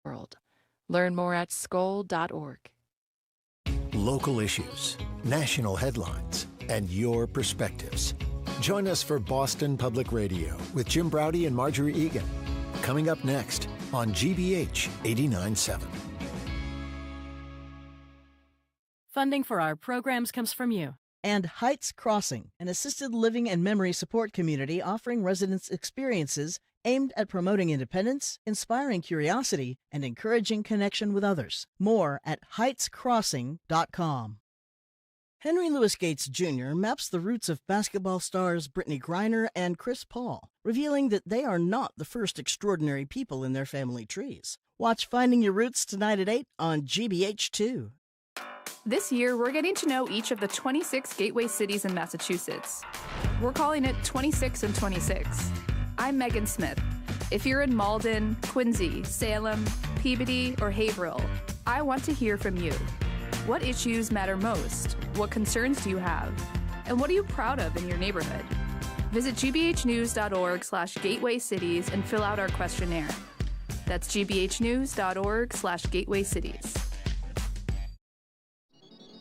world. Learn more at skoll.org. Local issues, national headlines, and your perspectives. Join us for Boston Public Radio with Jim Braude and Marjorie Egan. Coming up next on GBH 89.7. Funding for our programs comes from you. And Heights Crossing, an assisted living and memory support community offering residents experiences aimed at promoting independence, inspiring curiosity, and encouraging connection with others. More at heightscrossing.com. Henry Louis Gates Jr. maps the roots of basketball stars Brittany Griner and Chris Paul, revealing that they are not the first extraordinary people in their family trees. Watch Finding Your Roots tonight at 8 on GBH2. This year, we're getting to know each of the 26 gateway cities in Massachusetts. We're calling it 26 and 26. I'm Megan Smith. If you're in Malden, Quincy, Salem, Peabody, or Haverhill, I want to hear from you. What issues matter most? What concerns do you have? And what are you proud of in your neighborhood? Visit gbhnews.org/gateway cities and fill out our questionnaire. That's gbhnews.org/gateway cities.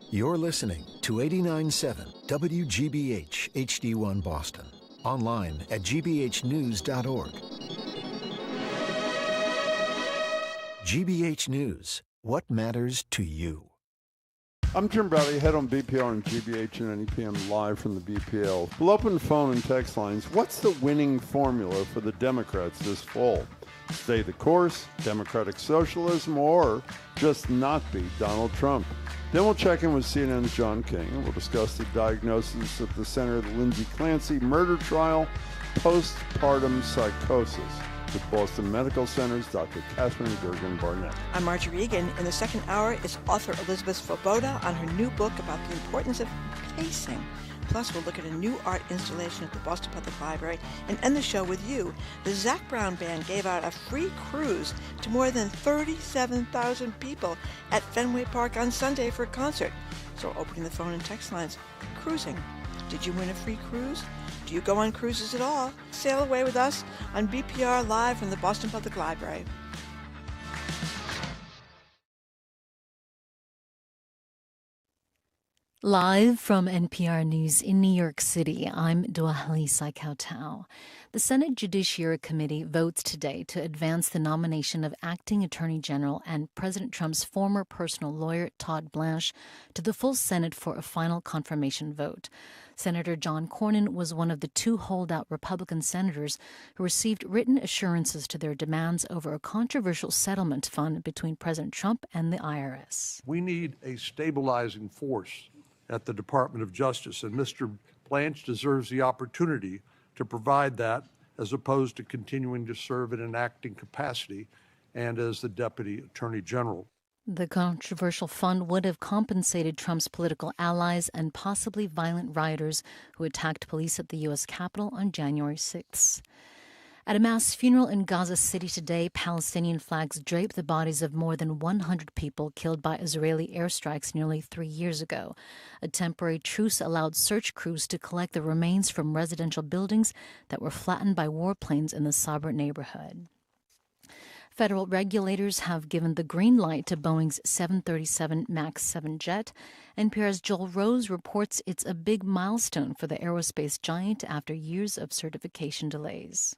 You're listening to 89.7 WGBH HD1 Boston. Online at gbhnews.org. GBH News. What matters to you? I'm Jim Braude, head on BPR and GBH and NEPM live from the BPL. We'll open phone and text lines. What's the winning formula for the Democrats this fall? Stay the course, democratic socialism, or just not beat Donald Trump? Then we'll check in with CNN's John King, and we'll discuss the diagnosis at the center of the Lindsay Clancy murder trial, postpartum psychosis, with Boston Medical Center's Dr. Katherine Gergen Barnett. I'm Marjorie Egan. In the second hour is author Elizabeth Svoboda on her new book about the importance of pacing. Plus, we'll look at a new art installation at the Boston Public Library and end the show with you. The Zac Brown Band gave out a free cruise to more than 37,000 people at Fenway Park on Sunday for a concert. So we're opening the phone and text lines. Cruising. Did you win a free cruise? Do you go on cruises at all? Sail away with us on BPR live from the Boston Public Library. Live from NPR News in New York City, I'm Duahali Saikautau. The Senate Judiciary Committee votes today to advance the nomination of Acting Attorney General and President Trump's former personal lawyer, Todd Blanche, to the full Senate for a final confirmation vote. Senator John Cornyn was one of the two holdout Republican senators who received written assurances to their demands over a controversial settlement fund between President Trump and the IRS. We need a stabilizing force at the Department of Justice, and Mr. Blanche deserves the opportunity to provide that as opposed to continuing to serve in an acting capacity and as the Deputy Attorney General. The controversial fund would have compensated Trump's political allies and possibly violent rioters who attacked police at the U.S. Capitol on January 6th. At a mass funeral in Gaza City today, Palestinian flags drape the bodies of more than 100 people killed by Israeli airstrikes nearly 3 years ago. A temporary truce allowed search crews to collect the remains from residential buildings that were flattened by warplanes in the Sabra neighborhood. Federal regulators have given the green light to Boeing's 737 MAX 7 jet. NPR's Joel Rose reports it's a big milestone for the aerospace giant after years of certification delays.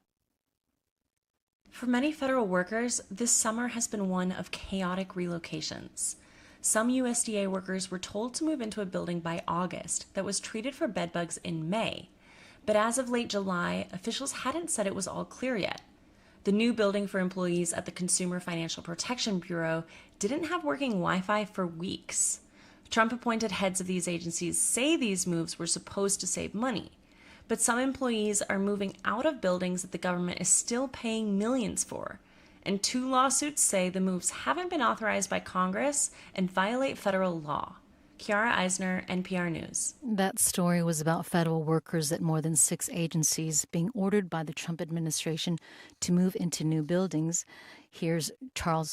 For many federal workers, this summer has been one of chaotic relocations. Some USDA workers were told to move into a building by August that was treated for bedbugs in May. But as of late July, officials hadn't said it was all clear yet. The new building for employees at the Consumer Financial Protection Bureau didn't have working Wi-Fi for weeks. Trump-appointed heads of these agencies say these moves were supposed to save money. But some employees are moving out of buildings that the government is still paying millions for. And 2 lawsuits say the moves haven't been authorized by Congress and violate federal law. Kiara Eisner, NPR News. That story was about federal workers at more than 6 agencies being ordered by the Trump administration to move into new buildings. Here's Joel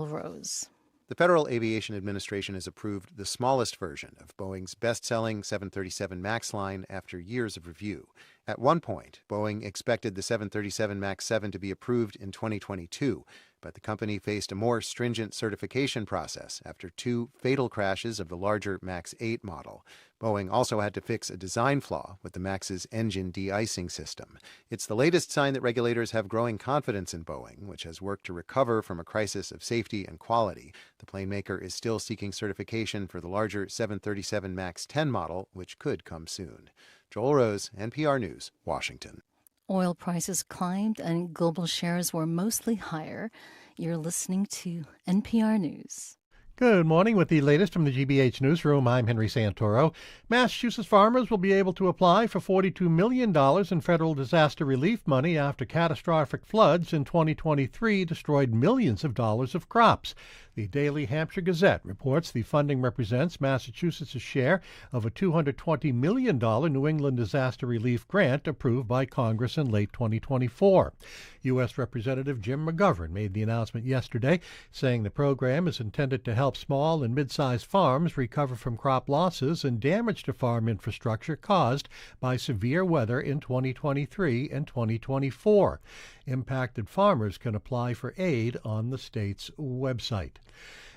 Rose. The Federal Aviation Administration has approved the smallest version of Boeing's best-selling 737 MAX line after years of review. At one point, Boeing expected the 737 MAX 7 to be approved in 2022, but the company faced a more stringent certification process after 2 fatal crashes of the larger MAX 8 model. Boeing also had to fix a design flaw with the MAX's engine de-icing system. It's the latest sign that regulators have growing confidence in Boeing, which has worked to recover from a crisis of safety and quality. The plane maker is still seeking certification for the larger 737 MAX 10 model, which could come soon. Joel Rose, NPR News, Washington. Oil prices climbed and global shares were mostly higher. You're listening to NPR News. Good morning. With the latest from the GBH Newsroom, I'm Henry Santoro. Massachusetts farmers will be able to apply for $42 million in federal disaster relief money after catastrophic floods in 2023 destroyed millions of dollars of crops. The Daily Hampshire Gazette reports the funding represents Massachusetts' share of a $220 million New England disaster relief grant approved by Congress in late 2024. U.S. Representative Jim McGovern made the announcement yesterday, saying the program is intended to help small and mid-sized farms recover from crop losses and damage to farm infrastructure caused by severe weather in 2023 and 2024. Impacted farmers can apply for aid on the state's website.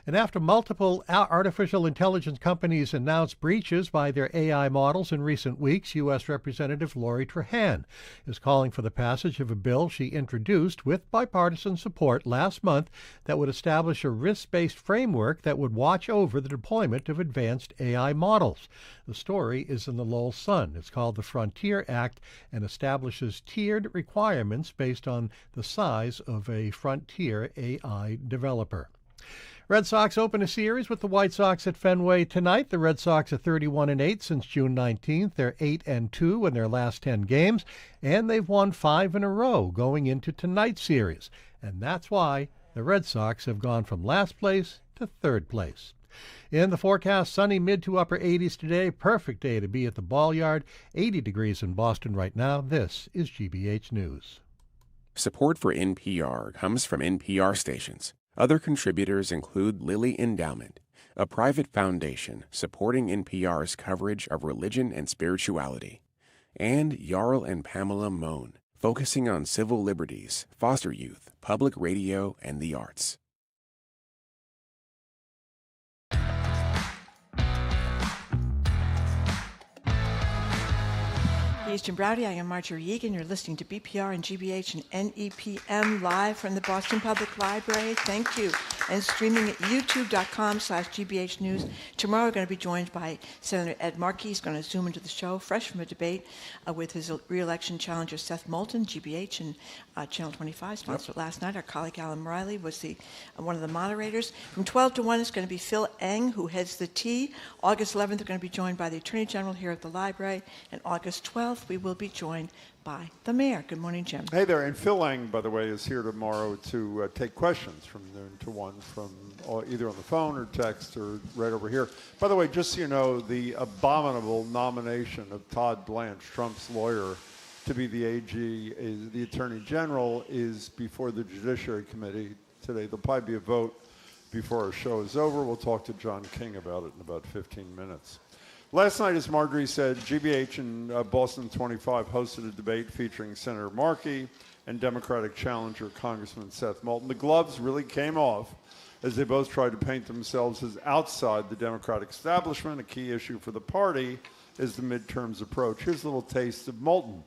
And after multiple artificial intelligence companies announced breaches by their AI models in recent weeks, U.S. Representative Lori Trahan is calling for the passage of a bill she introduced with bipartisan support last month that would establish a risk-based framework that would watch over the deployment of advanced AI models. The story is in the Lowell Sun. It's called the Frontier Act and establishes tiered requirements based on the size of a frontier AI developer. Red Sox open a series with the White Sox at Fenway tonight. The Red Sox are 31-8 since June 19th. They're 8-2 in their last 10 games, and they've won 5 in a row going into tonight's series. And that's why the Red Sox have gone from last place to third place. In the forecast, sunny mid to upper 80s today. Perfect day to be at the ball yard. 80 degrees in Boston right now. This is GBH News. Support for NPR comes from NPR stations. Other contributors include Lilly Endowment, a private foundation supporting NPR's coverage of religion and spirituality, and Jarl and Pamela Mohn, focusing on civil liberties, foster youth, public radio, and the arts. He's Jim Browdy. I am Marjorie Egan. You're listening to BPR and GBH and NEPM live from the Boston Public Library. Thank you. And streaming at youtube.com/GBH News. Tomorrow we're going to be joined by Senator Ed Markey. He's going to zoom into the show, fresh from a debate with his re-election challenger Seth Moulton, GBH and Channel 25, sponsored last night. Our colleague Alan Riley was one of the moderators. From 12 to 1, it's going to be Phil Eng, who heads the T. August 11th, we're going to be joined by the Attorney General here at the library. And August 12th, we will be joined by the mayor. Good morning, Jim. Hey there. And Phil Lang, by the way, is here tomorrow to take questions from noon to 1 from either on the phone or text or right over here. By the way, just so you know, the abominable nomination of Todd Blanche, Trump's lawyer, to be the AG, the Attorney General, is before the Judiciary Committee today. There'll probably be a vote before our show is over. We'll talk to John King about it in about 15 minutes. Last night, as Marjorie said, GBH and Boston 25 hosted a debate featuring Senator Markey and Democratic challenger Congressman Seth Moulton. The gloves really came off as they both tried to paint themselves as outside the Democratic establishment. A key issue for the party is the midterms approach. Here's a little taste of Moulton.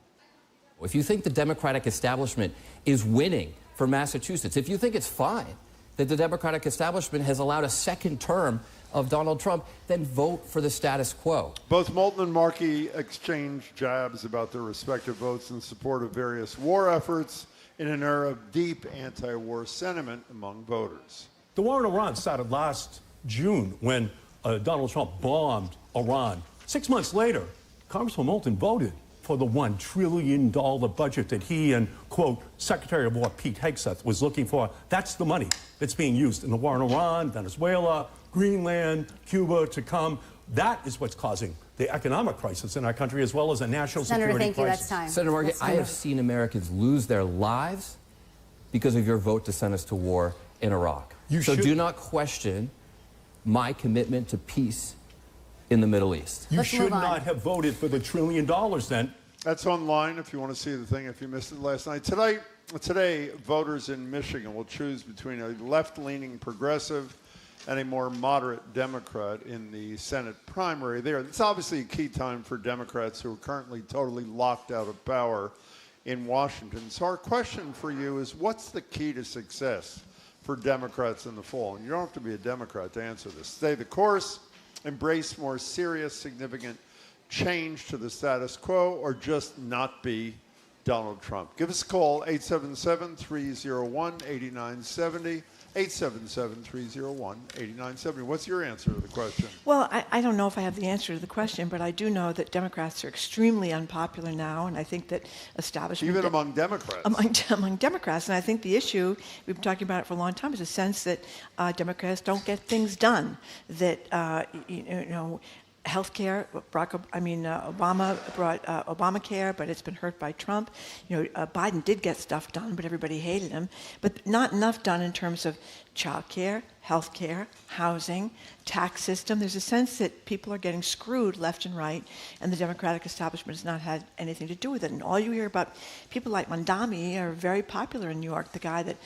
If you think the Democratic establishment is winning for Massachusetts, if you think it's fine that the Democratic establishment has allowed a second term of Donald Trump, then vote for the status quo. Both Moulton and Markey exchanged jabs about their respective votes in support of various war efforts in an era of deep anti-war sentiment among voters. The war in Iran started last June when Donald Trump bombed Iran. 6 months later, Congressman Moulton voted for the $1 trillion budget that he and, quote, Secretary of War Pete Hegseth was looking for. That's the money that's being used in the war in Iran, Venezuela, Greenland, Cuba to come. That is what's causing the economic crisis in our country as well as a national security crisis. Senator, thank you. That's time. Senator Markey, I have seen Americans lose their lives because of your vote to send us to war in Iraq. So do not question my commitment to peace in the Middle East. You should not have voted for the $1 trillion then That's online if you want to see the thing, if you missed it last night. Today, voters in Michigan will choose between a left-leaning progressive and a more moderate Democrat in the Senate primary there. It's obviously a key time for Democrats who are currently totally locked out of power in Washington. So our question for you is, what's the key to success for Democrats in the fall? And you don't have to be a Democrat to answer this. Stay the course, embrace more serious, significant change to the status quo, or just not be Donald Trump. Give us a call, 877-301-8970, 877-301-8970. What's your answer to the question? Well, I don't know if I have the answer to the question, but I do know that Democrats are extremely unpopular now, and I think that establishment... Even among Democrats. Among Democrats, and I think the issue, we've been talking about it for a long time, is a sense that Democrats don't get things done, that, healthcare, Obama brought Obamacare, but it's been hurt by Trump. Biden did get stuff done, but everybody hated him. But not enough done in terms of childcare, healthcare, housing, tax system. There's a sense that people are getting screwed left and right, and the Democratic establishment has not had anything to do with it. And all you hear about people like Mondami are very popular in New York. The guy that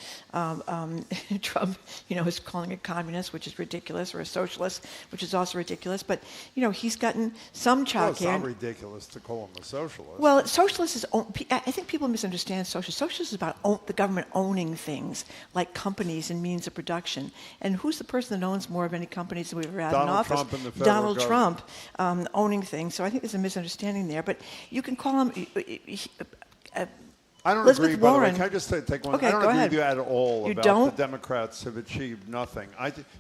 Trump, is calling a communist, which is ridiculous, or a socialist, which is also ridiculous. But he's gotten some child care. Well, it's not ridiculous to call him a socialist. Well, socialist is. I think people misunderstand socialist. Socialist is about the government owning things like companies and means of production. And who's the person that owns more of any companies that we've ever had in office? Donald Trump and the federal government. Trump owning things. So I think there's a misunderstanding there. But you can call him. I don't Elizabeth agree, by the way. Warren. Can I just take one? Okay, I don't go agree ahead. with you at all You about don't? the Democrats have achieved nothing.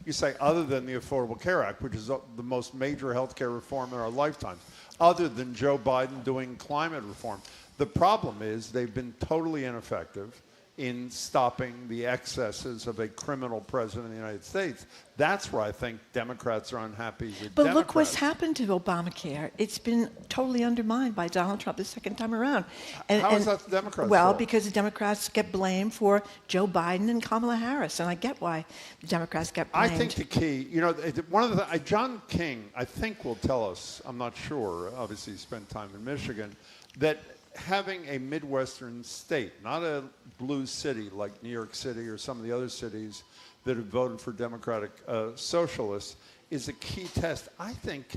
You say other than the Affordable Care Act, which is the most major health care reform in our lifetime, other than Joe Biden doing climate reform. The problem is they've been totally ineffective in stopping the excesses of a criminal president of the United States. That's where I think Democrats are unhappy with But Democrats. look what's happened to Obamacare. It's been totally undermined by Donald Trump the second time around. How is that the Democrats' Well, fault? because the Democrats get blamed for Joe Biden and Kamala Harris, and I get why the Democrats get blamed. I think the key, one of the John King, I think, will tell us, I'm not sure, obviously he spent time in Michigan, that having a Midwestern state, not a blue city like New York City or some of the other cities that have voted for Democratic socialists, is a key test. I think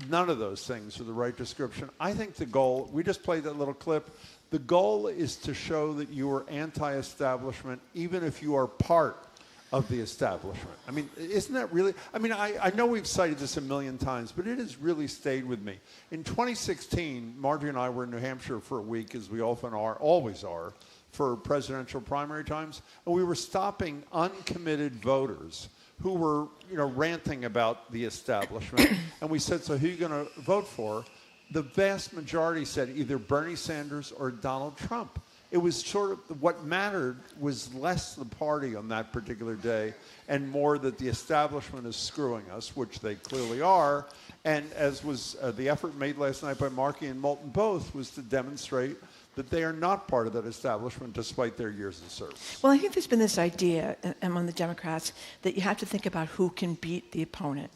none of those things are the right description. I think the goal, we just played that little clip, the goal is to show that you are anti-establishment even if you are part of the establishment. I mean, isn't that really, I know we've cited this a million times, but it has really stayed with me. In 2016, Marjorie and I were in New Hampshire for a week, as we often are, always are, for presidential primary times, and we were stopping uncommitted voters who were, ranting about the establishment, and we said, so who are you going to vote for? The vast majority said either Bernie Sanders or Donald Trump. It was sort of what mattered was less the party on that particular day and more that the establishment is screwing us, which they clearly are. And as was the effort made last night by Markey and Moulton both, was to demonstrate that they are not part of that establishment despite their years of service. Well, I think there's been this idea among the Democrats that you have to think about who can beat the opponent.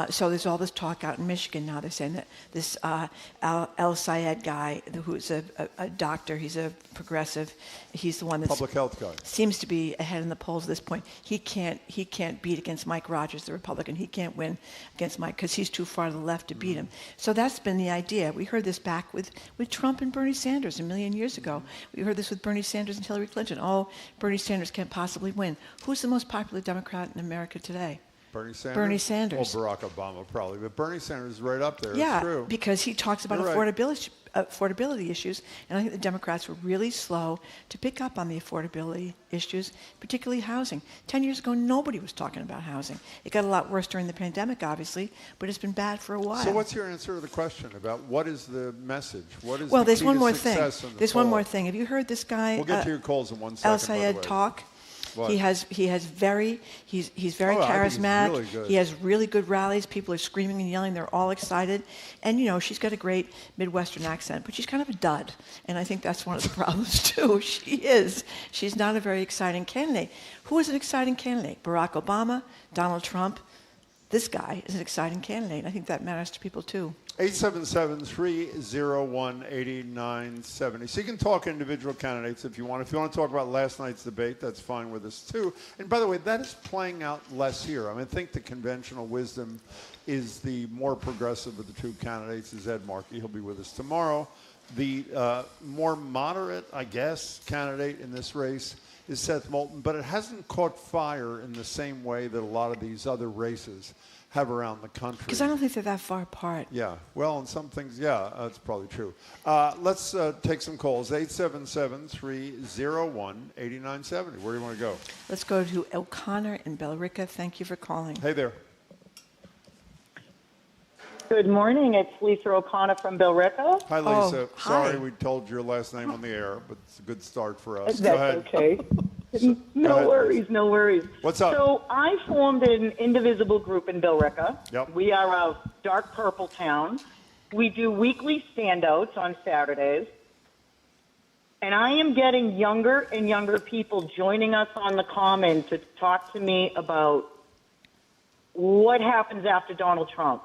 So there's all this talk out in Michigan now. They're saying that this El Sayed guy, who's a doctor, he's a progressive, he's the one that's public health guy, seems to be ahead in the polls at this point. He can't beat against Mike Rogers, the Republican. He can't win against Mike because he's too far to the left to beat him. So that's been the idea. We heard this back with Trump and Bernie Sanders a million years ago. We heard this with Bernie Sanders and Hillary Clinton. Oh, Bernie Sanders can't possibly win. Who's the most popular Democrat in America today? Bernie Sanders? Bernie Sanders. Well, Barack Obama probably, but Bernie Sanders is right up there. Yeah, it's true. Because he talks about affordability issues, and I think the Democrats were really slow to pick up on the affordability issues, particularly housing. 10 years ago, nobody was talking about housing. It got a lot worse during the pandemic, obviously, but it's been bad for a while. So what's your answer to the question about what is the message? What is well, the there's key one to more thing. success in the There's poll? one more thing. Have you heard this guy? We'll get to your calls in 1 second. El Sayed talk. What? He's very charismatic. Really good. He has really good rallies. People are screaming and yelling. They're all excited. And, she's got a great Midwestern accent, but she's kind of a dud. And I think that's one of the problems, too. She is. She's not a very exciting candidate. Who is an exciting candidate? Barack Obama, Donald Trump. This guy is an exciting candidate. I think that matters to people, too. 877-301-8970. So you can talk individual candidates if you want. If you want to talk about last night's debate, that's fine with us too. And by the way, that is playing out less here. I mean, I think the conventional wisdom is the more progressive of the two candidates is Ed Markey. He'll be with us tomorrow. The more moderate, I guess, candidate in this race is Seth Moulton, but it hasn't caught fire in the same way that a lot of these other races have around the country. Because I don't think they're that far apart. Yeah, well, in some things, yeah, that's probably true. Let's take some calls. 877-301-8970. Where do you want to go? Let's go to O'Connor in Billerica. Thank you for calling. Hey there. Good morning. It's Lisa O'Connor from Billerica. Hi, Lisa. Oh, Sorry hi. we told your last name on the air, but it's a good start for us. That's Go ahead. okay. No worries, no worries. What's up? So I formed an indivisible group in Billerica. Yep. We are a dark purple town. We do weekly standouts on Saturdays. And I am getting younger and younger people joining us on the common to talk to me about what happens after Donald Trump.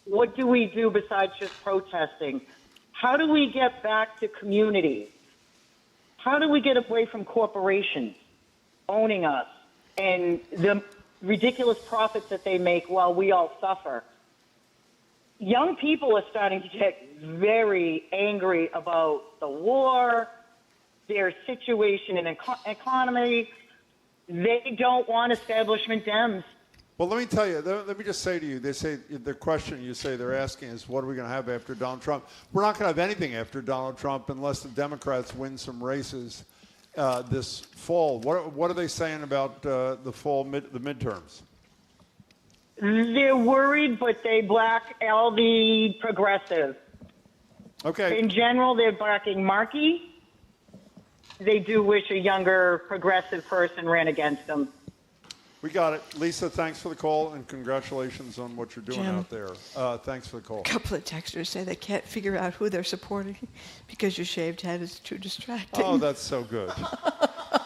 What do we do besides just protesting? How do we get back to community? How do we get away from corporations owning us and the ridiculous profits that they make while we all suffer? Young people are starting to get very angry about the war, their situation in economy. They don't want establishment Dems. Well, let me tell you, let me just say to you, they say the question you say they're asking is, what are we going to have after Donald Trump? We're not going to have anything after Donald Trump unless the Democrats win some races this fall. What are they saying about the fall, the midterms? They're worried, but they black all the progressive. Okay. In general, they're backing Markey. They do wish a younger progressive person ran against them. We got it. Lisa, thanks for the call, and congratulations on what you're doing Jim. out there. Thanks for the call. A couple of texters say they can't figure out who they're supporting because your shaved head is too distracting. Oh, that's so good.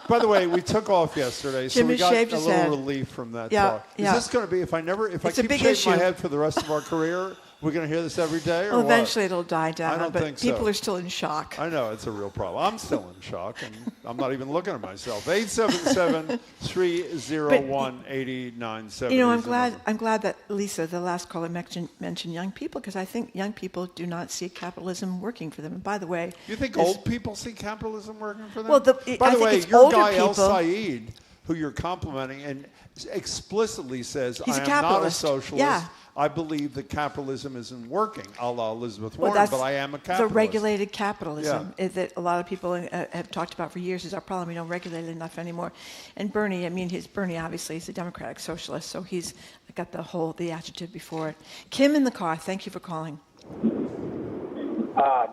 By the way, we took off yesterday, so Jimmy we got shaved a his little head. relief from that Yeah, talk. yeah. Is this going to be, if I It's a keep big shaving my issue. head for the rest of our career, we're going to hear this every day, or Well, what? eventually it'll die down, I don't but think so. people are still in shock. I know, it's a real problem. I'm still in shock, and I'm not even looking at myself. 877-301-8970. You know, I'm glad that Lisa, the last caller, mentioned young people, because I think young people do not see capitalism working for them. And by the way, You think old people see capitalism working for them? Well, By I the think way, it's your older guy El people- Said, who you're complimenting, and explicitly says, He's I a am not a capitalist. socialist. Yeah. I believe that capitalism isn't working, a la Elizabeth Well, Warren, that's but I am a the capitalist. regulated capitalism that a lot of people have talked about for years is our problem. We don't regulate it enough anymore. And Bernie, Bernie obviously is a democratic socialist, so he's got the adjective before it. Kim in the car, thank you for calling.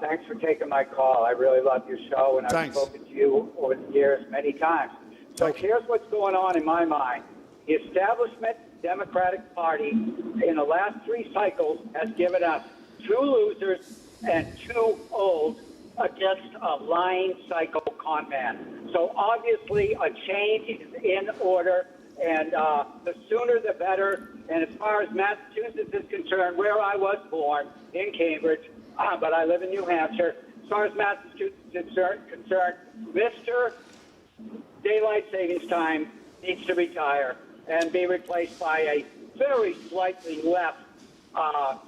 Thanks for taking my call. I really love your show, and I've spoken to you over the years many times. So here's what's going on in my mind. The establishment Democratic Party in the last 3 cycles has given us 2 losers and 2 old against a lying psycho con man. So obviously a change is in order, and the sooner the better. And as far as Massachusetts is concerned, where I was born, in Cambridge, but I live in New Hampshire, as far as Massachusetts is concerned, Mr. Daylight Savings Time needs to retire and be replaced by a very slightly left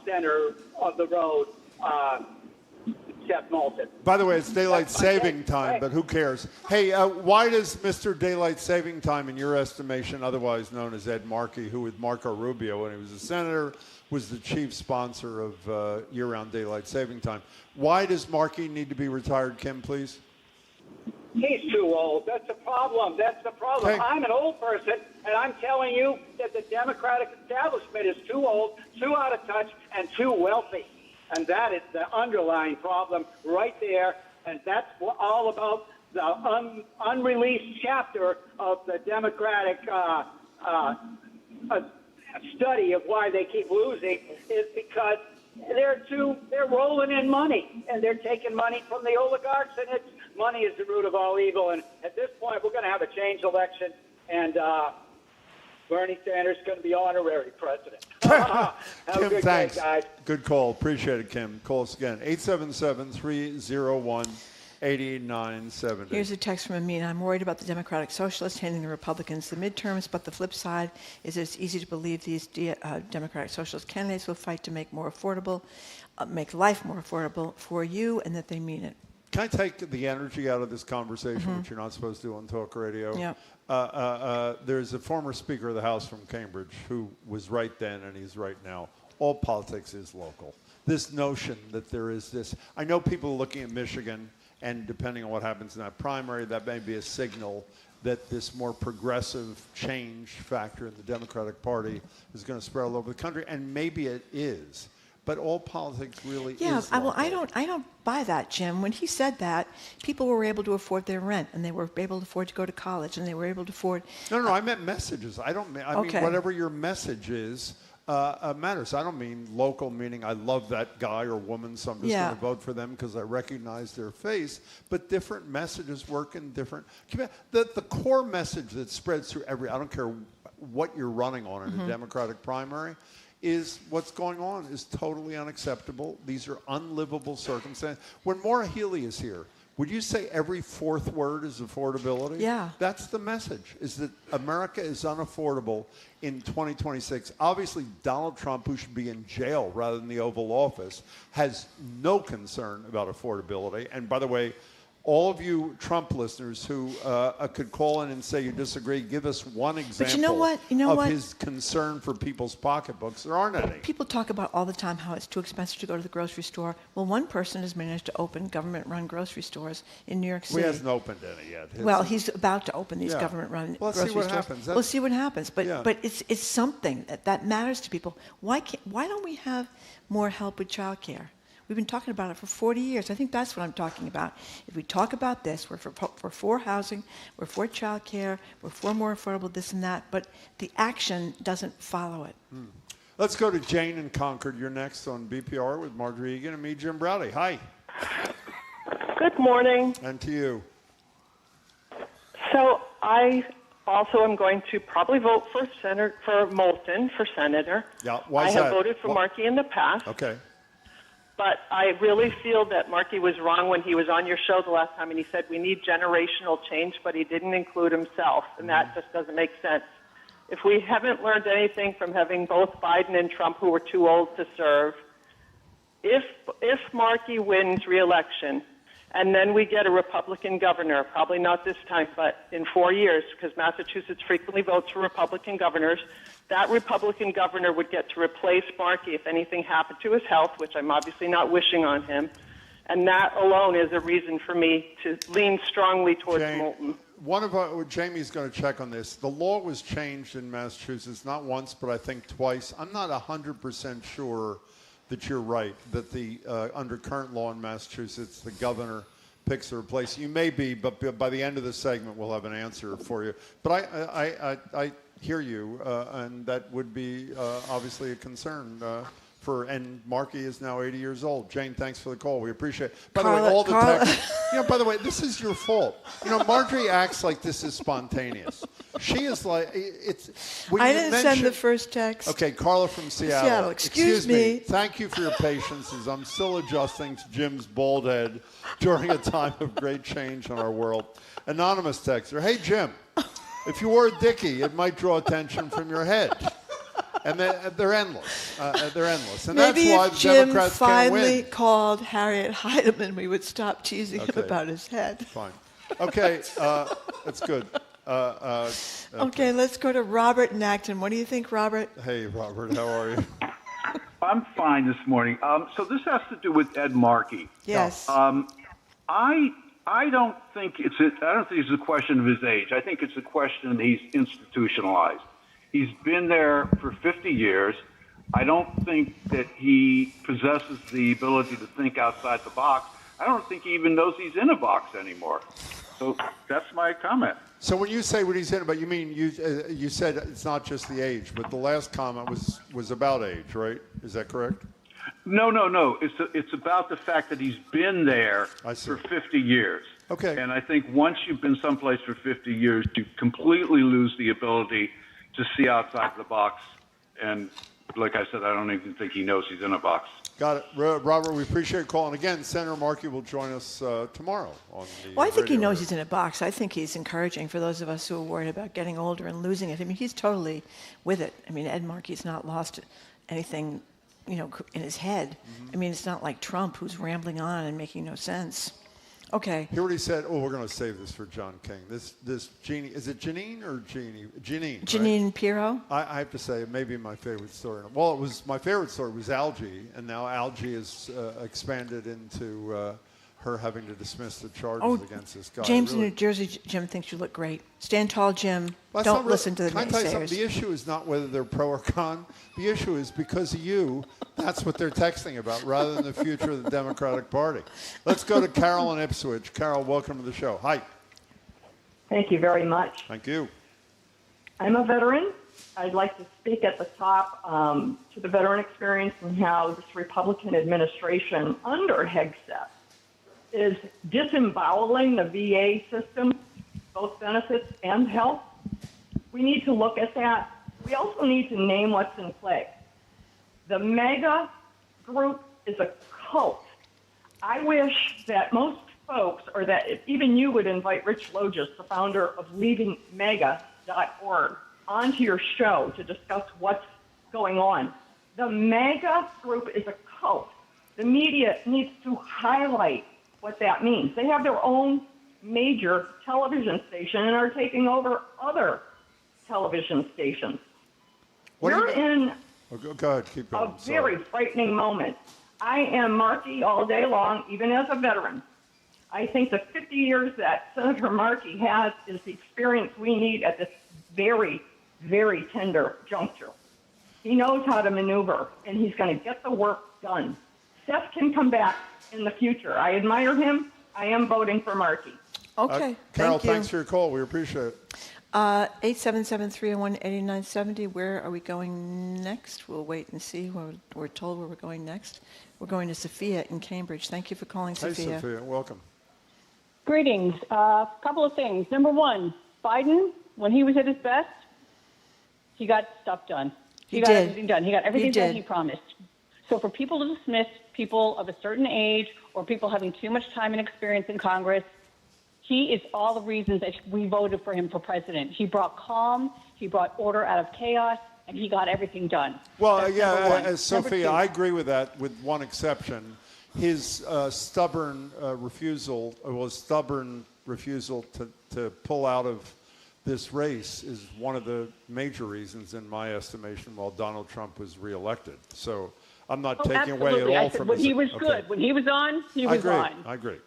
center of the road, Seth Moulton. By the way, it's daylight saving time, but who cares? Hey, why does Mr. Daylight Saving Time, in your estimation, otherwise known as Ed Markey, who with Marco Rubio when he was a senator, was the chief sponsor of year-round daylight saving time, why does Markey need to be retired, Kim, please? He's too old. That's the problem. That's the problem. Hey. I'm an old person, and I'm telling you that the Democratic establishment is too old, too out of touch, and too wealthy. And that is the underlying problem right there. And that's all about the unreleased chapter of the Democratic study of why they keep losing is because they're rolling in money, and they're taking money from the oligarchs, and money is the root of all evil. And at this point, we're going to have a change election, and Bernie Sanders is going to be honorary president. Have Kim, a good thanks. day, guys. Good call. Appreciate it, Kim. Call us again. 877-301-8970. Here's a text from Amina. I'm worried about the Democratic Socialists handing the Republicans the midterms, but the flip side is it's easy to believe these Democratic Socialist candidates will fight to make make life more affordable for you, and that they mean it. Can I take the energy out of this conversation, which you're not supposed to do on talk radio? Yeah. There's a former Speaker of the House from Cambridge who was right then and he's right now. All politics is local. This notion that there is this, I know people are looking at Michigan, and depending on what happens in that primary, that may be a signal that this more progressive change factor in the Democratic Party is going to spread all over the country, and maybe it is. But all politics really is local. I don't buy that, Jim. When he said that, people were able to afford their rent, and they were able to afford to go to college, and they were able to afford. No, I meant messages. I mean whatever your message is matters. I don't mean local, meaning I love that guy or woman, so I'm just going to vote for them because I recognize their face. But different messages work in different. The core message that spreads through I don't care what you're running on in a Democratic primary, is what's going on is totally unacceptable. These are unlivable circumstances. When Maura Healey is here, would you say every fourth word is affordability? Yeah. That's the message, is that America is unaffordable in 2026. Obviously, Donald Trump, who should be in jail rather than the Oval Office, has no concern about affordability. And by the way, all of you Trump listeners who could call in and say you disagree, give us one example of his concern for people's pocketbooks. There aren't any. People talk about all the time how it's too expensive to go to the grocery store. Well, one person has managed to open government-run grocery stores in New York City. He hasn't opened any yet. Well, he's about to open these government-run grocery stores. Let's see what happens. We'll see what happens. But it's something that matters to people. Why don't we have more help with child care? We've been talking about it for 40 years. I think that's what I'm talking about. If we talk about this, we're for housing, we're for child care, we're for more affordable this and that, but the action doesn't follow it. Let's go to Jane in Concord. You're next on BPR with Marjorie Egan and me, Jim Browdy. Hi. Good morning. And to you. So I also am going to probably vote for Moulton for senator. Yeah, why is I have that? voted for Markey in the past. Okay. But I really feel that Markey was wrong when he was on your show the last time and he said we need generational change, but he didn't include himself, and that just doesn't make sense. If we haven't learned anything from having both Biden and Trump who were too old to serve, if Markey wins re-election and then we get a Republican governor, probably not this time, but in 4 years, because Massachusetts frequently votes for Republican governors, that Republican governor would get to replace Markey if anything happened to his health, which I'm obviously not wishing on him. And that alone is a reason for me to lean strongly towards Moulton. Jamie's going to check on this. The law was changed in Massachusetts, not once, but I think twice. I'm not 100% sure that you're right, that the under current law in Massachusetts, the governor picks a replacement. You may be, but by the end of the segment, we'll have an answer for you. But I hear you, and that would be obviously a concern and Markey is now 80 years old. Jane, thanks for the call. We appreciate it. By the way, all the text. By the way, this is your fault. Marjorie acts like this is spontaneous. She is like, I didn't send the first text. Okay, Carla from Seattle. Excuse me. Thank you for your patience as I'm still adjusting to Jim's bald head during a time of great change in our world. Anonymous texter. Hey, Jim, if you wore a dickie, it might draw attention from your head. And they're endless. They're endless. And maybe that's why if the Jim Democrats can't win. finally called Harriet Heidemann, we would stop teasing him about his head. Fine. Okay, that's good. Okay, let's go to Robert in Acton. What do you think, Robert? Hey, Robert, how are you? I'm fine this morning. So this has to do with Ed Markey. Yes. I don't think it's a question of his age. I think it's a question that he's institutionalized. He's been there for 50 years. I don't think that he possesses the ability to think outside the box. I don't think he even knows he's in a box anymore. So that's my comment. So when you say what he's in about, you mean you said it's not just the age, but the last comment was about age, right? Is that correct? No. It's about the fact that he's been there for 50 years. Okay. And I think once you've been someplace for 50 years, you completely lose the ability to see outside the box. And like I said, I don't even think he knows he's in a box. Got it. Robert, we appreciate your call. And again, Senator Markey will join us tomorrow on the Well, I think he radio knows here. he's in a box. I think he's encouraging for those of us who are worried about getting older and losing it. I mean, he's totally with it. I mean, Ed Markey's not lost anything, in his head. I mean, it's not like Trump, who's rambling on and making no sense. Okay. Hear what he said. Oh, we're going to save this for John King. This Jeannie, is it Janine or Jeannie? Janine. Janine right? Pirro? I have to say, maybe my favorite story. Well, it was my favorite story was Algie, and now Algie has expanded into her having to dismiss the charges against this guy. James really. in New Jersey, Jim thinks you look great. Stand tall, Jim. Well, Don't listen to the Can I tell you something? naysayers. The issue is not whether they're pro or con. The issue is because of you, that's what they're texting about, rather than the future of the Democratic Party. Let's go to Carol in Ipswich. Carol, welcome to the show. Hi. Thank you very much. Thank you. I'm a veteran. I'd like to speak at the top to the veteran experience and how this Republican administration under Hegseth is disemboweling the VA system, both benefits and health. We need to look at that. We also need to name what's in play. The MAGA group is a cult. I wish that most folks, or that even you would invite Rich Logis, the founder of leavingmaga.org, onto your show to discuss what's going on. The MAGA group is a cult. The media needs to highlight what that means. They have their own major television station and are taking over other television stations. We're in Go ahead, keep going. a very frightening moment. I am Markey all day long, even as a veteran. I think the 50 years that Senator Markey has is the experience we need at this very, very tender juncture. He knows how to maneuver, and he's going to get the work done. Seth can come back in the future. I admire him. I am voting for Markey. Okay, Carol, thank you. thanks for your call. We appreciate it. 877-301-8970. Where are we going next? We'll wait and see. We're told where we're going next. We're going to Sophia in Cambridge. Thank you for calling, Hey, Sophia. Sophia. Welcome. Greetings. Couple of things. Number one, Biden, when he was at his best, he got stuff done. He got everything done. He got everything that he promised. So for people to dismiss people of a certain age or people having too much time and experience in Congress, he is all the reasons that we voted for him for president. He brought calm, he brought order out of chaos, and he got everything done. Well, That's number one. Sophia, Number I agree with that with one exception. His stubborn refusal to pull out of this race is one of the major reasons, in my estimation, while Donald Trump was reelected. So I'm not taking away at all I said, from when his... he was okay. good. When he was on, he was on. I agree.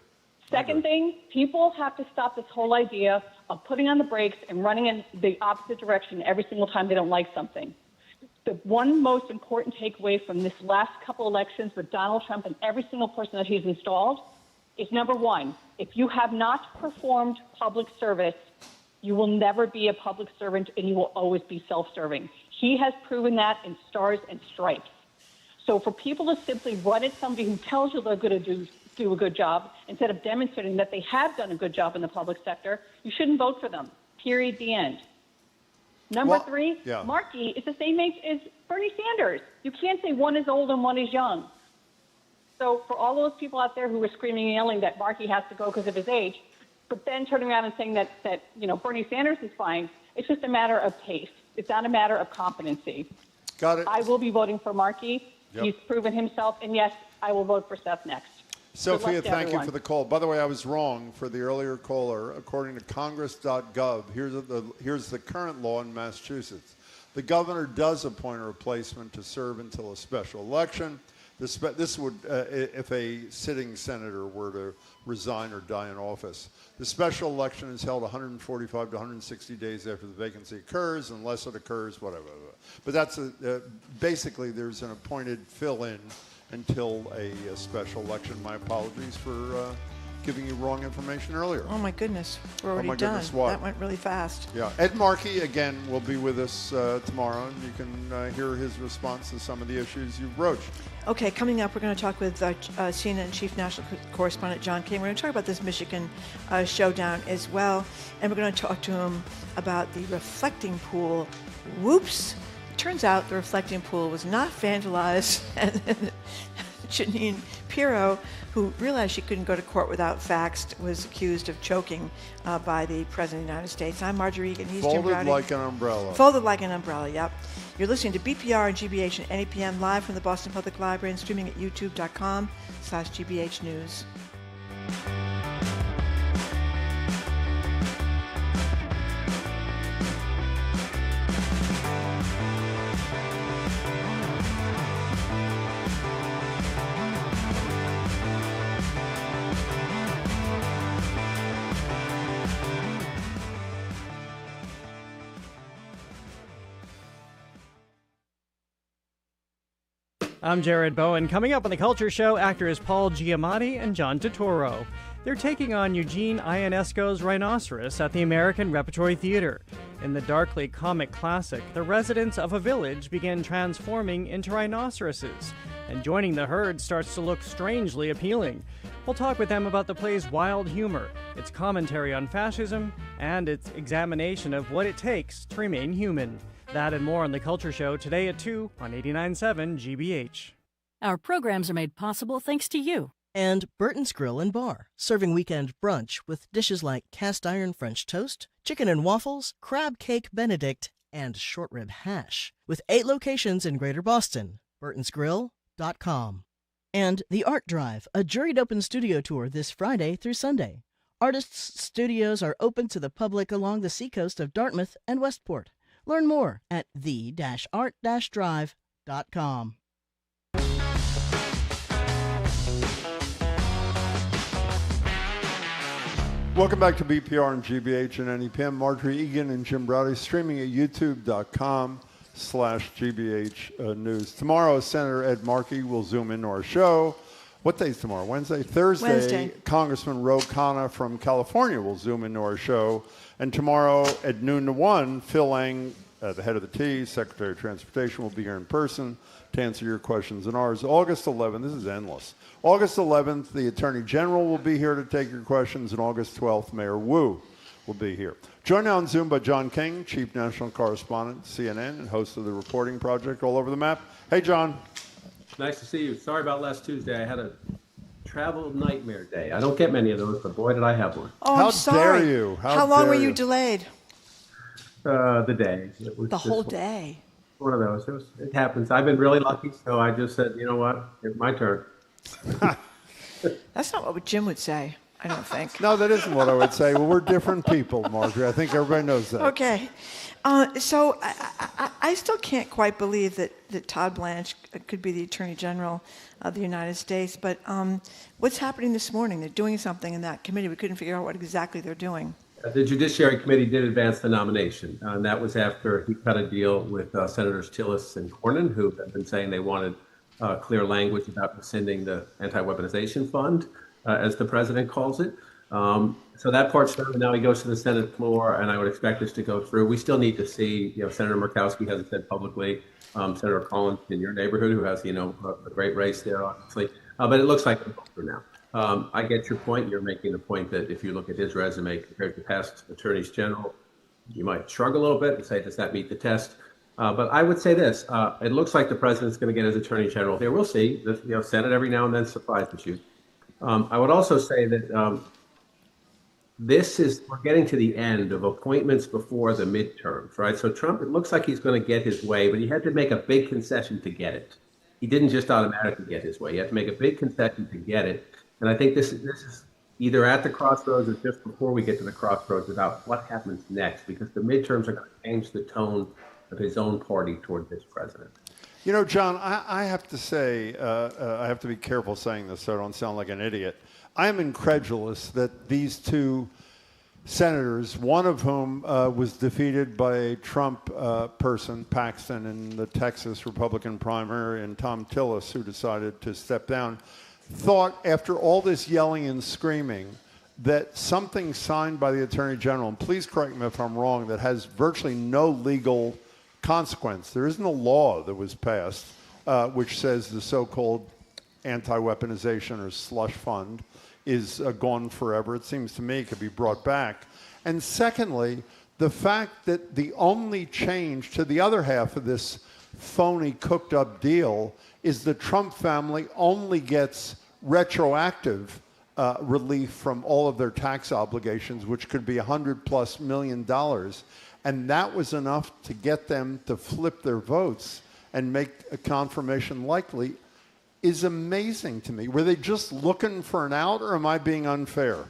Second thing, people have to stop this whole idea of putting on the brakes and running in the opposite direction every single time they don't like something. The one most important takeaway from this last couple elections with Donald Trump and every single person that he's installed is, number one, if you have not performed public service, you will never be a public servant and you will always be self-serving. He has proven that in stars and stripes. So for people to simply run at somebody who tells you they're going to do a good job, instead of demonstrating that they have done a good job in the public sector, you shouldn't vote for them. Period. The end. Number three, Markey is the same age as Bernie Sanders. You can't say one is old and one is young. So for all those people out there who were screaming and yelling that Markey has to go because of his age, but then turning around and saying that Bernie Sanders is fine, it's just a matter of taste. It's not a matter of competency. Got it. I will be voting for Markey. Yep. He's proven himself, and yes, I will vote for Seth next. Sophia, thank you for the call. By the way, I was wrong for the earlier caller. According to Congress.gov, here's the current law in Massachusetts. The governor does appoint a replacement to serve until a special election. This would, if a sitting senator were to resign or die in office. The special election is held 145 to 160 days after the vacancy occurs, unless it occurs, whatever. But that's basically there's an appointed fill-in until a special election. My apologies for giving you wrong information earlier. Oh, my goodness. We're already my done. goodness, what? That went really fast. Yeah. Ed Markey, again, will be with us tomorrow, and you can hear his response to some of the issues you broached. Okay, coming up, we're going to talk with CNN Chief National Correspondent John King. We're going to talk about this Michigan showdown as well, and we're going to talk to him about the reflecting pool. Whoops! It turns out the reflecting pool was not vandalized, and Janine Pirro, who realized she couldn't go to court without facts, was accused of choking by the President of the United States. I'm Marjorie Egan. He's Jim Browdy. Folded like an umbrella. Folded like an umbrella, yep. You're listening to BPR and GBH and NEPM live from the Boston Public Library and streaming at youtube.com/GBH News. I'm Jared Bowen. Coming up on The Culture Show, actors Paul Giamatti and John Turturro. They're taking on Eugene Ionesco's Rhinoceros at the American Repertory Theater. In the darkly comic classic, the residents of a village begin transforming into rhinoceroses, and joining the herd starts to look strangely appealing. We'll talk with them about the play's wild humor, its commentary on fascism, and its examination of what it takes to remain human. That and more on The Culture Show today at 2 on 89.7 GBH. Our programs are made possible thanks to you. And Burton's Grill and Bar, serving weekend brunch with dishes like cast iron French toast, chicken and waffles, crab cake Benedict, and short rib hash. With 8 locations in Greater Boston, burtonsgrill.com. And The Art Drive, a juried open studio tour this Friday through Sunday. Artists' studios are open to the public along the seacoast of Dartmouth and Westport. Learn more at the-art-drive.com. Welcome back to BPR and GBH and NEPM. Marjorie Egan and Jim Browdy streaming at youtube.com/GBH News. Tomorrow, Senator Ed Markey will zoom into our show. What day is tomorrow? Wednesday? Thursday. Congressman Ro Khanna from California will zoom into our show. And tomorrow at noon to 1, Phil Lang, the head of the T, Secretary of Transportation, will be here in person to answer your questions and ours. August 11th, this is endless. August 11th, the Attorney General will be here to take your questions, and August 12th, Mayor Wu will be here. Joined now on Zoom by John King, Chief National Correspondent, CNN, and host of the Reporting Project All Over the Map. Hey, John. Nice to see you. Sorry about last Tuesday. I had a travel nightmare day. I don't get many of those, but boy, did I have one. Oh, How I'm sorry. dare you? How long were you delayed? The day. It was the whole just day. One of those. It happens. I've been really lucky, so I just said, you know what? It's my turn. That's not what Jim would say, I don't think. No, that isn't what I would say. Well, we're different people, Marjorie. I think everybody knows that. Okay. So I still can't quite believe that Todd Blanche could be the Attorney General of the United States. But what's happening this morning? They're doing something in that committee. We couldn't figure out what exactly they're doing. The Judiciary Committee did advance the nomination, and that was after he cut a deal with Senators Tillis and Cornyn, who have been saying they wanted clear language about rescinding the anti-weaponization fund, as the president calls it. So that part's done, and now he goes to the Senate floor, and I would expect this to go through. We still need to see, Senator Murkowski hasn't said publicly, Senator Collins in your neighborhood, who has, a great race there, obviously, but it looks like it'll go through now. I get your point. You're making the point that if you look at his resume compared to past attorneys general, you might shrug a little bit and say, does that meet the test? But I would say this, it looks like the president's going to get his attorney general there. We'll see. The Senate every now and then surprises you. I would also say that we're getting to the end of appointments before the midterms, right? So Trump, it looks like he's going to get his way, but he had to make a big concession to get it. He didn't just automatically get his way. He had to make a big concession to get it. And I think this is either at the crossroads or just before we get to the crossroads about what happens next, because the midterms are going to change the tone of his own party toward this president. John, I have to say, I have to be careful saying this so I don't sound like an idiot. I am incredulous that these two senators, one of whom was defeated by a Trump person, Paxton, in the Texas Republican primary, and Tom Tillis, who decided to step down, thought after all this yelling and screaming that something signed by the Attorney General, and please correct me if I'm wrong, that has virtually no legal consequence. There isn't a law that was passed which says the so-called anti-weaponization or slush fund is gone forever. It seems to me it could be brought back. And secondly, the fact that the only change to the other half of this phony cooked-up deal is the Trump family only gets retroactive relief from all of their tax obligations, which could be $100+ million. And that was enough to get them to flip their votes and make a confirmation likely, is amazing to me. Were they just looking for an out, or am I being unfair?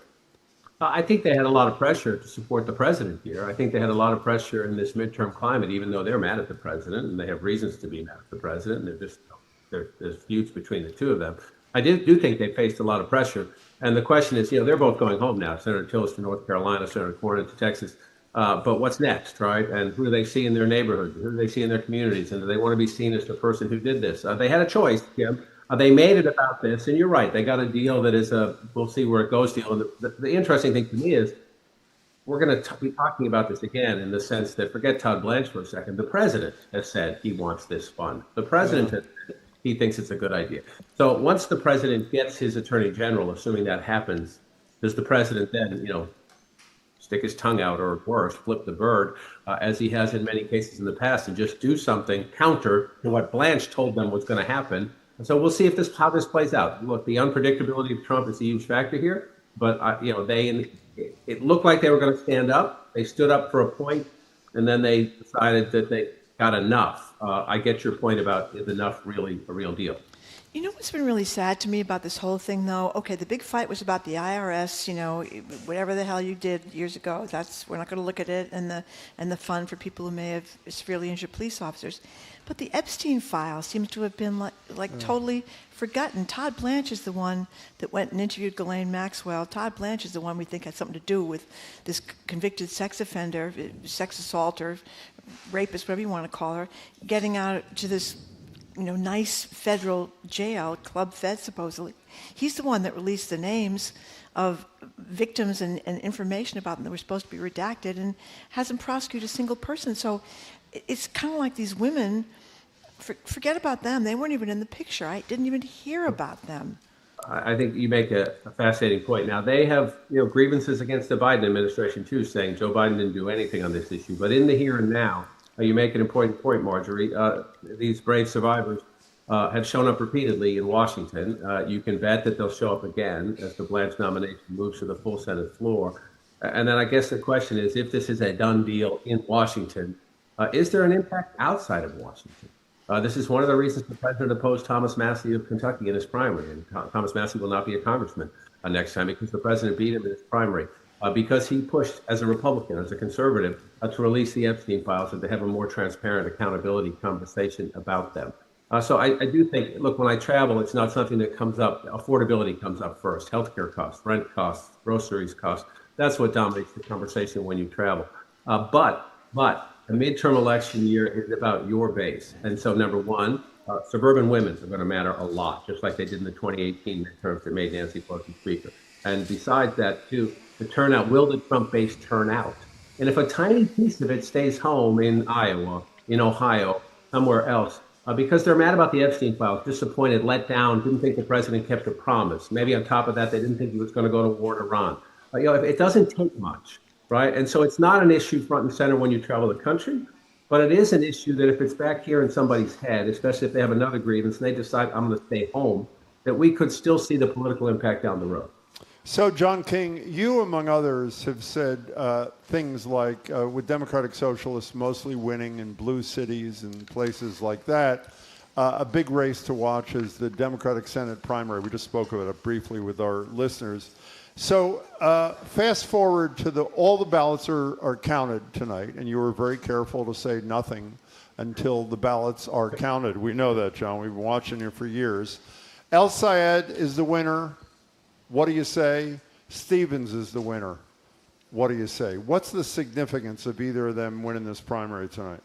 I think they had a lot of pressure to support the president here. I think they had a lot of pressure in this midterm climate, even though they're mad at the president, and they have reasons to be mad at the president. And there's feuds between the two of them. I do think they faced a lot of pressure. And the question is, they're both going home now. Senator Tillis to North Carolina, Senator Cornyn to Texas. But what's next, right? And who do they see in their neighborhoods? Who do they see in their communities? And do they want to be seen as the person who did this? They had a choice, Kim. They made it about this, and you're right. They got a deal that is we'll see where it goes deal. And the interesting thing to me is we're going to be talking about this again in the sense that, forget Todd Blanche for a second, the president has said he wants this fund. The president has said he thinks it's a good idea. So once the president gets his attorney general, assuming that happens, does the president then, stick his tongue out, or worse, flip the bird, as he has in many cases in the past, and just do something counter to what Blanche told them was going to happen? And so we'll see how this plays out. Look, the unpredictability of Trump is a huge factor here, but it looked like they were going to stand up. They stood up for a point, and then they decided that they got enough. I get your point about is enough really a real deal. You know what's been really sad to me about this whole thing, though? Okay, the big fight was about the IRS, whatever the hell you did years ago. We're not going to look at it, and the fund for people who may have severely injured police officers. But the Epstein file seems to have been totally forgotten. Todd Blanche is the one that went and interviewed Ghislaine Maxwell. Todd Blanche is the one we think had something to do with this convicted sex offender, sex assault or rapist, whatever you want to call her, getting out to this nice federal jail, Club Fed supposedly. He's the one that released the names of victims and information about them that were supposed to be redacted, and hasn't prosecuted a single person. So it's kind of like these women, forget about them. They weren't even in the picture. I didn't even hear about them. I think you make a fascinating point. Now, they have grievances against the Biden administration, too, saying Joe Biden didn't do anything on this issue. But in the here and now, you make an important point, Marjorie. These brave survivors have shown up repeatedly in Washington. You can bet that they'll show up again as the Blanche nomination moves to the full Senate floor. And then I guess the question is, if this is a done deal in Washington, is there an impact outside of Washington? This is one of the reasons the president opposed Thomas Massie of Kentucky in his primary. And Thomas Massie will not be a congressman next time because the president beat him in his primary. Because he pushed as a Republican, as a conservative, to release the Epstein files and to have a more transparent accountability conversation about them. So I do think, look, when I travel, it's not something that comes up. Affordability comes up first. Healthcare costs, rent costs, groceries costs. That's what dominates the conversation when you travel. But the midterm election year is about your base. And so, number one, suburban women are going to matter a lot, just like they did in the 2018 midterms that made Nancy Pelosi Speaker. And besides that, too, the turnout, will the Trump base turn out? And if a tiny piece of it stays home in Iowa, in Ohio, somewhere else, because they're mad about the Epstein files, disappointed, let down, didn't think the president kept a promise. Maybe on top of that, they didn't think he was going to go to war in Iran. It doesn't take much, right? And so it's not an issue front and center when you travel the country, but it is an issue that if it's back here in somebody's head, especially if they have another grievance and they decide I'm going to stay home, that we could still see the political impact down the road. So, John King, you, among others, have said things like, with Democratic Socialists mostly winning in blue cities and places like that, a big race to watch is the Democratic Senate primary. We just spoke about it briefly with our listeners. So, fast forward to all the ballots are counted tonight, and you were very careful to say nothing until the ballots are counted. We know that, John. We've been watching you for years. El Sayed is the winner. What do you say? Stevens is the winner. What do you say? What's the significance of either of them winning this primary tonight?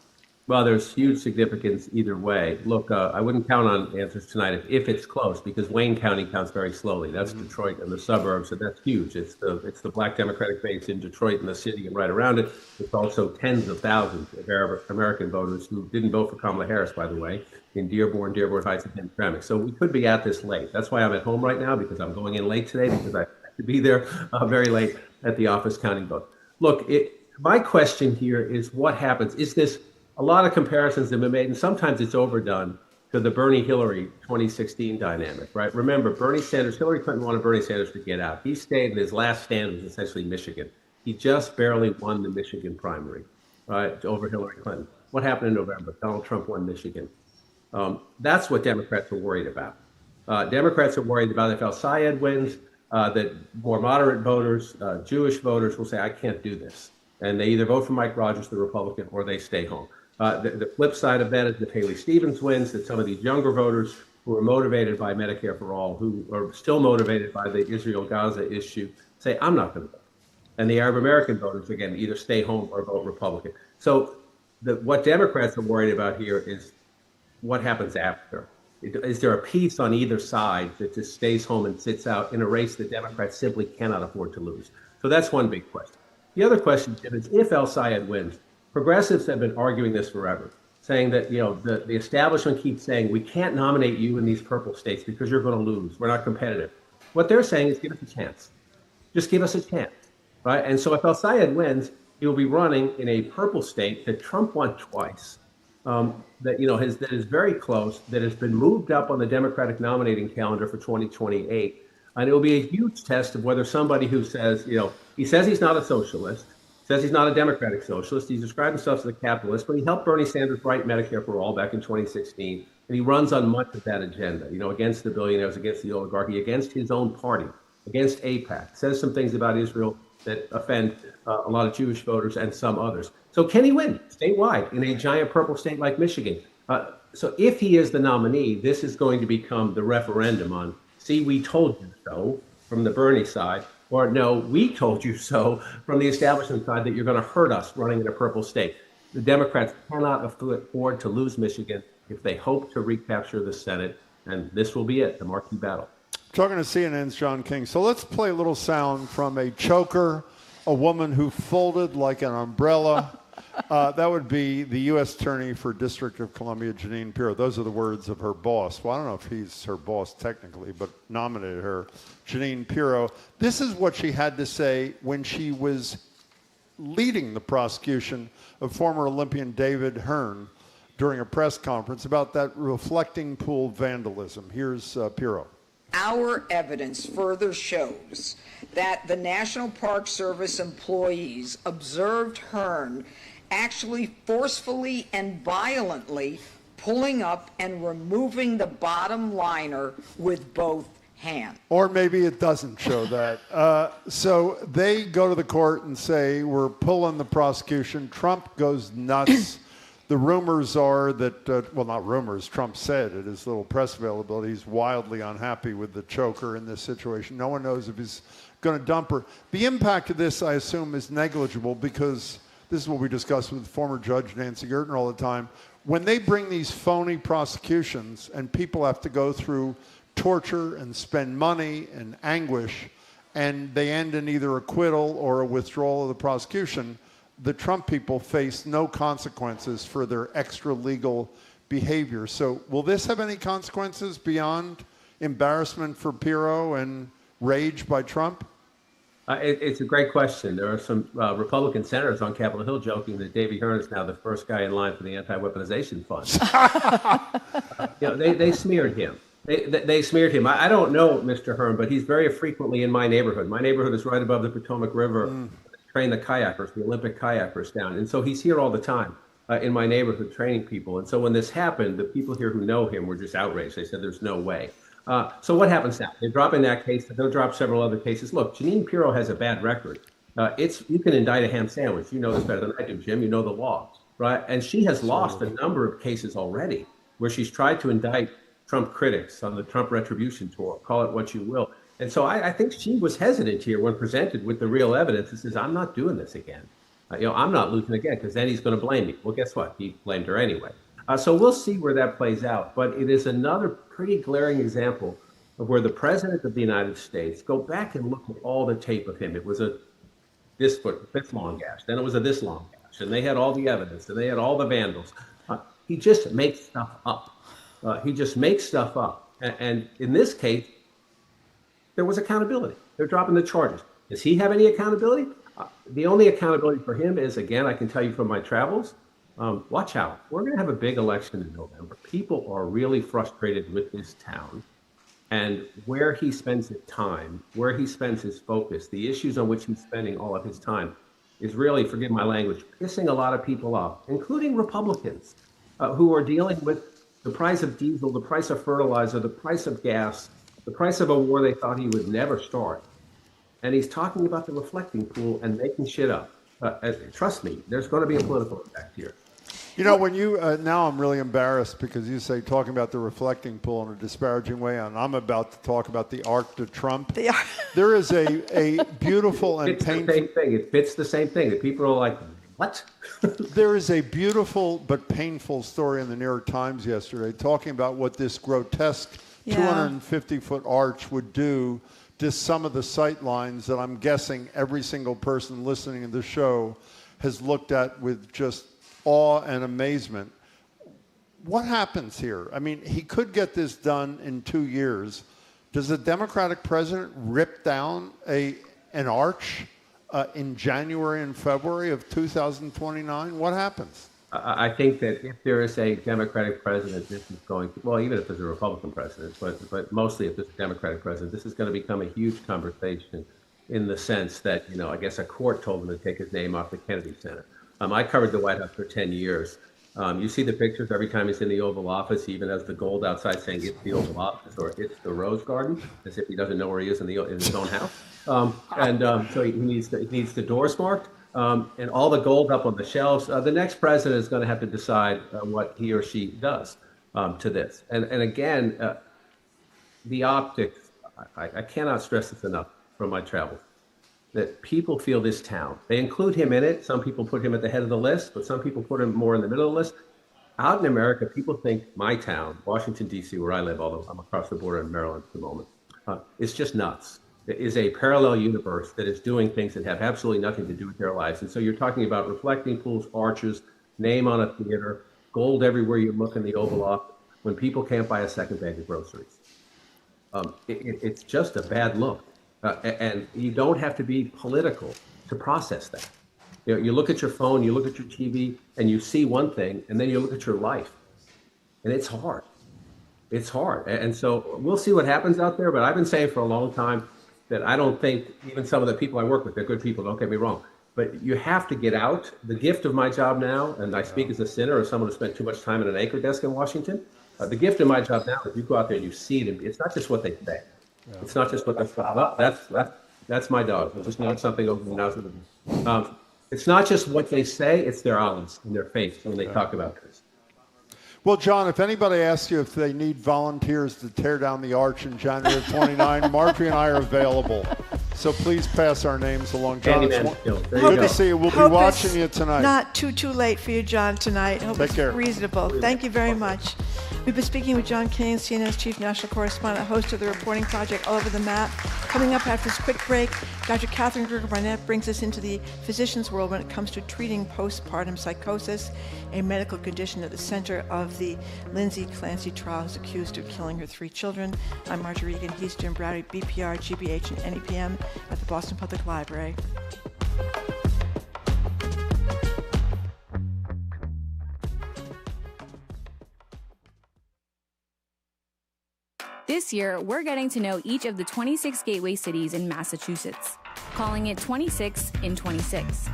Well, there's huge significance either way. Look, I wouldn't count on answers tonight if it's close, because Wayne County counts very slowly. That's Detroit and the suburbs, and that's huge. It's the Black Democratic base in Detroit and the city and right around it. It's also tens of thousands of Arab American voters who didn't vote for Kamala Harris, by the way, in Dearborn Heights, and Hamtramck. So we could be at this late. That's why I'm at home right now, because I'm going in late today, because I have to be there very late at the office counting vote. Look, my question here is what happens? Is this a lot of comparisons have been made, and sometimes it's overdone, to the Bernie-Hillary 2016 dynamic, right? Remember, Hillary Clinton wanted Bernie Sanders to get out. He stayed, and his last stand was essentially Michigan. He just barely won the Michigan primary, right, over Hillary Clinton. What happened in November? Donald Trump won Michigan. That's what Democrats are worried about. Democrats are worried about if El-Sayed wins, that more moderate voters, Jewish voters will say, I can't do this. And they either vote for Mike Rogers, the Republican, or they stay home. The flip side of that is that Haley Stevens wins, that some of these younger voters who are motivated by Medicare for All, who are still motivated by the Israel-Gaza issue, say, I'm not going to vote. And the Arab American voters, again, either stay home or vote Republican. So what Democrats are worried about here is what happens after. Is there a piece on either side that just stays home and sits out in a race that Democrats simply cannot afford to lose? So that's one big question. The other question, Jim, is if El-Sayed wins, progressives have been arguing this forever, saying that, the establishment keeps saying, we can't nominate you in these purple states because you're going to lose. We're not competitive. What they're saying is give us a chance. Just give us a chance, right? And so if El-Sayed wins, he will be running in a purple state that Trump won twice, that is very close, that has been moved up on the Democratic nominating calendar for 2028. And it will be a huge test of whether somebody who says, he says he's not a socialist, says he's not a democratic socialist. He's described himself as a capitalist, but he helped Bernie Sanders write Medicare for All back in 2016. And he runs on much of that agenda, against the billionaires, against the oligarchy, against his own party, against AIPAC, says some things about Israel that offend a lot of Jewish voters and some others. So can he win statewide in a giant purple state like Michigan? So if he is the nominee, this is going to become the referendum on, see, we told you so from the Bernie side, or no, we told you so from the establishment side that you're going to hurt us running in a purple state. The Democrats cannot afford to lose Michigan if they hope to recapture the Senate, and this will be it, the marquee battle. Talking to CNN's John King. So let's play a little sound from a choker, a woman who folded like an umbrella. That would be the U.S. Attorney for District of Columbia, Jeanine Pirro. Those are the words of her boss. Well, I don't know if he's her boss technically, but nominated her, Jeanine Pirro. This is what she had to say when she was leading the prosecution of former Olympian David Hearn during a press conference about that reflecting pool vandalism. Here's Pirro. Our evidence further shows that the National Park Service employees observed Hearn actually forcefully and violently pulling up and removing the bottom liner with both hands. Or maybe it doesn't show that. So they go to the court and say, we're pulling the prosecution. Trump goes nuts. The rumors are that, well, not rumors, Trump said at his little press availability, he's wildly unhappy with the choker in this situation. No one knows if he's going to dump her. The impact of this, I assume, is negligible because this is what we discuss with former Judge Nancy Gertner all the time. When they bring these phony prosecutions and people have to go through torture and spend money and anguish, and they end in either acquittal or a withdrawal of the prosecution, the Trump people face no consequences for their extra-legal behavior. So will this have any consequences beyond embarrassment for Pirro and rage by Trump? It's a great question. There are some Republican senators on Capitol Hill joking that Davey Hearn is now the first guy in line for the anti-weaponization fund. They smeared him. They smeared him. I don't know Mr. Hearn, but he's very frequently in my neighborhood. My neighborhood is right above the Potomac River. Train the kayakers, the Olympic kayakers down. And so he's here all the time in my neighborhood training people. And so when this happened, the people here who know him were just outraged. They said, there's no way. So what happens now? They're dropping that case. They'll drop several other cases. Look, Jeanine Pirro has a bad record. You can indict a ham sandwich. You know this better than I do, Jim. You know the law, right? And she has lost a number of cases already where she's tried to indict Trump critics on the Trump retribution tour, call it what you will. And so I think she was hesitant here when presented with the real evidence and says, I'm not doing this again. I'm not losing again because then he's going to blame me. Well, guess what? He blamed her anyway. So we'll see where that plays out. But it is another pretty glaring example of where the president of the United States, go back and look at all the tape of him. It was this long gash, then it was a this long gash, and they had all the evidence, and they had all the vandals. He just makes stuff up. And in this case, there was accountability. They're dropping the charges. Does he have any accountability? The only accountability for him is, again, I can tell you from my travels, watch out. We're going to have a big election in November. People are really frustrated with this town and where he spends his time, where he spends his focus, the issues on which he's spending all of his time is really, forgive my language, pissing a lot of people off, including Republicans who are dealing with the price of diesel, the price of fertilizer, the price of gas, the price of a war they thought he would never start. And he's talking about the reflecting pool and making shit up. Trust me, there's going to be a political effect here. You know, when you, now I'm really embarrassed because you say talking about the reflecting pool in a disparaging way, and I'm about to talk about the Arc de Trump. There is a beautiful and painful... It fits the same thing. The people are like, what? There is a beautiful but painful story in the New York Times yesterday talking about what this grotesque 250-foot arch would do to some of the sight lines that I'm guessing every single person listening to the show has looked at with just awe and amazement. What happens here? I mean, he could get this done in 2 years. Does the Democratic president rip down an arch in January and February of 2029? What happens? I think that if there is a Democratic president, this is going to, well, even if there's a Republican president, but mostly if there's a Democratic president, this is going to become a huge conversation in the sense that, I guess a court told him to take his name off the Kennedy Center. I covered the White House for 10 years. You see the pictures every time he's in the Oval Office. He even has the gold outside saying it's the Oval Office or it's the Rose Garden, as if he doesn't know where he is in his own house. So he needs the doors marked and all the gold up on the shelves. The next president is going to have to decide what he or she does to this. And again, the optics, I cannot stress this enough from my travels, that people feel this town. They include him in it. Some people put him at the head of the list, but some people put him more in the middle of the list. Out in America, people think my town, Washington, D.C., where I live, although I'm across the border in Maryland at the moment, is just nuts. It is a parallel universe that is doing things that have absolutely nothing to do with their lives. And so you're talking about reflecting pools, arches, name on a theater, gold everywhere you look in the Oval Office, when people can't buy a second bag of groceries. It's just a bad look. And you don't have to be political to process that. You look at your phone, you look at your TV, and you see one thing, and then you look at your life. And it's hard. It's hard. And so we'll see what happens out there, but I've been saying for a long time that I don't think even some of the people I work with, they're good people, don't get me wrong, but you have to get out. The gift of my job now, and I speak as a sinner or someone who spent too much time at an anchor desk in Washington, the gift of my job now is you go out there and you see it, and it's not just what they say. It's not just what that's my dog. It's just not something over the nose. It's not just what they say, it's their eyes and their face when they talk about this. Well, John, if anybody asks you if they need volunteers to tear down the arch in January of 29, Marjorie and I are available. So please pass our names along. John, good to see you. We'll be watching you tonight. Not too late for you, John, tonight. Hope it's reasonable. Thank you very much. We've been speaking with John Kane, CNN's chief national correspondent, host of the reporting project All Over the Map. Coming up after this quick break, Dr. Katherine Gergen Barnett brings us into the physician's world when it comes to treating postpartum psychosis, a medical condition at the center of the Lindsay Clancy trial, who's accused of killing her 3 children. I'm Marjorie Egan. He's Jim Browdy, BPR, GBH, and NEPM at the Boston Public Library. This year, we're getting to know each of the 26 gateway cities in Massachusetts, calling it 26 in 26.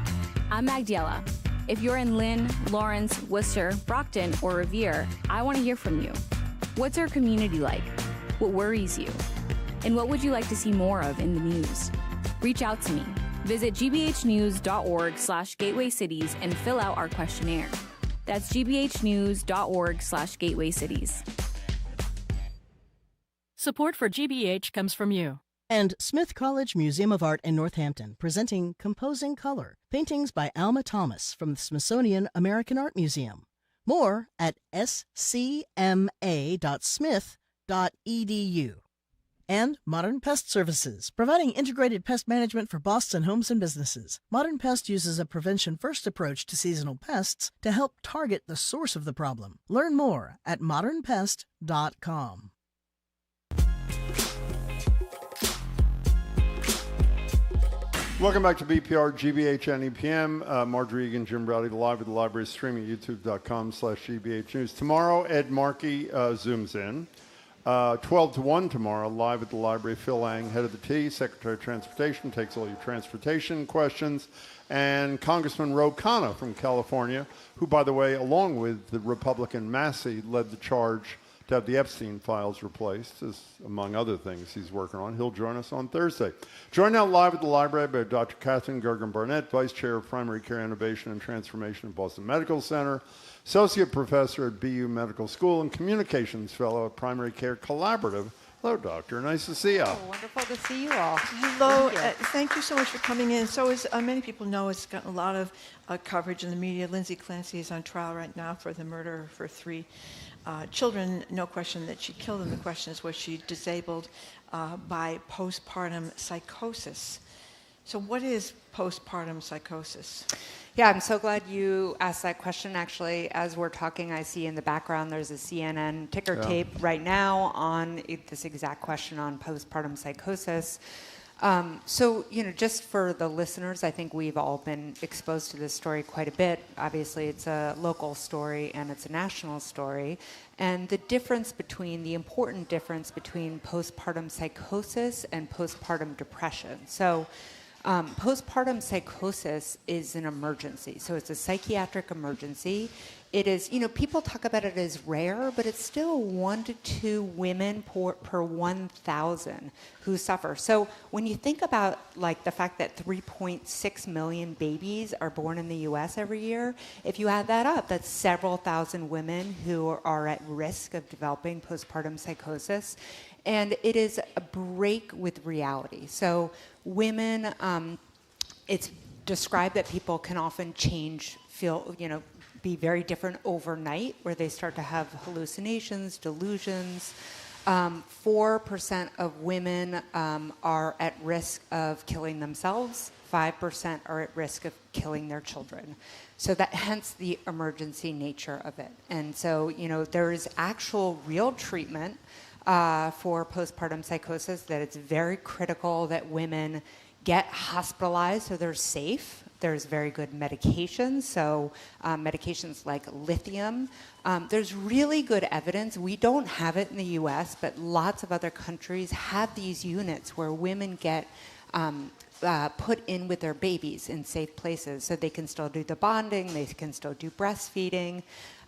I'm Magdiela. If you're in Lynn, Lawrence, Worcester, Brockton, or Revere, I want to hear from you. What's our community like? What worries you? And what would you like to see more of in the news? Reach out to me. Visit gbhnews.org/gateway cities and fill out our questionnaire. That's gbhnews.org/gateway cities. Support for GBH comes from you. And Smith College Museum of Art in Northampton, presenting Composing Color, paintings by Alma Thomas from the Smithsonian American Art Museum. More at scma.smith.edu. And Modern Pest Services, providing integrated pest management for Boston homes and businesses. Modern Pest uses a prevention-first approach to seasonal pests to help target the source of the problem. Learn more at modernpest.com. Welcome back to BPR GBH NEPM. Marjorie Egan, Jim Browdy, live at the library, streaming at youtube.com/GBH News. Tomorrow, Ed Markey zooms in. 12 to 1 tomorrow, live at the library. Phil Lang, head of the T, Secretary of Transportation, takes all your transportation questions. And Congressman Ro Khanna from California, who, by the way, along with the Republican Massey, led the charge to have the Epstein files replaced, as among other things he's working on. He'll join us on Thursday. Joined now live at the library by Dr. Katherine Gergen Barnett, Vice Chair of Primary Care Innovation and Transformation at Boston Medical Center, Associate Professor at BU Medical School, and Communications Fellow at Primary Care Collaborative. Hello, Doctor. Nice to see you. Oh, wonderful to see you all. Hello. Thank you so much for coming in. So as many people know, it's gotten a lot of coverage in the media. Lindsay Clancy is on trial right now for the murder for 3 children. No question that she killed them. The question is, was she disabled by postpartum psychosis? So what is postpartum psychosis? Yeah, I'm so glad you asked that question. Actually, as we're talking, I see in the background there's a CNN ticker tape right now on this exact question on postpartum psychosis. So, just for the listeners, I think we've all been exposed to this story quite a bit. Obviously, it's a local story and it's a national story. And the important difference between postpartum psychosis and postpartum depression. So, postpartum psychosis is an emergency. So it's a psychiatric emergency. It is, people talk about it as rare, but it's still 1 to 2 women per 1,000 who suffer. So when you think about the fact that 3.6 million babies are born in the U.S. every year, if you add that up, that's several thousand women who are at risk of developing postpartum psychosis. And it is a break with reality. So women, it's described that people can often be very different overnight, where they start to have hallucinations, delusions. 4% of women are at risk of killing themselves. 5% are at risk of killing their children. So that, hence the emergency nature of it. And so, there is actual real treatment for postpartum psychosis, that it's very critical that women get hospitalized so they're safe. There's very good medications, so medications like lithium. There's really good evidence. We don't have it in the U.S., but lots of other countries have these units where women get put in with their babies in safe places, so they can still do the bonding, they can still do breastfeeding.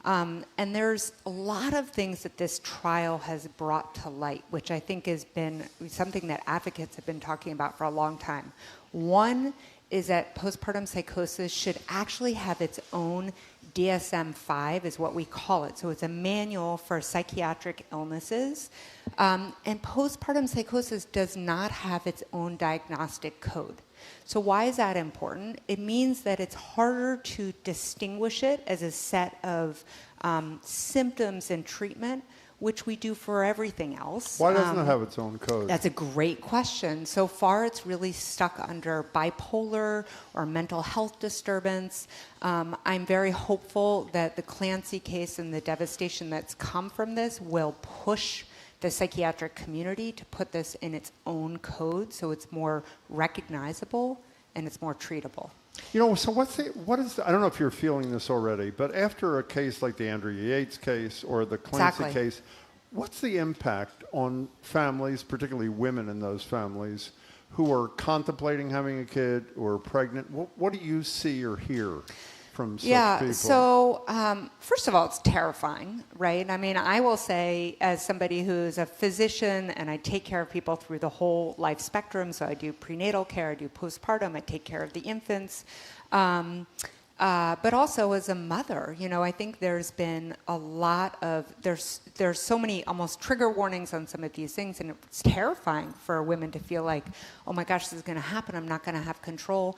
And there's a lot of things that this trial has brought to light, which I think has been something that advocates have been talking about for a long time. One is that postpartum psychosis should actually have its own DSM-5, is what we call it. So it's a manual for psychiatric illnesses. And postpartum psychosis does not have its own diagnostic code. So why is that important? It means that it's harder to distinguish it as a set of symptoms and treatment, which we do for everything else. Why doesn't it have its own code? That's a great question. So far, it's really stuck under bipolar or mental health disturbance. I'm very hopeful that the Clancy case and the devastation that's come from this will push the psychiatric community to put this in its own code, so it's more recognizable and it's more treatable. So I don't know if you're feeling this already, but after a case like the Andrea Yates case or the Clancy case, what's the impact on families, particularly women in those families, who are contemplating having a kid or pregnant? What do you see or hear from such people? So first of all, it's terrifying, right? I mean, I will say, as somebody who's a physician and I take care of people through the whole life spectrum, so I do prenatal care, I do postpartum, I take care of the infants. but also as a mother. I think there's been a lot of, there's so many almost trigger warnings on some of these things, and it's terrifying for women to feel like, oh my gosh, this is going to happen, I'm not going to have control.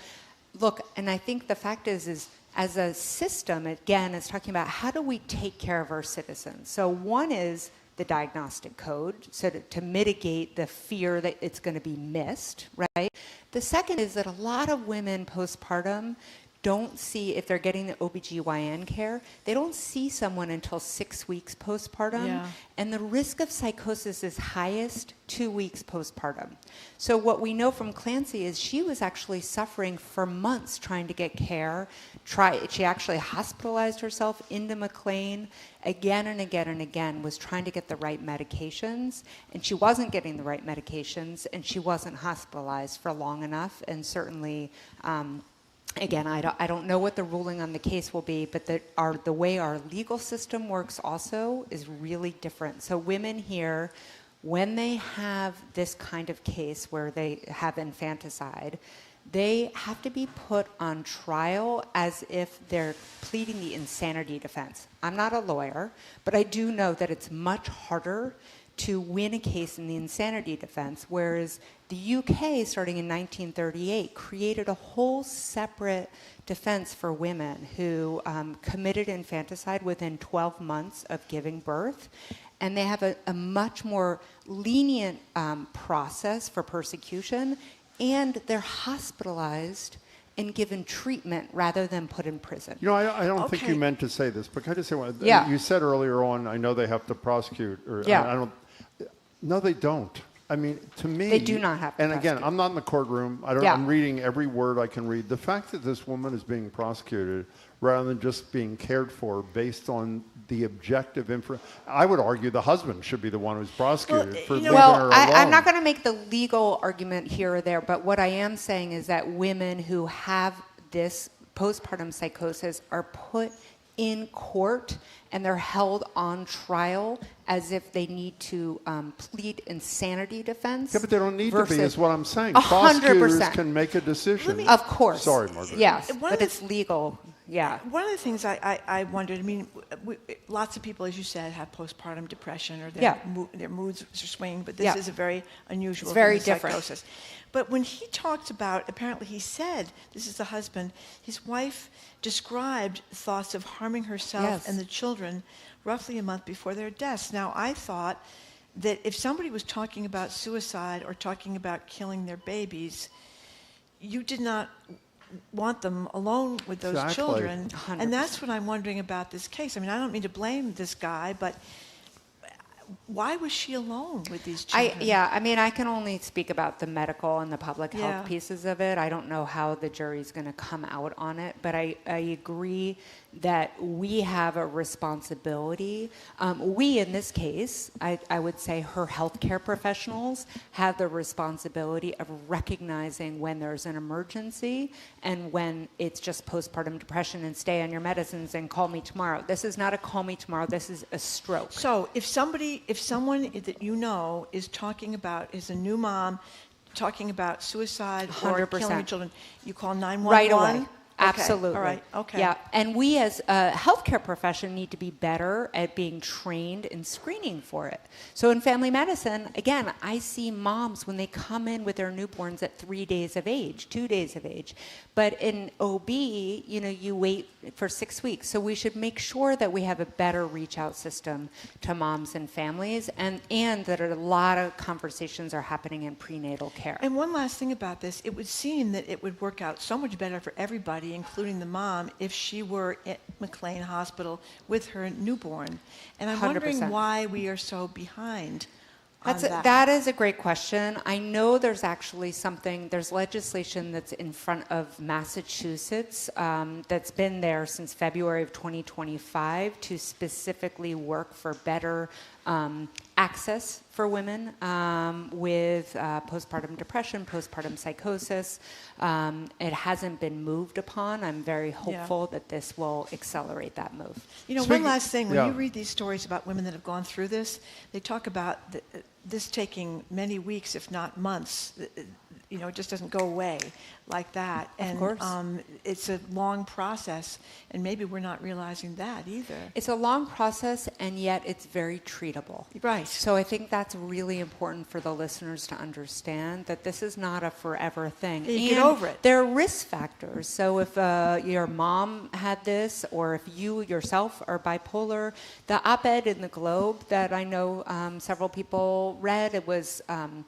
Look, and I think the fact is as a system, again, it's talking about how do we take care of our citizens. So one is the diagnostic code, so to mitigate the fear that it's going to be missed, right? The second is that a lot of women postpartum don't see, if they're getting the OBGYN care, they don't see someone until 6 weeks postpartum. Yeah. And the risk of psychosis is highest 2 weeks postpartum. So what we know from Clancy is she was actually suffering for months trying to get care. She actually hospitalized herself into McLean again and again and again, was trying to get the right medications, and she wasn't getting the right medications, and she wasn't hospitalized for long enough, and certainly again, I don't know what the ruling on the case will be, but the way our legal system works also is really different. So women here, when they have this kind of case where they have infanticide, they have to be put on trial as if they're pleading the insanity defense. I'm not a lawyer, but I do know that it's much harder to win a case in the insanity defense, whereas the UK, starting in 1938, created a whole separate defense for women who committed infanticide within 12 months of giving birth. And they have a much more lenient process for persecution, and they're hospitalized and given treatment rather than put in prison. I don't think you meant to say this, but can I just say one? Yeah. You said earlier on, I know they have to prosecute. No, they don't. I mean, to me, they do not have to. And again, I'm not in the courtroom. I'm reading every word I can read. The fact that this woman is being prosecuted rather than just being cared for based on the objective information, I would argue the husband should be the one who's prosecuted for leaving her alone. I'm not going to make the legal argument here or there, but what I am saying is that women who have this postpartum psychosis are put in court and they're held on trial as if they need to plead insanity defense. Yeah, but they don't need to be, is what I'm saying. 100%. Prosecutors can make a decision. Of course. Sorry, Margaret. Yes, but it's legal. Yeah. One of the things I wondered, lots of people, as you said, have postpartum depression or their moods are swinging, but this is a very unusual, it's very different psychosis. But when he talked about, apparently he said, this is the husband, his wife described thoughts of harming herself and the children roughly a month before their deaths. Now, I thought that if somebody was talking about suicide or talking about killing their babies, you did not want them alone with those children. 100%. And that's what I'm wondering about this case. I mean, I don't mean to blame this guy, but why was she alone with these children? I can only speak about the medical and the public health pieces of it. I don't know how the jury's going to come out on it, but I agree that we have a responsibility. We, in this case, I would say her healthcare professionals have the responsibility of recognizing when there's an emergency and when it's just postpartum depression and stay on your medicines and call me tomorrow. This is not a call me tomorrow, this is a stroke. So if someone that you know is talking about, is a new mom, talking about suicide 100%. or killing children, you call 911? Right away. Okay. Absolutely. All right. Okay. Yeah. And we as a healthcare profession need to be better at being trained in screening for it. So in family medicine, again, I see moms when they come in with their newborns at 3 days of age, 2 days of age. But in OB, you wait for 6 weeks. So we should make sure that we have a better reach out system to moms and families, and that a lot of conversations are happening in prenatal care. And one last thing about this, it would seem that it would work out so much better for everybody, including the mom, if she were at McLean Hospital with her newborn. And I'm 100%. wondering why we are so behind on that. That is a great question. I know there's actually there's legislation that's in front of Massachusetts that's been there since February of 2025 to specifically work for better access for women with postpartum depression, postpartum psychosis. It hasn't been moved upon. I'm very hopeful that this will accelerate that move. One last thing. When you read these stories about women that have gone through this, they talk about this taking many weeks, if not months. it just doesn't go away like that. Of course. It's a long process, and maybe we're not realizing that either. It's a long process, and yet it's very treatable. Right. So I think that's really important for the listeners to understand, that this is not a forever thing. You get over it. There are risk factors. So if your mom had this, or if you yourself are bipolar, the op-ed in the Globe that I know several people read, it was an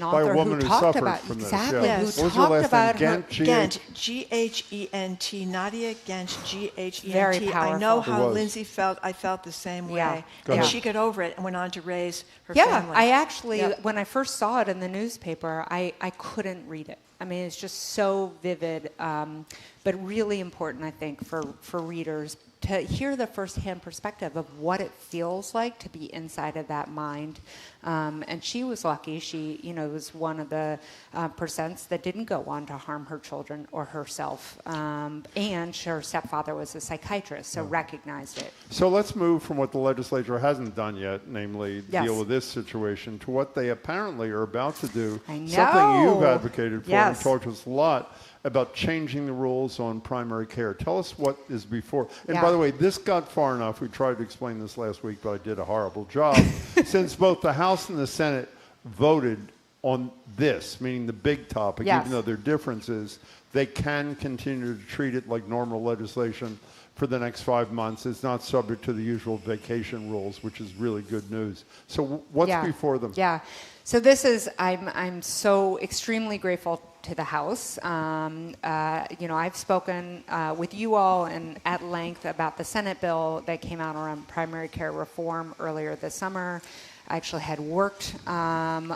author who talked about from this, exactly yeah. who What was talked her last about name? Ghent, G-H-E-N-T, Nadia Ghent, G-H-E-N-T. Very I know powerful. how Lindsay felt. I felt the same way. Go And ahead. she got over it and went on to raise her Yeah, family. I actually, Yep. when I first saw it in the newspaper, I couldn't read it. I mean, it's just so vivid, but really important, I think, for readers to hear the firsthand perspective of what it feels like to be inside of that mind. And she was lucky. She, was one of the percents that didn't go on to harm her children or herself. And her stepfather was a psychiatrist, so recognized it. So let's move from what the legislature hasn't done yet, namely deal with this situation, to what they apparently are about to do. I know. Something you've advocated for and Yes. talked to us a lot about changing the rules on primary care. Tell us what is before. And Yeah. by the way, this got far enough. We tried to explain this last week, but I did a horrible job. Since both the House and the Senate voted on this, meaning the big topic, Yes. even though there are differences, they can continue to treat it like normal legislation for the next 5 months. It's not subject to the usual vacation rules, which is really good news. So what's before them? Yeah. So this is, I'm so extremely grateful to the House. I've spoken with you all and at length about the Senate bill that came out around primary care reform earlier this summer. I actually had worked on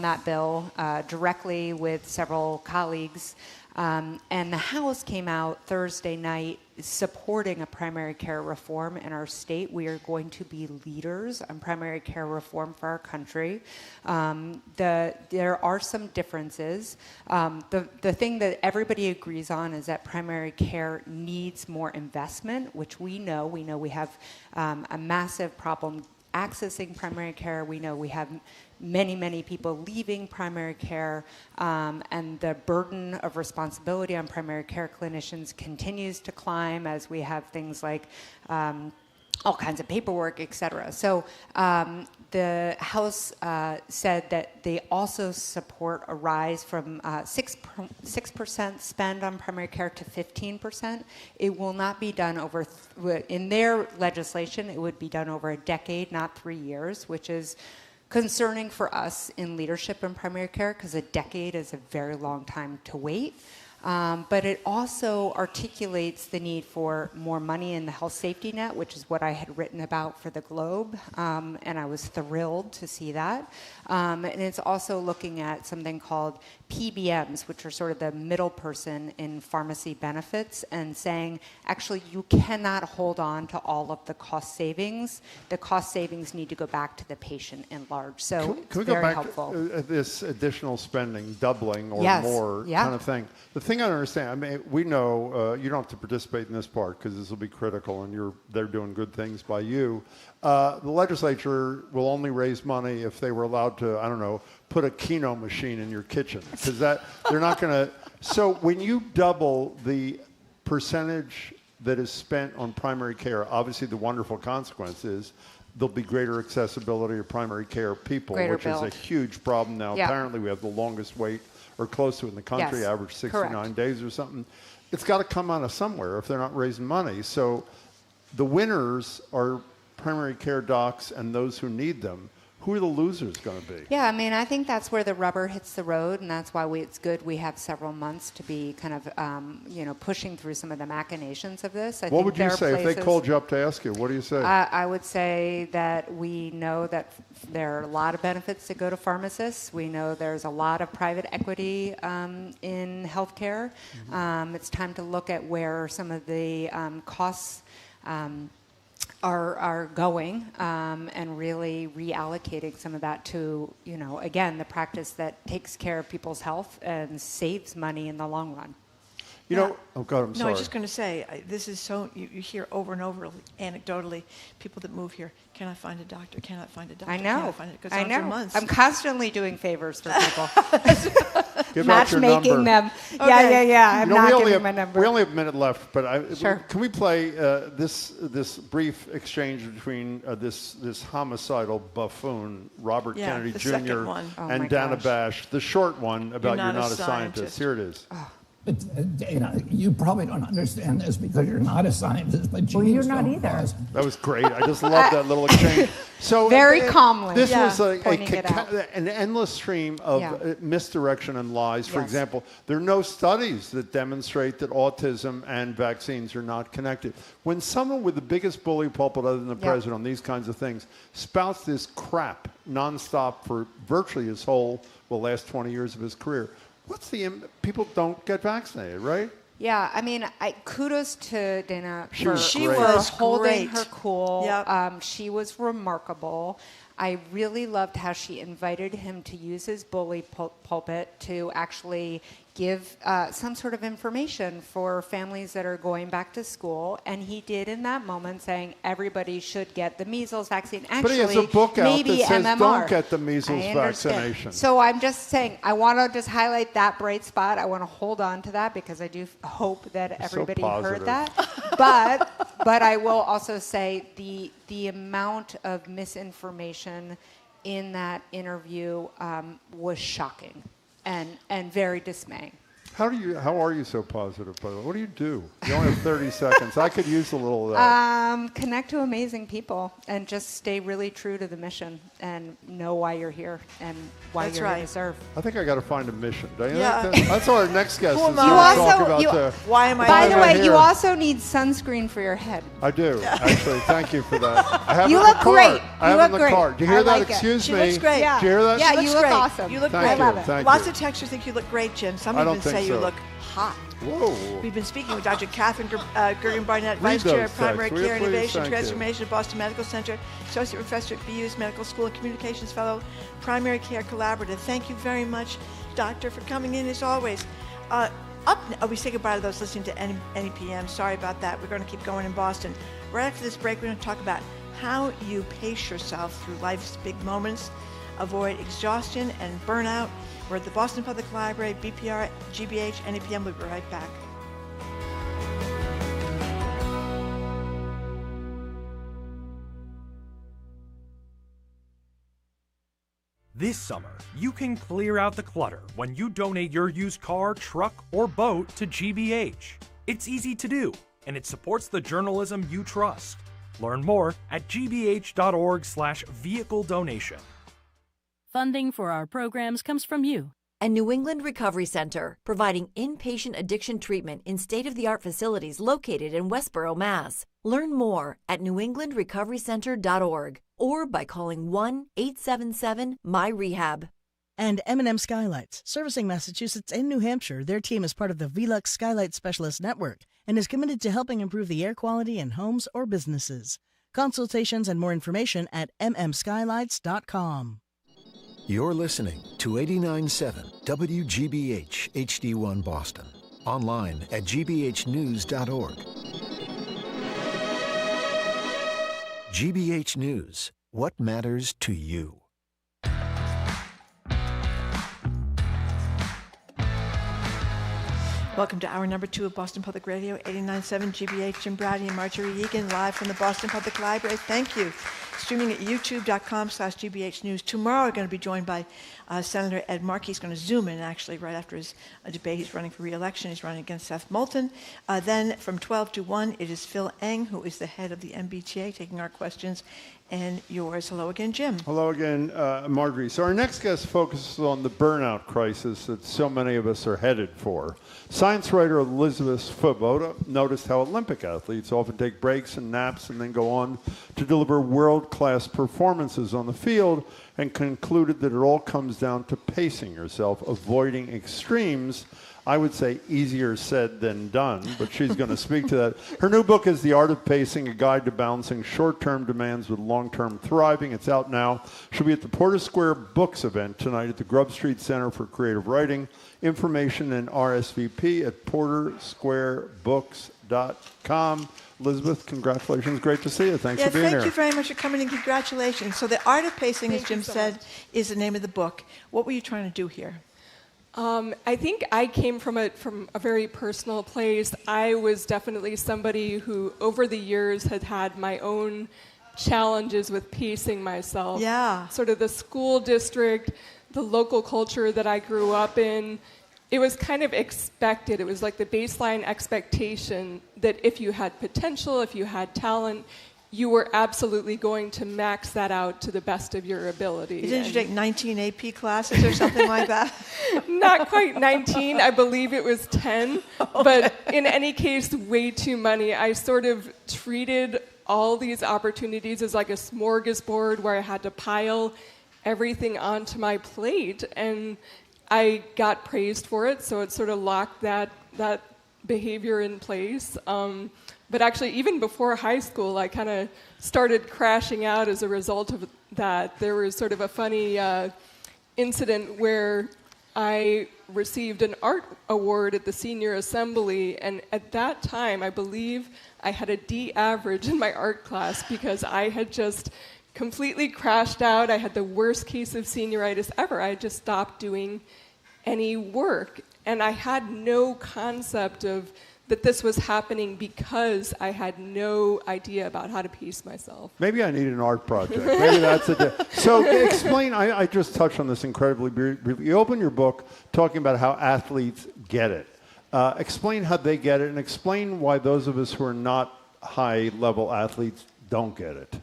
that bill directly with several colleagues. And the House came out Thursday night supporting a primary care reform in our state. We are going to be leaders on primary care reform for our country. There are some differences. The thing that everybody agrees on is that primary care needs more investment, which we know. We know we have a massive problem accessing primary care. We know we have many, many people leaving primary care, and the burden of responsibility on primary care clinicians continues to climb as we have things like all kinds of paperwork, et cetera. So the House said that they also support a rise from 6% spend on primary care to 15%. It will not be done over, in their legislation, it would be done over a decade, not 3 years, which is concerning for us in leadership in primary care because a decade is a very long time to wait. But it also articulates the need for more money in the health safety net, which is what I had written about for the Globe, and I was thrilled to see that. And it's also looking at something called PBMs, which are sort of the middle person in pharmacy benefits, and saying, actually, you cannot hold on to all of the cost savings. The cost savings need to go back to the patient in large. So Can we it's go very back helpful. to this additional spending, doubling or Yes. more Yeah. kind of thing? The thing I don't understand, I mean, we know you don't have to participate in this part because this will be critical and they're doing good things by you. The legislature will only raise money if they were allowed to, I don't know, put a Keno machine in your kitchen because they're not going to. So when you double the percentage that is spent on primary care, obviously the wonderful consequence is there'll be greater accessibility of primary care people, Greater which bill. is a huge problem now. Yeah. Apparently we have the longest wait or close to it in the country, Yes. average 69 Correct. days or something. It's got to come out of somewhere if they're not raising money. So the winners are primary care docs and those who need them. Who are the losers going to be? Yeah, I mean, I think that's where the rubber hits the road, and that's why it's good we have several months to be kind of, pushing through some of the machinations of this. What would you say if they called you up to ask you? What do you say? I would say that we know that there are a lot of benefits that go to pharmacists. We know there's a lot of private equity in healthcare. It's time to look at where some of the costs are going and really reallocating some of that to, again, the practice that takes care of people's health and saves money in the long run. You know, oh God, I'm No, sorry. I was just going to say, this is so, you hear over and over, anecdotally, people that move here, cannot find a doctor, cannot find a doctor. I know. It goes I on know. for months. I'm constantly doing favors for people. Give out your Matchmaking number. them. Okay. Yeah. I'm You know, not we only giving have, my number. We only have a minute left, but Sure. Can we play this brief exchange between this homicidal buffoon, Robert Kennedy the Jr. second one. Oh and my Dana gosh. Bash, the short one about You're you're not not a a scientist. scientist. Here it is. But Dana, you probably don't understand this because you're not a scientist, but genes you're not don't either. cause- That was great. I just love that little exchange. So Very calmly. This Yeah. was Pointing it out. an endless stream of Yeah. misdirection and lies. For Yes. example, there are no studies that demonstrate that autism and vaccines are not connected. When someone with the biggest bully pulpit other than the Yeah. president on these kinds of things spouts this crap nonstop for virtually his whole, last 20 years of his career, people don't get vaccinated, right? Yeah, I mean, kudos to Dana She for, was for great. holding great. her cool. Yep. She was remarkable. I really loved how she invited him to use his bully pulpit to actually give some sort of information for families that are going back to school. And he did in that moment, saying everybody should get the measles vaccine. Actually, But he has a book out maybe that says MMR. don't get the measles I understand. vaccination. So I'm just saying, I want to just highlight that bright spot. I want to hold on to that because I do hope that So everybody positive. heard that. But I will also say the amount of misinformation in that interview was shocking and very dismaying. How are you so positive, by the way? What do you do? You only have 30 seconds. I could use a little of that. Connect to amazing people and just stay really true to the mission and know why you're here and why That's you're here right. to serve. I think I got to find a mission. Don't you Yeah. think that? That's our next guest is Who going am to I? talk about Why am I By the here? way, you also need sunscreen for your head. I do, actually. Thank you for that. I have You it in look the card. great. I have You it in look the great. card. Do you hear I that? like it. Excuse She me. looks great. Yeah. Do you hear that? Yeah, She you looks look great. awesome. You look Thank great. you. I love it. Thank Lots you. of texters think you look great, Jim. Some I even don't think say you so. look hot. Whoa. We've been speaking with Dr. Katherine Gergen Barnett, Read Vice Chair those of Primary texts. Will you Care please? Innovation Thank you. Transformation at Boston Medical Center, Associate Professor at BU's Medical School and Communications Fellow, Primary Care Collaborative. Thank you very much, Doctor, for coming in as always. We say goodbye to those listening to NEPM. Sorry about that. We're going to keep going in Boston. Right after this break, we're going to talk about how you pace yourself through life's big moments, avoid exhaustion and burnout. We're at the Boston Public Library, BPR, GBH, NEPM. We'll be right back. This summer, you can clear out the clutter when you donate your used car, truck, or boat to GBH. It's easy to do, and it supports the journalism you trust. Learn more at gbh.org/vehicle donation. Funding for our programs comes from you. And New England Recovery Center, providing inpatient addiction treatment in state-of-the-art facilities located in Westboro, Mass. Learn more at newenglandrecoverycenter.org or by calling 1-877-MY-REHAB. And M&M Skylights, servicing Massachusetts and New Hampshire. Their team is part of the Velux Skylight Specialist Network and is committed to helping improve the air quality in homes or businesses. Consultations and more information at mmskylights.com. You're listening to 89.7 WGBH HD1 Boston. Online at gbhnews.org. GBH News. What matters to you? Welcome to hour number 2 of Boston Public Radio, 89.7 GBH. Jim Brady and Marjorie Egan live from the Boston Public Library. Thank you. Streaming at youtube.com/GBH News. Tomorrow we're going to be joined by Senator Ed Markey. He's going to Zoom in, actually, right after his debate. He's running for re-election. He's running against Seth Moulton. Then from 12 to 1, it is Phil Eng, who is the head of the MBTA, taking our questions and yours. Hello again, Jim. Hello again, Marjorie. So our next guest focuses on the burnout crisis that so many of us are headed for. Science writer Elizabeth Svoboda noticed how Olympic athletes often take breaks and naps and then go on to deliver world-class performances on the field, and concluded that it all comes down to pacing yourself, avoiding extremes. I would say easier said than done, but she's going to speak to that. Her new book is The Art of Pacing, a guide to balancing short-term demands with long-term thriving. It's out now. She'll be at the Porter Square Books event tonight at the Grub Street Center for Creative Writing. Information and RSVP at portersquarebooks.com. Elizabeth, congratulations. Great to see you. Thanks for being here. Thank you very much for coming, and congratulations. So The Art of Pacing, as Jim said, is the name of the book. What were you trying to do here? I think I came from a very personal place. I was definitely somebody who, over the years, had my own challenges with pacing myself. Yeah. Sort of the school district, the local culture that I grew up in, it was kind of expected. It was like the baseline expectation that if you had potential, if you had talent, you were absolutely going to max that out to the best of your ability. Didn't you take 19 AP classes or something like that? Not quite 19. I believe it was 10. Okay. But in any case, way too many. I sort of treated all these opportunities as like a smorgasbord where I had to pile everything onto my plate. And I got praised for it, so it sort of locked that behavior in place. But actually, even before high school, I kind of started crashing out as a result of that. There was sort of a funny incident where I received an art award at the senior assembly, and at that time, I believe I had a D average in my art class because I had just completely crashed out. I had the worst case of senioritis ever. I had just stopped doing any work, and I had no concept of that this was happening because I had no idea about how to pace myself. Maybe I need an art project. Maybe that's it. So explain, I just touched on this incredibly briefly. You open your book talking about how athletes get it. Explain how they get it, and explain why those of us who are not high-level athletes don't get it.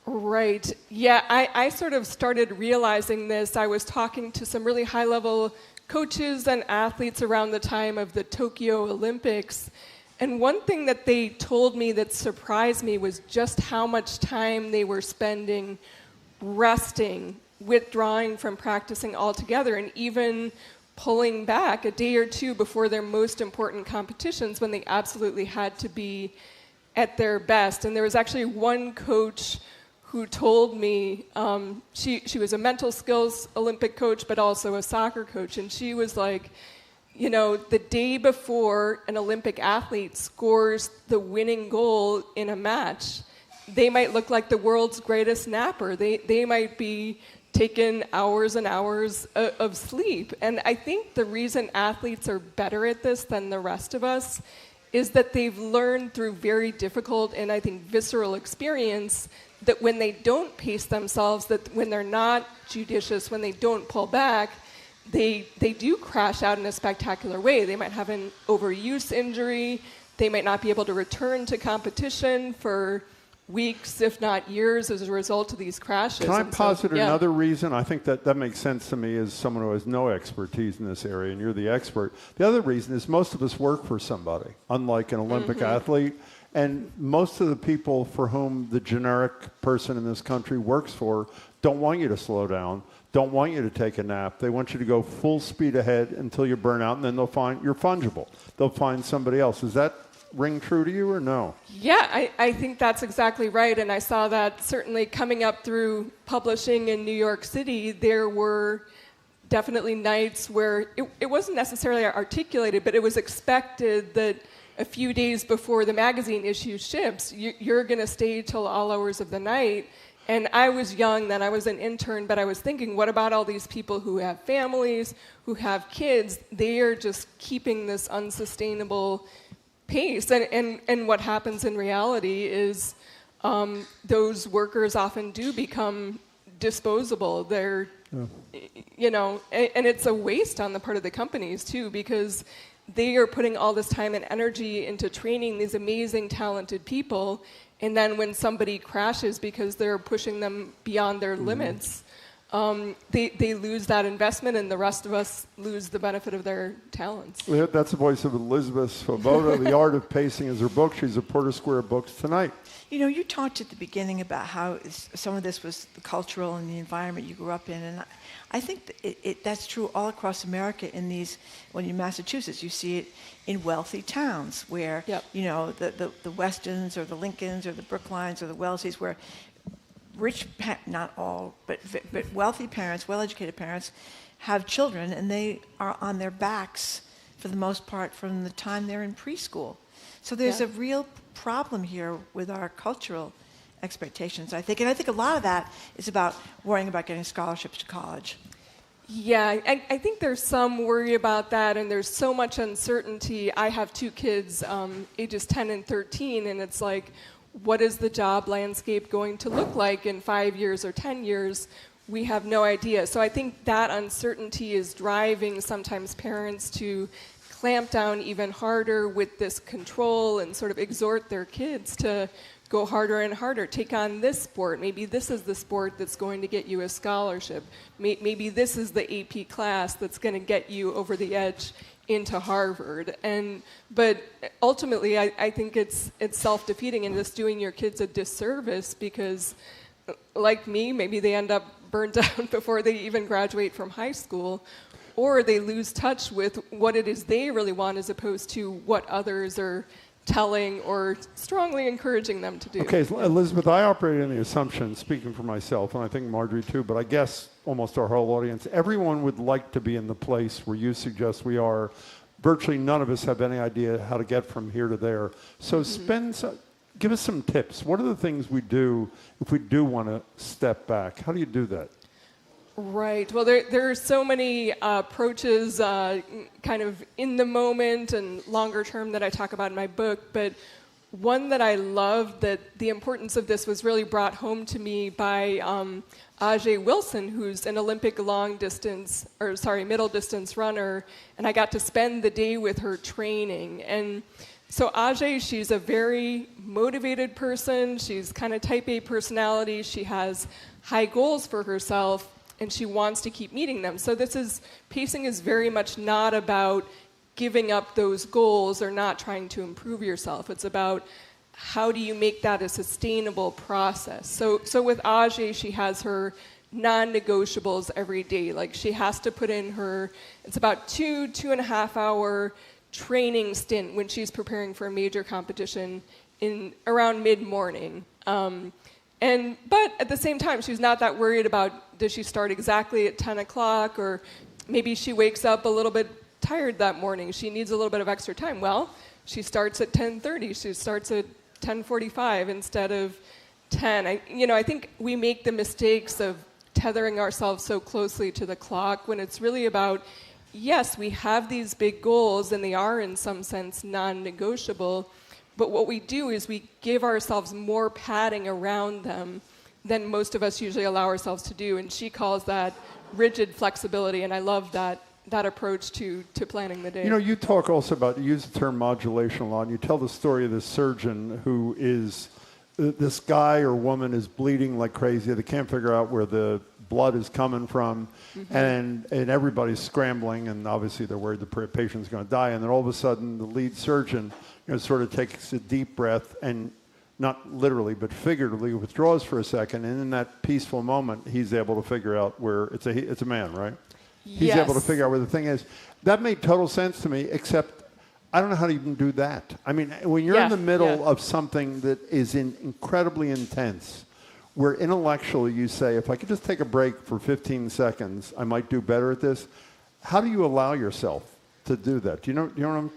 Right. Yeah, I sort of started realizing this. I was talking to some really high-level coaches and athletes around the time of the Tokyo Olympics. And one thing that they told me that surprised me was just how much time they were spending resting, withdrawing from practicing altogether, and even pulling back a day or two before their most important competitions when they absolutely had to be at their best. And there was actually one coach who told me, she was a mental skills Olympic coach, but also a soccer coach. And she was like, you know, the day before an Olympic athlete scores the winning goal in a match, they might look like the world's greatest napper. They might be taking hours and hours of sleep. And I think the reason athletes are better at this than the rest of us is that they've learned through very difficult and I think visceral experience that when they don't pace themselves, that when they're not judicious, when they don't pull back, they do crash out in a spectacular way. They might have an overuse injury. They might not be able to return to competition for weeks, if not years, as a result of these crashes. Can I posit another reason? I think that makes sense to me as someone who has no expertise in this area, and you're the expert. The other reason is most of us work for somebody, unlike an Olympic athlete. And most of the people for whom the generic person in this country works for don't want you to slow down, don't want you to take a nap. They want you to go full speed ahead until you burn out, and then they'll find you're fungible. They'll find somebody else. Does that ring true to you or no? Yeah, I think that's exactly right. And I saw that certainly coming up through publishing in New York City, there were definitely nights where it wasn't necessarily articulated, but it was expected that a few days before the magazine issue ships, you're going to stay till all hours of the night. And I was young then, I was an intern, but I was thinking, what about all these people who have families, who have kids? They are just keeping this unsustainable pace. And what happens in reality is those workers often do become disposable. They're, you know, and it's a waste on the part of the companies too, because they are putting all this time and energy into training these amazing, talented people, and then when somebody crashes because they're pushing them beyond their limits, they lose that investment, and the rest of us lose the benefit of their talents. That's the voice of Elizabeth Svoboda. The Art of Pacing is her book. She's a Porter Square Books tonight. You know, you talked at the beginning about how some of this was the cultural and the environment you grew up in, and I think that's true all across America. When you're in Massachusetts, you see it in wealthy towns where, you know, the Westons or the Lincolns or the Brooklyns or the Wellesleys, where rich, not all, but wealthy parents, well-educated parents, have children, and they are on their backs for the most part from the time they're in preschool. So there's a real problem here with our cultural expectations, I think. And I think a lot of that is about worrying about getting scholarships to college. Yeah, I think there's some worry about that, and there's so much uncertainty. I have two kids, ages 10 and 13, and it's like, what is the job landscape going to look like in 5 years or 10 years? We have no idea. So I think that uncertainty is driving sometimes parents to clamp down even harder with this control and sort of exhort their kids to go harder and harder, take on this sport. Maybe this is the sport that's going to get you a scholarship. Maybe this is the AP class that's going to get you over the edge into Harvard. But ultimately, I think it's self-defeating and just doing your kids a disservice, because like me, maybe they end up burnt out before they even graduate from high school, or they lose touch with what it is they really want as opposed to what others are telling or strongly encouraging them to do. Okay, Elizabeth, I operate on the assumption, speaking for myself, and I think Marjorie too, but I guess almost our whole audience, everyone would like to be in the place where you suggest we are. Virtually none of us have any idea how to get from here to there. So give us some tips. What are the things we do if we do want to step back? How do you do that? Right. Well, there are so many approaches kind of in the moment and longer term that I talk about in my book, but one that I love, that the importance of this was really brought home to me by Ajay Wilson, who's an Olympic middle distance runner, and I got to spend the day with her training. And so Ajay, she's a very motivated person. She's kind of type A personality. She has high goals for herself, and she wants to keep meeting them. So pacing is very much not about giving up those goals or not trying to improve yourself. It's about how do you make that a sustainable process. So with Ajay, she has her non-negotiables every day. Like, she has to put in it's about 2.5 hour training stint when she's preparing for a major competition in around mid-morning. But at the same time, she's not that worried about, does she start exactly at 10 o'clock, or maybe she wakes up a little bit tired that morning. She needs a little bit of extra time. Well, she starts at 10:30. She starts at 10:45 instead of 10. I think we make the mistakes of tethering ourselves so closely to the clock when it's really about, yes, we have these big goals and they are in some sense non-negotiable, but what we do is we give ourselves more padding around them than most of us usually allow ourselves to do, and she calls that rigid flexibility, and I love that approach to planning the day. You know, you talk also about, you use the term modulation a lot, and you tell the story of this surgeon who is, this guy or woman is bleeding like crazy. They can't figure out where the blood is coming from, and everybody's scrambling, and obviously they're worried the patient's going to die, and then all of a sudden the lead surgeon sort of takes a deep breath and, not literally but figuratively, withdraws for a second, and in that peaceful moment he's able to figure out where, it's a man, right? He's able to figure out where the thing is. That made total sense to me, except I don't know how to even do that. I mean, when you're in the middle of something that is incredibly intense, where intellectually you say, if I could just take a break for 15 seconds, I might do better at this. How do you allow yourself to do that? Do you know what I'm...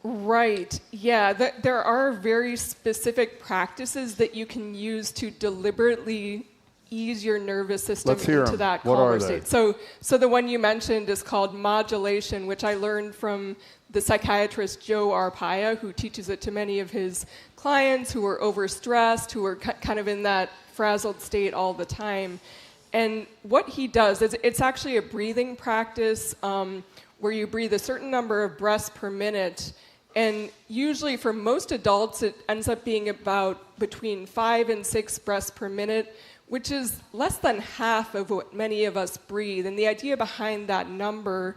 Right. Yeah. There are very specific practices that you can use to deliberately ease your nervous system into that calmer state. So the one you mentioned is called modulation, which I learned from the psychiatrist Joe Arpaia, who teaches it to many of his clients who are overstressed, who are kind of in that frazzled state all the time. And what he does is, it's actually a breathing practice where you breathe a certain number of breaths per minute. And usually for most adults, it ends up being about between 5 and 6 breaths per minute, which is less than half of what many of us breathe. And the idea behind that number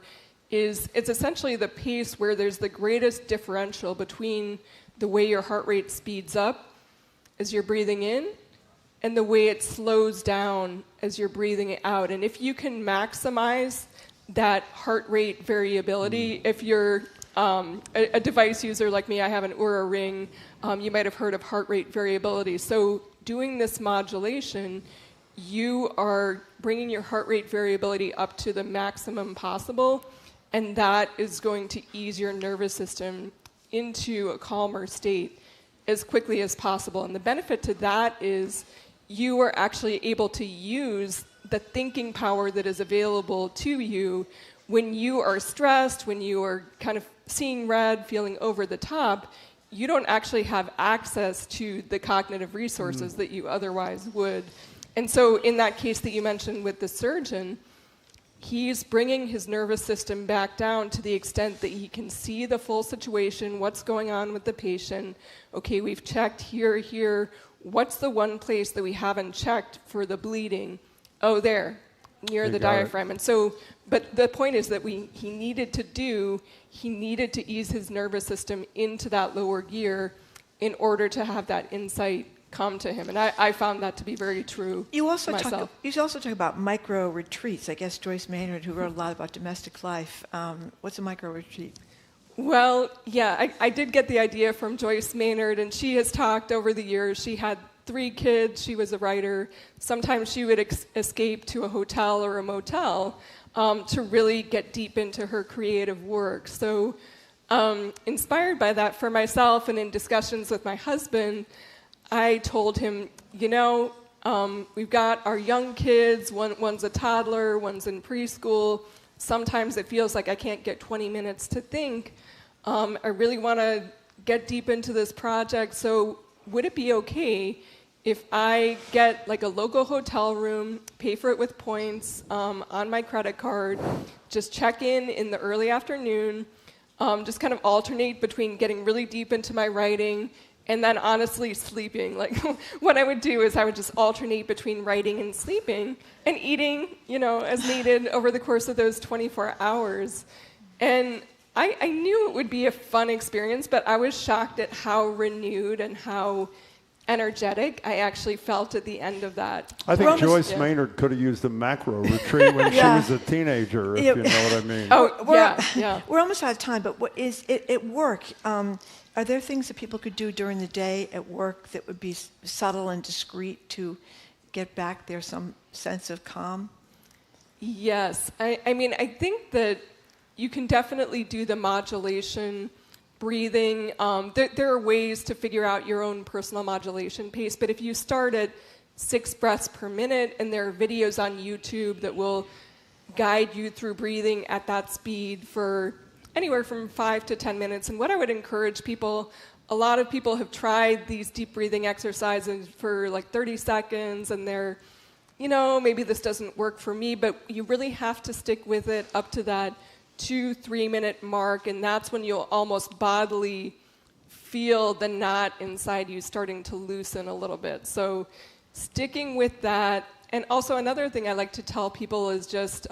is it's essentially the pace where there's the greatest differential between the way your heart rate speeds up as you're breathing in and the way it slows down as you're breathing out. And if you can maximize that heart rate variability, if you're a device user like me, I have an Oura Ring, you might have heard of heart rate variability. So doing this modulation, you are bringing your heart rate variability up to the maximum possible, and that is going to ease your nervous system into a calmer state as quickly as possible. And the benefit to that is you are actually able to use the thinking power that is available to you when you are stressed, when you are kind of seeing red, feeling over the top. You don't actually have access to the cognitive resources that you otherwise would. And so in that case that you mentioned with the surgeon, he's bringing his nervous system back down to the extent that he can see the full situation, what's going on with the patient. Okay, we've checked here. What's the one place that we haven't checked for the bleeding? Oh, there, near the diaphragm. And so, but the point is that he needed to ease his nervous system into that lower gear in order to have that insight come to him. And I found that to be very true myself. You also talk about micro retreats. I guess Joyce Maynard, who wrote a lot about domestic life. What's a micro retreat? Well, yeah, I did get the idea from Joyce Maynard, and she has talked over the years. She had 3 kids. She was a writer. Sometimes she would escape to a hotel or a motel to really get deep into her creative work. So inspired by that for myself and in discussions with my husband, I told him, we've got our young kids. One's a toddler, one's in preschool. Sometimes it feels like I can't get 20 minutes to think. I really want to get deep into this project. So would it be okay if I get like a local hotel room, pay for it with points on my credit card, just check in the early afternoon, just kind of alternate between getting really deep into my writing and then honestly sleeping. Like what I would do is I would just alternate between writing and sleeping and eating, as needed over the course of those 24 hours. And I knew it would be a fun experience, but I was shocked at how renewed and how energetic I actually felt at the end of that. I think Joyce Maynard could have used a macro retreat when she was a teenager, if you know what I mean. Oh, we're almost out of time, but what is it at work? Are there things that people could do during the day at work that would be subtle and discreet to get back their some sense of calm? Yes. I mean, I think that you can definitely do the modulation, breathing. There are ways to figure out your own personal modulation pace, but if you start at 6 breaths per minute, and there are videos on YouTube that will guide you through breathing at that speed for anywhere from 5 to 10 minutes. And what I would encourage people, a lot of people have tried these deep breathing exercises for like 30 seconds, and they're, maybe this doesn't work for me, but you really have to stick with it up to that 2-3 minute mark, and that's when you'll almost bodily feel the knot inside you starting to loosen a little bit. So sticking with that. And also another thing I like to tell people is just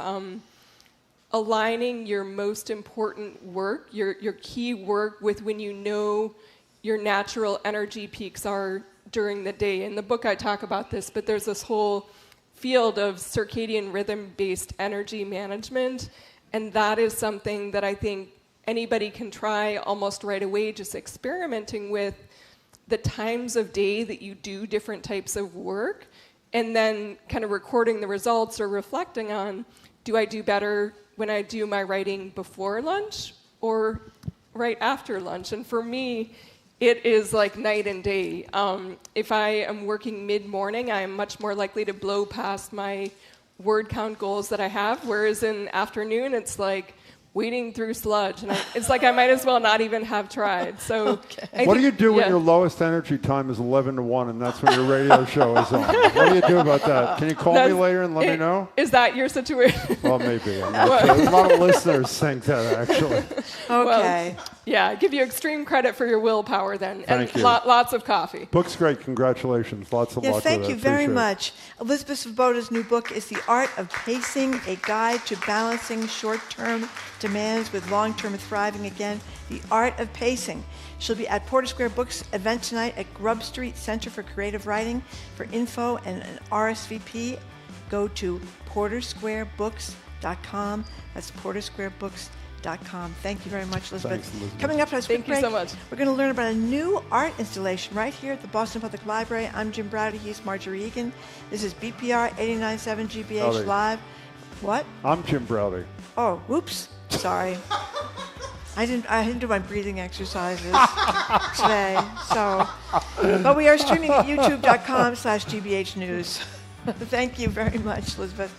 aligning your most important work, your key work, with when you know your natural energy peaks are during the day. In the book I talk about this, but there's this whole field of circadian rhythm-based energy management. And that is something that I think anybody can try almost right away, just experimenting with the times of day that you do different types of work, and then kind of recording the results or reflecting on, do I do better when I do my writing before lunch or right after lunch? And for me, it is like night and day. If I am working mid-morning, I am much more likely to blow past my word count goals that I have, whereas in afternoon it's like wading through sludge, and it's like I might as well not even have tried. So what do you do when your lowest energy time is 11 to 1 and that's when your radio show is on? What do you do about that? Can you call me later and let me know? Is that your situation? Well, maybe. I'm not sure. A lot of listeners think that, actually. Okay. Yeah, I give you extreme credit for your willpower then. Thank you. Lots of coffee. Book's great. Congratulations. Lots of luck with it. Thank you very Appreciate it. much. Elizabeth Svoboda's new book is The Art of Pacing, a guide to balancing short-term demands with long-term thriving again. The Art of Pacing. She'll be at Porter Square Books event tonight at Grub Street Center for Creative Writing. For info and an RSVP, go to portersquarebooks.com. That's portersquarebooks.com. Thank you very much, Elizabeth. Thanks, Elizabeth. Coming up, Thank you so much. We're going to learn about a new art installation right here at the Boston Public Library. I'm Jim Browdy. He's Marjorie Egan. This is BPR 89.7 GBH Live. What? I'm Jim Browdy. Oh, whoops. Sorry. I didn't do my breathing exercises today. So, but we are streaming at youtube.com/GBH News. Thank you very much, Elizabeth.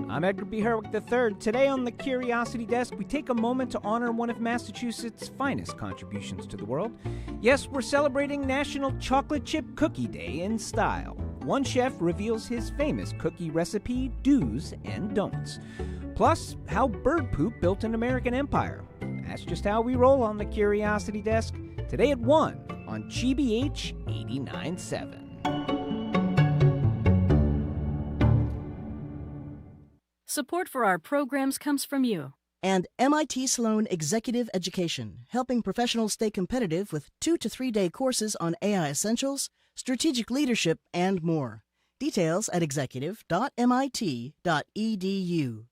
I'm Edgar B. Herwick III. Today on the Curiosity Desk, we take a moment to honor one of Massachusetts' finest contributions to the world. Yes, we're celebrating National Chocolate Chip Cookie Day in style. One chef reveals his famous cookie recipe, do's and don'ts. Plus, how bird poop built an American empire. That's just how we roll on the Curiosity Desk. Today at 1 on GBH 89.7. Support for our programs comes from you. And MIT Sloan Executive Education, helping professionals stay competitive with 2 to 3 day courses on AI essentials, strategic leadership, and more. Details at executive.mit.edu.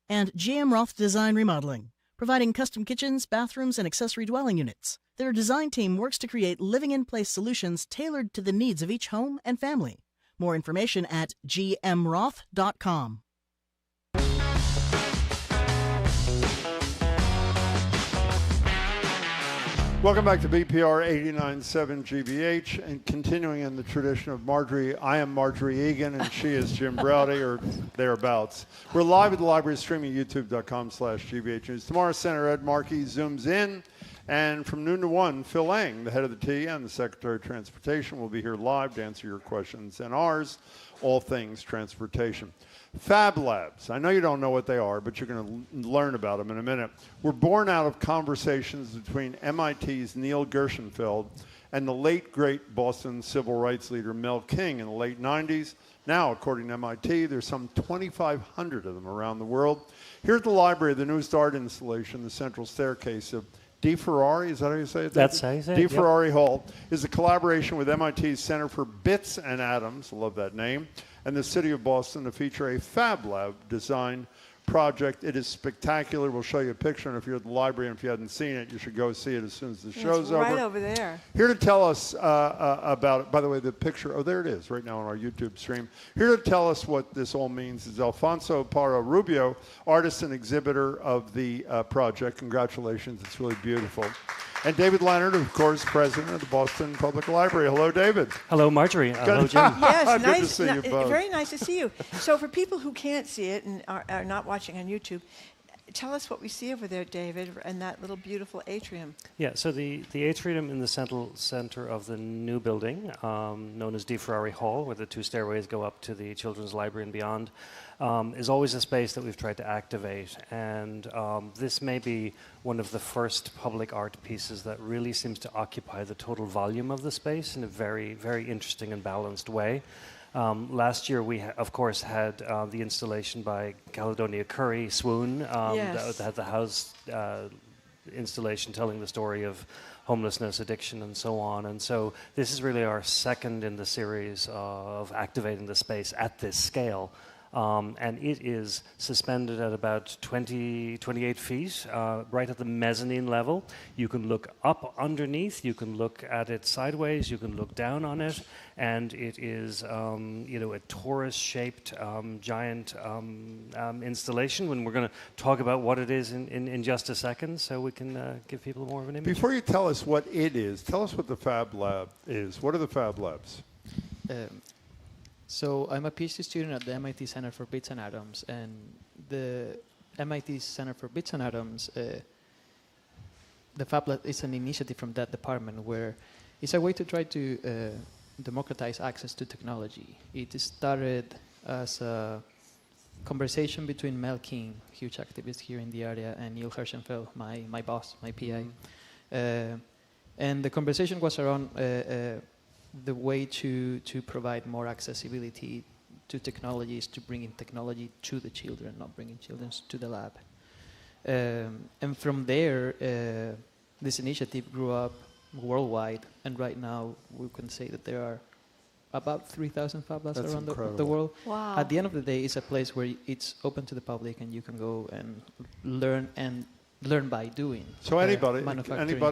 And GM Roth Design Remodeling, providing custom kitchens, bathrooms, and accessory dwelling units. Their design team works to create living-in-place solutions tailored to the needs of each home and family. More information at gmroth.com. Welcome back to BPR 89.7 GBH, and continuing in the tradition of Marjorie, I am Marjorie Egan, and she is Jim Browdy, or thereabouts. We're live at the library, streaming youtube.com/GBH News. Tomorrow, Senator Ed Markey zooms in, and from noon to 1, Phil Lang, the head of the T and the Secretary of Transportation, will be here live to answer your questions and ours, all things transportation. Fab Labs. I know you don't know what they are, but you're going to learn about them in a minute. Were born out of conversations between MIT's Neil Gershenfeld and the late, great Boston civil rights leader Mel King in the late 90s. Now, according to MIT, there's some 2,500 of them around the world. Here at the library, the newest art installation, the central staircase of De Ferrari, is that how you say it? That's how you say it. De Ferrari Hall is a collaboration with MIT's Center for Bits and Atoms, I love that name, and the City of Boston to feature a Fab Lab design project. It is spectacular. We'll show you a picture, and if you're at the library and if you hadn't seen it, you should go see it as soon as the show's over. Right over there. Here to tell us about it, by the way, the picture, oh, there it is right now on our YouTube stream. Here to tell us what this all means is Alfonso Parra Rubio, artist and exhibitor of the project. Congratulations. It's really beautiful. And David Leonard, of course, president of the Boston Public Library. Hello, David. Hello, Marjorie. Hello, Jim. Yes, Good to see you both. Very nice to see you. So for people who can't see it and are not watching on YouTube, tell us what we see over there, David, and that little beautiful atrium. Yeah, so the atrium in the center of the new building, known as De Ferrari Hall, where the 2 stairways go up to the Children's Library and beyond, is always a space that we've tried to activate. And this may be one of the first public art pieces that really seems to occupy the total volume of the space in a very, very interesting and balanced way. Last year, we, of course, had the installation by Caledonia Curry, Swoon, that had the house installation telling the story of homelessness, addiction, and so on. And so this is really our second in the series of activating the space at this scale. And it is suspended at about 28 feet, right at the mezzanine level. You can look up underneath, you can look at it sideways, you can look down on it, and it is a torus-shaped giant installation. When we're going to talk about what it is in just a second, so we can give people more of an image. Before you tell us what it is, tell us what the Fab Lab is. What are the Fab Labs? So I'm a PhD student at the MIT Center for Bits and Atoms, and the MIT Center for Bits and Atoms, the Fab Lab is an initiative from that department where it's a way to try to democratize access to technology. It started as a conversation between Mel King, huge activist here in the area, and Neil Herschenfeld, my boss, my PI. And the conversation was around the way to provide more accessibility to technologies, to bringing technology to the children, not bringing children to the lab. And from there, this initiative grew up worldwide, and right now we can say that there are about 3,000 Fab Labs around the world. Wow. At the end of the day, it's a place where it's open to the public, and you can go and learn by doing. So anybody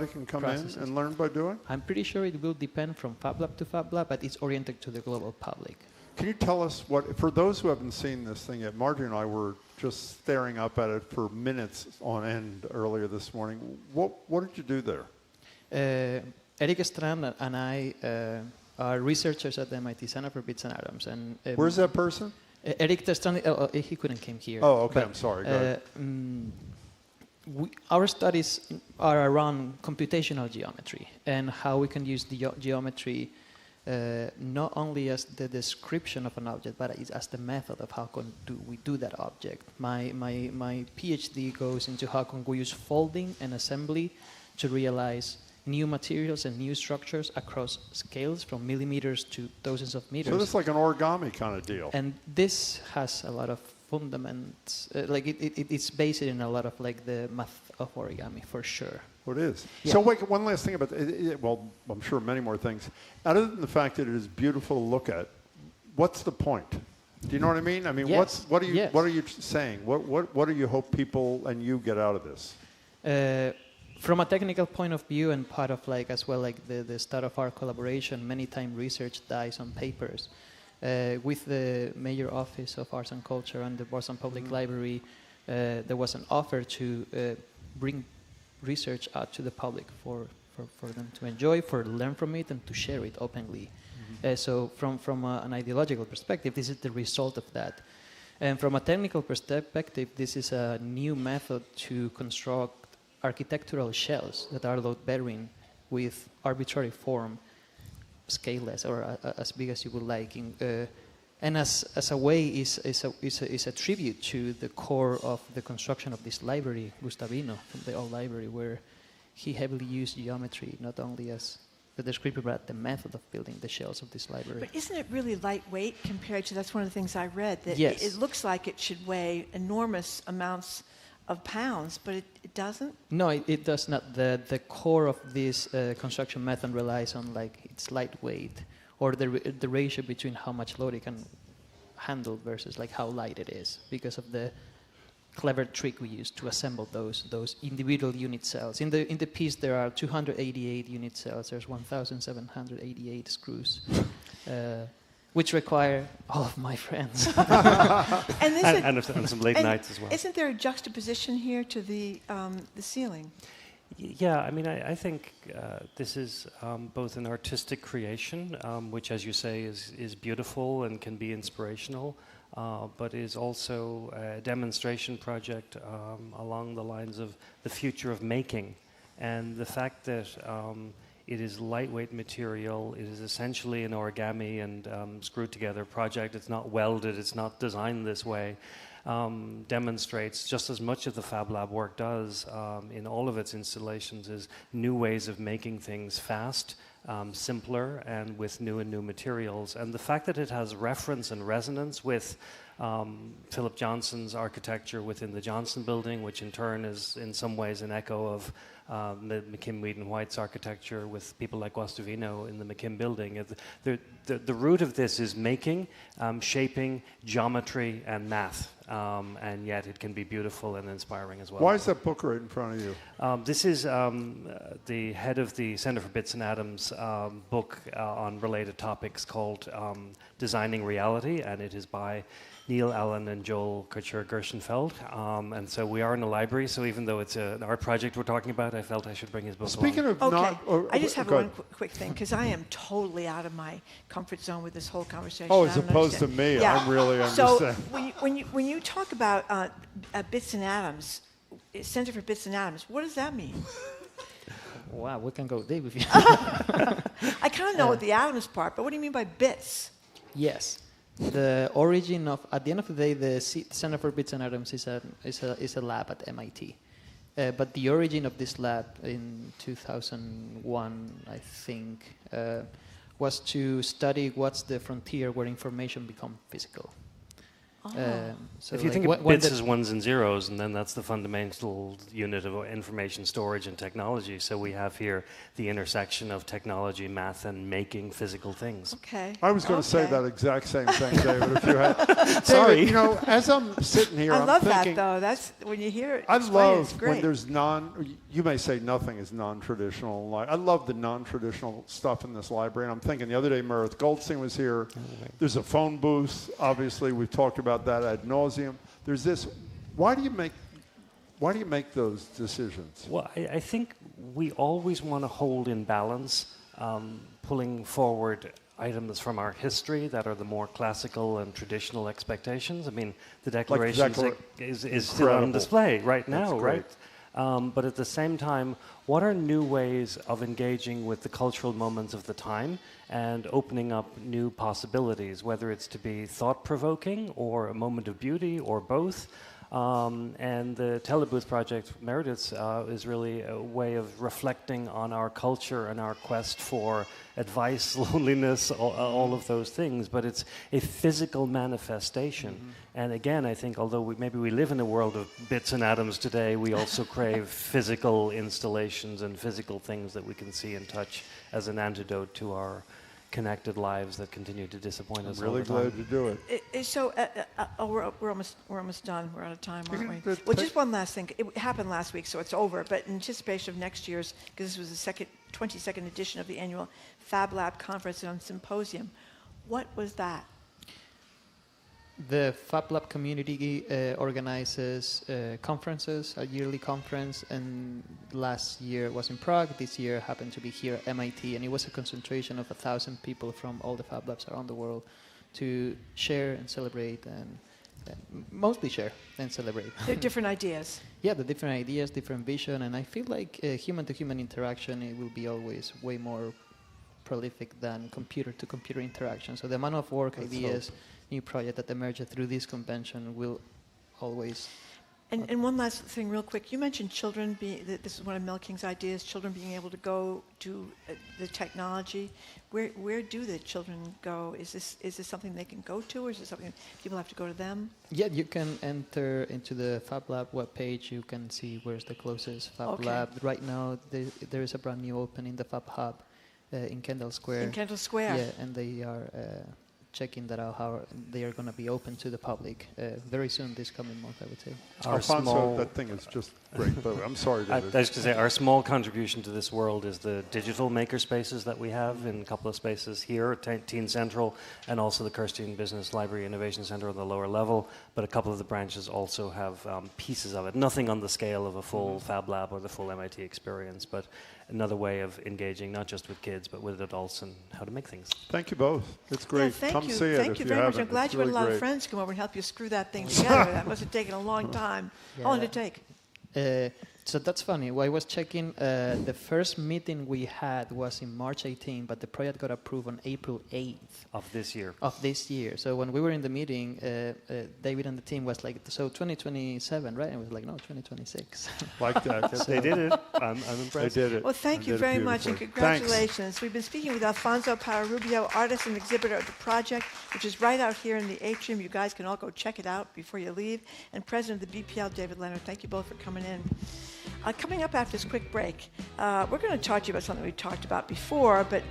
can come processes. in and learn by doing? I'm pretty sure it will depend from Fab Lab to Fab Lab, but it's oriented to the global public. Can you tell us what, for those who haven't seen this thing yet, Marjorie and I were just staring up at it for minutes on end earlier this morning. What did you do there? Eric Strand and I are researchers at the MIT Center for Bits and Atoms. And where's that person? Eric Strand, he couldn't come here. Oh, okay, I'm sorry. Go ahead. Our studies are around computational geometry and how we can use the geometry not only as the description of an object, but as the method of how we do that object. My PhD goes into how can we use folding and assembly to realize new materials and new structures across scales from millimeters to thousands of meters. So this is like an origami kind of deal. And this has a lot of fundaments, like it's based in a lot of like the math of origami for sure. Well, it is. Yeah. So wait, one last thing about it. Well, I'm sure many more things. Other than the fact that it is beautiful to look at, what's the point? Do you know what I mean? I mean, yes. what are you saying? What do you hope people and you get out of this? From a technical point of view, and part of like as well like the start of our collaboration, many times research dies on papers. With the Major Office of Arts and Culture and the Boston Public Library, there was an offer to bring research out to the public for them to enjoy, for learn from it, and to share it openly. So from an ideological perspective, this is the result of that. And from a technical perspective, this is a new method to construct architectural shells that are load-bearing with arbitrary form, scaleless or as big as you would like. And as a way is a tribute to the core of the construction of this library, Gustavino, from the old library, where he heavily used geometry, not only as the descriptor, but the method of building the shells of this library. But isn't it really lightweight compared to, that's one of the things I read, that yes. it looks like it should weigh enormous amounts of pounds, but it doesn't? No, it does not. The core of this construction method relies on like its lightweight, or the ratio between how much load it can handle versus like how light it is, because of the clever trick we use to assemble those individual unit cells. In the piece there are 288 unit cells. There's 1,788 screws, which require all of my friends. and some late nights as well. Isn't there a juxtaposition here to the ceiling? Yeah, I mean, I think this is both an artistic creation, which, as you say, is beautiful and can be inspirational, but is also a demonstration project along the lines of the future of making. And the fact that it is lightweight material, it is essentially an origami and screwed together project, it's not welded, it's not designed this way, demonstrates just as much of the Fab Lab work does in all of its installations is new ways of making things fast, simpler, and with new materials. And the fact that it has reference and resonance with Philip Johnson's architecture within the Johnson building, which in turn is in some ways an echo of the McKim, Weed and White's architecture with people like Guastavino in the McKim building. The root of this is making, shaping, geometry, and math. And yet it can be beautiful and inspiring as well. Why is that book right in front of you? This is the head of the Center for Bits and Atoms book on related topics called Designing Reality, and it is by Neil Allen and Joel Gershonfeld. And so we are in a library, so even though it's an art project we're talking about, I felt I should bring his book Speaking along. of I just have one quick thing, because I am totally out of my comfort zone with this whole conversation. Oh, as opposed to me, yeah. I'm really understand. So when you talk about Bits and Atoms, Center for Bits and Atoms, what does that mean? Wow, we can go deep if you. I kind of know what the atoms part, but what do you mean by bits? Yes. The origin of, at the end of the day, the Center for Bits and Atoms is a lab at MIT. But the origin of this lab in 2001, I think, was to study what's the frontier where information becomes physical. So if you think of bits as ones and zeros, and then that's the fundamental unit of information storage and technology. So we have here the intersection of technology, math, and making physical things. Okay. I was going to say that exact same thing, David, if you had. Sorry. David, you know, as I'm sitting here, I love thinking, that, though. That's when you hear it. I love it's great. when there's you may say nothing is non-traditional. I love the non-traditional stuff in this library. And I'm thinking the other day, Meredith Goldstein was here. There's a phone booth. Obviously, we've talked about that ad nauseum. There's this. Why do you make those decisions? Well, I think we always want to hold in balance, pulling forward items from our history that are the more classical and traditional expectations. I mean, the Declaration is still on display right now, right? But at the same time, what are new ways of engaging with the cultural moments of the time and opening up new possibilities, whether it's to be thought-provoking or a moment of beauty or both? And the Telebooth project, Meredith's, is really a way of reflecting on our culture and our quest for advice, loneliness, all of those things. But it's a physical manifestation. And again, I think although maybe we live in a world of bits and atoms today, we also crave physical installations and physical things that we can see and touch as an antidote to our connected lives that continue to disappoint us. I'm really glad to do it. So we're almost done. We're out of time, aren't we? Well, just one last thing. It happened last week, so it's over. But in anticipation of next year's, because this was the 22nd edition of the annual Fab Lab Conference and Symposium, what was that? The Fab Lab community organizes conferences, a yearly conference, and last year was in Prague. This year happened to be here at MIT, and it was a concentration of 1,000 people from all the Fab Labs around the world to share and celebrate, and mostly share and celebrate. They're different ideas. Yeah, the different ideas, different vision, and I feel like human-to-human interaction, it will be always way more prolific than computer-to-computer interaction. So the amount of work, ideas, new project that emerged through this convention will always. And one last thing real quick. You mentioned children this is one of Mel King's ideas, children being able to go to the technology. Where do the children go? Is this something they can go to, or is it something people have to go to them? Yeah, you can enter into the Fab Lab webpage. You can see where's the closest Fab Lab. Right now, there is a brand new opening, the Fab Hub, in Kendall Square. In Kendall Square. Yeah, and they are checking that out, how they are going to be open to the public very soon, this coming month, I would say. Alfonso, that thing is just great. I'm sorry, David. I was going to say, our small contribution to this world is the digital maker spaces that we have in a couple of spaces here at Teen Central, and also the Kirstein Business Library Innovation Center on the lower level. But a couple of the branches also have pieces of it. Nothing on the scale of a full Fab Lab or the full MIT experience, but another way of engaging not just with kids, but with adults and how to make things. Thank you both. It's great. Yeah, Come see it. Thank you very much. I'm glad you had a lot of friends come over and help you screw that thing together. That must have taken a long time. How long did it take? So that's funny. Well, I was checking. The first meeting we had was in March 18, but the project got approved on April 8th. Of this year. Of this year. So when we were in the meeting, David and the team was like, so 2027, right? And we was like, no, 2026. Like that. So they did it. I'm impressed. They did it. Well, thank you very much, and congratulations. Thanks. We've been speaking with Alfonso Parra Rubio, artist and exhibitor of the project, which is right out here in the atrium. You guys can all go check it out before you leave. And President of the BPL, David Leonard. Thank you both for coming in. Coming up after this quick break, we're going to talk to you about something we talked about before, but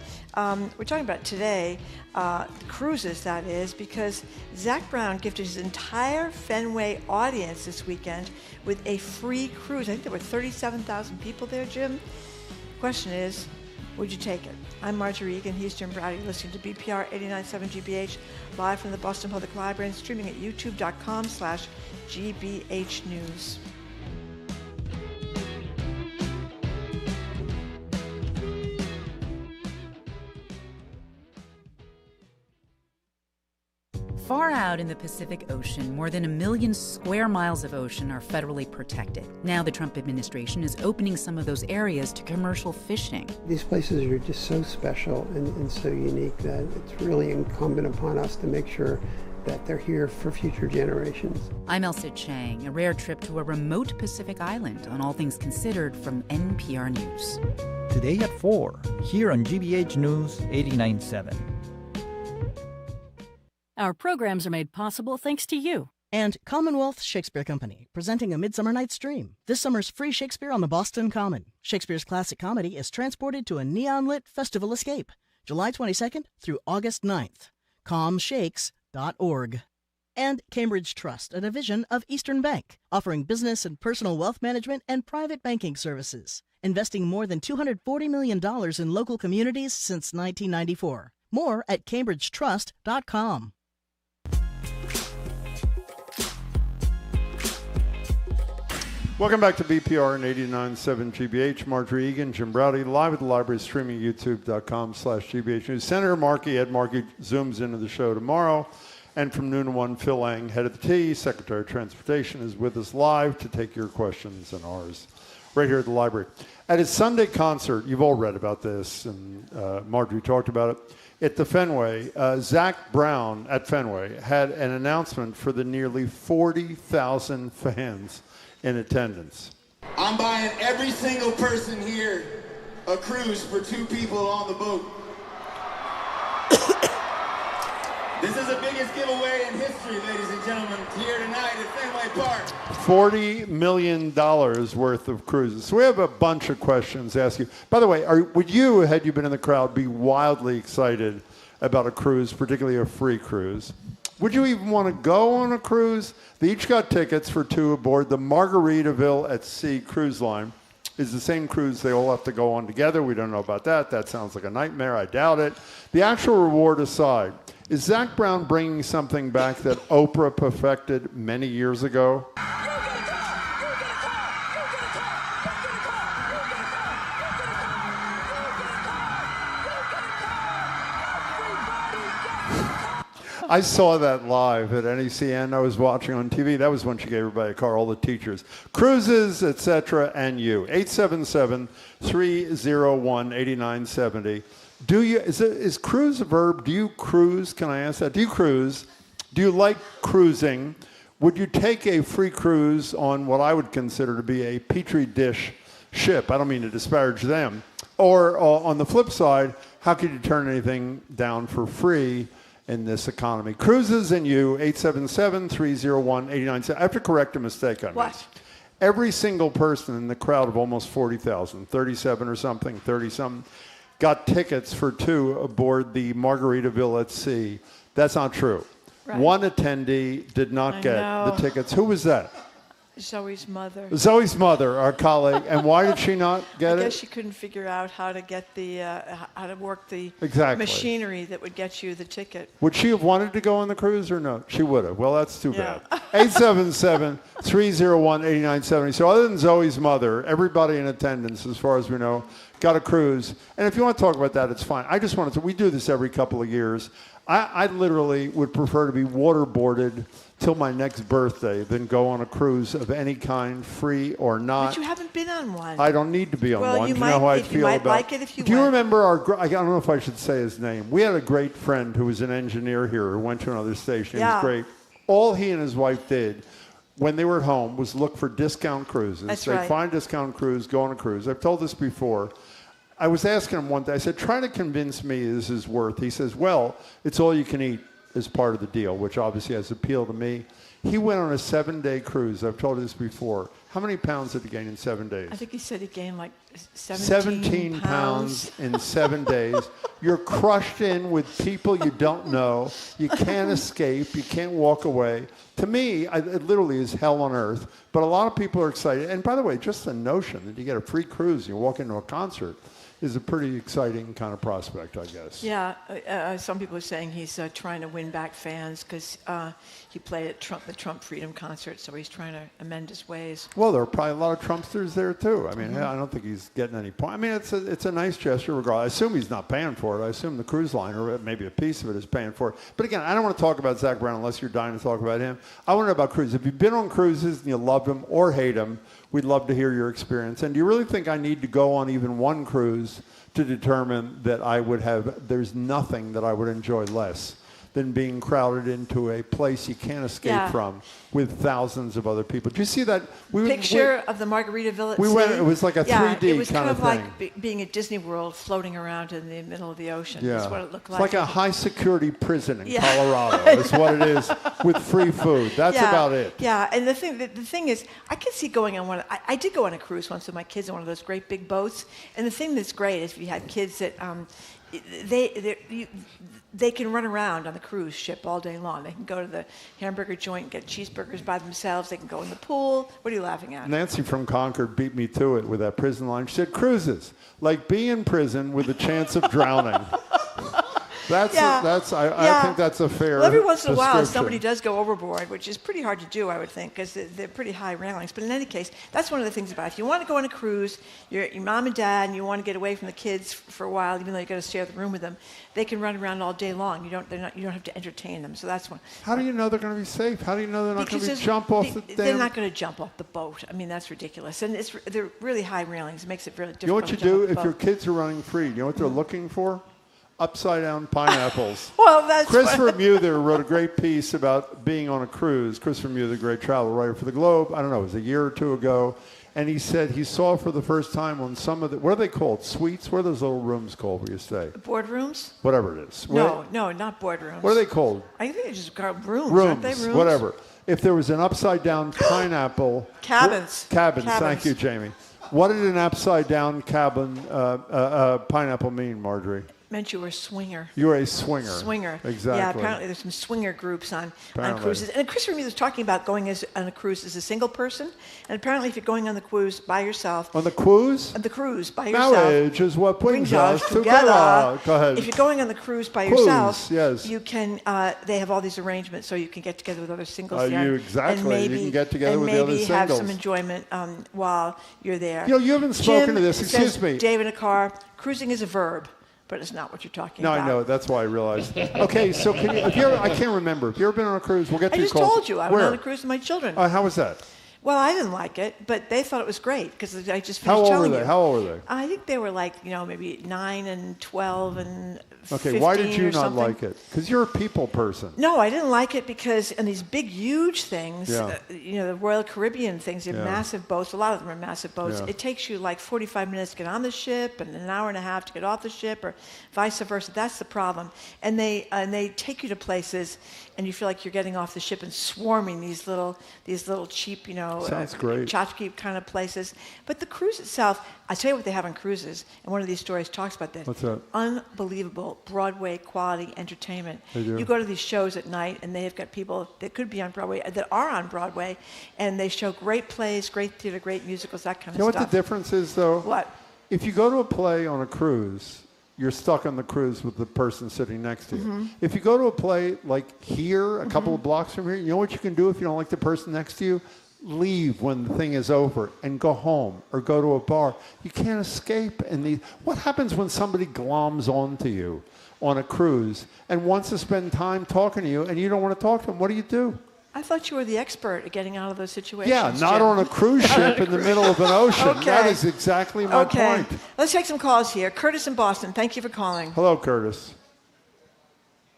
we're talking about today, cruises, that is, because Zach Brown gifted his entire Fenway audience this weekend with a free cruise. I think there were 37,000 people there, Jim. Question is, would you take it? I'm Marjorie Egan. He's Jim Browdy, listening to BPR 89.7 GBH, live from the Boston Public Library and streaming at youtube.com/GBH News. Far out in the Pacific Ocean, more than 1 million square miles of ocean are federally protected. Now the Trump administration is opening some of those areas to commercial fishing. These places are just so special and so unique that it's really incumbent upon us to make sure that they're here for future generations. I'm Elsa Chang, a rare trip to a remote Pacific island on All Things Considered from NPR News. Today at 4, here on GBH News 89.7. Our programs are made possible thanks to you. And Commonwealth Shakespeare Company, presenting A Midsummer Night's Dream. This summer's free Shakespeare on the Boston Common. Shakespeare's classic comedy is transported to a neon-lit festival escape, July 22nd through August 9th. comshakes.org. And Cambridge Trust, a division of Eastern Bank, offering business and personal wealth management and private banking services, investing more than $240 million in local communities since 1994. More at cambridgetrust.com. Welcome back to BPR and 89.7 GBH. Marjorie Egan, Jim Browdy, live at the library, streaming youtube.com/GBH News. Senator Ed Markey zooms into the show tomorrow. And from noon to 1, Phil Lang, head of the T, Secretary of Transportation, is with us live to take your questions and ours right here at the library. At his Sunday concert, you've all read about this, and Marjorie talked about it, at the Fenway, Zach Brown at Fenway had an announcement for the nearly 40,000 fans in attendance. I'm buying every single person here a cruise for 2 people on the boat. This is the biggest giveaway in history, ladies and gentlemen, here tonight at Fenway Park. $40 million worth of cruises. So we have a bunch of questions to ask you. By the way, would you, had you been in the crowd, be wildly excited about a cruise, particularly a free cruise? Would you even want to go on a cruise? They each got tickets for 2 aboard the Margaritaville at Sea cruise line. Is the same cruise they all have to go on together. We don't know about that. That sounds like a nightmare. I doubt it. The actual reward aside, is Zach Brown bringing something back that Oprah perfected many years ago? I saw that live at NECN. I was watching on TV. That was when she gave everybody a car, all the teachers. Cruises, etc., and you. 877-301-8970. Is cruise a verb? Do you cruise? Can I ask that? Do you cruise? Do you like cruising? Would you take a free cruise on what I would consider to be a petri dish ship? I don't mean to disparage them. Or on the flip side, how could you turn anything down for free in this economy? Cruises and you, 877-301-8970. I have to correct a mistake on this. Every single person in the crowd of almost 40,000, 37 or something, 30-something, got tickets for 2 aboard the Margaritaville at Sea. That's not true. Right. One attendee did not get the tickets. Who was that? Zoe's mother. Zoe's mother, our colleague. And why did she not get it? I guess she couldn't figure out how to get the how to work the machinery that would get you the ticket. Would she have wanted to go on the cruise or no? She would have. Well, that's too bad. 877-301-8970. So other than Zoe's mother, everybody in attendance, as far as we know, got a cruise. And if you want to talk about that, it's fine. I just wanted to, we do this every couple of years. I literally would prefer to be waterboarded till my next birthday than go on a cruise of any kind, free or not. But you haven't been on one. I don't need to be on one. You know how I feel about like it if you Do you remember I don't know if I should say his name. We had a great friend who was an engineer here who went to another station. He was great. All he and his wife did when they were at home was look for discount cruises. That's They'd right. find a discount cruise, go on a cruise. I've told this before. I was asking him one day, I said, try to convince me this is worth. He says, well, it's all you can eat as part of the deal, which obviously has appeal to me. He went on a 7-day cruise. I've told you this before. How many pounds did he gain in 7 days? I think he said he gained like 17 pounds in 7 days. You're crushed in with people you don't know. You can't escape. You can't walk away. To me, it literally is hell on earth. But a lot of people are excited. And by the way, just the notion that you get a free cruise, you walk into a concert, is a pretty exciting kind of prospect, I guess. Yeah, some people are saying he's trying to win back fans because he played at the Trump Freedom Concert, so he's trying to amend his ways. Well, there are probably a lot of Trumpsters there, too. I mean, I don't think he's getting any point. I mean, it's a nice gesture regardless. I assume he's not paying for it. I assume the cruise line, or maybe a piece of it, is paying for it. But again, I don't want to talk about Zach Brown unless you're dying to talk about him. I want to know about cruises. If you've been on cruises and you love them or hate them, we'd love to hear your experience. And do you really think I need to go on even one cruise to determine that there's nothing that I would enjoy less than being crowded into a place you can't escape from with thousands of other people? Do you see that? Picture of the Margaritaville at we sea? went, it was like a 3D kind of thing. It was kind of like being at Disney World floating around in the middle of the ocean. That's what it looked like. It's like a high-security prison in Colorado. Is what it is, with free food. That's about it. Yeah, and the thing is, I could see going on one. I did go on a cruise once with my kids on one of those great big boats. And the thing that's great is if you had kids that they can run around on the cruise ship all day long. They can go to the hamburger joint and get cheeseburgers by themselves. They can go in the pool. What are you laughing at? Nancy from Concord beat me to it with that prison line. She said, cruises, like being in prison with a chance of drowning. I think that's a fair Well, every once in a while, description. somebody does go overboard, which is pretty hard to do, I would think, because they're pretty high railings. But in any case, that's one of the things about it. If you want to go on a cruise, your mom and dad, and you want to get away from the kids for a while, even though you got to share the room with them, they can run around all day long. You don't have to entertain them. So that's one. How do you know they're going to be safe? How do you know they're not going to jump off the damn... They're not going to jump off the boat. I mean, that's ridiculous. And they're really high railings. It makes it really difficult. You know what you do if your kids are running free? You know what they're looking for? Upside-down pineapples. Well, that's Christopher Muther wrote a great piece about being on a cruise. Christopher Muther, great travel writer for the Globe. I don't know, it was a year or two ago. And he said he saw for the first time on some of the, what are they called? Suites? What are those little rooms called where you stay? Boardrooms? Whatever it is. No, not boardrooms. What are they called? I think they're just called rooms. Rooms, aren't they? Rooms? Whatever. If there was an upside-down pineapple... Cabins. Cabins. Thank you, Jamie. What did an upside-down cabin pineapple mean, Marjorie? Meant you were a swinger. You were a swinger. Swinger. Exactly. Yeah, apparently there's some swinger groups on cruises. And Christopher Muther was talking about going on a cruise as a single person. And apparently if you're going on the cruise by yourself... On the cruise? On the cruise by yourself. Marriage is what brings us together. Go ahead. If you're going on the cruise by yourself, you can... they have all these arrangements so you can get together with other singles there. Exactly. And maybe, you can get together with the other singles. And maybe have some enjoyment while you're there. You know, you haven't spoken to this. Excuse says, me. Dave in a car, cruising is a verb. But it's not what you're talking about. No, I know. That's why I realized. Okay, so I can't remember. Have you ever been on a cruise? We'll get to I your just calls. told you. I went on a cruise with my children. How was that? Well, I didn't like it, but they thought it was great because I just finished telling you. How old were they? I think they were like, maybe 9 and 12 and 15 Okay, why did you or not something. like it? Because you're a people person. No, I didn't like it because in these big, huge things, the Royal Caribbean things, they're massive boats. A lot of them are massive boats. Yeah. It takes you like 45 minutes to get on the ship and an hour and a half to get off the ship, or vice versa. That's the problem. And they take you to places, and you feel like you're getting off the ship and swarming these little cheap, Sounds great. tchotchke kind of places. But the cruise itself, I tell you what they have on cruises, and one of these stories talks about this. What's that? Unbelievable Broadway quality entertainment. They do. You go to these shows at night, and they have got people that could be on Broadway, that are on Broadway, and they show great plays, great theater, great musicals, that kind of stuff. You know what the difference is, though? What? If you go to a play on a cruise, you're stuck on the cruise with the person sitting next to you. Mm-hmm. If you go to a play like here, a couple of blocks from here, you know what you can do if you don't like the person next to you? Leave when the thing is over and go home or go to a bar. You can't escape. What happens when somebody gloms onto you on a cruise and wants to spend time talking to you and you don't want to talk to them? What do you do? I thought you were the expert at getting out of those situations. Yeah, not Jim. on a cruise ship in the middle of an ocean. Okay. That is exactly my point. Let's take some calls here. Curtis in Boston, thank you for calling. Hello, Curtis.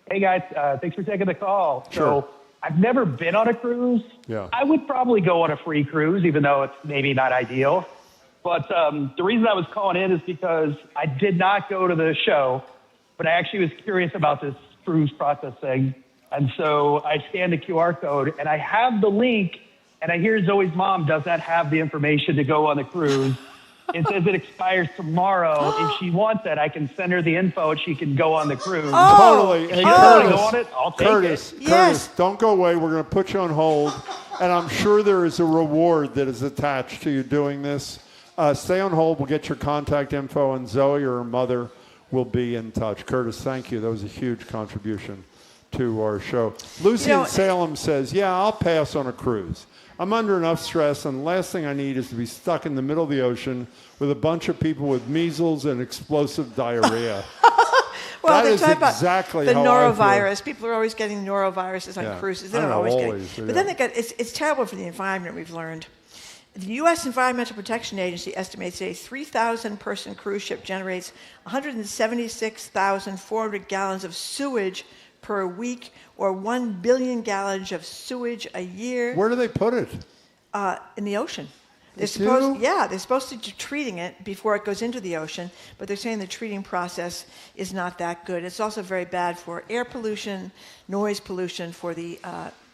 Hey, guys. Thanks for taking the call. Sure. So I've never been on a cruise. Yeah. I would probably go on a free cruise, even though it's maybe not ideal. But the reason I was calling in is because I did not go to the show, but I actually was curious about this cruise process thing. And so I scanned the QR code, and I have the link, and I hear Zoe's mom does not have the information to go on the cruise. It says it expires tomorrow. If she wants that, I can send her the info, and she can go on the cruise. Totally. Hey, Curtis, go on it? I'll take Curtis, it. Curtis, don't go away. We're going to put you on hold, and I'm sure there is a reward that is attached to you doing this. Stay on hold. We'll get your contact info, and Zoe or her mother will be in touch. Curtis, thank you. That was a huge contribution to our show. Lucy in Salem says, yeah, I'll pass on a cruise. I'm under enough stress, and the last thing I need is to be stuck in the middle of the ocean with a bunch of people with measles and explosive diarrhea. Well, that they is talk about exactly the how norovirus. People are always getting noroviruses on cruises. They don't always get it. But then it's terrible for the environment, we've learned. The U.S. Environmental Protection Agency estimates a 3,000-person cruise ship generates 176,400 gallons of sewage per week, or 1 billion gallons of sewage a year. Where do they put it? In the ocean. They're supposed to be treating it before it goes into the ocean, but they're saying the treating process is not that good. It's also very bad for air pollution, noise pollution, for the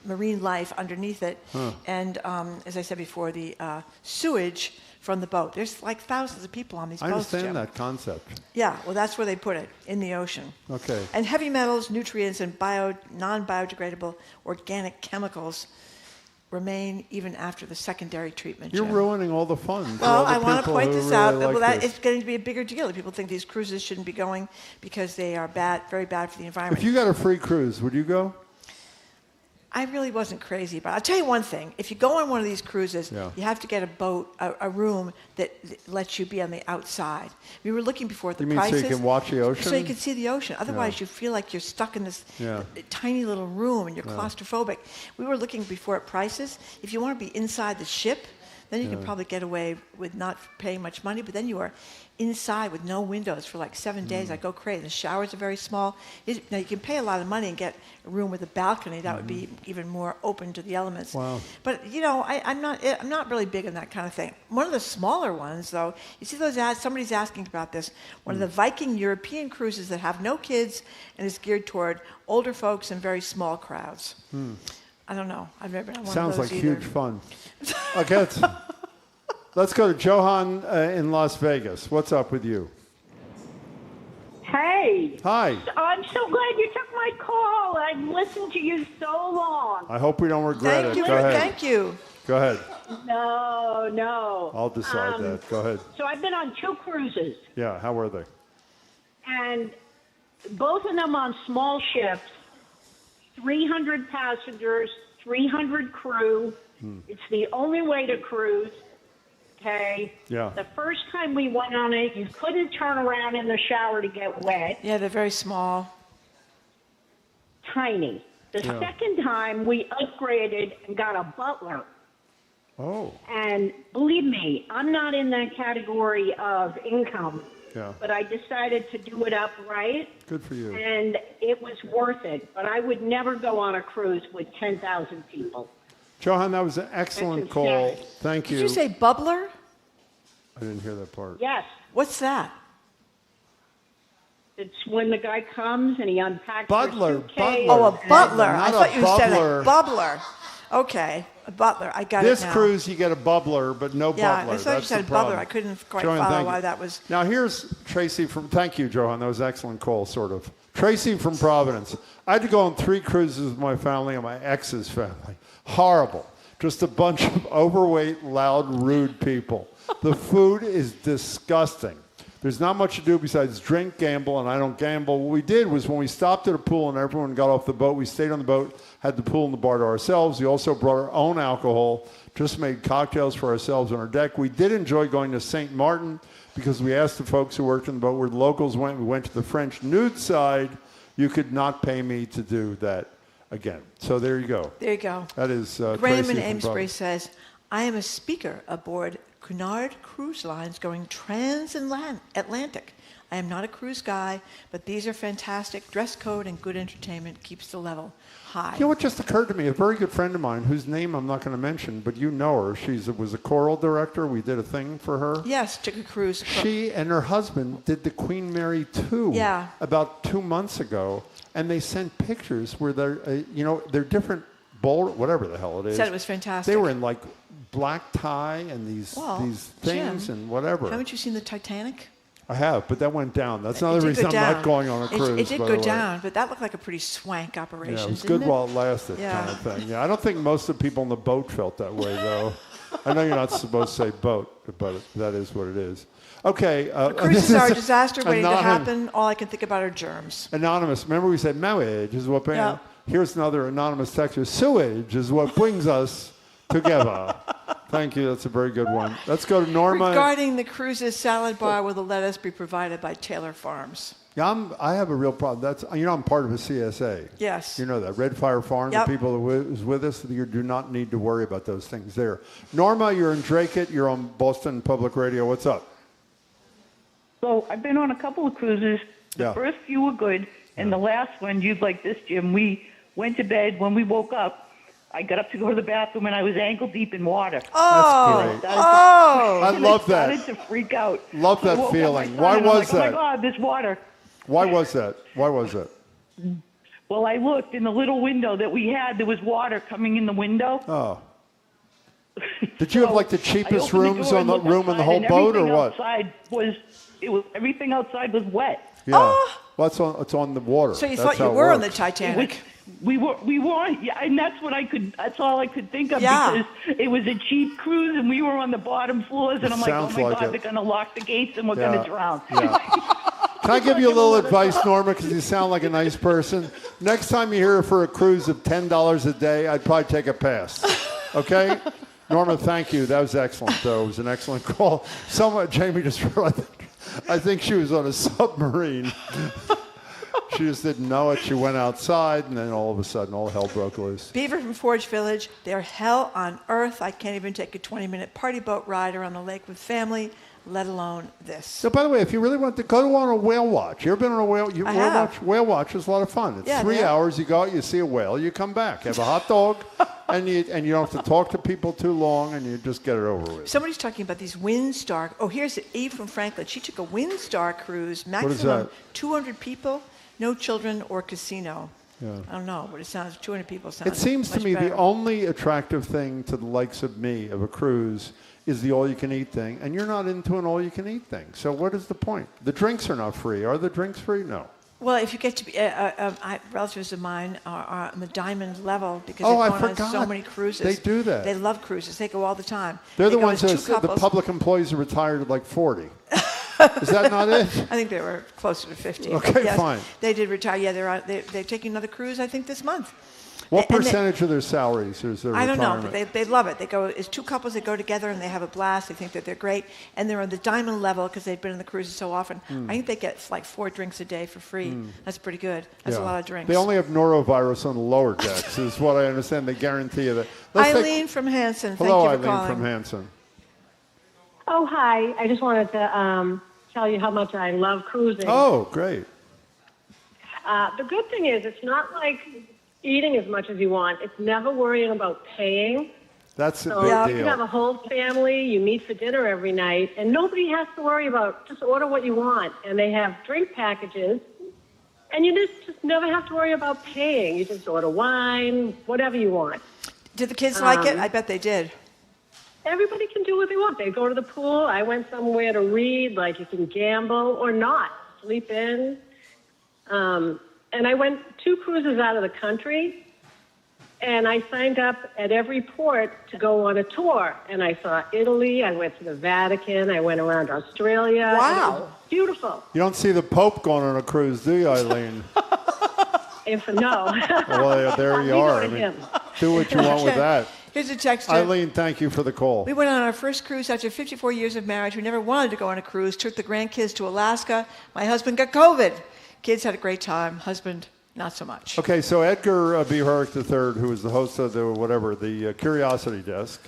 marine life underneath it, and as I said before, the sewage from the boat. There's like thousands of people on these boats. I understand that concept. Yeah, well, that's where they put it, in the ocean. Okay. And heavy metals, nutrients, and non-biodegradable organic chemicals remain even after the secondary treatment. You're ruining all the fun. Well, I want to point this out. It's getting to be a bigger deal. People think these cruises shouldn't be going because they are bad, very bad for the environment. If you got a free cruise, would you go? I really wasn't crazy, but I'll tell you one thing. If you go on one of these cruises, you have to get a boat, a room that lets you be on the outside. We were looking before at the prices. So you can watch the ocean? So you can see the ocean. Otherwise, you feel like you're stuck in this tiny little room and you're claustrophobic. We were looking before at prices. If you want to be inside the ship, then you can probably get away with not paying much money, but then you are inside with no windows for like 7 days. I go crazy. The showers are very small. Now, you can pay a lot of money and get a room with a balcony. That would be even more open to the elements. Wow. But, you know, I'm not really big on that kind of thing. One of the smaller ones, though, you see those ads, somebody's asking about this, one of the Viking European cruises that have no kids and is geared toward older folks and very small crowds. I don't know. I've never been on one Sounds of those like either. huge fun. Okay, let's go to Johan in Las Vegas. What's up with you? Hey. Hi. I'm so glad you took my call. I've listened to you so long. I hope we don't regret it. Go ahead. Thank you. Go ahead. No. I'll decide that. Go ahead. So I've been on 2 cruises. Yeah, how were they? And both of them on small ships, 300 passengers, 300 crew. It's the only way to cruise. Okay. Yeah. The first time we went on it, you couldn't turn around in the shower to get wet. Yeah, they're very small. Tiny. The second time, we upgraded and got a butler. Oh. And believe me, I'm not in that category of income. Yeah. But I decided to do it upright. Good for you. And it was worth it. But I would never go on a cruise with 10,000 people. Johan, that was an excellent call. Thank you. Did you say bubbler? I didn't hear that part. Yes. What's that? It's when the guy comes and he unpacks Butler. your suitcase. Oh, a butler. I thought you said bubbler. a bubbler. Okay, a butler. I got This it now. cruise, you get a bubbler, but no Yeah, butler. I thought you said bubbler. I couldn't quite follow why that was. Now, here's Tracy from... Thank you, Johan. That was an excellent call, sort of. Tracy from Providence. I had to go on 3 cruises with my family and my ex's family. Horrible. Just a bunch of overweight, loud, rude people. The food is disgusting. There's not much to do besides drink, gamble, and I don't gamble. What we did was when we stopped at a pool and everyone got off the boat, we stayed on the boat, had the pool and the bar to ourselves. We also brought our own alcohol, just made cocktails for ourselves on our deck. We did enjoy going to St. Martin because we asked the folks who worked on the boat where the locals went. We went to the French nude side. You could not pay me to do that again. So there you go. There you go. That is Graham in Tracy Amesbury says, I am a speaker aboard Cunard Cruise Lines going transatlantic. I am not a cruise guy, but these are fantastic. Dress code and good entertainment keeps the level high. You know what just occurred to me? A very good friend of mine, whose name I'm not going to mention, but you know her. She was a choral director. We did a thing for her. Yes, took a cruise. She and her husband did the Queen Mary 2 about 2 months ago, and they sent pictures where they're, they're different whatever the hell it is. Said it was fantastic. They were in like black tie and these things Jim, and whatever. Haven't you seen the Titanic? I have, but that went down. That's another reason I'm not going on a cruise. It did go down, but that looked like a pretty swank operation. Yeah, it was good while it lasted, kind of thing. Yeah, I don't think most of the people on the boat felt that way, though. I know you're not supposed to say boat, but that is what it is. Okay. Cruises are a disaster waiting to happen. All I can think about are germs. Anonymous. Remember we said marriage is what brings. Yeah. Here's another anonymous texter. Sewage is what brings us together. Thank you. That's a very good one. Let's go to Norma. Regarding the cruises, salad bar will the lettuce be provided by Taylor Farms? Yeah, I have a real problem. That's I'm part of a CSA. Yes. You know that. Red Fire Farm, Yep. the people who's with us, you do not need to worry about those things there. Norma, you're in Drake. You're on Boston Public Radio. What's up? So I've been on a couple of cruises. The first few were good, and the last one, you'd like this, Jim. We went to bed. When we woke up, I got up to go to the bathroom, and I was ankle deep in water. That's great. I love that. I started to freak out. Love that I woke up feeling. my Why son, and I'm was like, that? Oh, my God, this water. Why was that? Why was that? Well, I looked in the little window that we had. There was water coming in the window. Oh. Did you have like the cheapest I opened rooms door on and the looked room in the outside, whole and boat, or what? Everything outside was wet. Yeah. Well, it's on the water. So you That's thought you how it were on the works. Titanic? We were on, yeah, and that's what that's all I could think of Yeah. because it was a cheap cruise and we were on the bottom floors and I'm like, oh sounds my like God, it. they're going to lock the gates and we're Yeah. going to drown. Yeah. Can I give you a little advice, Norma, because you sound like a nice person? Next time you hear for a cruise of $10 a day, I'd probably take a pass. Okay? Norma, thank you. That was excellent, though. It was an excellent call. Jamie just realized, I think she was on a submarine. She just didn't know it. She went outside, and then all of a sudden, all hell broke loose. Beaver from Forge Village, they're hell on earth. I can't even take a 20-minute party boat ride around the lake with family, let alone this. So, by the way, if you really want to go on a whale watch, you ever been on a whale? I have. Whale watch is a lot of fun. It's Yeah, 3 they are. hours. You go out, you see a whale, you come back, have a hot dog, and you don't have to talk to people too long, and you just get it over with. Somebody's talking about these Windstar. Oh, here's Eve from Franklin. She took a Windstar cruise, maximum is that? 200 people, no children or casino. Yeah. I don't know, but it sounds 200 people sounds It seems to much me better. the only attractive thing to the likes of me of a cruise is the all-you-can-eat thing, and you're not into an all-you-can-eat thing. So what is the point? The drinks are not free. Are the drinks free? No. Well, if you get to be relatives of mine are on the diamond level because Oh, I they've gone on forgot. so many cruises. They do that. They love cruises. They go all the time. They're They the go ones as that two the couples. public employees are retired at like 40. Is that not it? I think they were closer to 50. Okay, Yes, fine. They did retire. Yeah, they're taking another cruise, I think, this month. What And they- percentage of their salaries is their I don't know, retirement? but they love it. They go, it's two couples that go together and they have a blast. They think that they're great. And they're on the diamond level because they've been on the cruises so often. I think they get like 4 drinks a day for free. That's pretty good. That's a Yeah. lot of drinks. They only have norovirus on the lower decks, is what I understand. They guarantee you that. Let's take- Eileen from Hanson, thank Hello, you for Eileen calling. from Hanson. Oh, hi. I just wanted to tell you how much I love cruising. Oh, great. The good thing is it's not like eating as much as you want. It's never worrying about paying. That's a So big you deal. can have a whole family, you meet for dinner every night, and nobody has to worry about, just order what you want. And they have drink packages, and you just never have to worry about paying. You just order wine, whatever you want. Did the kids like it? I bet they did. Everybody can do what they want. They go to the pool. I went somewhere to read, like you can gamble or not, sleep in. And I went 2 cruises out of the country, and I signed up at every port to go on a tour. And I saw Italy, I went to the Vatican, I went around Australia. Wow. It was beautiful. You don't see the Pope going on a cruise, do you, Eileen? No. Well, there you We are. go to I mean, him. do what you want with Okay. that. Here's a text. Eileen, thank you for the call. We went on our first cruise after 54 years of marriage. We never wanted to go on a cruise. Took the grandkids to Alaska. My husband got COVID. Kids had a great time. Husband, not so much. Okay, so Edgar B. Herrick III, who is the host of the Curiosity Desk,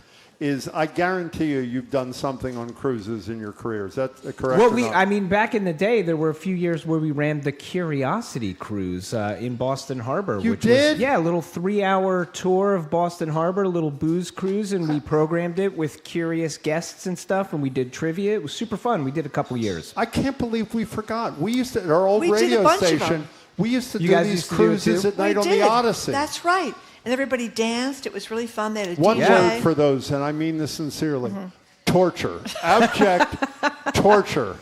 I guarantee you've done something on cruises in your career. Is that correct? Well, or not? I mean, back in the day, there were a few years where we ran the Curiosity Cruise in Boston Harbor. You which did? Was, yeah, a little 3-hour tour of Boston Harbor, a little booze cruise, and we programmed it with curious guests and stuff, and we did trivia. It was super fun. We did a couple years. I can't believe we forgot. We used to, at our old We did a radio bunch of station, them. we used to You do guys these used to do it cruises too? at night We on did. the Odyssey. That's right. And everybody danced. It was really fun. They had a One DJ. word for those, and I mean this sincerely. Torture. Abject torture.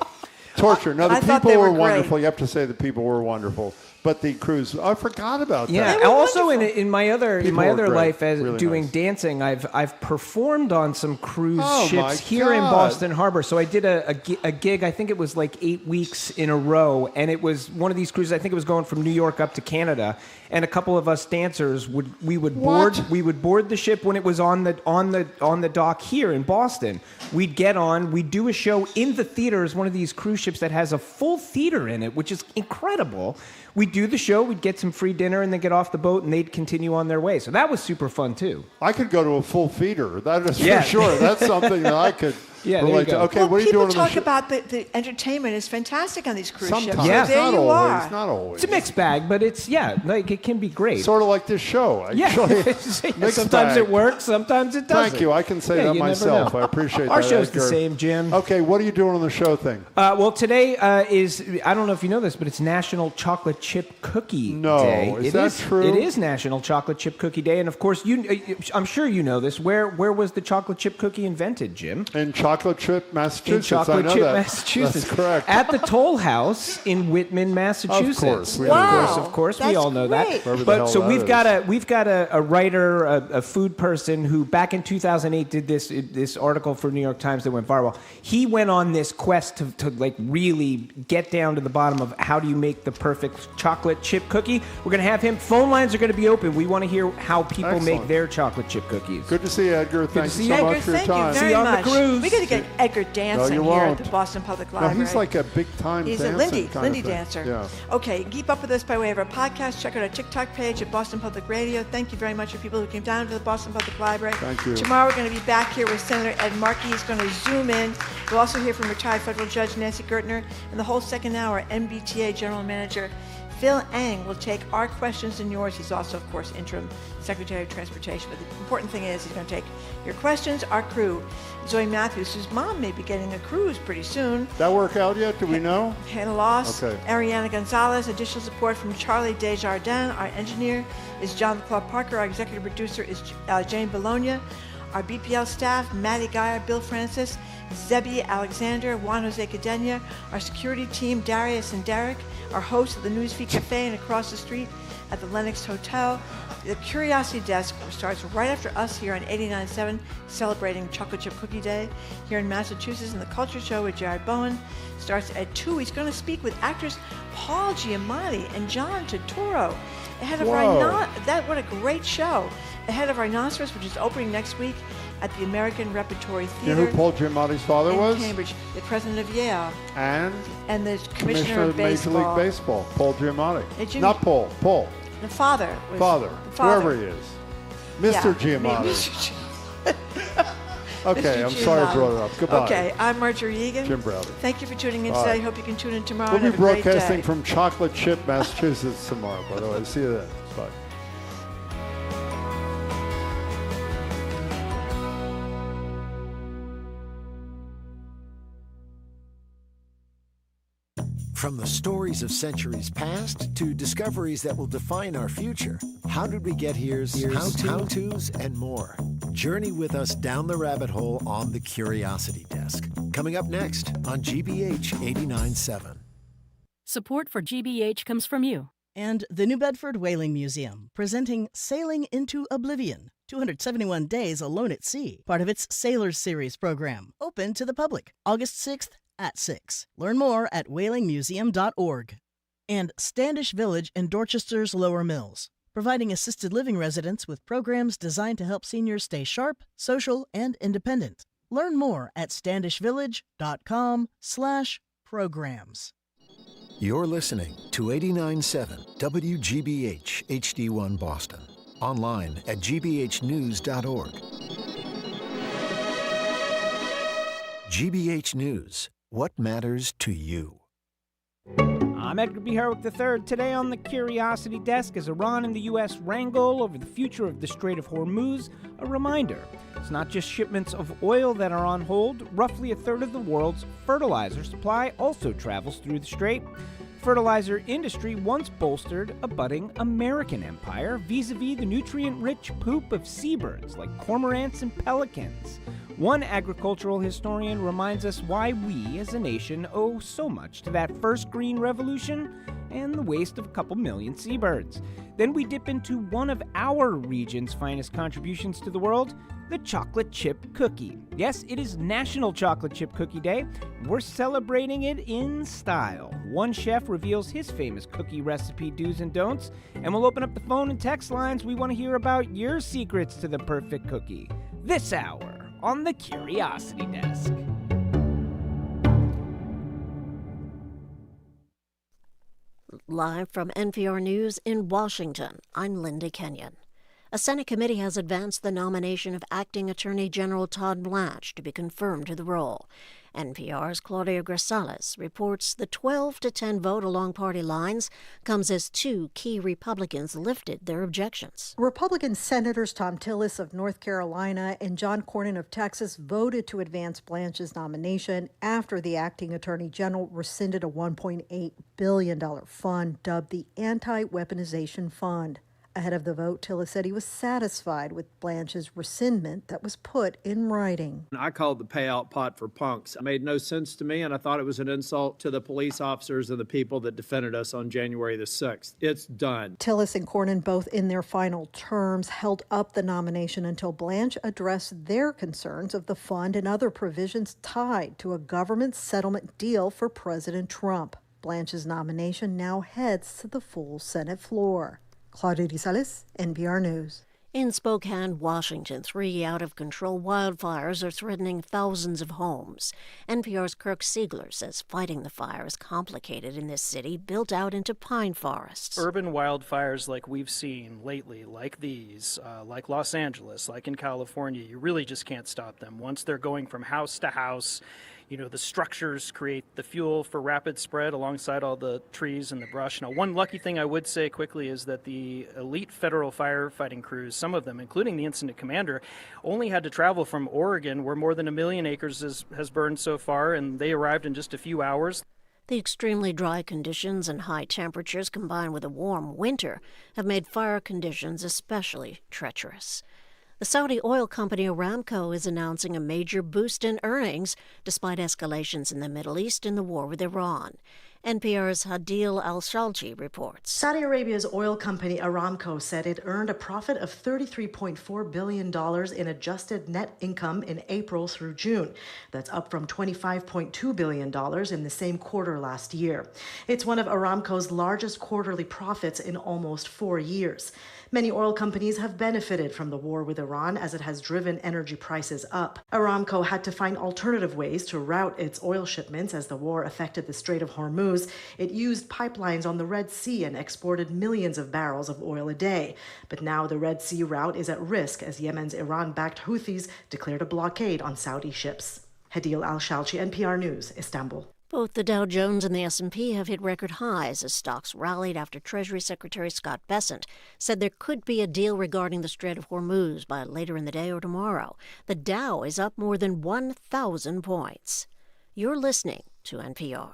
Torture. Now, the I thought people they were were great. wonderful. You have to say the people were wonderful. But the cruise, I forgot about that. Yeah. Also, in my other great. life as Really doing nice. dancing, I've performed on some cruise Oh, my ships here in God. Boston Harbor. So I did a gig. I think it was like 8 weeks in a row, and it was one of these cruises. I think it was going from New York up to Canada. And a couple of us dancers would board the ship when it was on the dock here in Boston. We'd get on. We'd do a show in the theater as one of these cruise ships that has a full theater in it, which is incredible. We'd do the show, we'd get some free dinner, and then get off the boat, and they'd continue on their way. So that was super fun, too. I could go to a full feeder. That is Yeah. for sure. That's something that I could relate to. Okay, well, what are you doing on people the talk about the entertainment is fantastic on these cruise ships. Sometimes. Yeah. There Not you always. are. Not always. It's a mixed bag, but it's, it can be great. Sort of like this show. Actually. Yeah. Mixed Sometimes bag. it works, sometimes it doesn't. Thank you. I can say that you never myself. know. I appreciate Our that. show's the Edgar. same, Jim. Okay, what are you doing on the show thing? Well, today is, I don't know if you know this, but it's National Chocolate Chip Cookie Day. Is that true? It is National Chocolate Chip Cookie Day. And, of course, I'm sure you know this. Where was the chocolate chip cookie invented, Jim? In Chocolate Chip, Massachusetts. In Chocolate I know Chip, that. Massachusetts. That's correct. At the Toll House in Whitman, Massachusetts. Of course. Of course, we all know great. that. But so we've got a writer, a food person who back in 2008 did this article for New York Times that went viral. He went on this quest to like really get down to the bottom of how do you make the perfect chocolate chip cookie. We're going to have him. Phone lines are going to be open. We want to hear how people make their chocolate chip cookies. Good to see you, Edgar. Thank you so Edgar, much for your thank time. you very See you on the much. cruise. We got to get Edgar dancing you here at won't. the Boston Public No, Library. he's like a big-time He's dancing a Lindy kind of thing. dancer. Yeah. Okay, keep up with us by way of our podcast. Check out our TikTok page at Boston Public Radio. Thank you very much for people who came down to the Boston Public Library. Thank you. Tomorrow we're going to be back here with Senator Ed Markey. He's going to zoom in. We'll also hear from retired federal judge Nancy Gertner. And the whole second hour, MBTA General Manager Phil Ang will take our questions and yours. He's also, of course, interim Secretary of Transportation. But the important thing is he's going to take your questions. Our crew, Zoe Matthews, whose mom may be getting a cruise pretty soon. That work out yet? Do we know? Hannah Loss, Okay. Ariana Gonzalez, additional support from Charlie Desjardins. Our engineer is John Claude Parker. Our executive producer is Jane Bologna. Our BPL staff, Maddie Geyer, Bill Francis, Zebby Alexander, Juan Jose Cadena. Our security team, Darius and Derek. Our host of the Newsfeed Cafe and across the street at the Lenox Hotel. The Curiosity Desk starts right after us here on 89.7, celebrating Chocolate Chip Cookie Day here in Massachusetts. And the Culture Show with Jared Bowen starts at 2. He's going to speak with actors Paul Giamatti and John Turturro ahead of what a great show. Ahead of Rhinoceros, which is opening next week at the American Repertory Theater. You know who Paul Giamatti's father was? In Cambridge, the president of Yale. And the commissioner of Major League Baseball, Paul Giamatti. Not Paul. The father. Whoever he is. Mr. Giamatti. Okay, I'm sorry I brought it up. Goodbye. Okay, I'm Marjorie Egan. Jim Browder. Thank you for tuning in Bye. today. Hope you can tune in tomorrow. We'll and be have a great broadcasting day. from Chocolate Chip, Massachusetts tomorrow, by the way. See you then. Bye. From the stories of centuries past to discoveries that will define our future, how did we get here's how-tos, and more. Journey with us down the rabbit hole on the Curiosity Desk. Coming up next on GBH 89.7. Support for GBH comes from you. And the New Bedford Whaling Museum, presenting Sailing into Oblivion, 271 Days Alone at Sea, part of its Sailors Series program, open to the public, August 6th at 6. Learn more at whalingmuseum.org. And Standish Village in Dorchester's Lower Mills, providing assisted living residents with programs designed to help seniors stay sharp, social, and independent. Learn more at standishvillage.com/programs. You're listening to 89.7 WGBH HD1 Boston. Online at gbhnews.org. GBH News. What matters to you? I'm Edgar B. Herwick III. Today on the Curiosity Desk, as Iran and the U.S. wrangle over the future of the Strait of Hormuz, a reminder. It's not just shipments of oil that are on hold. Roughly a third of the world's fertilizer supply also travels through the strait. Fertilizer industry once bolstered a budding American empire vis-a-vis the nutrient-rich poop of seabirds like cormorants and pelicans. One agricultural historian reminds us why we, as a nation, owe so much to that first green revolution and the waste of a couple million seabirds. Then we dip into one of our region's finest contributions to the world, the chocolate chip cookie. Yes, it is National Chocolate Chip Cookie Day. We're celebrating it in style. One chef reveals his famous cookie recipe do's and don'ts, and we'll open up the phone and text lines. We want to hear about your secrets to the perfect cookie. This hour on the Curiosity Desk. Live from NPR News in Washington, I'm Linda Kenyon. A Senate committee has advanced the nomination of Acting Attorney General Todd Blanche to be confirmed to the role. NPR's Claudia Grisales reports the 12-10 vote along party lines comes as two key Republicans lifted their objections. Republican Senators Tom Tillis of North Carolina and John Cornyn of Texas voted to advance Blanche's nomination after the acting attorney general rescinded a $1.8 billion fund dubbed the Anti-Weaponization Fund. Ahead of the vote, Tillis said he was satisfied with Blanche's rescindment that was put in writing. I called the payout pot for punks. It made no sense to me, and I thought it was an insult to the police officers and the people that defended us on January the 6th. It's done. Tillis and Cornyn, both in their final terms, held up the nomination until Blanche addressed their concerns of the fund and other provisions tied to a government settlement deal for President Trump. Blanche's nomination now heads to the full Senate floor. Claudia Grisales, NPR News. In Spokane, Washington, 3 out-of-control wildfires are threatening thousands of homes. NPR's Kirk Siegler says fighting the fire is complicated in this city built out into pine forests. Urban wildfires like we've seen lately, like these, like Los Angeles, like in California, you really just can't stop them. Once they're going from house to house, you know, the structures create the fuel for rapid spread alongside all the trees and the brush. Now, one lucky thing I would say quickly is that the elite federal firefighting crews, some of them, including the incident commander, only had to travel from Oregon, where more than 1 million acres has burned so far, and they arrived in just a few hours. The extremely dry conditions and high temperatures combined with a warm winter have made fire conditions especially treacherous. The Saudi oil company Aramco is announcing a major boost in earnings despite escalations in the Middle East and the war with Iran. NPR's Hadil Al-Shalchi reports. Saudi Arabia's oil company Aramco said it earned a profit of $33.4 billion in adjusted net income in April through June. That's up from $25.2 billion in the same quarter last year. It's one of Aramco's largest quarterly profits in almost 4 years. Many oil companies have benefited from the war with Iran as it has driven energy prices up. Aramco had to find alternative ways to route its oil shipments as the war affected the Strait of Hormuz. It used pipelines on the Red Sea and exported millions of barrels of oil a day. But now the Red Sea route is at risk as Yemen's Iran-backed Houthis declared a blockade on Saudi ships. Hadil Al-Shalchi, NPR News, Istanbul. Both the Dow Jones and the S&P have hit record highs as stocks rallied after Treasury Secretary Scott Bessent said there could be a deal regarding the Strait of Hormuz by later in the day or tomorrow. The Dow is up more than 1,000 points. You're listening to NPR.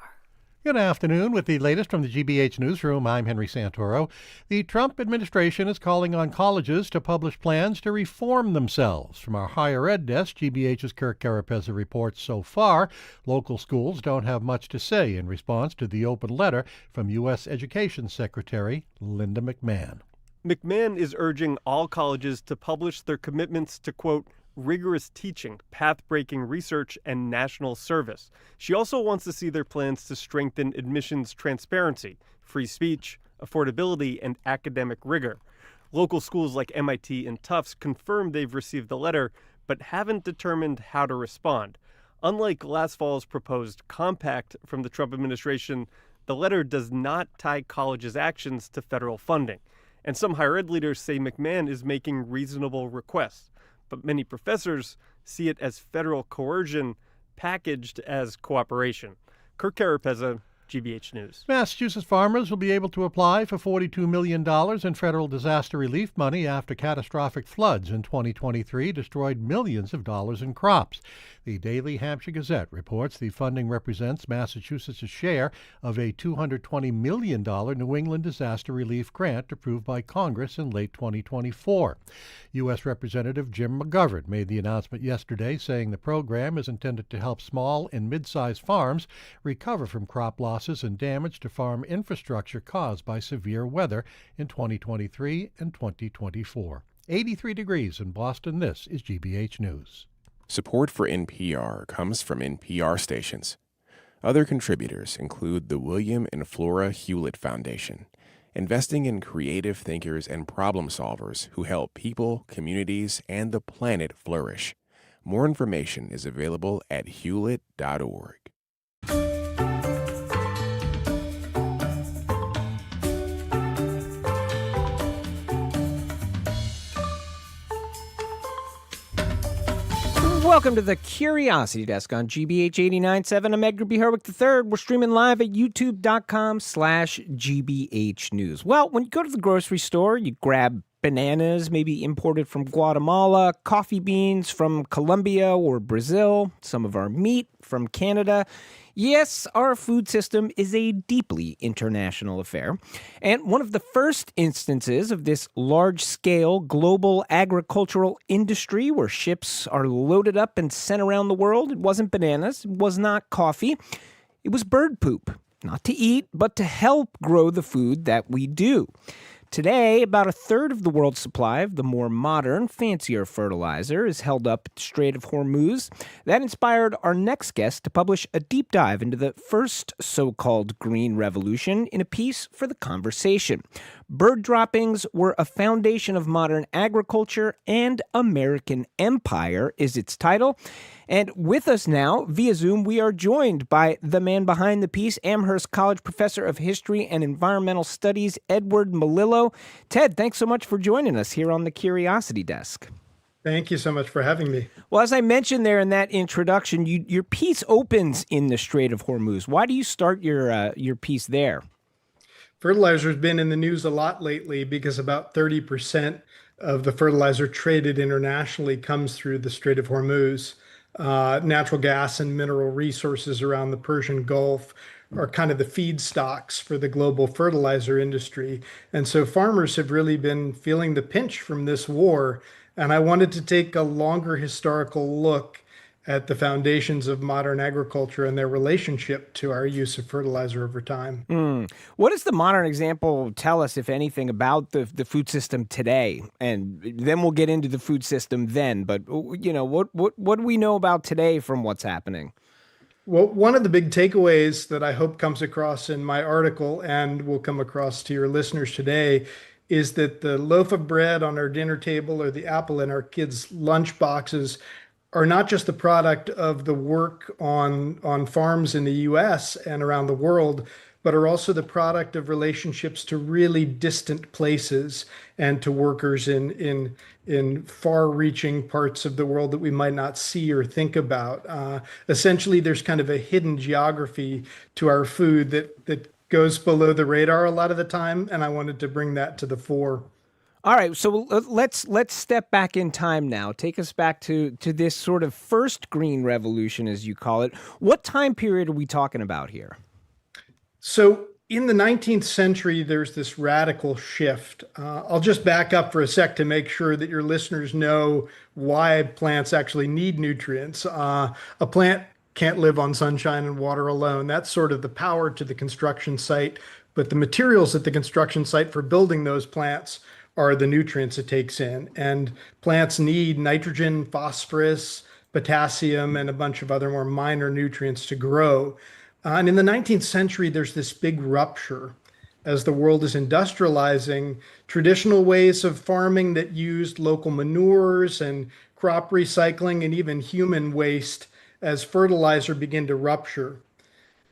Good afternoon. With the latest from the GBH Newsroom, I'm Henry Santoro. The Trump administration is calling on colleges to publish plans to reform themselves. From our higher ed desk, GBH's Kirk Carapeza reports so far, local schools don't have much to say in response to the open letter from U.S. Education Secretary Linda McMahon. McMahon is urging all colleges to publish their commitments to, quote, rigorous teaching, path-breaking research, and national service. She also wants to see their plans to strengthen admissions transparency, free speech, affordability, and academic rigor. Local schools like MIT and Tufts confirmed they've received the letter, but haven't determined how to respond. Unlike last fall's proposed compact from the Trump administration, the letter does not tie colleges' actions to federal funding. And some higher ed leaders say McMahon is making reasonable requests. But many professors see it as federal coercion packaged as cooperation. Kirk Carapeza, GBH News. Massachusetts farmers will be able to apply for $42 million in federal disaster relief money after catastrophic floods in 2023 destroyed millions of dollars in crops. The Daily Hampshire Gazette reports the funding represents Massachusetts' share of a $220 million New England disaster relief grant approved by Congress in late 2024. U.S. Representative Jim McGovern made the announcement yesterday, saying the program is intended to help small and mid-sized farms recover from crop loss losses and damage to farm infrastructure caused by severe weather in 2023 and 2024. 83 degrees in Boston. This is GBH News. Support for NPR comes from NPR stations. Other contributors include the William and Flora Hewlett Foundation, investing in creative thinkers and problem solvers who help people, communities, and the planet flourish. More information is available at hewlett.org. Welcome to the Curiosity Desk on GBH 89.7. I'm Edgar B. Herwick III. We're streaming live at youtube.com/GBH News. Well, when you go to the grocery store, you grab bananas, maybe imported from Guatemala, coffee beans from Colombia or Brazil, some of our meat from Canada. Yes, our food system is a deeply international affair. And one of the first instances of this large-scale global agricultural industry where ships are loaded up and sent around the world, it wasn't bananas, it was not coffee, it was bird poop. Not to eat, but to help grow the food that we do. Today, about a third of the world's supply of the more modern, fancier fertilizer is held up at the Strait of Hormuz. That inspired our next guest to publish a deep dive into the first so-called green revolution in a piece for The Conversation. Bird droppings were a foundation of modern agriculture and American empire is its title. And with us now, via Zoom, we are joined by the man behind the piece, Amherst College Professor of History and Environmental Studies, Edward Melillo. Ted, thanks so much for joining us here on the Curiosity Desk. Thank you so much for having me. Well, as I mentioned there in that introduction, your piece opens in the Strait of Hormuz. Why do you start your piece there? Fertilizer has been in the news a lot lately because about 30% of the fertilizer traded internationally comes through the Strait of Hormuz. Natural gas and mineral resources around the Persian Gulf are kind of the feedstocks for the global fertilizer industry. And so farmers have really been feeling the pinch from this war. And I wanted to take a longer historical look at the foundations of modern agriculture and their relationship to our use of fertilizer over time. What does the modern example tell us, if anything, about the food system today? And then we'll get into the food system then. But, you know, what do we know about today from what's happening? Well, one of the big takeaways that I hope comes across in my article and will come across to your listeners today is that the loaf of bread on our dinner table or the apple in our kids' lunch boxes are not just the product of the work on farms in the U.S. and around the world, but are also the product of relationships to really distant places and to workers in far-reaching parts of the world that we might not see or think about. Essentially, there's kind of a hidden geography to our food that goes below the radar a lot of the time, and I wanted to bring that to the fore. All right, so let's step back in time now. Take us back to this sort of first green revolution, as you call it. What time period are we talking about here? So in the 19th century, there's this radical shift. I'll just back up for a sec to make sure that your listeners know why plants actually need nutrients. A plant can't live on sunshine and water alone. That's sort of the power to the construction site. But the materials at the construction site for building those plants are the nutrients it takes in. And plants need nitrogen, phosphorus, potassium, and a bunch of other more minor nutrients to grow. And in the 19th century, there's this big rupture. As the world is industrializing, traditional ways of farming that used local manures and crop recycling and even human waste as fertilizer begin to rupture.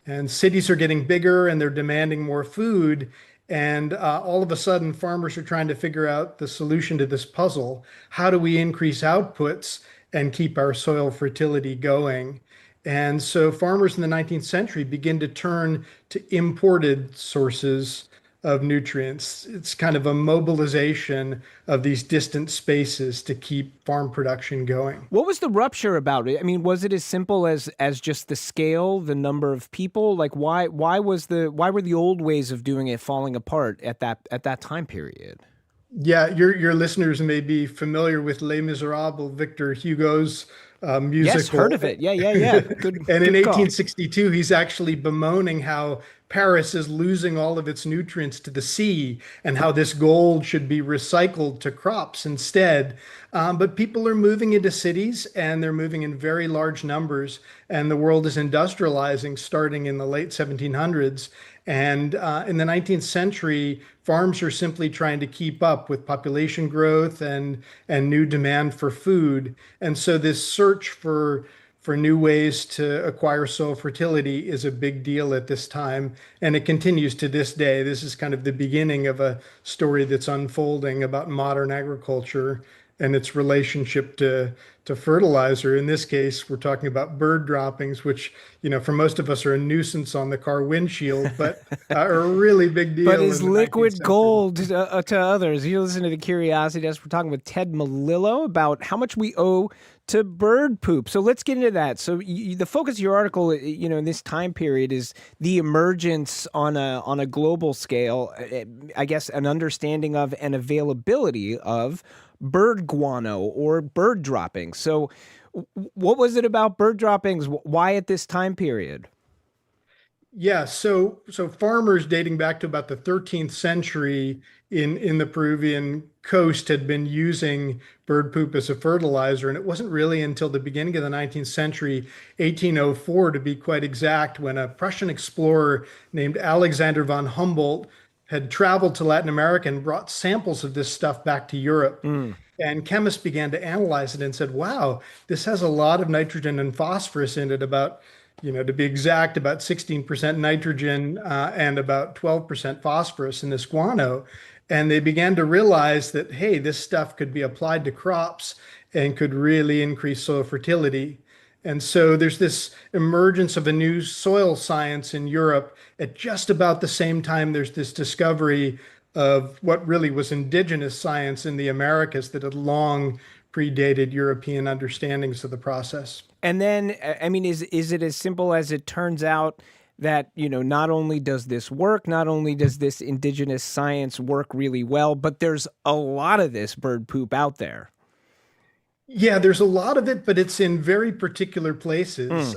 And cities are getting bigger and they're demanding more food. And all of a sudden, farmers are trying to figure out the solution to this puzzle. How do we increase outputs and keep our soil fertility going? And so farmers in the 19th century begin to turn to imported sources of nutrients. It's kind of a mobilization of these distant spaces to keep farm production going. What was the rupture about it? I mean, was it as simple as just the scale, the number of people? Like, why were the old ways of doing it falling apart at that time period? Yeah, your listeners may be familiar with Les Miserables, Victor Hugo's musical. Yes, heard of it. Yeah. Good. And in good call. 1862, he's actually bemoaning how Paris is losing all of its nutrients to the sea and how this gold should be recycled to crops instead. But people are moving into cities and they're moving in very large numbers. And the world is industrializing starting in the late 1700s. And in the 19th century, farms are simply trying to keep up with population growth and new demand for food. And so this search for new ways to acquire soil fertility is a big deal at this time. And it continues to this day. This is kind of the beginning of a story that's unfolding about modern agriculture and its relationship to fertilizer. In this case, we're talking about bird droppings, which, for most of us are a nuisance on the car windshield, but are a really big deal. But is liquid gold to others. You listen to the Curiosity Desk. We're talking with Ted Melillo about how much we owe to bird poop. So let's get into that. So the focus of your article, in this time period is the emergence on a global scale, I guess, an understanding of and availability of bird guano or bird droppings. So what was it about bird droppings? Why at this time period? Yeah, so farmers dating back to about the 13th century in the Peruvian coast had been using bird poop as a fertilizer. And it wasn't really until the beginning of the 19th century, 1804 to be quite exact, when a Prussian explorer named Alexander von Humboldt had traveled to Latin America and brought samples of this stuff back to Europe. And chemists began to analyze it and said, wow, this has a lot of nitrogen and phosphorus in it, about, to be exact, about 16% nitrogen and about 12% phosphorus in this guano. And they began to realize that, hey, this stuff could be applied to crops and could really increase soil fertility. And so there's this emergence of a new soil science in Europe. At just about the same time, there's this discovery of what really was indigenous science in the Americas that had long predated European understandings of the process. And then, I mean, is it as simple as it turns out that, not only does this work, not only does this indigenous science work really well, but there's a lot of this bird poop out there? Yeah, there's a lot of it, but it's in very particular places.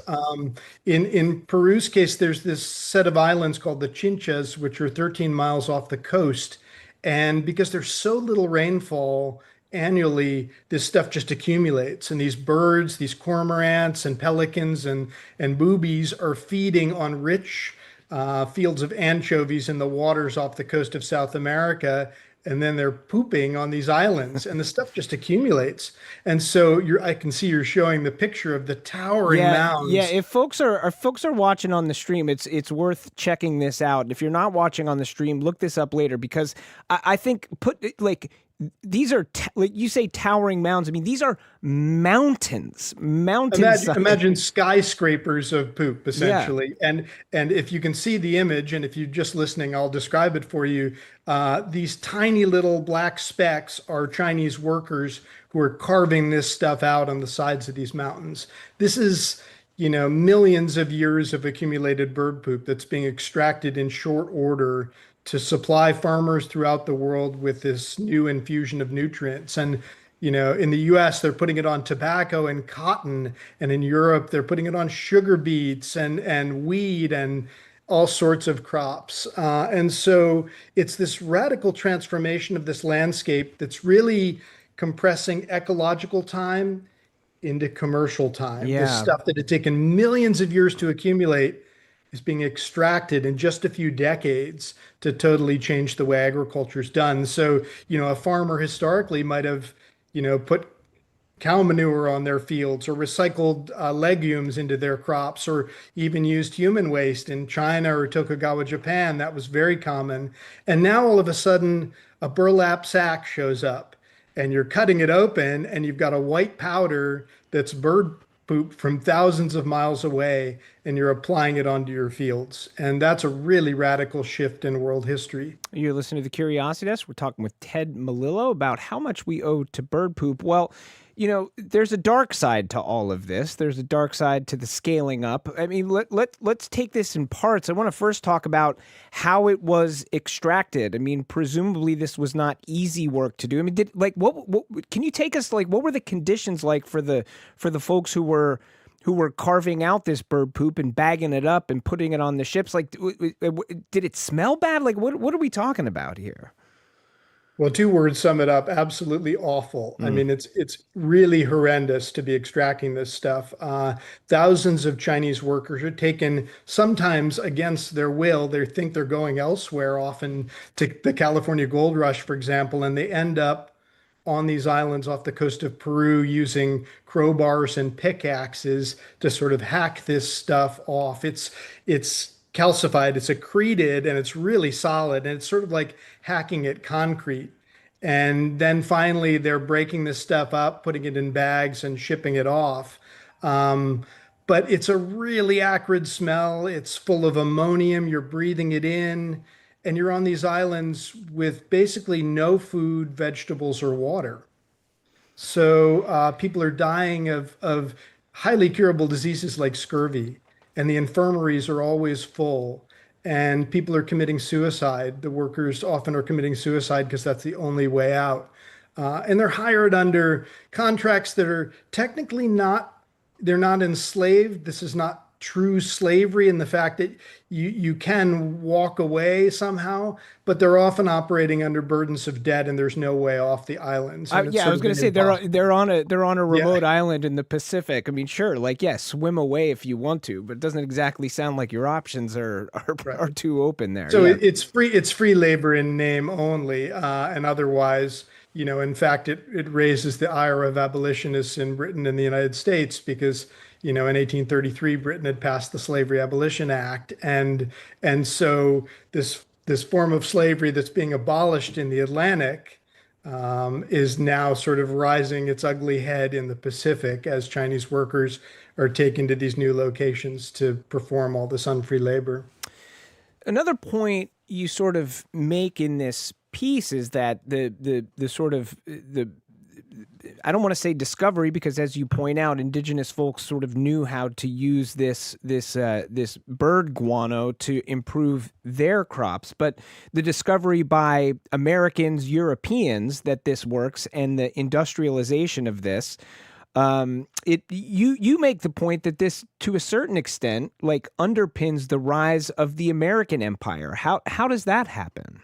In Peru's case, there's this set of islands called the Chinchas, which are 13 miles off the coast. And because there's so little rainfall annually, this stuff just accumulates. And these birds, these cormorants and pelicans and boobies are feeding on rich fields of anchovies in the waters off the coast of South America. And then they're pooping on these islands, and the stuff just accumulates. And so I can see you're showing the picture of the towering mounds. Yeah, if folks are watching on the stream, it's worth checking this out. If you're not watching on the stream, look this up later, because I think these are like you say, towering mounds. I mean, these are mountains. Imagine skyscrapers of poop, essentially. Yeah. And if you can see the image, and if you're just listening, I'll describe it for you. These tiny little black specks are Chinese workers who are carving this stuff out on the sides of these mountains. This is, millions of years of accumulated bird poop that's being extracted in short order to supply farmers throughout the world with this new infusion of nutrients. And, in the US, they're putting it on tobacco and cotton. And in Europe, they're putting it on sugar beets and wheat and all sorts of crops. And so it's this radical transformation of this landscape that's really compressing ecological time into commercial time. Yeah. This stuff that had taken millions of years to accumulate is being extracted in just a few decades to totally change the way agriculture is done. So, a farmer historically might have, put cow manure on their fields or recycled legumes into their crops, or even used human waste in China or Tokugawa, Japan. That was very common. And now all of a sudden, a burlap sack shows up and you're cutting it open and you've got a white powder that's bird poop from thousands of miles away, and you're applying it onto your fields. And that's a really radical shift in world history. You're listening to the Curiosity Desk. We're talking with Ted Melillo about how much we owe to bird poop. Well, there's a dark side to all of this. There's a dark side to the scaling up. I mean, let's take this in parts. I want to first talk about how it was extracted. I mean, presumably this was not easy work to do. I mean, what can you take us, what were the conditions like for the folks who were carving out this bird poop and bagging it up and putting it on the ships? Did it smell bad? What are we talking about here? Well, two words sum it up: absolutely awful. I mean, it's really horrendous to be extracting this stuff. Thousands of Chinese workers are taken, sometimes against their will. They think they're going elsewhere, often to the California gold rush, for example, and they end up on these islands off the coast of Peru using crowbars and pickaxes to sort of hack this stuff off. It's calcified, it's accreted, and it's really solid, and it's sort of like hacking at concrete. And then finally they're breaking this stuff up, putting it in bags and shipping it off. But it's a really acrid smell. It's full of ammonium. You're breathing it in, and you're on these islands with basically no food, vegetables, or water. So people are dying of highly curable diseases like scurvy, and the infirmaries are always full, and people are committing suicide. The workers often are committing suicide because that's the only way out. And they're hired under contracts that are technically they're not enslaved. This is not true slavery in the fact that you can walk away somehow, but they're often operating under burdens of debt, and there's no way off the islands. I was going to say they're on a remote island in the Pacific. I mean, sure, swim away if you want to, but it doesn't exactly sound like your options are too open there. So it's free labor in name only, and otherwise, in fact, it raises the ire of abolitionists in Britain and the United States because in 1833, Britain had passed the Slavery Abolition Act, and so this form of slavery that's being abolished in the Atlantic is now sort of rising its ugly head in the Pacific as Chinese workers are taken to these new locations to perform all this unfree labor. Another point you sort of make in this piece is that the I don't want to say discovery, because as you point out, indigenous folks sort of knew how to use this bird guano to improve their crops. But the discovery by Americans, Europeans that this works, and the industrialization of this, you make the point that this, to a certain extent, underpins the rise of the American empire. How does that happen?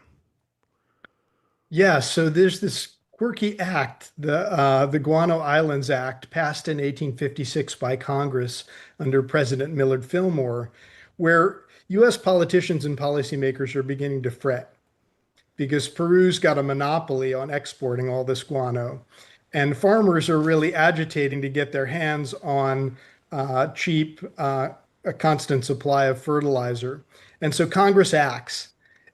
Yeah, so there's this quirky act, the Guano Islands Act, passed in 1856 by Congress under President Millard Fillmore, where U.S. politicians and policymakers are beginning to fret because Peru's got a monopoly on exporting all this guano, and farmers are really agitating to get their hands on cheap, a constant supply of fertilizer. And so Congress acts,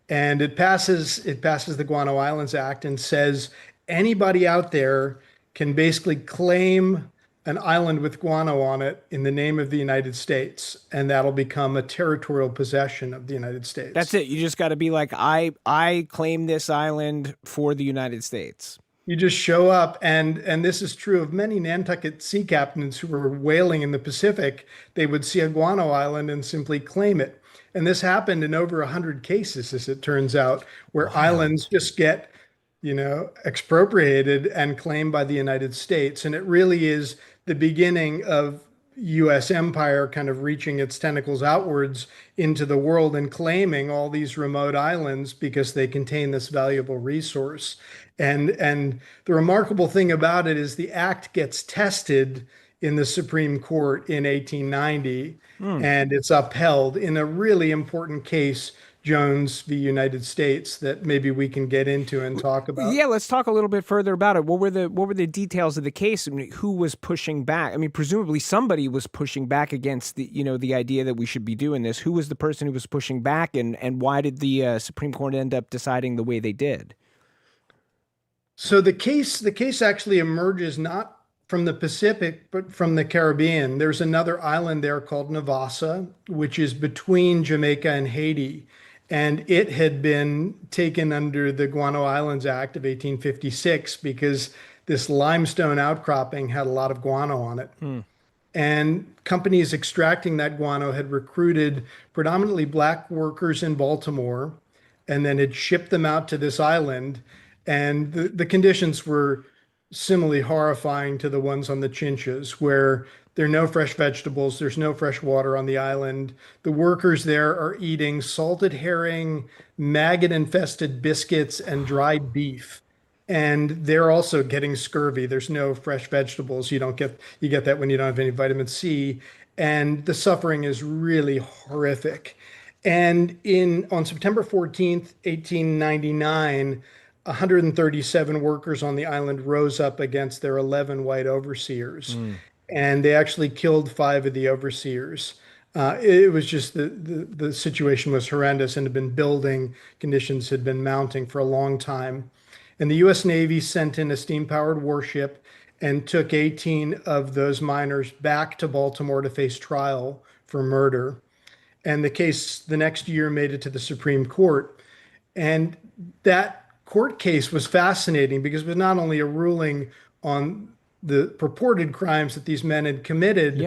and it passes the Guano Islands Act and says anybody out there can basically claim an island with guano on it in the name of the United States, and that'll become a territorial possession of the United States. That's it. You just got to be like, I claim this island for the United States. You just show up, and this is true of many Nantucket sea captains who were whaling in the Pacific. They would see a guano island and simply claim it. And this happened in over 100 cases, as it turns out, where islands just get expropriated and claimed by the United States. And it really is the beginning of U.S. empire kind of reaching its tentacles outwards into the world and claiming all these remote islands because they contain this valuable resource. And the remarkable thing about it is the act gets tested in the Supreme Court in 1890, and it's upheld in a really important case, Jones v. United States, that maybe we can get into and talk about. Yeah, let's talk a little bit further about it. What were the details of the case? I mean, who was pushing back? I mean, presumably somebody was pushing back against the idea that we should be doing this. Who was the person who was pushing back, and why did the Supreme Court end up deciding the way they did? So the case actually emerges not from the Pacific, but from the Caribbean. There's another island there called Navassa, which is between Jamaica and Haiti. And it had been taken under the Guano Islands Act of 1856 because this limestone outcropping had a lot of guano on it. And companies extracting that guano had recruited predominantly black workers in Baltimore and then had shipped them out to this island. And the conditions were similarly horrifying to the ones on the Chinchas, where there are no fresh vegetables, there's no fresh water on the island. The workers there are eating salted herring, maggot-infested biscuits, and dried beef. And they're also getting scurvy. There's no fresh vegetables. You get that when you don't have any vitamin C. And the suffering is really horrific. And on September 14th, 1899, 137 workers on the island rose up against their 11 white overseers. And they actually killed 5 of the overseers. It was just the situation was horrendous and had been building. Conditions had been mounting for a long time. And the U.S. Navy sent in a steam-powered warship and took 18 of those miners back to Baltimore to face trial for murder. And the case the next year made it to the Supreme Court. And that court case was fascinating because it was not only a ruling on the purported crimes that these men had committed,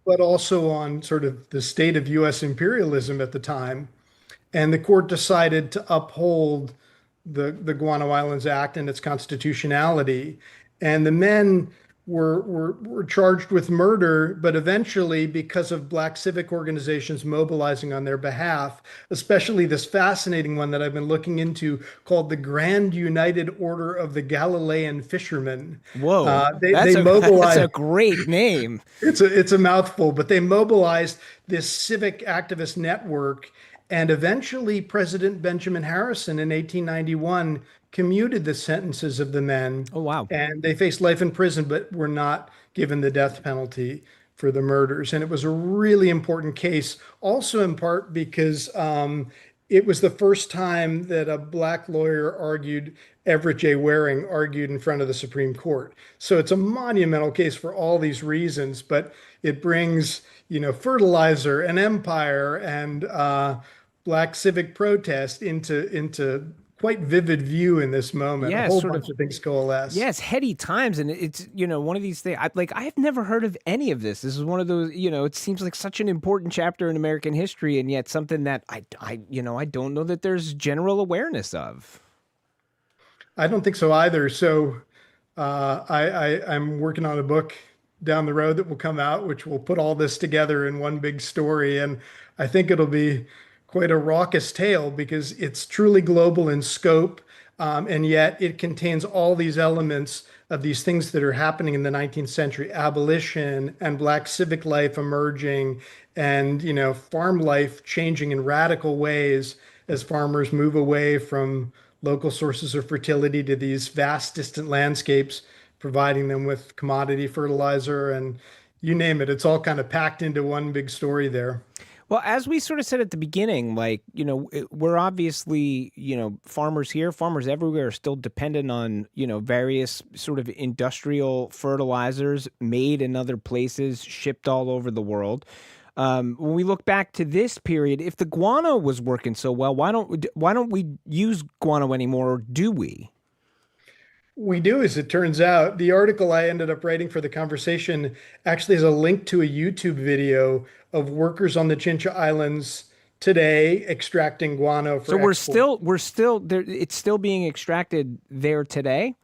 but also on sort of the state of U.S. imperialism at the time. And the court decided to uphold the Guano Islands Act and its constitutionality. And the men were charged with murder, but eventually, because of black civic organizations mobilizing on their behalf, especially this fascinating one that I've been looking into called the Grand United Order of the Galilean Fishermen. Whoa, they mobilized. That's a great name. It's a mouthful, but they mobilized this civic activist network. And eventually, President Benjamin Harrison in 1891 commuted the sentences of the men. Oh, wow. And they faced life in prison, but were not given the death penalty for the murders. And it was a really important case, also in part because it was the first time that a black lawyer Everett J. Waring argued in front of the Supreme Court. So it's a monumental case for all these reasons, but it brings, fertilizer and empire and black civic protest into quite vivid view in this moment. Yeah, a whole bunch of things coalesce. Yeah, it's heady times, and it's one of these things. I have never heard of any of this. This is one of those. It seems like such an important chapter in American history, and yet something that I don't know that there's general awareness of. I don't think so either. So I'm working on a book down the road that will come out, which will put all this together in one big story, and I think it'll be quite a raucous tale because it's truly global in scope, and yet it contains all these elements of these things that are happening in the 19th century: abolition and black civic life emerging, and farm life changing in radical ways as farmers move away from local sources of fertility to these vast distant landscapes, providing them with commodity fertilizer, and you name it. It's all kind of packed into one big story there. Well, as we sort of said at the beginning, we're obviously, farmers here, farmers everywhere are still dependent on, various sort of industrial fertilizers made in other places, shipped all over the world. When we look back to this period, if the guano was working so well, why don't we use guano anymore, or do we? We do, as it turns out. The article I ended up writing for the conversation actually has a link to a YouTube video of workers on the Chincha Islands today extracting guano for export. we're still there. It's still being extracted there today.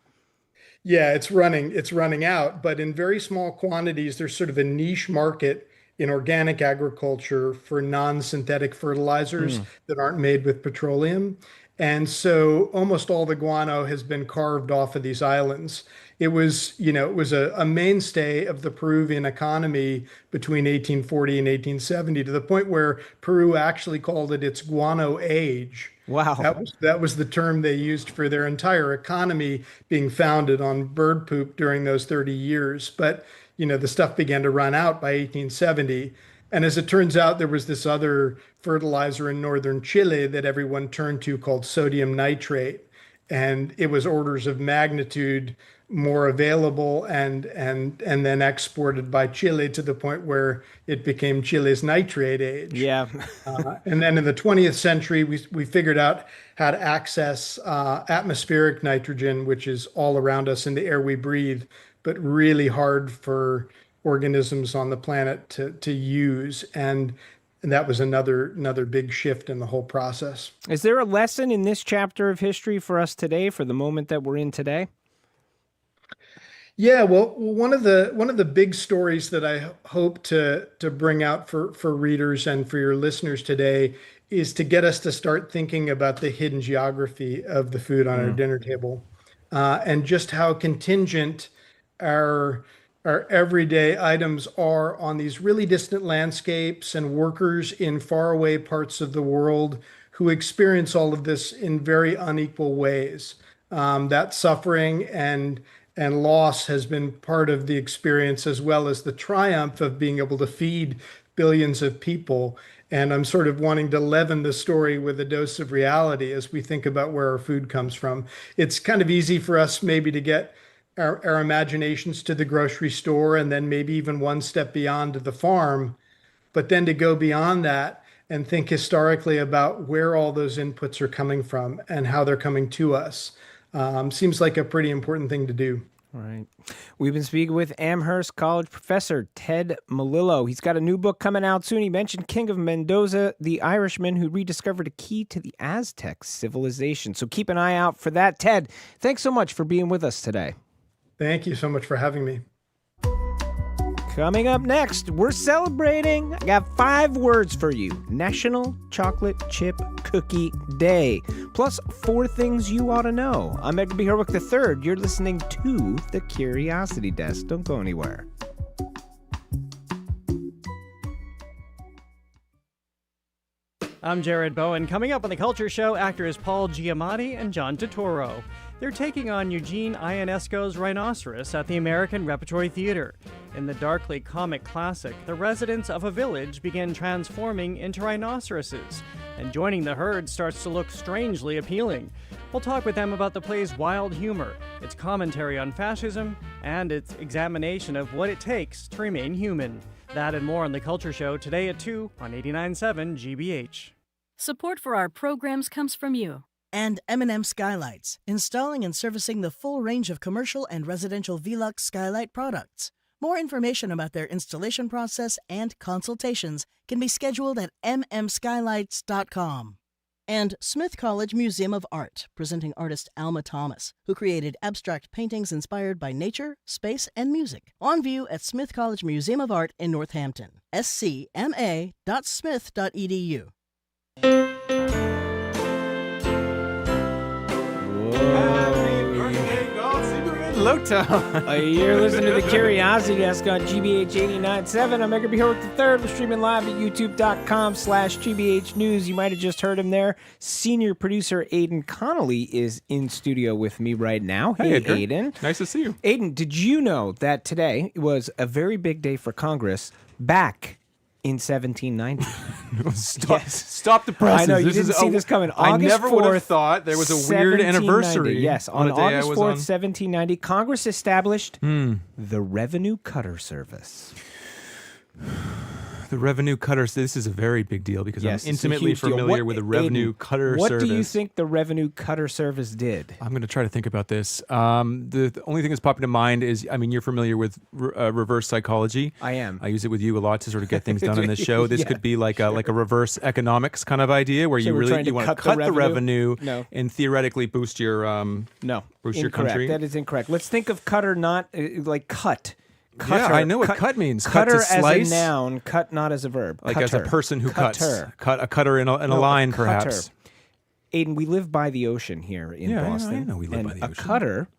Yeah, it's running out, but in very small quantities. There's sort of a niche market in organic agriculture for non-synthetic fertilizers that aren't made with petroleum. And so almost all the guano has been carved off of these islands. It was a mainstay of the Peruvian economy between 1840 and 1870, to the point where Peru actually called it its guano age. Wow. That was the term they used for their entire economy being founded on bird poop during those 30 years. But, the stuff began to run out by 1870. And as it turns out, there was this other fertilizer in northern Chile that everyone turned to called sodium nitrate. And it was orders of magnitude more available and then exported by Chile to the point where it became Chile's nitrate age. Yeah. And then in the 20th century, we figured out how to access atmospheric nitrogen, which is all around us in the air we breathe, but really hard for organisms on the planet to use. And that was another big shift in the whole process. Is there a lesson in this chapter of history for us today, for the moment that we're in today? Yeah, well, one of the big stories that I hope to bring out for readers and for your listeners today is to get us to start thinking about the hidden geography of the food on our dinner table, and just how contingent our everyday items are on these really distant landscapes and workers in faraway parts of the world who experience all of this in very unequal ways. That suffering and loss has been part of the experience, as well as the triumph of being able to feed billions of people. And I'm sort of wanting to leaven the story with a dose of reality as we think about where our food comes from. It's kind of easy for us maybe to get our imaginations to the grocery store and then maybe even one step beyond to the farm, but then to go beyond that and think historically about where all those inputs are coming from and how they're coming to us. Seems like a pretty important thing to do. All right. We've been speaking with Amherst College professor Ted Melillo. He's got a new book coming out soon. He mentioned King of Mendoza, the Irishman who rediscovered a key to the Aztec civilization. So keep an eye out for that. Ted, thanks so much for being with us today. Thank you so much for having me. Coming up next, we're celebrating. I got 5 words for you. National Chocolate Chip Cookie Day. Plus 4 things you ought to know. I'm Edgar B. Herwick III. You're listening to The Curiosity Desk. Don't go anywhere. I'm Jared Bowen. Coming up on The Culture Show, actors Paul Giamatti and John Turturro. They're taking on Eugene Ionesco's Rhinoceros at the American Repertory Theater. In the darkly comic classic, the residents of a village begin transforming into rhinoceroses, and joining the herd starts to look strangely appealing. We'll talk with them about the play's wild humor, its commentary on fascism, and its examination of what it takes to remain human. That and more on The Culture Show today at 2 on 89.7 GBH. Support for our programs comes from you. And M&M Skylights, installing and servicing the full range of commercial and residential Velux skylight products. More information about their installation process and consultations can be scheduled at mmskylights.com. And Smith College Museum of Art, presenting artist Alma Thomas, who created abstract paintings inspired by nature, space, and music. On view at Smith College Museum of Art in Northampton. scma.smith.edu. Lotan. You're listening to The Curiosity Desk on GBH 89.7. I'm Edgar B. Herwick III. We're streaming live at youtube.com/GBH News. You might have just heard him there. Senior producer Aidan Connolly is in studio with me right now. Hey, Edgar. Aidan. Nice to see you. Aidan, did you know that today was a very big day for Congress back in 1790? Stop the presses. I know, you didn't see this coming. I never would have 4th, thought there was a weird anniversary. Yes, on August 4th, 1790, Congress established the Revenue Cutter Service. The Revenue Cutters, this is a very big deal because Yes, I'm it's a intimately huge deal. familiar with the Revenue Cutter What Service. do you think the Revenue Cutter Service did? I'm going to try to think about this. The only thing that's popping to mind is, I mean, you're familiar with reverse psychology. I am. I use it with you a lot to sort of get things done on this show. This Yeah, could be like a reverse economics kind of idea where So you we're really trying to want to cut the cut the revenue? revenue No. and theoretically boost your boost your Incorrect. country. That is incorrect. Let's think of cutter not like cut. Cutter. Yeah, I know what cut means. Cutter Cut to slice. as a noun, cut not as a verb. Like Cutter. as a person who Cutter. cuts. A cutter in a No, line, cutter. perhaps. Aidan, we live by the ocean here in Yeah, I know, Boston. I know we live and by the a ocean. cutter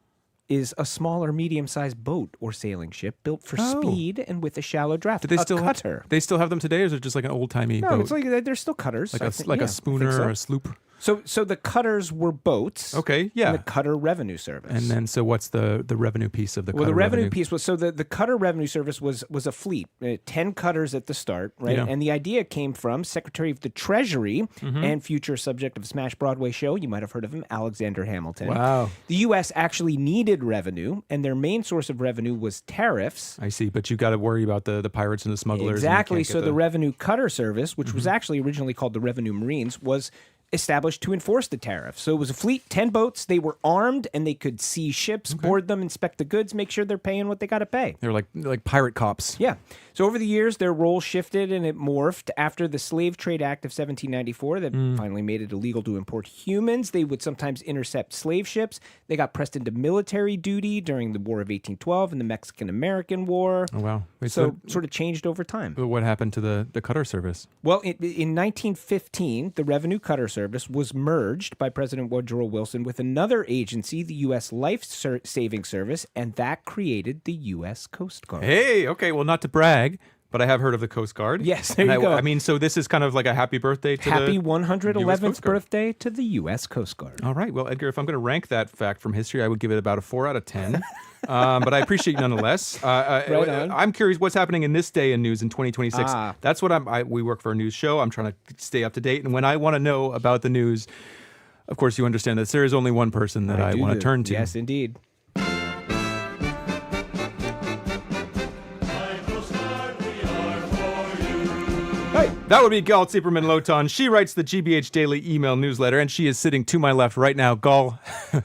is a small or medium-sized boat or sailing ship built for Oh. speed and with a shallow draft. Do they still cutter. They still have them today, or is it just like an old timey No, boat? it's like they're still cutters. Like I a think- like yeah, a I think schooner so. or a sloop. So the cutters were boats. Okay, yeah. And the cutter revenue service. And then, so what's the revenue piece of the cutter the revenue revenue? piece was, so the cutter revenue service was a fleet, 10 cutters at the start, right? Yeah. And the idea came from Secretary of the Treasury and future subject of Smash Broadway show, you might have heard of him, Alexander Hamilton. Wow. The U.S. actually needed revenue, and their main source of revenue was tariffs. I see, but you got to worry about the pirates and the smugglers. Exactly. And you So can't get the Revenue Cutter Service, which was actually originally called the Revenue Marines, was established to enforce the tariff. So it was a fleet, 10 boats. They were armed, and they could seize ships, board them, inspect the goods, make sure they're paying what they got to pay. They're like pirate cops. Yeah. So over the years, their role shifted and it morphed. After the Slave Trade Act of 1794 that finally made it illegal to import humans, they would sometimes intercept slave ships. They got pressed into military duty during the War of 1812 and the Mexican-American War. Oh, wow. Wait, so sort of changed over time. What happened to the cutter service? Well, in 1915, the Revenue Cutter Service was merged by President Woodrow Wilson with another agency, the U.S. Life Saving Service, and that created the U.S. Coast Guard. Hey, okay, well, not to brag, but I have heard of the Coast Guard. Yes, there you go. I mean, so this is kind of like a happy birthday to Happy the 111th birthday to the U.S. Coast Guard. All right. Well, Edgar, if I'm going to rank that fact from history, I would give it about a 4 out of 10. But I appreciate you nonetheless. Right on. I'm curious what's happening in this day in news in 2026. That's what we work for a news show. I'm trying to stay up to date. And when I want to know about the news, of course, you understand that there is only one person that I want to turn to. Yes, indeed. That would be Gal Tziperman Lotan. She writes the GBH Daily email newsletter, and she is sitting to my left right now. Gal,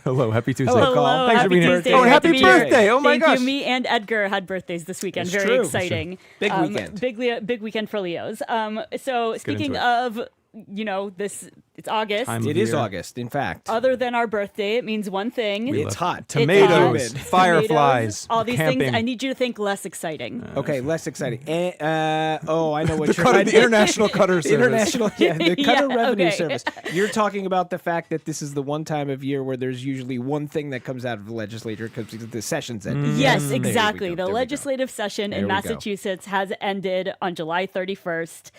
hello, happy Tuesday. Hello, Gal. Thanks for being Tuesday. here. Oh, Great happy to be birthday! Here. Oh my Thank gosh. you. Me and Edgar had birthdays this weekend. It's Very true. exciting. Big weekend. Big weekend for Leos. So get speaking into of, this. It's August. It is August, in fact. Other than our birthday, it means one thing. It's hot. Tomatoes, It's hot. fireflies, all these camping. things. I need you to think less exciting. Okay, less exciting. I know what you're The International Cutter Service. International, the Cutter Yeah, Revenue okay. Service. You're talking about the fact that this is the one time of year where there's usually one thing that comes out of the legislature because the session's ended. Yes, There we go. exactly. The There we go. legislative session There in we go. Massachusetts has ended on July 31st.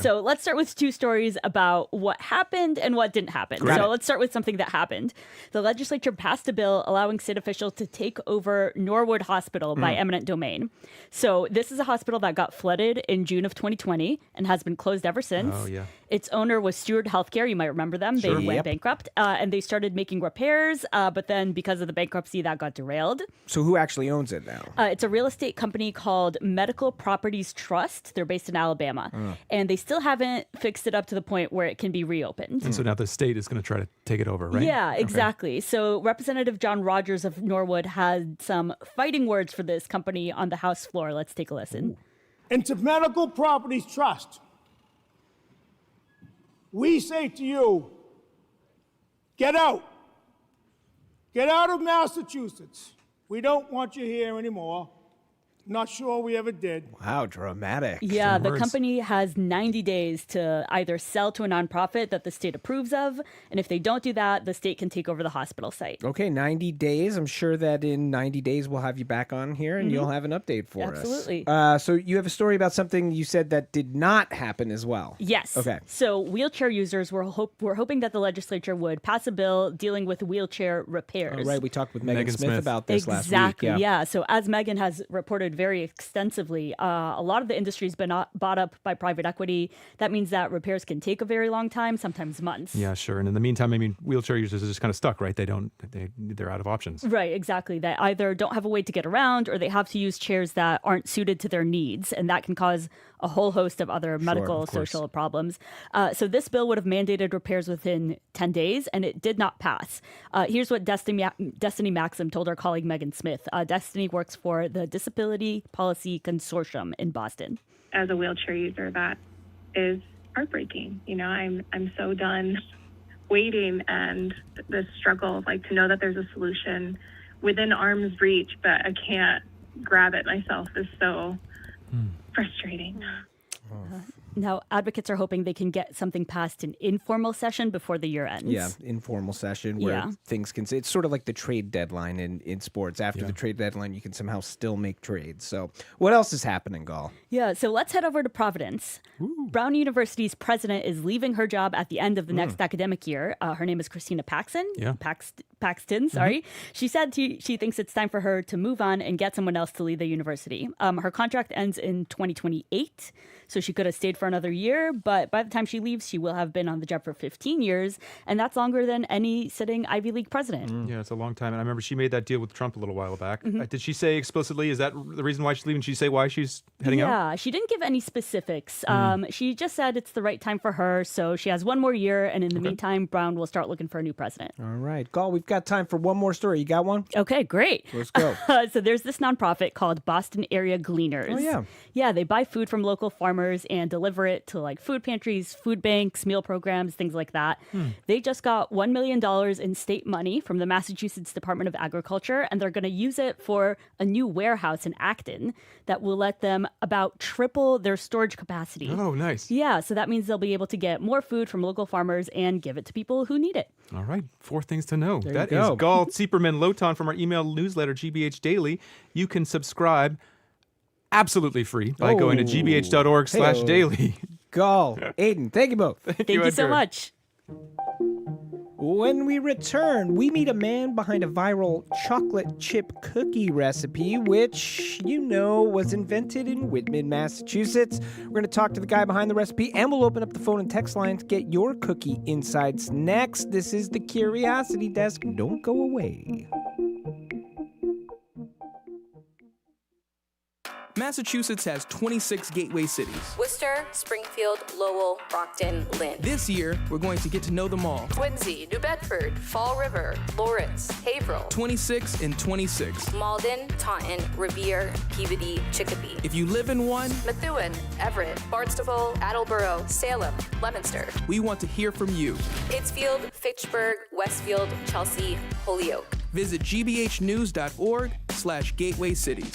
So let's start with two stories about what happened and what didn't happen. Got So it. let's start with something that happened. The legislature passed a bill allowing state officials to take over Norwood Hospital by eminent domain. So this is a hospital that got flooded in June of 2020 and has been closed ever since. Oh, yeah. Its owner was Steward Healthcare. You might remember them. Sure. They went Yep. bankrupt and they started making repairs. But then because of the bankruptcy, that got derailed. So who actually owns it now? It's a real estate company called Medical Properties Trust. They're based in Alabama. And they still haven't fixed it up to the point where it can be reopened. And so now the state is going to try to take it over, right? Yeah, Okay. exactly. So Representative John Rogers of Norwood had some fighting words for this company on the House floor. Let's take a listen. And to Medical Properties Trust, we say to you, get out. Get out of Massachusetts. We don't want you here anymore. Not sure we ever did. Wow, dramatic. Yeah, the company has 90 days to either sell to a nonprofit that the state approves of, and if they don't do that, the state can take over the hospital site. Okay, 90 days. I'm sure that in 90 days we'll have you back on here and you'll have an update for Absolutely. us. So you have a story about something you said that did not happen as well. Yes. Okay. So wheelchair users were hoping that the legislature would pass a bill dealing with wheelchair repairs. All right, we talked with Megan Smith about this last week. Exactly, yeah. So as Megan has reported very extensively, a lot of the industry's been bought up by private equity. That means that repairs can take a very long time, sometimes months. Yeah, sure. And in the meantime, I mean, wheelchair users are just kind of stuck, right? They're out of options. Right, exactly. They either don't have a way to get around or they have to use chairs that aren't suited to their needs. And that can cause a whole host of other medical, social problems. So this bill would have mandated repairs within 10 days, and it did not pass. Here's what Destiny Maxim told our colleague Megan Smith. Destiny works for the Disability Policy Consortium in Boston. As a wheelchair user, that is heartbreaking. You know, I'm so done waiting and the struggle, like to know that there's a solution within arm's reach, but I can't grab it myself is so frustrating. Now, advocates are hoping they can get something passed in informal session before the year ends. Yeah, informal session where things can. It's sort of like the trade deadline in sports. After the trade deadline, you can somehow still make trades. So, what else is happening, Gall? Yeah, so let's head over to Providence. Brown University's president is leaving her job at the end of the next academic year. Her name is Christina Paxton. Sorry. She said she thinks it's time for her to move on and get someone else to lead the university. Her contract ends in 2028, so she could have stayed for another year, but by the time she leaves, she will have been on the job for 15 years, and that's longer than any sitting Ivy League president. Yeah, it's a long time. And I remember she made that deal with Trump a little while back. Did she say explicitly, is that the reason why she's leaving? Did she say why she's heading out? Yeah, she didn't give any specifics. She just said it's the right time for her, so she has one more year, and in the meantime, Brown will start looking for a new president. All right. Gall, we've got time for one more story. You got one? Okay, great. Let's go. So there's this nonprofit called Boston Area Gleaners. Oh, yeah. Yeah, they buy food from local farmers and deliver it to like food pantries, food banks, meal programs, things like that. They just got $1 million in state money from the Massachusetts Department of Agriculture, and they're going to use it for a new warehouse in Acton that will let them about triple their storage capacity. Oh, nice. Yeah, so that means they'll be able to get more food from local farmers and give it to people who need it. All right, 4 things to know. There That you go. is Gall Tziperman Lotan from our email newsletter, GBH Daily. You can subscribe absolutely free by going to gbh.org/daily. Gall, Aiden, thank you both. Thank you so much. When we return, we meet a man behind a viral chocolate chip cookie recipe, which, was invented in Whitman, Massachusetts. We're going to talk to the guy behind the recipe, and we'll open up the phone and text line to get your cookie insights next. This is the Curiosity Desk. Don't go away. Massachusetts has 26 gateway cities. Worcester, Springfield, Lowell, Brockton, Lynn. This year, we're going to get to know them all. Quincy, New Bedford, Fall River, Lawrence, Haverhill. 26 and 26. Malden, Taunton, Revere, Peabody, Chicopee. If you live in one, Methuen, Everett, Barnstable, Attleboro, Salem, Leominster. we want to hear from you. Pittsfield, Fitchburg, Westfield, Chelsea, Holyoke. Visit gbhnews.org/gateway cities.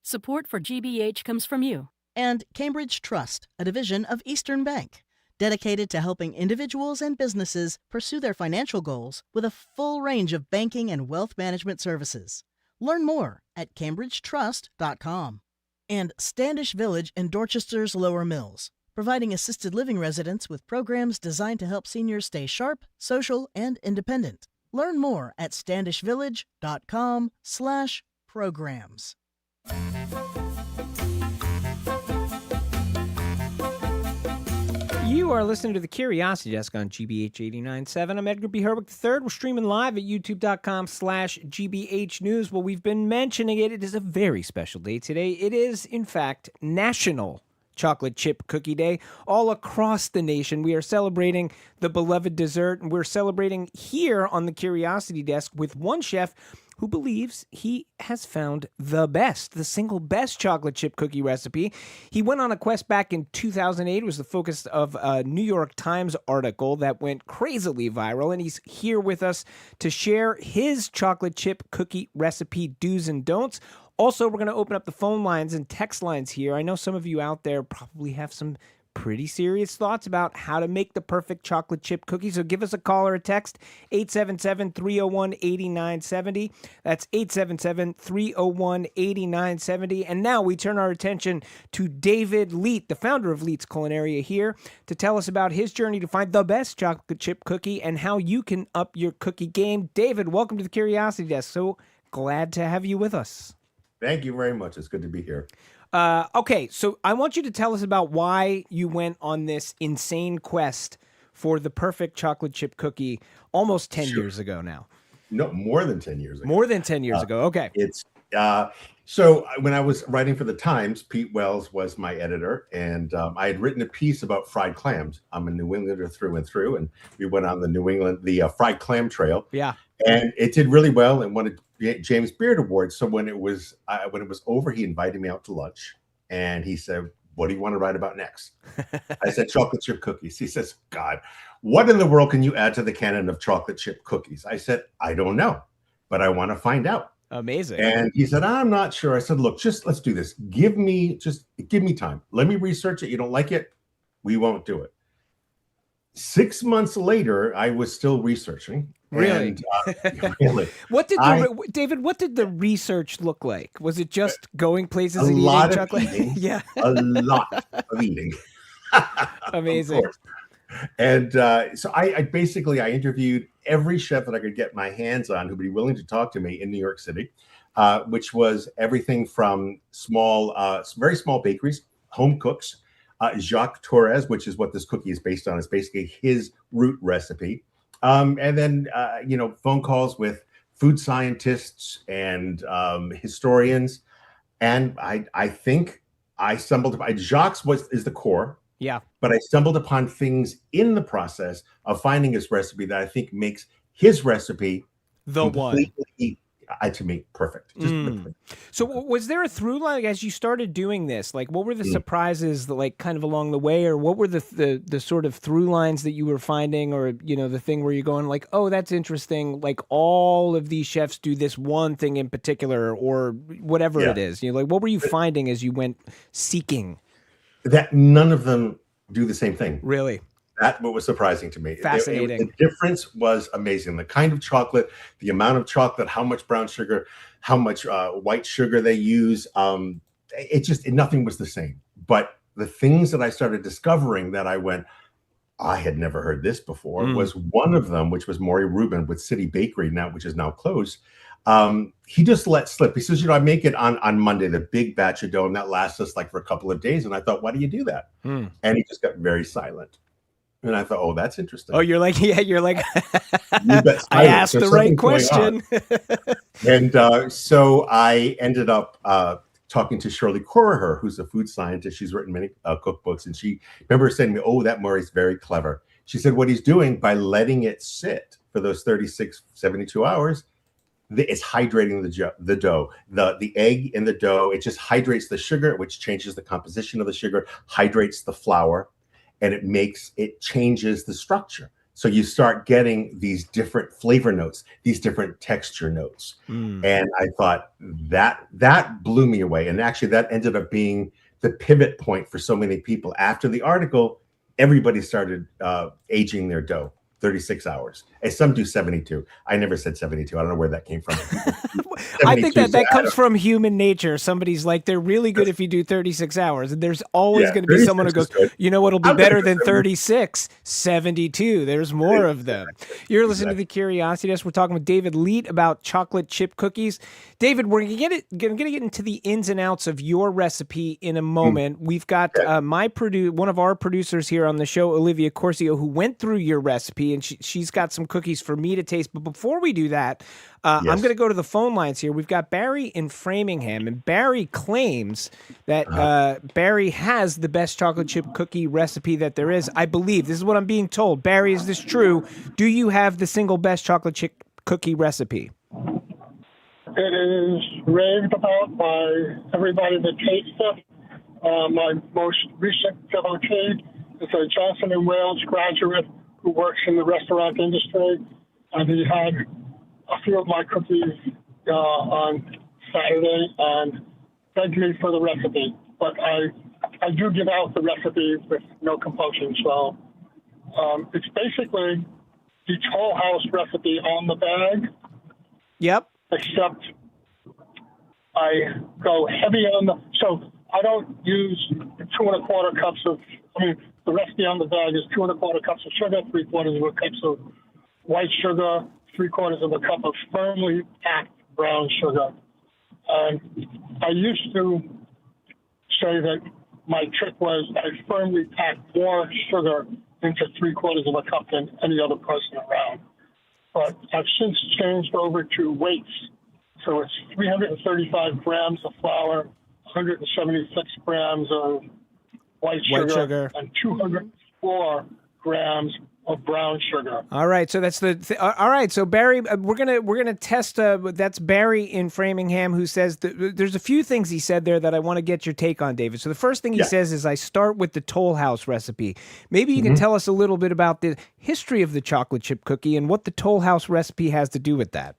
Support for GBH comes from you. And Cambridge Trust, a division of Eastern Bank, dedicated to helping individuals and businesses pursue their financial goals with a full range of banking and wealth management services. Learn more at cambridgetrust.com. And Standish Village in Dorchester's Lower Mills, providing assisted living residents with programs designed to help seniors stay sharp, social, and independent. Learn more at standishvillage.com/programs. You are listening to the Curiosity Desk on GBH 89.7. I'm Edgar B. Herwick III. We're streaming live at youtube.com/GBH News. Well, we've been mentioning it. It is a very special day today. It is, in fact, National Chocolate Chip Cookie Day. All across the nation, we are celebrating the beloved dessert, and we're celebrating here on the Curiosity Desk with one chef who believes he has found the single best chocolate chip cookie recipe. He went on a quest back in 2008. It was the focus of a New York Times article that went crazily viral, and he's here with us to share his chocolate chip cookie recipe do's and don'ts. Also, we're going to open up the phone lines and text lines here. I know some of you out there probably have some pretty serious thoughts about how to make the perfect chocolate chip cookie. So give us a call or a text, 877-301-8970. That's 877-301-8970. And now we turn our attention to David Leite, the founder of Leite's Culinaria, here to tell us about his journey to find the best chocolate chip cookie and how you can up your cookie game. David, welcome to the Curiosity Desk. So glad to have you with us. Thank you very much. It's good to be here. Okay, so I want you to tell us about why you went on this insane quest for the perfect chocolate chip cookie almost 10 years ago now. No, more than 10 years ago. More than 10 years ago. Okay. It's so when I was writing for the Times, Pete Wells was my editor, and I had written a piece about fried clams. I'm a New Englander through and through, and we went on the fried clam trail. Yeah. And it did really well and won a James Beard Award. So when it was over, he invited me out to lunch, and he said, "What do you want to write about next?" I said, "Chocolate chip cookies." He says, "God, what in the world can you add to the canon of chocolate chip cookies?" I said, "I don't know, but I want to find out." Amazing. And he said, I'm not sure. I said, look, let's do this. Give me time. Let me research it. You don't like it, we won't do it. 6 months later, I was still researching. Really? And, really. David, what did the research look like? Was it just going places a and lot eating of chocolate? eating, Yeah. a lot of eating. Amazing. And so I basically interviewed every chef that I could get my hands on who would be willing to talk to me in New York City, which was everything from very small bakeries, home cooks, Jacques Torres, which is what this cookie is based on. It's basically his root recipe. And then, phone calls with food scientists and historians. And I think I stumbled upon Jacques is the core. Yeah. But I stumbled upon things in the process of finding his recipe that I think makes his recipe the one. To me, perfect. Just perfect. So was there a through line as you started doing this? Like, what were the surprises that, like, kind of along the way, or what were the sort of through lines that you were finding, or, the thing where you're going like, oh, that's interesting. Like, all of these chefs do this one thing in particular, or whatever it is. Like, what were you finding as you went seeking? That none of them do the same thing. Really? That's what was surprising to me. Fascinating. The difference was amazing. The kind of chocolate, the amount of chocolate, how much brown sugar, how much white sugar they use. Nothing was the same. But the things that I started discovering that I had never heard this before, was one of them, which was Maury Rubin with City Bakery now, which is now closed. He just let slip. He says, I make it on Monday, the big batch of dough, and that lasts us like for a couple of days. And I thought, why do you do that? And he just got very silent. And I thought, oh, that's interesting. Oh, you're like, I asked the right question. And so I ended up talking to Shirley Corriher, who's a food scientist. She's written many cookbooks. And she remember saying to me, oh, that Murray's very clever. She said, what he's doing by letting it sit for those 36, 72 hours, it's hydrating the dough, the egg in the dough. It just hydrates the sugar, which changes the composition of the sugar, hydrates the flour, and it changes the structure. So you start getting these different flavor notes, these different texture notes. And I thought that blew me away. And actually that ended up being the pivot point for so many people. After the article, everybody started aging their dough. 36 hours. And some do 72. I never said 72. I don't know where that came from. I think that comes from human nature. Somebody's like, they're really good if you do 36 hours. And there's always going to be someone who goes, what'll be better than 36? 72. There's more of them. You're listening to The Curiosity Desk. We're talking with David Leite about chocolate chip cookies. David, we're going to get into the ins and outs of your recipe in a moment. We've got one of our producers here on the show, Olivia Corcio, who went through your recipe, and she's got some cookies for me to taste. But before we do that, I'm going to go to the phone lines here. We've got Barry in Framingham, and Barry claims that Barry has the best chocolate chip cookie recipe that there is. I believe. This is what I'm being told. Barry, is this true? Do you have the single best chocolate chip cookie recipe? It is raved about by everybody that tastes it. My most recent devotee is a Johnson & Wales graduate who works in the restaurant industry, and he had a few of my cookies on Saturday and begged me for the recipe. But I do give out the recipe with no compulsion. So it's basically the Toll House recipe on the bag. Yep. Except I go heavy so I don't use 2¼ cups the recipe on the bag is 2¼ cups of sugar, 3/4 cups of white sugar, 3/4 cup of firmly packed brown sugar. And I used to say that my trick was I firmly packed more sugar into 3/4 cup than any other person around. But I've since changed over to weights. So it's 335 grams of flour, 176 grams of white sugar, and 204 grams of brown sugar. All right, so that's all right. So Barry, we're gonna test. That's Barry in Framingham who says there's a few things he said there that I want to get your take on, David. So the first thing he says is I start with the Toll House recipe. Maybe you can tell us a little bit about the history of the chocolate chip cookie and what the Toll House recipe has to do with that.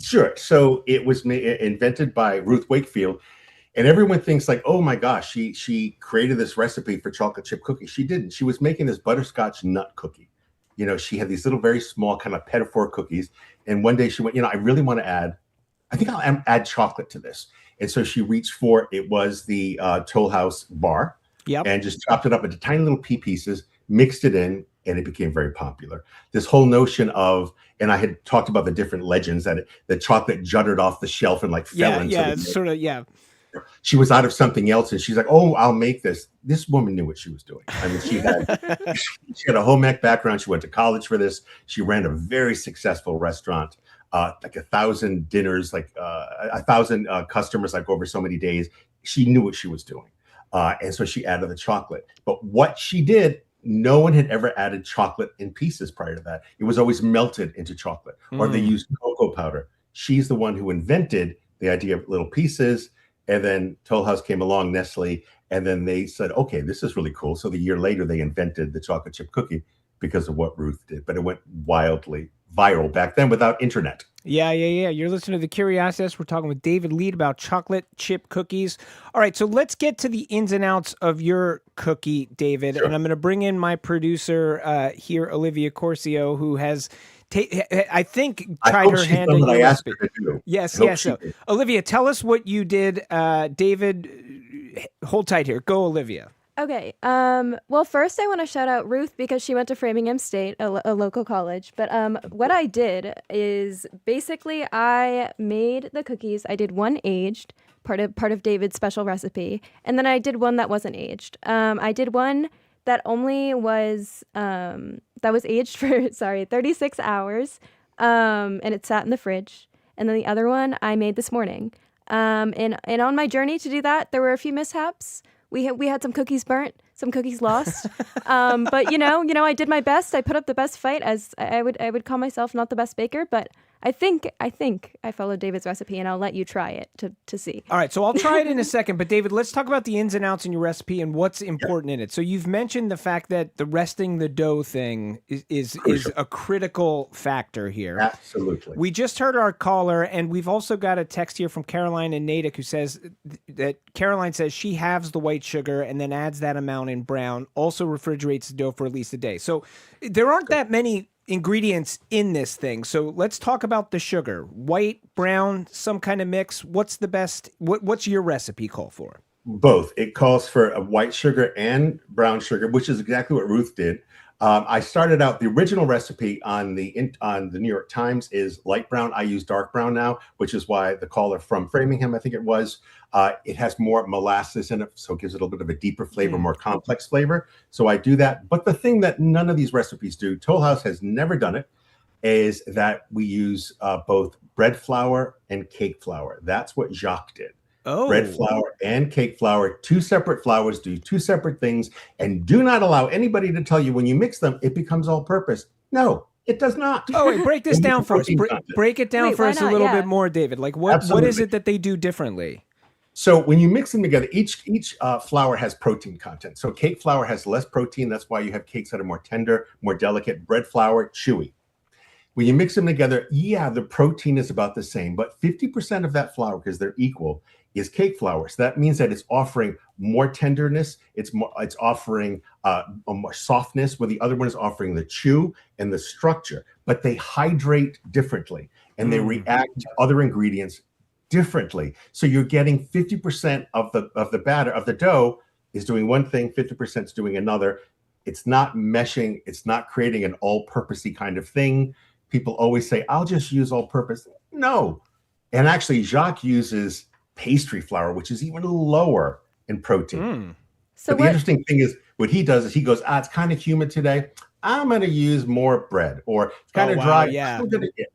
Sure. So it was invented by Ruth Wakefield, and everyone thinks like, oh my gosh, she created this recipe for chocolate chip cookies. She didn't. She was making this butterscotch nut cookie. She had these little, very small kind of petit four cookies. And one day she went, I really want to I think I'll add chocolate to this. And so she reached for, it was the Toll House bar. Yep. And just chopped it up into tiny little pea pieces, mixed it in, and it became very popular. This whole notion of, and I had talked about the different legends that the chocolate jutted off the shelf and like fell into yeah, it's sort of, yeah. She was out of something else, and she's like, "Oh, I'll make this." This woman knew what she was doing. I mean, she had a home ec background. She went to college for this. She ran a very successful restaurant, like 1,000 dinners, like 1,000 customers, like over so many days. She knew what she was doing, and so she added the chocolate. But what she did, no one had ever added chocolate in pieces prior to that. It was always melted into chocolate, or they used cocoa powder. She's the one who invented the idea of little pieces. And then Toll House came along, Nestle, and then they said, okay, this is really cool. So the year later, they invented the chocolate chip cookie because of what Ruth did. But it went wildly viral back then without internet. Yeah. You're listening to The Curiosity Desk. We're talking with David Leite about chocolate chip cookies. All right, so let's get to the ins and outs of your cookie, David. Sure. And I'm going to bring in my producer here, Olivia Corcio, who has... I think tried her hand at your recipe. Yes. So, Olivia, tell us what you did. David, hold tight here. Go, Olivia. Okay. Well, first I want to shout out Ruth because she went to Framingham State, a local college. But what I did is basically I made the cookies. I did one aged, part of David's special recipe, and then I did one that wasn't aged. I did one that only was that was aged for 36 hours, and it sat in the fridge. And then the other one I made this morning. And on my journey to do that, there were a few mishaps. We had some cookies burnt, some cookies lost. But I did my best. I put up the best fight, as I would call myself not the best baker, but I think I followed David's recipe, and I'll let you try it to see. All right, so I'll try it in a second. But David, let's talk about the ins and outs in your recipe and what's important in it. So you've mentioned the fact that the resting the dough thing is a critical factor here. Absolutely. We just heard our caller, and we've also got a text here from Caroline in Natick who says that Caroline says she halves the white sugar and then adds that amount in brown, also refrigerates the dough for at least a day. So there aren't that many ingredients in this thing. So let's talk about the sugar. White, brown, some kind of mix. What's the best? What's your recipe call for? Both. It calls for a white sugar and brown sugar, which is exactly what Ruth did. I started out, the original recipe on the New York Times is light brown. I use dark brown now, which is why the caller from Framingham, I think it was, it has more molasses in it, so it gives it a little bit of a deeper flavor, more complex flavor. So I do that. But the thing that none of these recipes do, Toll House has never done it, is that we use both bread flour and cake flour. That's what Jacques did. Oh. Bread flour and cake flour, two separate flours, do two separate things, and do not allow anybody to tell you when you mix them, it becomes all-purpose. No, it does not. Oh, wait, break this down for us. Break it down for us a little bit more, David. Like what is it that they do differently? So when you mix them together, each flour has protein content. So cake flour has less protein. That's why you have cakes that are more tender, more delicate. Bread flour, chewy. When you mix them together, the protein is about the same, but 50% of that flour, because they're equal, is cake flour. So that means that it's offering more tenderness. It's offering more softness, where the other one is offering the chew and the structure. But they hydrate differently, and they react to other ingredients differently. So you're getting 50% of the batter of the dough is doing one thing, 50% is doing another. It's not meshing. It's not creating an all-purposey kind of thing. People always say, "I'll just use all-purpose." No, and actually, Jacques uses pastry flour, which is even lower in protein. So but the interesting thing is, what he does is he goes, it's kind of humid today. I'm going to use more bread, or it's kind of dry. Yeah.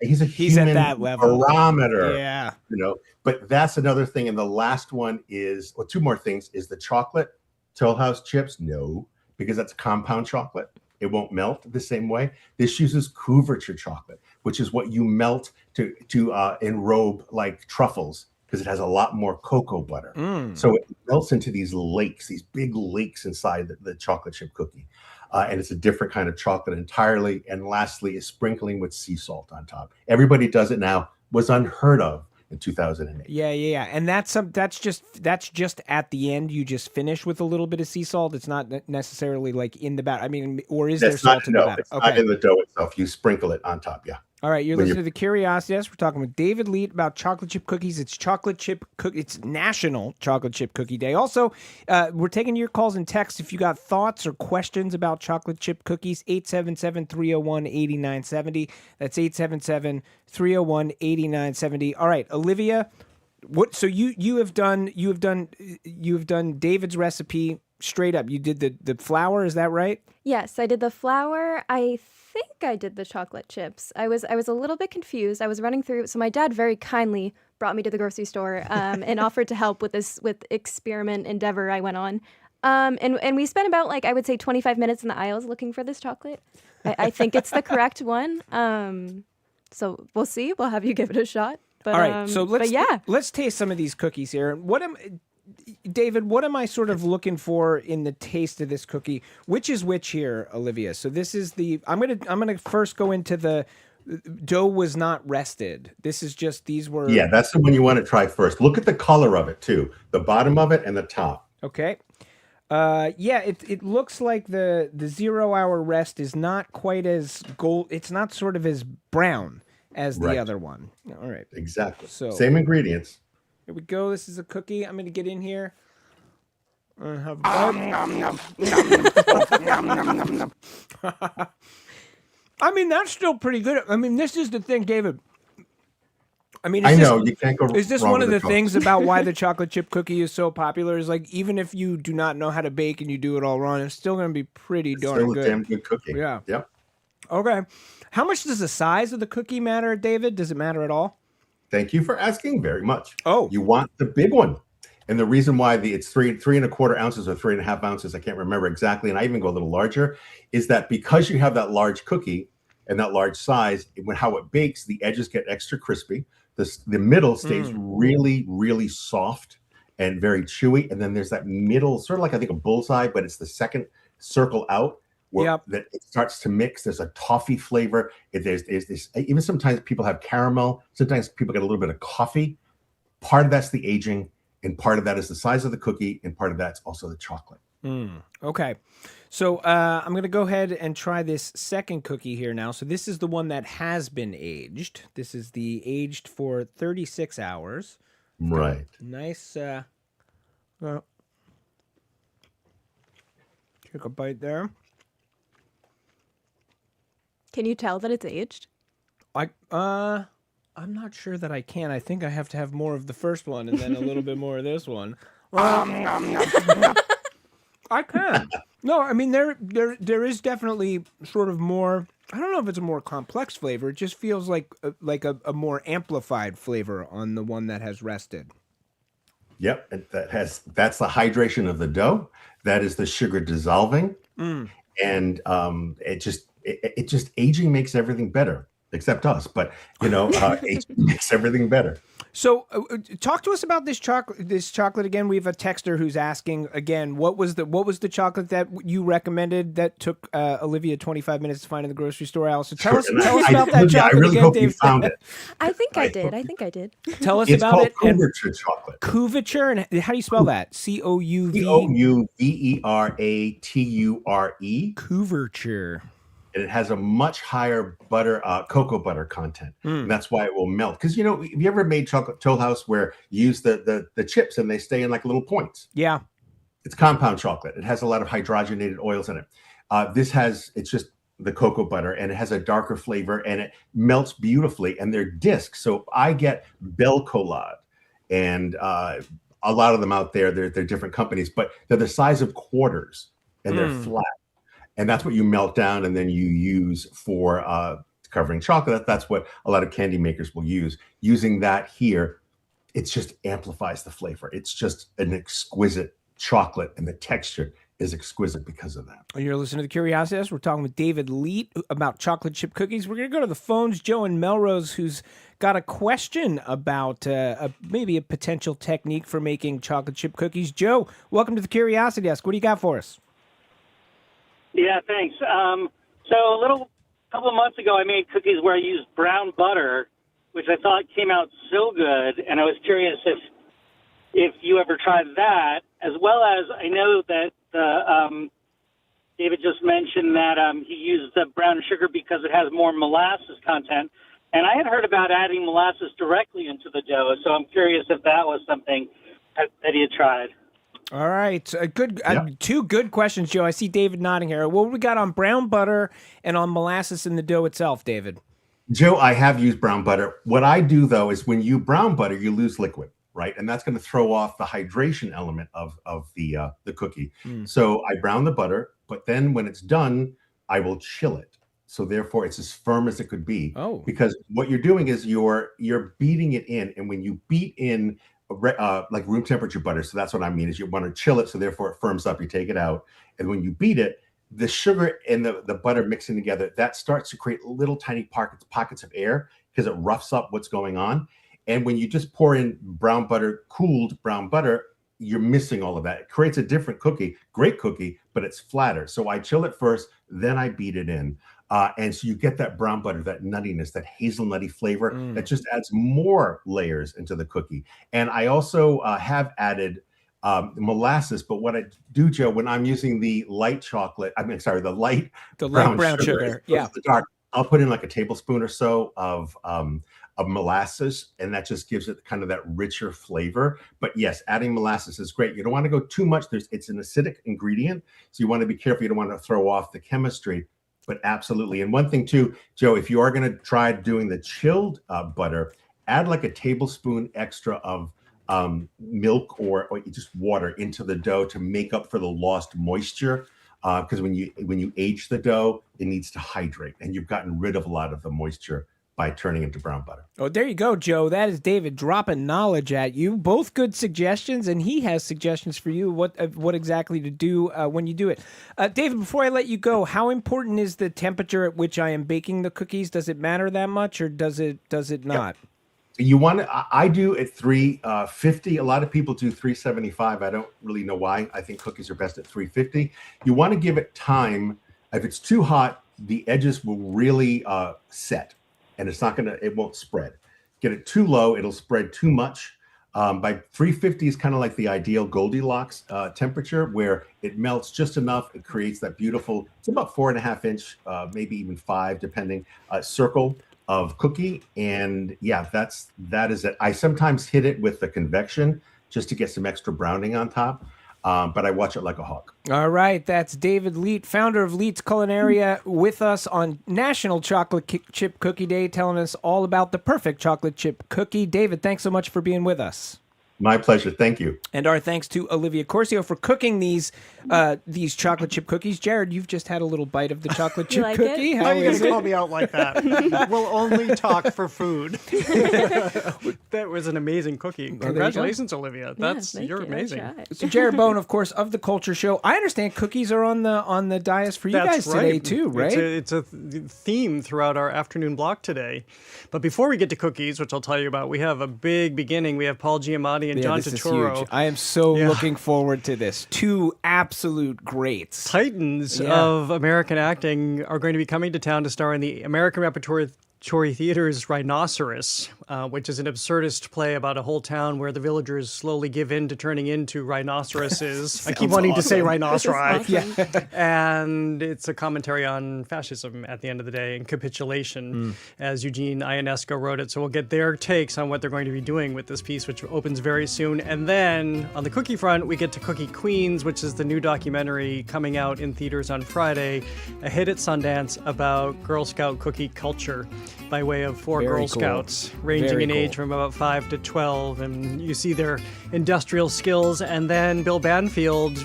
He's at that level. Barometer. Yeah. But that's another thing. And the last one is, two more things, is the chocolate. Toll House chips, no, because that's compound chocolate. It won't melt the same way. This uses couverture chocolate, which is what you melt to enrobe like truffles, because it has a lot more cocoa butter. So it melts into these lakes, these big lakes inside the chocolate chip cookie. And it's a different kind of chocolate entirely. And lastly is sprinkling with sea salt on top. Everybody does it now. was unheard of in 2008. Yeah. And that's just at the end. You just finish with a little bit of sea salt. It's not necessarily like in the batter. I mean, or is there salt in the batter? It's not in the dough itself. You sprinkle it on top. Yeah. All right, you're listening to The Curiosity Desk. We're talking with David Leite about chocolate chip cookies. It's It's National Chocolate Chip Cookie Day. Also, we're taking your calls and texts if you got thoughts or questions about chocolate chip cookies. 877-301-8970. That's 877-301-8970. All right, Olivia, what? So you have done David's recipe straight up. You did the flour, is that right? Yes, I did the flour. I think I did the chocolate chips. I was a little bit confused. I was running through. So my dad very kindly brought me to the grocery store and offered to help with this experiment endeavor I went on. And we spent about I would say 25 minutes in the aisles looking for this chocolate. I think it's the correct one. So we'll see. We'll have you give it a shot. But, all right. So let's taste some of these cookies here. David, what am I sort of looking for in the taste of this cookie? Which is which here, Olivia? So this is I'm gonna first go into the dough was not rested. This is just these were. Yeah, that's the one you want to try first. Look at the color of it too, the bottom of it and the top. Okay. It looks like the 0 hour rest is not quite as gold. It's not sort of as brown as the other one. All right. Exactly. So same ingredients. Here we go. This is a cookie. I'm going to get in here. I mean, that's still pretty good. I mean, this is the thing, David. I mean, you can't go wrong. Is this one of the things about why the chocolate chip cookie is so popular? Is even if you do not know how to bake and you do it all wrong, it's still going to be pretty darn good. Still a damn good cookie. Yeah. Yep. Okay. How much does the size of the cookie matter, David? Does it matter at all? Thank you for asking very much. Oh, you want the big one. And the reason why it's 3.25 ounces or 3.5 ounces, I can't remember exactly, and I even go a little larger, is that because you have that large cookie and that large size, how it bakes, the edges get extra crispy. The middle stays really, really soft and very chewy. And then there's that middle, sort of like I think a bullseye, but it's the second circle out. That it starts to mix. There's a toffee flavor. There's this. Even sometimes people have caramel. Sometimes people get a little bit of coffee. Part of that's the aging, and part of that is the size of the cookie, and part of that's also the chocolate. Okay, so I'm going to go ahead and try this second cookie here now. So this is the one that has been aged. This is the aged for 36 hours. Right. Nice. Take a bite there. Can you tell that it's aged? I'm not sure that I can. I think I have to have more of the first one and then a little bit more of this one. I can. No, I mean there is definitely sort of more. I don't know if it's a more complex flavor. It just feels like a more amplified flavor on the one that has rested. Yep, that's the hydration of the dough. That is the sugar dissolving, and it just aging makes everything better, except us. But aging makes everything better. So, talk to us about this chocolate again. We have a texter who's asking again, what was the chocolate that you recommended that took Olivia 25 minutes to find in the grocery store? Allison, tell us about that chocolate I really again, hope Dave. You found it. I think I did. Tell us it's about it. It's called couverture chocolate. Couverture, and how do you spell that? Couverture. Couverture. And it has a much higher cocoa butter content. And that's why it will melt. Because, have you ever made chocolate Toll House where you use the chips and they stay in like little points? Yeah. It's compound chocolate. It has a lot of hydrogenated oils in it. It's just the cocoa butter, and it has a darker flavor, and it melts beautifully, and they're discs. So I get Belle Collade, and a lot of them out there, they're different companies, but they're the size of quarters, and they're flat. And that's what you melt down and then you use for covering chocolate. That's what a lot of candy makers will use. Using that here, it just amplifies the flavor. It's just an exquisite chocolate, and the texture is exquisite because of that. You're listening to The Curiosity Desk. We're talking with David Leite about chocolate chip cookies. We're going to go to the phones. Joe in Melrose, who's got a question about maybe a potential technique for making chocolate chip cookies. Joe, welcome to The Curiosity Desk. What do you got for us? Yeah, thanks. So a couple of months ago, I made cookies where I used brown butter which I thought came out so good, and I was curious if you ever tried that, as well as I know that David just mentioned that he used the brown sugar because it has more molasses content, and I had heard about adding molasses directly into the dough, so I'm curious if that was something that he had tried. All right, two good questions, Joe. I see David nodding here. What we got on brown butter and on molasses in the dough itself, David? Joe, I have used brown butter. What I do, though, is when you brown butter, you lose liquid, right? And that's going to throw off the hydration element of the cookie. So I brown the butter, but then when it's done, I will chill it. So therefore, it's as firm as it could be. Oh. Because what you're doing is you're beating it in, and when you beat in like room temperature butter, so that's what I mean, is you want to chill it, so therefore it firms up. You take it out, and when you beat it, the sugar and the butter mixing together, that starts to create little tiny pockets of air because it roughs up what's going on. And when you just pour in brown butter, cooled brown butter, you're missing all of that. It creates a different cookie, great cookie, but it's flatter. So I chill it first, then I beat it in. And so you get that brown butter, that nuttiness, that hazelnutty flavor that just adds more layers into the cookie. And I also have added molasses, but what I do, Joe, when I'm using the light brown sugar, yeah, the dark, I'll put in like a tablespoon or so of molasses, and that just gives it kind of that richer flavor. But yes, adding molasses is great. You don't want to go too much. It's an acidic ingredient, so you want to be careful. You don't want to throw off the chemistry, but absolutely. And one thing too, Joe, if you are going to try doing the chilled butter, add like a tablespoon extra of milk or just water into the dough to make up for the lost moisture. Because when you age the dough, it needs to hydrate, and you've gotten rid of a lot of the moisture by turning into brown butter. Oh, there you go, Joe. That is David dropping knowledge at you. Both good suggestions, and he has suggestions for you what exactly to do when you do it. David, before I let you go, how important is the temperature at which I am baking the cookies? Does it matter that much, or does it not? Yep. You want to? I do at 350. A lot of people do 375. I don't really know why. I think cookies are best at 350. You want to give it time. If it's too hot, the edges will really set, and it won't spread. Get it too low, it'll spread too much. By 350 is kind of like the ideal Goldilocks temperature, where it melts just enough. It creates that beautiful, it's about 4.5 inch, maybe even 5, depending, circle of cookie. And yeah, that is it. I sometimes hit it with the convection just to get some extra browning on top. But I watch it like a hawk. All right, that's David Leite, founder of Leite's Culinaria, with us on National Chocolate Chip Cookie Day, telling us all about the perfect chocolate chip cookie. David, thanks so much for being with us. My pleasure. Thank you. And our thanks to Olivia Corcio for cooking these chocolate chip cookies. Jared, you've just had a little bite of the chocolate chip like cookie. How are you going to call me out like that? We'll only talk for food. That was an amazing cookie. Congratulations, Olivia. You're amazing. So Jared Bowen, of course, of the Culture Show. I understand cookies are on the dais for you guys today too, right? It's a theme throughout our afternoon block today. But before we get to cookies, which I'll tell you about, we have a big beginning. We have Paul Giamatti and John Turturro. Is huge. I am so looking forward to this. Two absolute greats. Titans of American acting are going to be coming to town to star in the American Repertory Theater's Rhinoceros, which is an absurdist play about a whole town where the villagers slowly give in to turning into rhinoceroses. I keep wanting to say rhinoceri. Yeah. And it's a commentary on fascism at the end of the day and capitulation, as Eugene Ionesco wrote it. So we'll get their takes on what they're going to be doing with this piece, which opens very soon. And then on the cookie front, we get to Cookie Queens, which is the new documentary coming out in theaters on Friday, a hit at Sundance about Girl Scout cookie culture, by way of four Girl Scouts, ranging in age from about 5 to 12. And you see their industrial skills. And then Bill Banfield,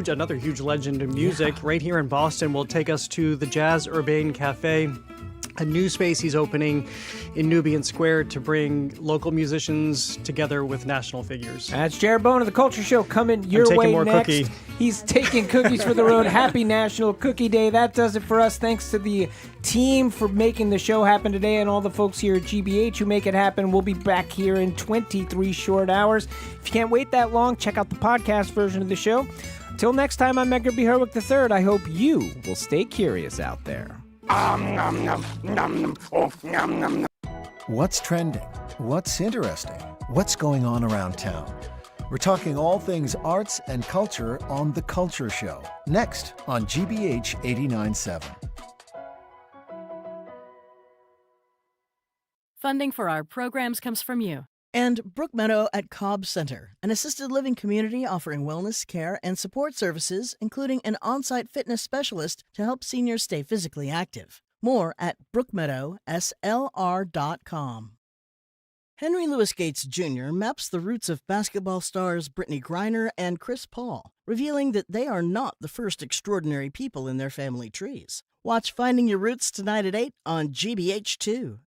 another huge legend in music, right here in Boston, will take us to the Jazz Urbane Cafe, a new space he's opening in Nubian Square to bring local musicians together with national figures. That's Jared Bowen of the Culture Show coming your way next. Cookie. He's taking cookies for the road. Happy National Cookie Day. That does it for us. Thanks to the team for making the show happen today and all the folks here at GBH who make it happen. We'll be back here in 23 short hours. If you can't wait that long, check out the podcast version of the show. Until next time, I'm Edgar B. Herwick III. I hope you will stay curious out there. What's trending? What's interesting? What's going on around town? We're talking all things arts and culture on The Culture Show, next on GBH 89.7. Funding for our programs comes from you. And Brookmeadow at Cobb Center, an assisted living community offering wellness, care, and support services, including an on-site fitness specialist to help seniors stay physically active. More at brookmeadowslr.com. Henry Louis Gates Jr. maps the roots of basketball stars Brittany Griner and Chris Paul, revealing that they are not the first extraordinary people in their family trees. Watch Finding Your Roots tonight at 8 on GBH2.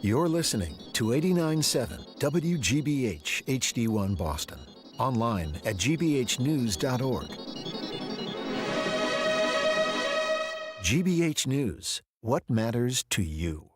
You're listening to 89.7 WGBH HD1 Boston. Online at gbhnews.org. GBH News. What matters to you?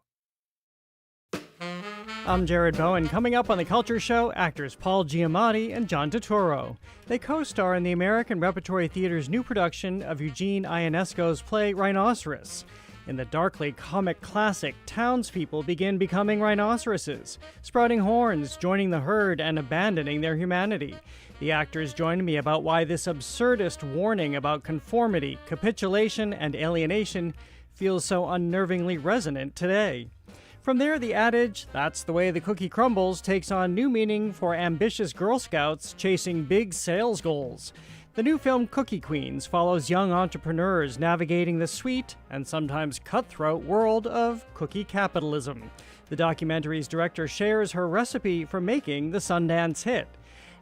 I'm Jared Bowen. Coming up on The Culture Show, actors Paul Giamatti and John Turturro. They co-star in the American Repertory Theater's new production of Eugene Ionesco's play Rhinoceros. In the darkly comic classic, townspeople begin becoming rhinoceroses, sprouting horns, joining the herd, and abandoning their humanity. The actors join me about why this absurdist warning about conformity, capitulation, and alienation feels so unnervingly resonant today. From there, the adage, "That's the way the cookie crumbles," takes on new meaning for ambitious Girl Scouts chasing big sales goals. The new film Cookie Queens follows young entrepreneurs navigating the sweet and sometimes cutthroat world of cookie capitalism. The documentary's director shares her recipe for making the Sundance hit.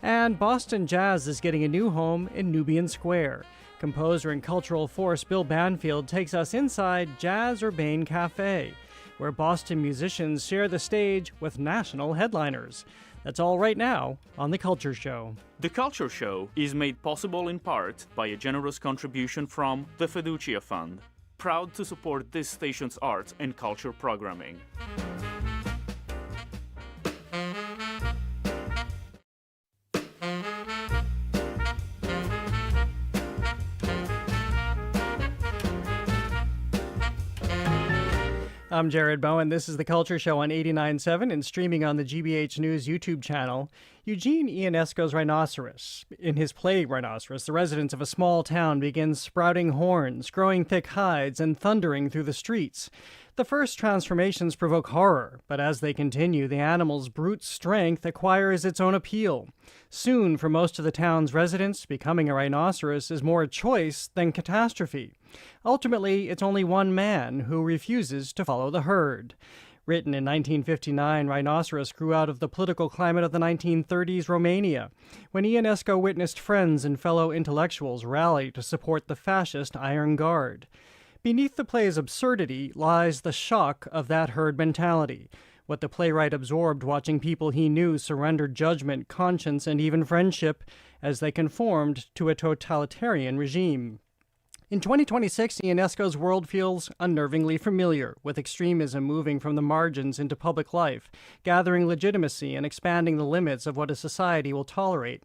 And Boston jazz is getting a new home in Nubian Square. Composer and cultural force Bill Banfield takes us inside Jazz Urbane Cafe, where Boston musicians share the stage with national headliners. That's all right now on The Culture Show. The Culture Show is made possible in part by a generous contribution from the Fiducia Fund, proud to support this station's arts and culture programming. I'm Jared Bowen. This is The Culture Show on 89.7 and streaming on the GBH News YouTube channel. Eugene Ionesco's Rhinoceros. In his play Rhinoceros, the residents of a small town begin sprouting horns, growing thick hides, and thundering through the streets. The first transformations provoke horror, but as they continue, the animal's brute strength acquires its own appeal. Soon, for most of the town's residents, becoming a rhinoceros is more a choice than catastrophe. Ultimately, it's only one man who refuses to follow the herd. Written in 1959, Rhinoceros grew out of the political climate of the 1930s Romania, when Ionesco witnessed friends and fellow intellectuals rally to support the fascist Iron Guard. Beneath the play's absurdity lies the shock of that herd mentality, what the playwright absorbed watching people he knew surrender judgment, conscience, and even friendship as they conformed to a totalitarian regime. In 2026, Ionesco's world feels unnervingly familiar, with extremism moving from the margins into public life, gathering legitimacy and expanding the limits of what a society will tolerate.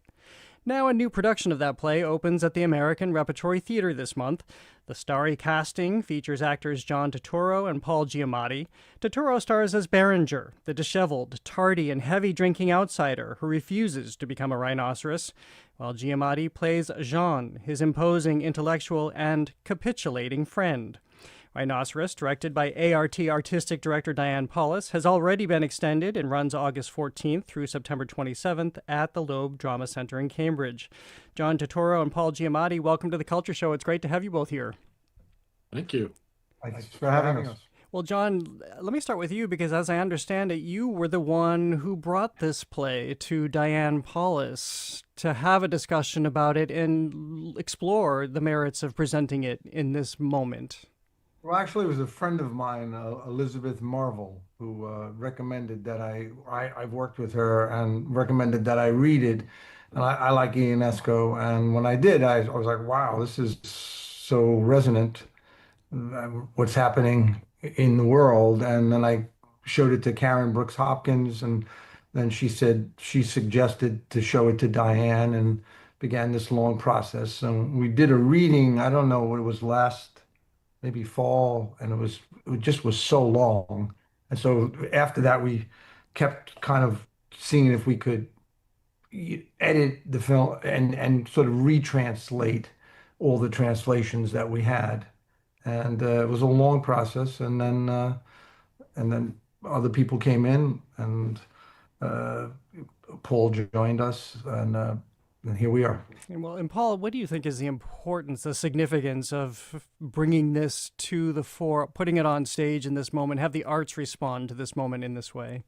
Now a new production of that play opens at the American Repertory Theater this month. The starry casting features actors John Turturro and Paul Giamatti. Turturro stars as Berenger, the disheveled, tardy, and heavy-drinking outsider who refuses to become a rhinoceros, while Giamatti plays Jean, his imposing intellectual and capitulating friend. Rhinoceros, directed by ART artistic director Diane Paulus, has already been extended and runs August 14th through September 27th at the Loeb Drama Center in Cambridge. John Turturro and Paul Giamatti, welcome to The Culture Show. It's great to have you both here. Thank you. Thanks for having us. Well, John, let me start with you because as I understand it, you were the one who brought this play to Diane Paulus to have a discussion about it and explore the merits of presenting it in this moment. Well, actually, it was a friend of mine, Elizabeth Marvel, who recommended that I've worked with her and recommended that I read it. And I like Ionesco. And when I did, I was like, wow, this is so resonant, what's happening in the world. And then I showed it to Karen Brooks Hopkins. And then she suggested to show it to Diane and began this long process. And we did a reading, I don't know what it was maybe fall, and it just was so long. And so after that, we kept kind of seeing if we could edit the film and sort of retranslate all the translations that we had. And it was a long process. And then other people came in, and uh, Paul joined us, and here we are. And Paul, what do you think is the importance, the significance of bringing this to the fore, putting it on stage in this moment, have the arts respond to this moment in this way?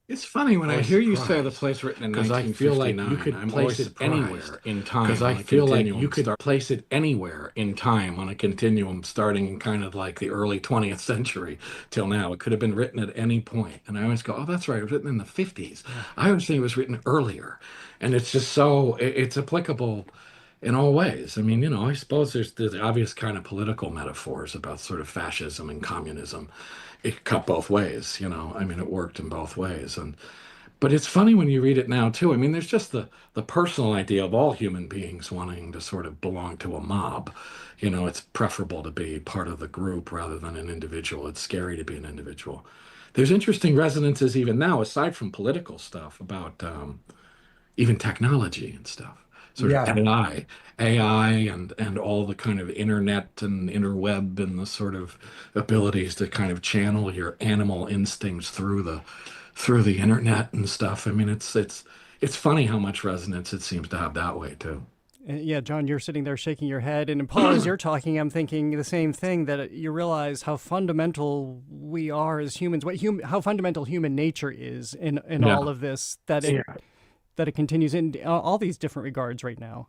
It's funny when I hear you say the place written in 1959. I feel like you could place it anywhere in time. Because I feel like you could place it anywhere in time on a continuum, starting in kind of like the early 20th century till now. It could have been written at any point. And I always go, oh, that's right. It was written in the 50s. I always think it was written earlier. And it's just so, it's applicable in all ways. I mean, I suppose there's the obvious kind of political metaphors about sort of fascism and communism. It cut both ways, I mean, it worked in both ways. But it's funny when you read it now too. I mean, there's just the personal idea of all human beings wanting to sort of belong to a mob. It's preferable to be part of the group rather than an individual. It's scary to be an individual. There's interesting resonances even now, aside from political stuff, about even technology and stuff. Sort of AI and all the kind of internet and interweb and the sort of abilities to kind of channel your animal instincts through the internet and stuff. I mean, it's funny how much resonance it seems to have that way too. Yeah, John, you're sitting there shaking your head, and Paul, as you're talking, I'm thinking the same thing, that you realize how fundamental we are as humans, how fundamental human nature is in all of this, that it continues in all these different regards right now.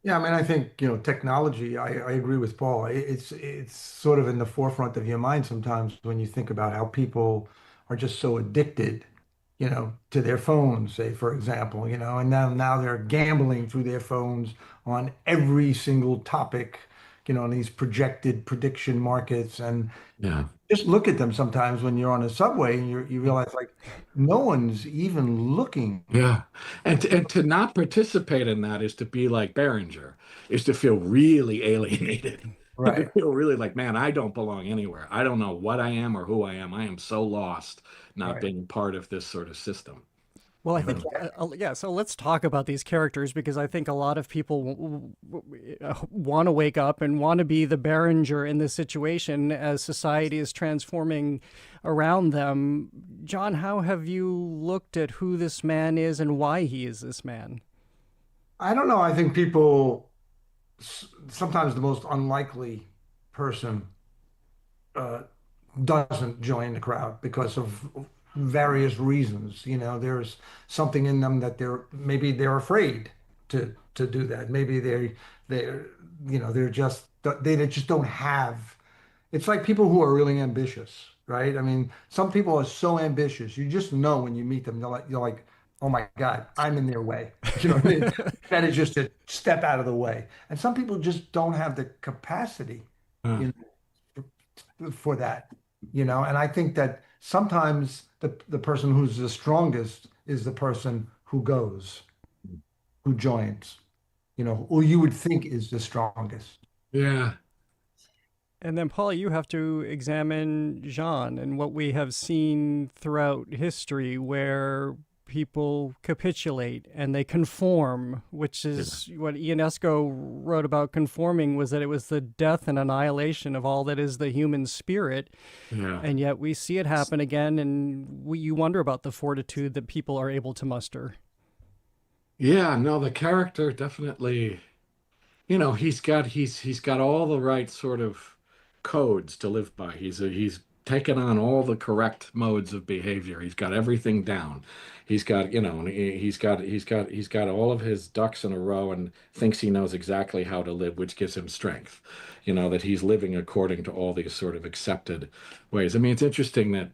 Yeah, I mean, I think, technology, I agree with Paul. It's sort of in the forefront of your mind sometimes when you think about how people are just so addicted, to their phones, say, for example, and now they're gambling through their phones on every single topic, in these projected prediction markets. And just look at them sometimes when you're on a subway and you realize, like, no one's even looking. Yeah. And to not participate in that is to be like Berenger, is to feel really alienated. Right. To feel really like, man, I don't belong anywhere. I don't know what I am or who I am. I am so lost not being part of this sort of system. Well, I think, so let's talk about these characters, because I think a lot of people want to wake up and want to be the Berenger in this situation as society is transforming around them. John, how have you looked at who this man is and why he is this man? I don't know. I think people, sometimes the most unlikely person doesn't join the crowd because of various reasons. There's something in them that maybe they're afraid to do that. Maybe they just don't have. It's like people who are really ambitious, right? I mean, some people are so ambitious. You just know when you meet them, you're like, oh my God, I'm in their way. You know what I mean? That is just a step out of the way. And some people just don't have the capacity for that. And I think that sometimes the person who's the strongest is the person who goes, who joins, who you would think is the strongest. Yeah. And then, Paul, you have to examine Jean and what we have seen throughout history, where people capitulate and they conform, which is what Ionesco wrote about conforming, was that it was the death and annihilation of all that is the human spirit. Yeah. And yet we see it happen again, and you wonder about the fortitude that people are able to muster. Yeah, no, the character definitely, he's got all the right sort of codes to live by. He's taken on all the correct modes of behavior. He's got everything down. He's got, he's got all of his ducks in a row and thinks he knows exactly how to live, which gives him strength, that he's living according to all these sort of accepted ways. I mean, it's interesting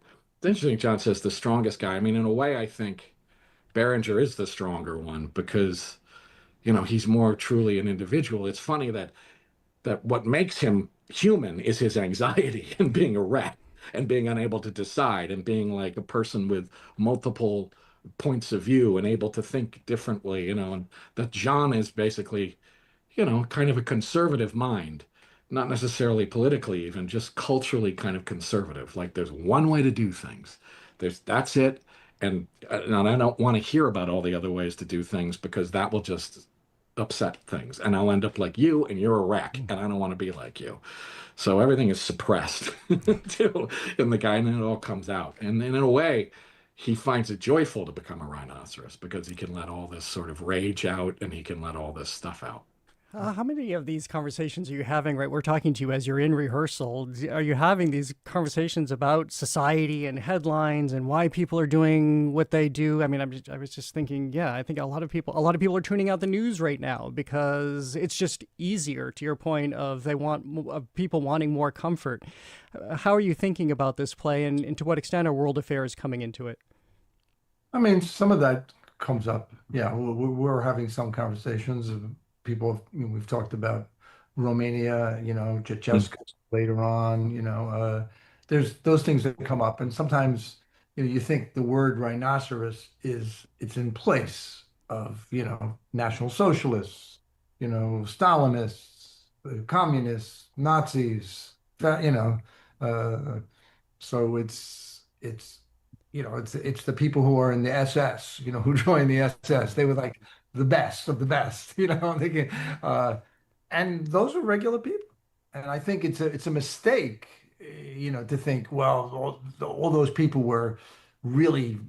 John says the strongest guy. I mean, in a way, I think Berenger is the stronger one because, he's more truly an individual. It's funny that what makes him human is his anxiety and being a rat and being unable to decide and being like a person with multiple points of view and able to think differently, and that Jean is basically, kind of a conservative mind, not necessarily politically, even just culturally kind of conservative. Like there's one way to do things. That's it. And I don't want to hear about all the other ways to do things because that will just upset things. And I'll end up like you and you're a wreck. And I don't want to be like you. So everything is suppressed too in the guy, and then it all comes out. And in a way, he finds it joyful to become a rhinoceros because he can let all this sort of rage out and he can let all this stuff out. How many of these conversations are you having, right? We're talking to you as you're in rehearsal. Are you having these conversations about society and headlines and why people are doing what they do? I mean, I was just thinking, yeah, I think a lot of people are tuning out the news right now because it's just easier, to your point of people wanting more comfort. How are you thinking about this play and to what extent are world affairs coming into it? I mean, some of that comes up. Yeah, we're having some conversations. People, we've talked about Romania, Chechesca later on, there's those things that come up. And sometimes, you think the word rhinoceros it's in place of, National Socialists, Stalinists, communists, Nazis, so it's the people who are in the SS, who joined the SS. They were like the best of the best, and those are regular people. And I think it's a mistake, to think, well, all those people were really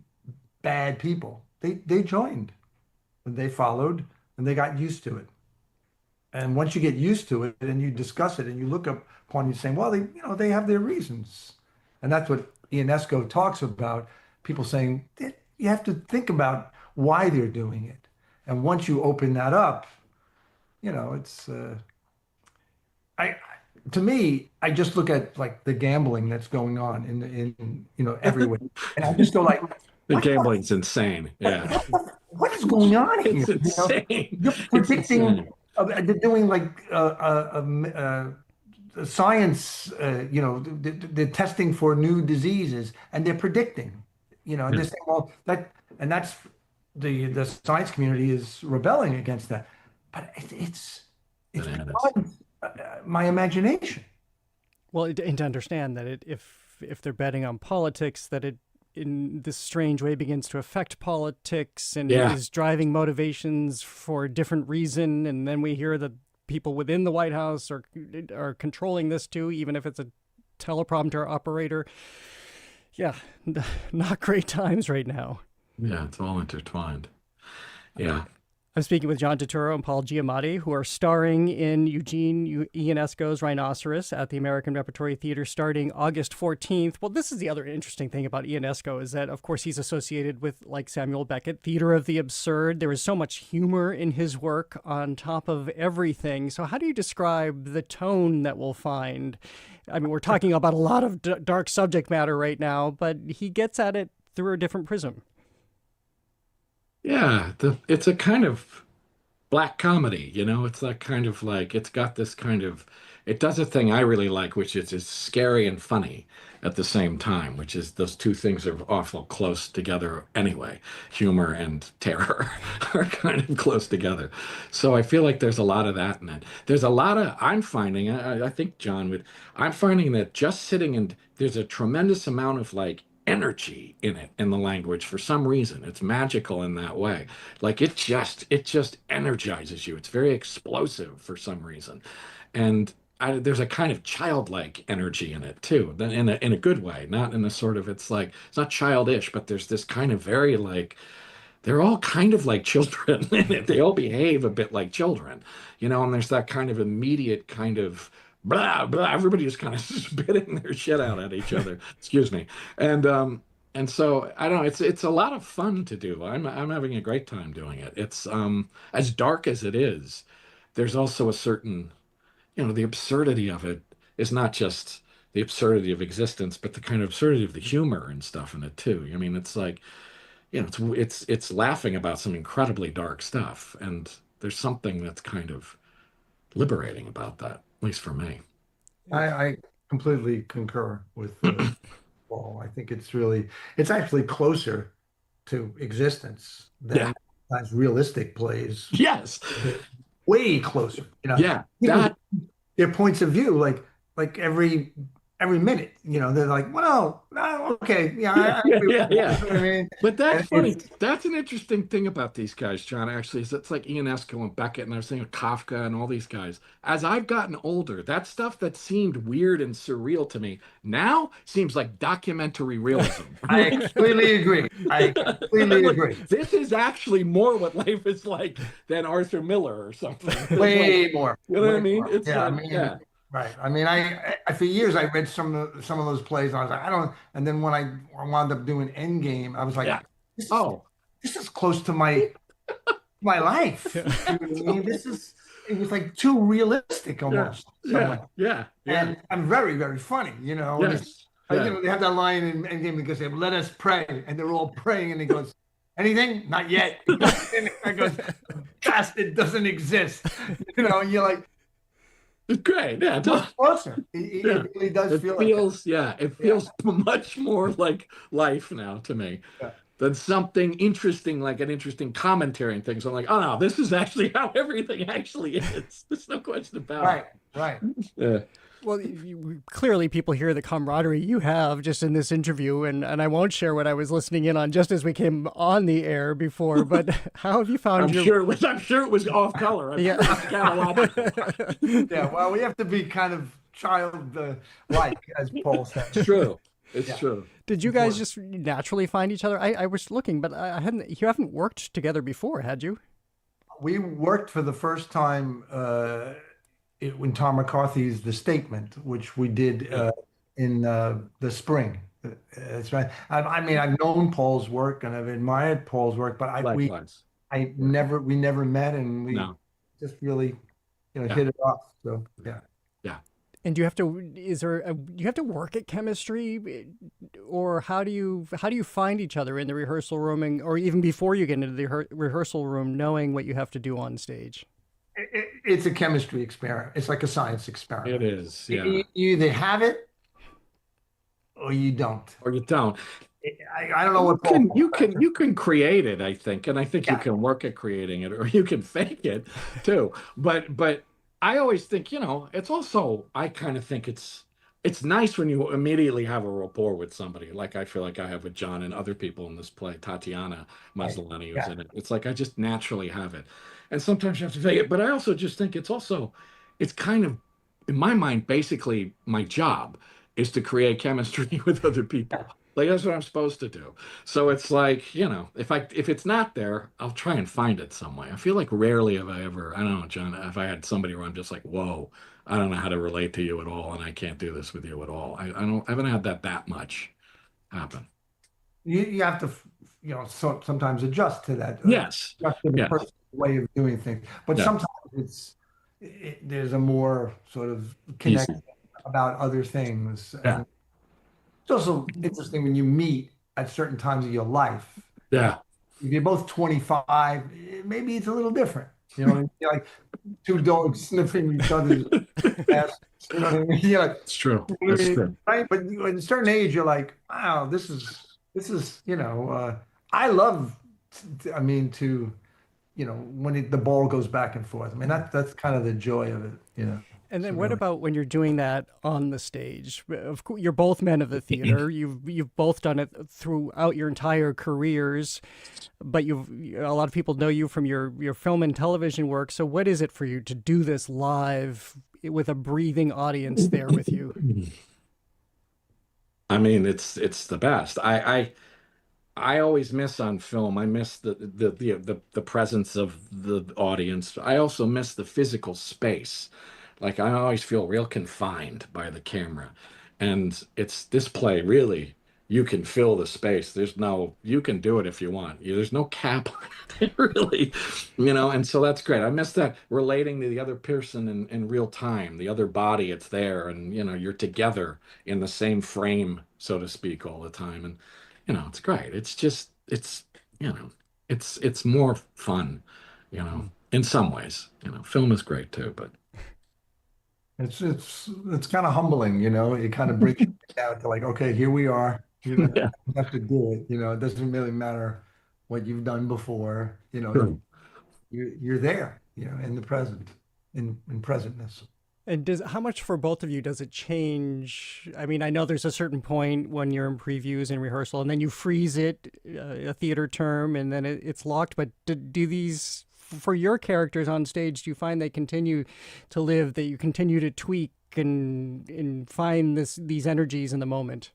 bad people. They joined and they followed and they got used to it. And once you get used to it and you discuss it and you look up upon you saying, well, they have their reasons. And that's what Ionesco talks about, people saying you have to think about why they're doing it. And once you open that up, it's to me, I just look at like the gambling that's going on in everywhere, and I just go like, the gambling's insane. Yeah, what is going on here? It's insane. You're predicting, they're doing like science. They're testing for new diseases, and they're predicting. And they're saying, well, that's. The science community is rebelling against that, but it's beyond my imagination. Well, and to understand that if they're betting on politics, that it in this strange way begins to affect politics and is driving motivations for a different reason, and then we hear that people within the White House are controlling this too, even if it's a teleprompter operator. Yeah, not great times right now. Yeah, it's all intertwined. Yeah. I'm speaking with John Turturro and Paul Giamatti, who are starring in Eugene Ionesco's Rhinoceros at the American Repertory Theater starting August 14th. Well, this is the other interesting thing about Ionesco is that, of course, he's associated with, like Samuel Beckett, theater of the absurd. There is so much humor in his work on top of everything. So how do you describe the tone that we'll find? I mean, we're talking about a lot of dark subject matter right now, but he gets at it through a different prism. Yeah, it's a kind of black comedy, it's that kind of like, it's got this kind of, it does a thing I really like, which is scary and funny at the same time, which is those two things are awful close together anyway. Humor and terror are kind of close together. So I feel like there's a lot of that in it. There's a lot of, I'm finding, I think John would, I'm finding that just sitting and there's a tremendous amount of like energy in it, in the language. For some reason it's magical in that way. Like it just energizes you. It's very explosive for some reason, and there's a kind of childlike energy in it too, in a good way, not in a sort of, it's not childish, but there's this kind of very like, they're all kind of like children in it. They all behave a bit like children, and there's that kind of immediate kind of blah, blah, everybody just kind of spitting their shit out at each other. Excuse me. And so I don't know, it's a lot of fun to do. I'm having a great time doing it. It's as dark as it is, there's also a certain, the absurdity of it is not just the absurdity of existence, but the kind of absurdity of the humor and stuff in it too. I mean, it's like, it's laughing about some incredibly dark stuff, and there's something that's kind of liberating about that. At least for me. I completely concur with Paul. I think it's actually closer to existence than realistic plays. Yes. Way closer. Yeah. their points of view, like every minute, they're like, well, no, okay, yeah, I agree with you. Yeah. You know what I mean? But that's And funny. That's an interesting thing about these guys, John, actually, is it's like Ionesco and Beckett, and I was thinking of Kafka and all these guys. As I've gotten older, that stuff that seemed weird and surreal to me now seems like documentary realism. I completely agree. I completely Like, agree. this is actually more what life is like than Arthur Miller or something. Way Like, more. You know what I Way mean? more. It's Yeah, like, yeah. right. I mean, I for years I read some of those plays, and I was like, I don't. And then when I wound up doing Endgame, I was like, Yeah. this is close to my life. You know what I mean? It was like too realistic almost. Yeah. And I'm very, very funny, and Yes. they have that line in Endgame that goes, "Let us pray," and they're all praying, and he goes, "Anything? Not yet." And I goes, "Bastard doesn't exist," and you're like, it's great. Yeah, it much closer. It really does it feel feels, like it feels much more like life now to me than something interesting, like an interesting commentary and things. I'm like, oh no, this is actually how everything actually is. There's no question about it. Right. Yeah. Well, clearly people hear the camaraderie you have just in this interview, and I won't share what I was listening in on just as we came on the air before, but how have you found I'm sure it was off color. Yeah. Yeah, well, we have to be kind of child-like, as Paul said. It's true. It's true. Did you guys just naturally find each other? I was looking, but you haven't worked together before, had you? We worked for the first time when Tom McCarthy's The Statement, which we did in the spring. That's right. I mean, I've known Paul's work and I've admired Paul's work, but we never met, and we just really hit it off. So yeah. And do you have to work at chemistry, or how do you find each other in the rehearsal room, or even before you get into the rehearsal room, knowing what you have to do on stage? It's a chemistry experiment. It's like a science experiment. It is. Yeah. You either have it or you don't. Or you don't. I don't know what you can create it, I think, and I think you can work at creating it, or you can fake it too. But I always think, it's also, I kind of think it's nice when you immediately have a rapport with somebody, like I feel like I have with John and other people in this play, Tatiana Maslany, who's in it. It's like I just naturally have it. And sometimes you have to fake it. But I also just think it's kind of, in my mind, basically my job is to create chemistry with other people. Like, that's what I'm supposed to do. So it's like, if it's not there, I'll try and find it some way. I feel like rarely have I ever, I don't know, John, if I had somebody where I'm just like, whoa, I don't know how to relate to you at all, and I can't do this with you at all. I haven't had that much happen. You have to, sometimes adjust to that. Yes. Adjust to the person's way of doing things. But sometimes there's a more sort of connection about other things. Yeah. And it's also interesting when you meet at certain times of your life. Yeah. If you're both 25, maybe it's a little different. You're like two dogs sniffing each other's ass. You know what I mean? You're like, it's true. That's true. Right? But at a certain age, you're like, wow, this is, I love, when the ball goes back and forth. I mean, that's kind of the joy of it, And then what about when you're doing that on the stage? Of course, you're both men of the theater. You've both done it throughout your entire careers, but a lot of people know you from your film and television work. So what is it for you to do this live with a breathing audience there with you? I mean, it's the best. I always miss on film. I miss the presence of the audience. I also miss the physical space. Like, I always feel real confined by the camera. And it's this play, really, you can fill the space. You can do it if you want. There's no cap on it, really, and so that's great. I miss that, relating to the other person in real time, the other body, it's there. And, you're together in the same frame, so to speak, all the time. And, it's great. It's just, it's more fun, in some ways. Film is great too, but. It's kind of humbling, It kind of breaks you down to like, okay, here we are. You have to do it. It doesn't really matter what you've done before. You're there. In the present, in presentness. And how much for both of you does it change? I mean, I know there's a certain point when you're in previews and rehearsal, and then you freeze it, a theater term, and then it's locked. But do these, for your characters on stage, do you find they continue to live, that you continue to tweak and find these energies in the moment?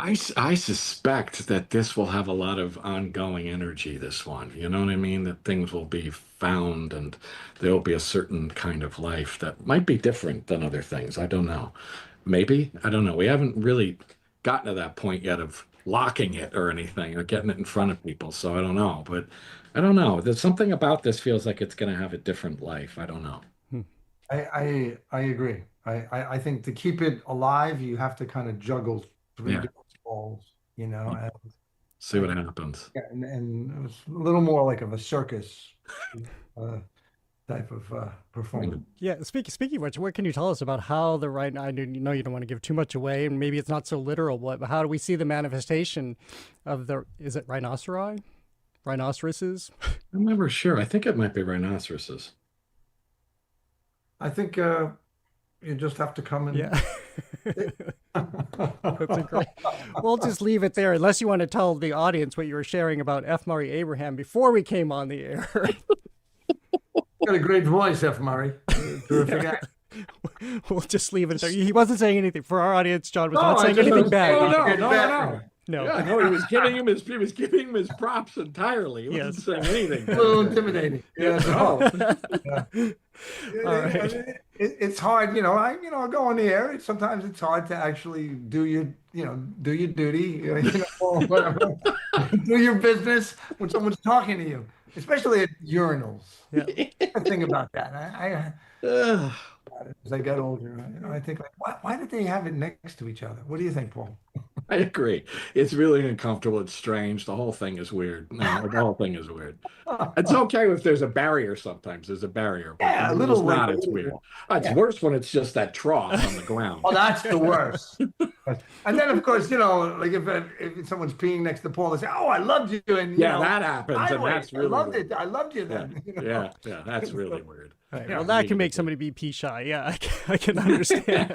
I suspect that this will have a lot of ongoing energy, this one. You know what I mean? That things will be found and there will be a certain kind of life that might be different than other things. I don't know. Maybe. I don't know. We haven't really gotten to that point yet of locking it or anything or getting it in front of people. So I don't know. But I don't know. There's something about this feels like it's going to have a different life. I don't know. I agree. I think to keep it alive, you have to kind of juggle three different balls, you know, and see what happens. Yeah, and it was a little more like of a circus type of performance. Yeah, speaking of which, what can you tell us about how the I know you don't want to give too much away, and maybe it's not so literal, but how do we see the manifestation of is it rhinoceri? Rhinoceroses? I'm never sure. I think it might be rhinoceroses. I think you just have to come and... Yeah. That's great. We'll just leave it there, unless you want to tell the audience what you were sharing about F. Murray Abraham before we came on the air. Got a great voice, F. Murray. Terrific act. We'll just leave it there. He wasn't saying anything. For our audience, John was not saying anything bad. No. Yeah, no, he was giving him his props entirely. He wasn't saying anything. A little intimidating. Yeah. All right. It's hard, you know. I go on the air. Sometimes it's hard to actually do your duty, whatever. Do your business when someone's talking to you, especially at urinals. Yeah. I think about that. As I get older, I think, like, why did they have it next to each other? What do you think, Paul? I agree. It's really uncomfortable. It's strange. The whole thing is weird. No, the whole thing is weird. It's okay if there's a barrier sometimes. There's a barrier. But yeah, a little not. It's weird. It's worse when it's just that trough on the ground. Oh, that's the worst. And then, of course, like if someone's peeing next to Paul, they say, "Oh, I loved you." And that happens. And that's really I loved it. I loved you then. Yeah, that's really weird. Right, well, that can make somebody be pee shy. Yeah, I can understand.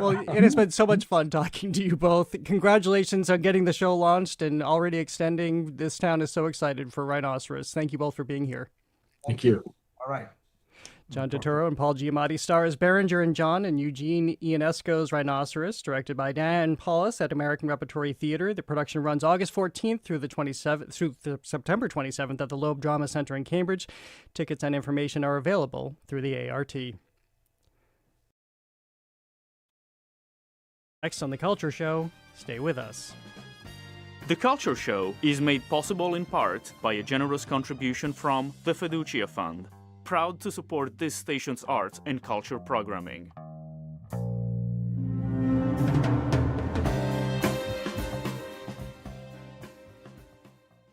Well, it has been so much fun talking to you both. Congratulations on getting the show launched and already extending. This town is so excited for Rhinoceros. Thank you both for being here. Thank you. All right. John Turturro and Paul Giamatti stars Berenger and John and Eugene Ionesco's Rhinoceros, directed by Dan Paulus at American Repertory Theater. The production runs August 14th through September 27th at the Loeb Drama Center in Cambridge. Tickets and information are available through the ART. Next on The Culture Show, stay with us. The Culture Show is made possible in part by a generous contribution from the Fiducia Fund, proud to support this station's arts and culture programming.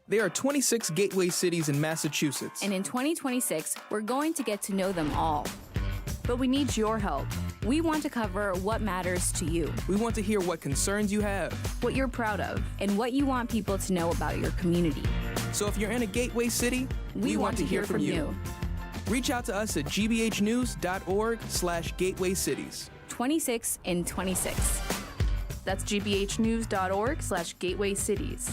There are 26 gateway cities in Massachusetts. And in 2026, we're going to get to know them all. But we need your help. We want to cover what matters to you. We want to hear what concerns you have, what you're proud of, and what you want people to know about your community. So if you're in a gateway city, we want to hear from you. Reach out to us at gbhnews.org/gateway cities. 26 in 26. That's gbhnews.org/gateway cities.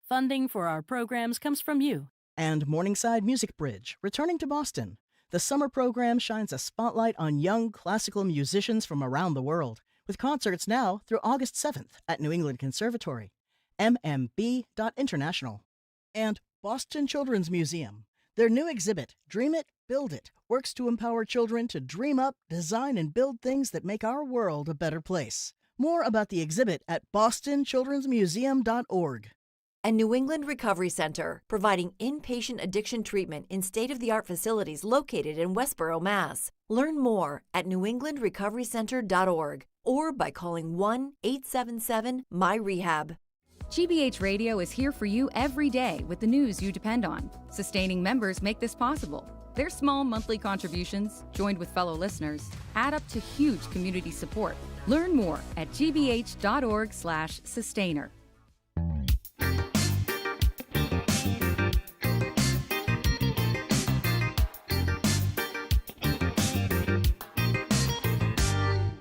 Funding for our programs comes from you. And Morningside Music Bridge, returning to Boston. The summer program shines a spotlight on young classical musicians from around the world, with concerts now through August 7th at New England Conservatory, mmb.international. And Boston Children's Museum. Their new exhibit, Dream It, Build It, works to empower children to dream up, design, and build things that make our world a better place. More about the exhibit at bostonchildrensmuseum.org. And New England Recovery Center, providing inpatient addiction treatment in state-of-the-art facilities located in Westborough, Mass. Learn more at newenglandrecoverycenter.org or by calling 1-877-MY-REHAB. GBH Radio is here for you every day with the news you depend on. Sustaining members make this possible. Their small monthly contributions, joined with fellow listeners, add up to huge community support. Learn more at gbh.org/sustainer.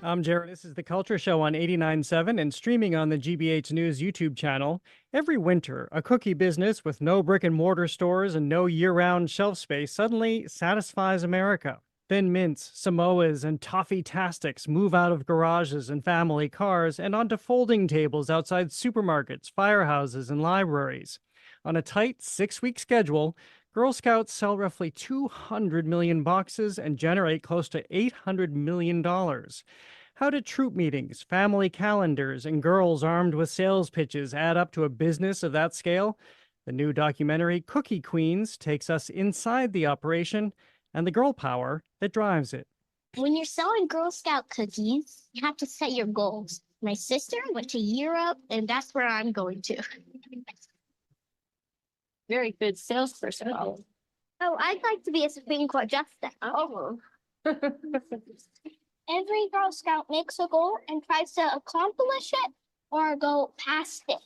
I'm Jared. This is The Culture Show on 89.7 and streaming on the GBH News YouTube channel. Every winter, a cookie business with no brick-and-mortar stores and no year-round shelf space suddenly satisfies America. Thin Mints, Samoas, and Toffee-tastics move out of garages and family cars and onto folding tables outside supermarkets, firehouses, and libraries. On a tight 6-week schedule, Girl Scouts sell roughly 200 million boxes and generate close to $800 million. How did troop meetings, family calendars, and girls armed with sales pitches add up to a business of that scale? The new documentary, Cookie Queens, takes us inside the operation and the girl power that drives it. When you're selling Girl Scout cookies, you have to set your goals. My sister went to Europe, and that's where I'm going to. Very good salesperson. Oh, I'd like to be a Supreme Court justice. Oh. Every Girl Scout makes a goal and tries to accomplish it or go past it.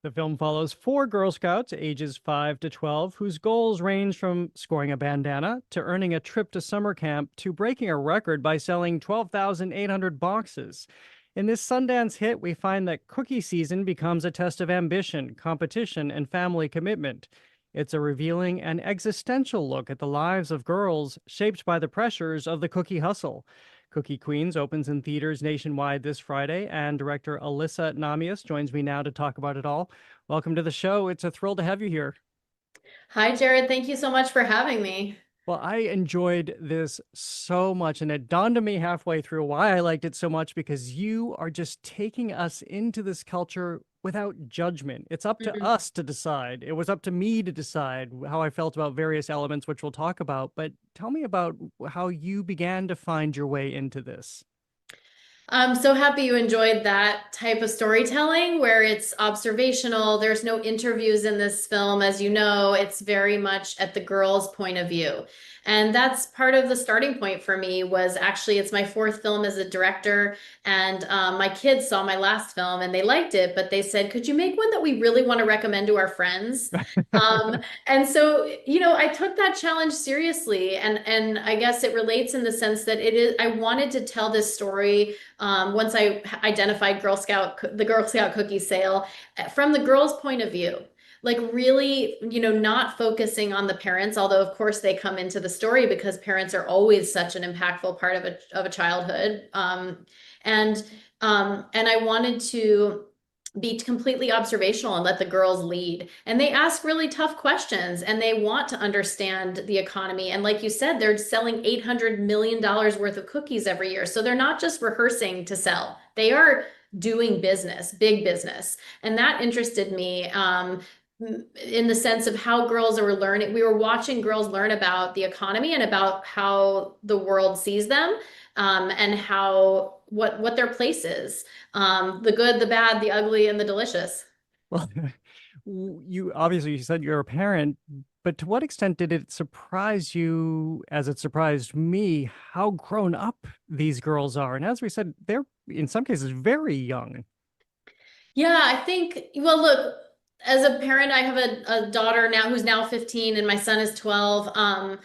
The film follows 4 Girl Scouts, ages 5 to 12, whose goals range from scoring a bandana to earning a trip to summer camp to breaking a record by selling 12,800 boxes. In this Sundance hit, we find that cookie season becomes a test of ambition, competition, and family commitment. It's a revealing and existential look at the lives of girls shaped by the pressures of the cookie hustle. Cookie Queens opens in theaters nationwide this Friday, and director Alyssa Namias joins me now to talk about it all. Welcome to the show. It's a thrill to have you here. Hi, Jared. Thank you so much for having me. Well, I enjoyed this so much, and it dawned on me halfway through why I liked it so much, because you are just taking us into this culture without judgment. It's up to us to decide. It was up to me to decide how I felt about various elements, which we'll talk about. But tell me about how you began to find your way into this. I'm so happy you enjoyed that type of storytelling where it's observational. There's no interviews in this film. As you know, it's very much at the girl's point of view. And that's part of the starting point for me. Was actually, it's my 4th film as a director. And my kids saw my last film and they liked it, but they said, could you make one that we really want to recommend to our friends? And so, you know, I took that challenge seriously. And I guess it relates in the sense that I wanted to tell this story once I identified the Girl Scout cookie sale from the girl's point of view. Like really, you know, not focusing on the parents, although of course they come into the story because parents are always such an impactful part of a childhood. And I wanted to be completely observational and let the girls lead. And they ask really tough questions and they want to understand the economy. And like you said, they're selling $800 million worth of cookies every year. So they're not just rehearsing to sell. They are doing business, big business. And that interested me. In the sense of how girls are learning. We were watching girls learn about the economy and about how the world sees them, and how what their place is. The good, the bad, the ugly, and the delicious. Well, you said you're a parent, but to what extent did it surprise you, as it surprised me, how grown up these girls are? And as we said, they're in some cases very young. Yeah, I think, well, look, as a parent, I have a daughter now who's now 15 and my son is 12.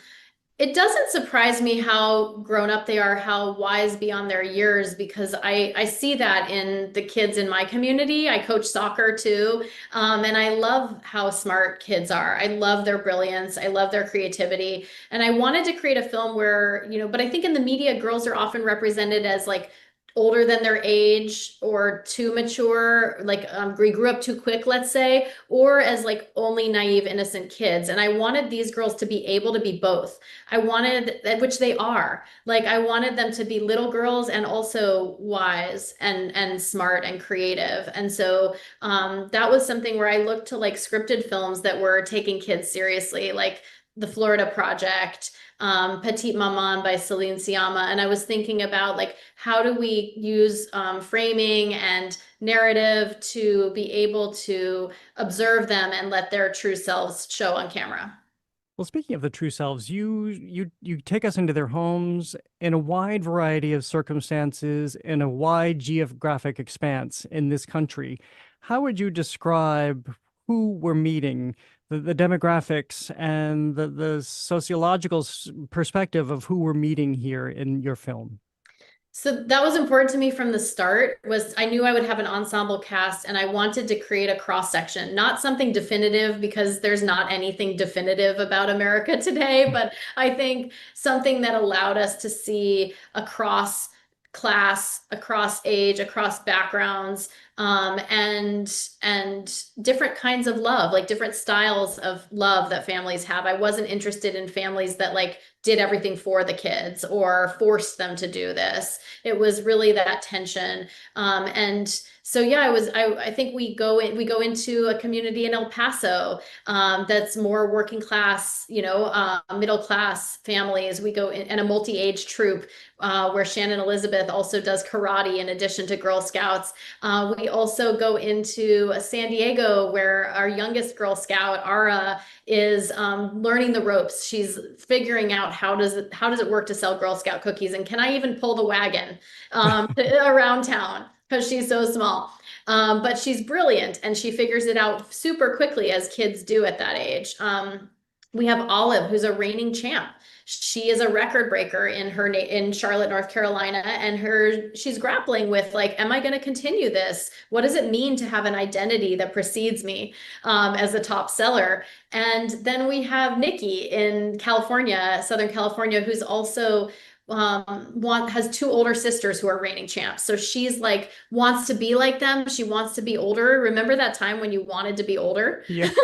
It doesn't surprise me how grown up they are, how wise beyond their years, because I see that in the kids in my community. I coach soccer too. And I love how smart kids are. I love their brilliance. I love their creativity. And I wanted to create a film where, you know, but I think in the media, girls are often represented as like older than their age or too mature, like we grew up too quick, let's say, or as like only naive, innocent kids. And I wanted these girls to be able to be both. I wanted, which they are, like I wanted them to be little girls and also wise and smart and creative. And so that was something where I looked to like scripted films that were taking kids seriously, like The Florida Project, Petite Maman by Celine Sciamma. And I was thinking about like, how do we use framing and narrative to be able to observe them and let their true selves show on camera? Well, speaking of the true selves, you take us into their homes in a wide variety of circumstances, in a wide geographic expanse in this country. How would you describe who we're meeting, the demographics and the sociological perspective of who we're meeting here in your film? So that was important to me from the start. Was I knew I would have an ensemble cast and I wanted to create a cross section, not something definitive because there's not anything definitive about America today, but I think something that allowed us to see across class, across age, across backgrounds, and different kinds of love, like different styles of love that families have. I wasn't interested in families that like did everything for the kids or forced them to do this. It was really that tension. And so yeah, I think we go into a community in El Paso that's more working class, middle class families. We go in, and a multi-age troupe where Shannon Elizabeth also does karate in addition to Girl Scouts. We also go into San Diego where our youngest Girl Scout, Ara, is learning the ropes. She's figuring out how does it work to sell Girl Scout cookies, and can I even pull the wagon around town because she's so small. But she's brilliant and she figures it out super quickly, as kids do at that age. We have Olive, who's a reigning champ. She is a record breaker in Charlotte, North Carolina, and she's grappling with like, am I going to continue this? What does it mean to have an identity that precedes me as a top seller? And then we have Nikki in California, Southern California, who's also has two older sisters who are reigning champs. So she's like, wants to be like them. She wants to be older. Remember that time when you wanted to be older? Yes.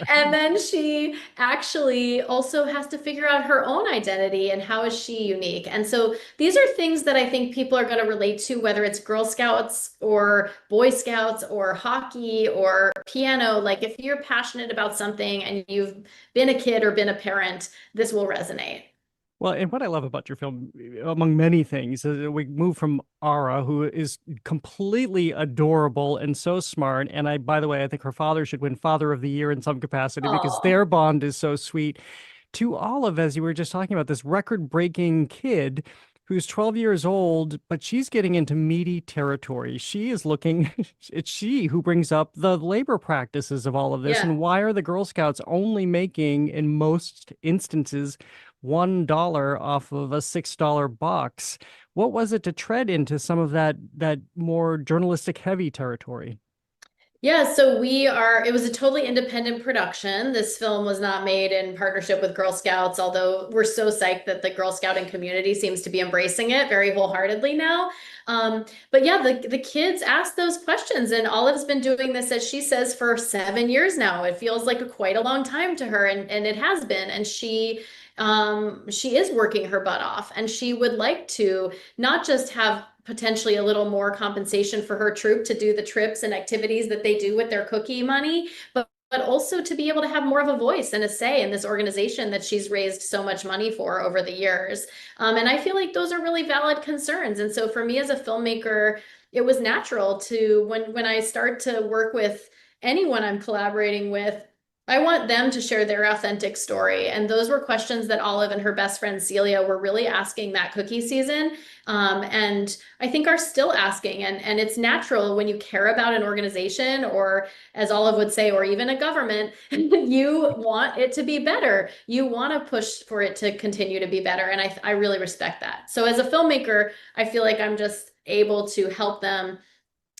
And then she actually also has to figure out her own identity and how is she unique. And so these are things that I think people are going to relate to, whether it's Girl Scouts or Boy Scouts or hockey or piano. Like if you're passionate about something and you've been a kid or been a parent, this will resonate. Well, and what I love about your film, among many things, is that we move from Ara, who is completely adorable and so smart. And by the way, I think her father should win Father of the Year in some capacity because their bond is so sweet, to Olive, as you were just talking about, this record-breaking kid who's 12 years old, but she's getting into meaty territory. She is looking, it's she who brings up the labor practices of all of this. Yeah. And why are the Girl Scouts only making, in most instances, $1 off of a $6 box? What was it to tread into some of that more journalistic heavy territory? Yeah, so it was a totally independent production. This film was not made in partnership with Girl Scouts, although we're so psyched that the Girl Scouting community seems to be embracing it very wholeheartedly now. But yeah, the kids ask those questions, and Olive's been doing this, as she says, for 7 years now. It feels like quite a long time to her, and it has been. And she is working her butt off, and she would like to not just have potentially a little more compensation for her troop to do the trips and activities that they do with their cookie money, but also to be able to have more of a voice and a say in this organization that she's raised so much money for over the years. And I feel like those are really valid concerns. And so for me as a filmmaker, it was natural to, when I start to work with anyone I'm collaborating with, I want them to share their authentic story. And those were questions that Olive and her best friend Celia were really asking that cookie season. And I think are still asking. And it's natural when you care about an organization, or as Olive would say, or even a government, you want it to be better. You want to push for it to continue to be better. And I really respect that. So as a filmmaker, I feel like I'm just able to help them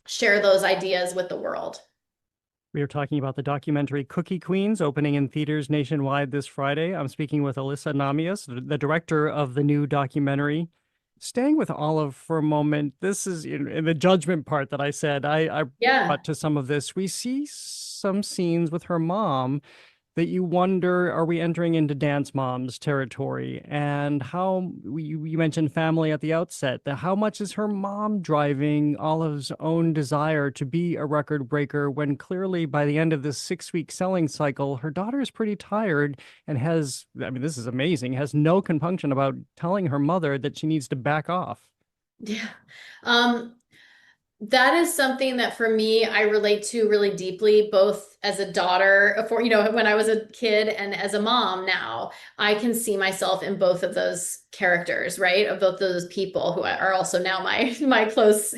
share those ideas with the world. We are talking about the documentary Cookie Queens, opening in theaters nationwide this Friday. I'm speaking with Alyssa Namias, the director of the new documentary. Staying with Olive for a moment, this is in the judgment part that I said, I brought to some of this. We see some scenes with her mom that you wonder, are we entering into Dance Moms territory? And how, you mentioned family at the outset, how much is her mom driving Olive's own desire to be a record breaker when clearly by the end of this 6-week selling cycle, her daughter is pretty tired and has, I mean, this is amazing, has no compunction about telling her mother that she needs to back off. Yeah. That is something that for me, I relate to really deeply, both as a daughter, for, when I was a kid and as a mom now, I can see myself in both of those characters, right? Of both those people who are also now my close,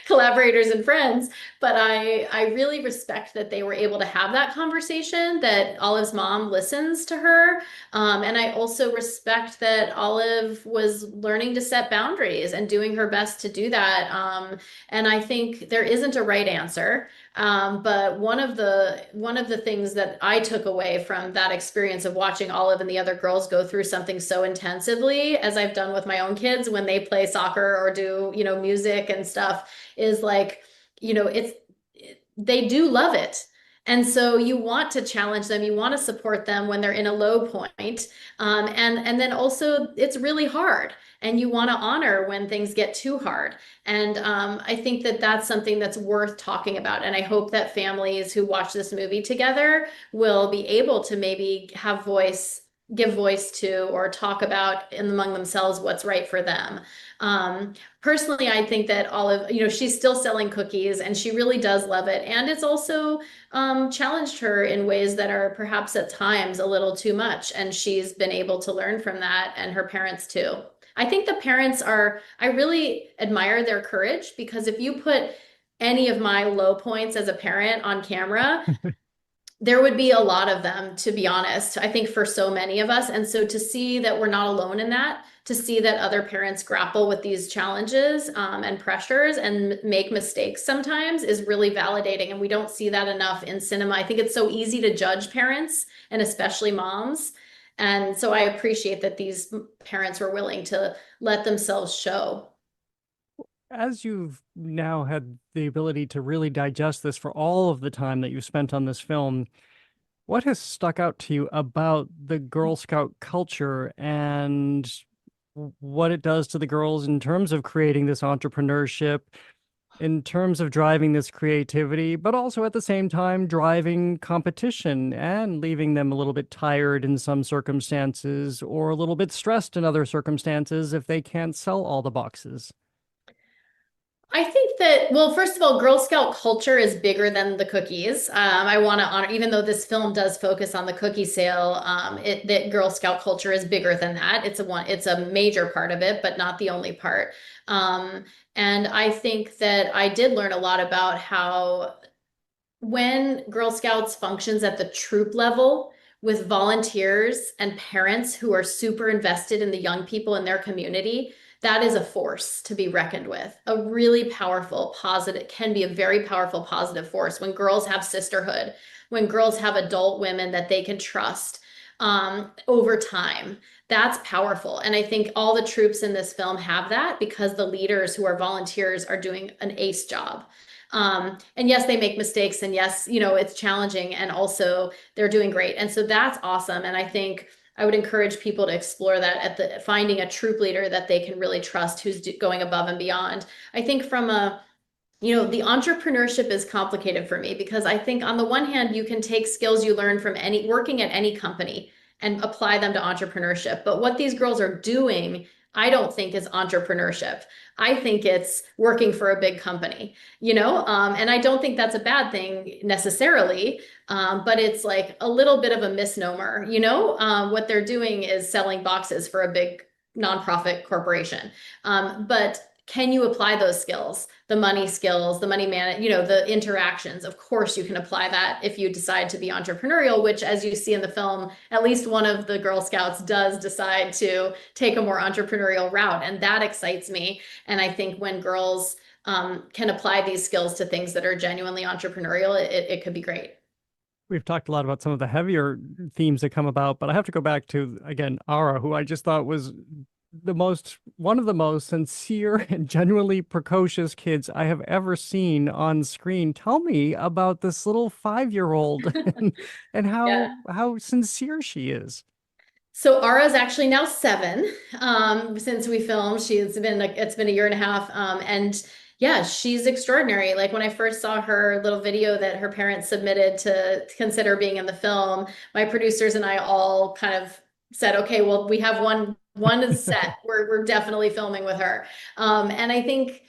collaborators and friends. But I really respect that they were able to have that conversation, that Olive's mom listens to her. And I also respect that Olive was learning to set boundaries and doing her best to do that. And I think there isn't a right answer. But one of the things that I took away from that experience of watching Olive and the other girls go through something so intensively, as I've done with my own kids when they play soccer or do, music and stuff, is like, they do love it. And so you want to challenge them, you want to support them when they're in a low point. And then also it's really hard, and you want to honor when things get too hard. And I think that that's something that's worth talking about. And I hope that families who watch this movie together will be able to maybe give voice to, or talk about among themselves what's right for them. Personally, I think that Olive, she's still selling cookies and she really does love it. And it's also challenged her in ways that are perhaps at times a little too much. And she's been able to learn from that, and her parents too. I think the parents I really admire their courage, because if you put any of my low points as a parent on camera, there would be a lot of them, to be honest, I think, for so many of us. And so to see that we're not alone in that, to see that other parents grapple with these challenges and pressures and make mistakes sometimes, is really validating. And we don't see that enough in cinema. I think it's so easy to judge parents, and especially moms. And so I appreciate that these parents were willing to let themselves show. As you've now had the ability to really digest this for all of the time that you've spent on this film, what has stuck out to you about the Girl Scout culture and what it does to the girls in terms of creating this entrepreneurship, in terms of driving this creativity, but also at the same time driving competition and leaving them a little bit tired in some circumstances, or a little bit stressed in other circumstances if they can't sell all the boxes? I think that, well, first of all, Girl Scout culture is bigger than the cookies. I want to honor, even though this film does focus on the cookie sale, that Girl Scout culture is bigger than that. It's a major part of it, but not the only part. And I think that I did learn a lot about how, when Girl Scouts functions at the troop level with volunteers and parents who are super invested in the young people in their community, that is a force to be reckoned with. A really powerful, positive, can be a very powerful, positive force when girls have sisterhood, when girls have adult women that they can trust over time. That's powerful. And I think all the troops in this film have that, because the leaders who are volunteers are doing an ace job. And yes, they make mistakes, and yes, it's challenging, and also they're doing great. And so that's awesome. And I think I would encourage people to explore that finding a troop leader that they can really trust, who's going above and beyond. I think from the entrepreneurship is complicated for me, because I think on the one hand, you can take skills you learn from working at any company and apply them to entrepreneurship. But what these girls are doing, I don't think is entrepreneurship. I think it's working for a big company, and I don't think that's a bad thing necessarily, but it's like a little bit of a misnomer. What they're doing is selling boxes for a big nonprofit corporation. But can you apply those skills, the money skills, the money the interactions? Of course you can apply that if you decide to be entrepreneurial, which, as you see in the film, at least one of the Girl Scouts does decide to take a more entrepreneurial route. And that excites me. And I think when girls can apply these skills to things that are genuinely entrepreneurial, it could be great. We've talked a lot about some of the heavier themes that come about, but I have to go back to, again, Ara, who I just thought was one of the most sincere and genuinely precocious kids I have ever seen on screen. Tell me about this little 5-year-old and how sincere she is. So Ara's actually now 7 since we filmed. It's been a year and a half, and yeah, she's extraordinary. Like, when I first saw her little video that her parents submitted to consider being in the film, my producers and I all kind of said, okay, well, we have one is set. We're definitely filming with her. And I think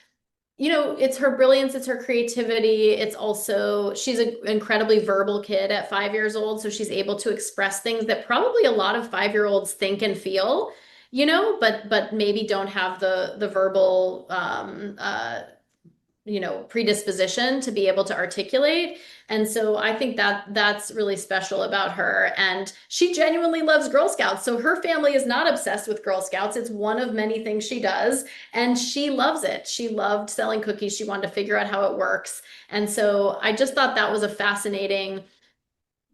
it's her brilliance, it's her creativity. It's also, she's an incredibly verbal kid at 5 years old. So she's able to express things that probably a lot of 5-year-olds think and feel, but maybe don't have the verbal, predisposition to be able to articulate. And so I think that's really special about her. And she genuinely loves Girl Scouts. So her family is not obsessed with Girl Scouts. It's one of many things she does. And she loves it. She loved selling cookies. She wanted to figure out how it works. And so I just thought that was a fascinating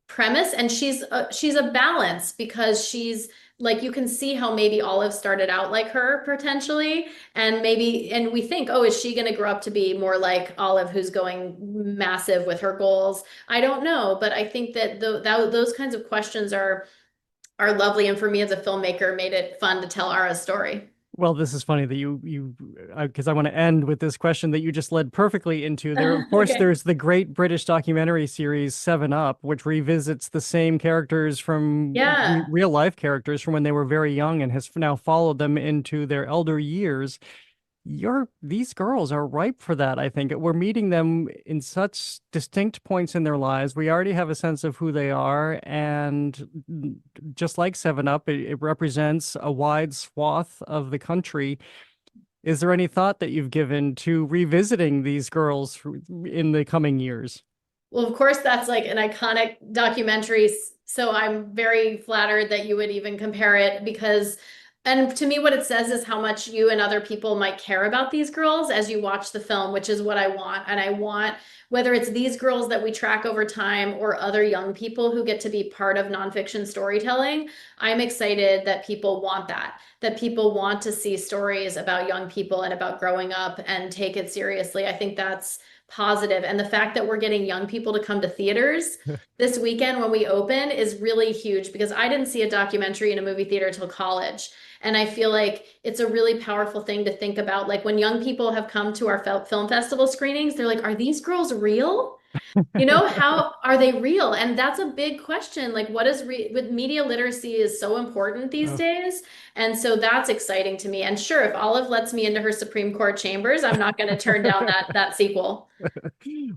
premise. And she's a balance, because she's like, you can see how maybe Olive started out like her potentially. And we think, oh, is she going to grow up to be more like Olive, who's going massive with her goals? I don't know. But I think that those kinds of questions are lovely. And for me as a filmmaker, made it fun to tell Ara's story. Well, this is funny that because I want to end with this question that you just led perfectly into. There, of course, There's the great British documentary series 7 Up, which revisits the same characters from real life characters from when they were very young and has now followed them into their elder years. These girls are ripe for that, I think. We're meeting them in such distinct points in their lives. We already have a sense of who they are. And just like 7 Up, it represents a wide swath of the country. Is there any thought that you've given to revisiting these girls in the coming years? Well, of course, that's like an iconic documentary. So I'm very flattered that you would even compare it, because and to me, what it says is how much you and other people might care about these girls as you watch the film, which is what I want. And I want, whether it's these girls that we track over time or other young people who get to be part of nonfiction storytelling, I'm excited that people want that people want to see stories about young people and about growing up and take it seriously. I think that's positive. And the fact that we're getting young people to come to theaters this weekend when we open is really huge, because I didn't see a documentary in a movie theater till college. And I feel like it's a really powerful thing to think about. Like, when young people have come to our film festival screenings, they're like, are these girls real? How are they real? And that's a big question. Like, with media literacy is so important these days. And so that's exciting to me. And sure, if Olive lets me into her Supreme Court chambers, I'm not going to turn down that sequel.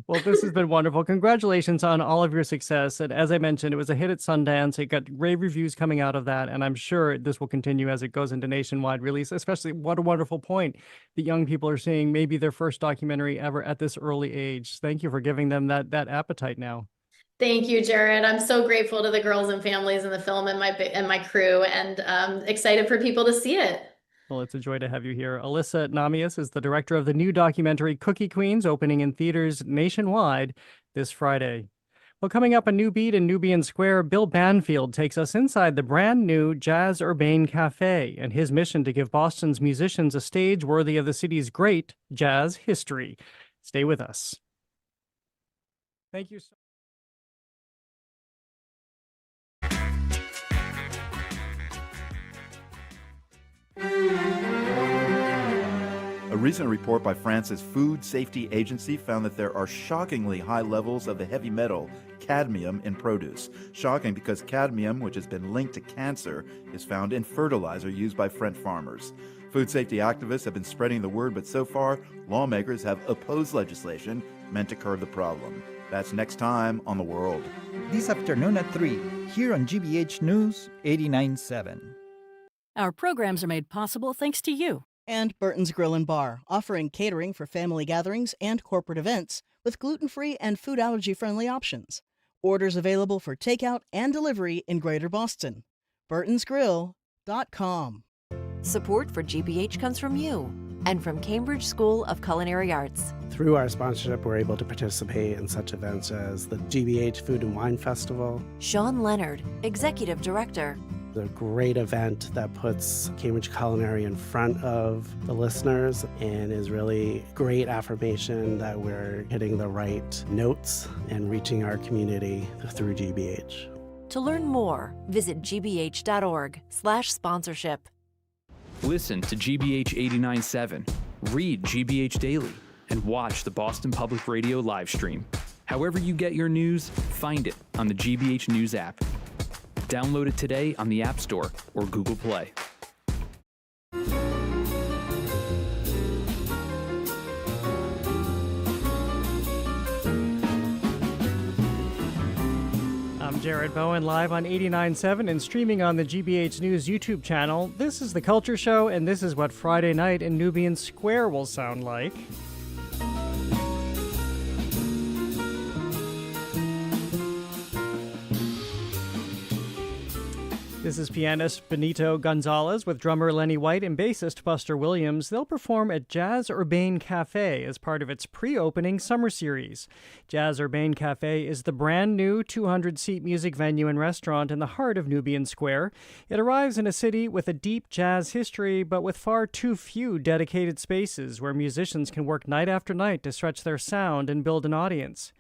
Well, this has been wonderful. Congratulations on all of your success. And as I mentioned, it was a hit at Sundance. It got rave reviews coming out of that. And I'm sure this will continue as it goes into nationwide release, especially what a wonderful point that young people are seeing maybe their first documentary ever at this early age. Thank you for giving them that appetite now. Thank you, Jared. I'm so grateful to the girls and families in the film and my crew, and excited for people to see it. Well, it's a joy to have you here. Alyssa Namias is the director of the new documentary Cookie Queens, opening in theaters nationwide this Friday. Well, coming up, a new beat in Nubian Square, Bill Banfield takes us inside the brand new Jazz Urbane Cafe and his mission to give Boston's musicians a stage worthy of the city's great jazz history. Stay with us. Thank you so much. A recent report by France's Food Safety Agency found that there are shockingly high levels of the heavy metal cadmium in produce. Shocking because cadmium, which has been linked to cancer, is found in fertilizer used by French farmers. Food safety activists have been spreading the word, but so far, lawmakers have opposed legislation meant to curb the problem. That's next time on The World. This afternoon at 3, here on GBH News 89.7. Our programs are made possible thanks to you. And Burton's Grill and Bar, offering catering for family gatherings and corporate events with gluten-free and food allergy-friendly options. Orders available for takeout and delivery in Greater Boston. burtonsgrill.com. Support for GBH comes from you and from Cambridge School of Culinary Arts. Through our sponsorship, we're able to participate in such events as the GBH Food and Wine Festival. Sean Leonard, Executive Director. A great event that puts Cambridge Culinary in front of the listeners and is really great affirmation that we're hitting the right notes and reaching our community through GBH. To learn more, visit gbh.org/sponsorship. Listen to GBH 89.7, read GBH Daily, and watch the Boston Public Radio live stream. However you get your news, find it on the GBH News app. Download it today on the App Store or Google Play. Jared Bowen, live on 89.7 and streaming on the GBH News YouTube channel. This is The Culture Show, and this is what Friday night in Nubian Square will sound like. This is pianist Benito Gonzalez with drummer Lenny White and bassist Buster Williams. They'll perform at Jazz Urbane Cafe as part of its pre-opening summer series. Jazz Urbane Cafe is the brand new 200-seat music venue and restaurant in the heart of Nubian Square. It arrives in a city with a deep jazz history, but with far too few dedicated spaces where musicians can work night after night to stretch their sound and build an audience.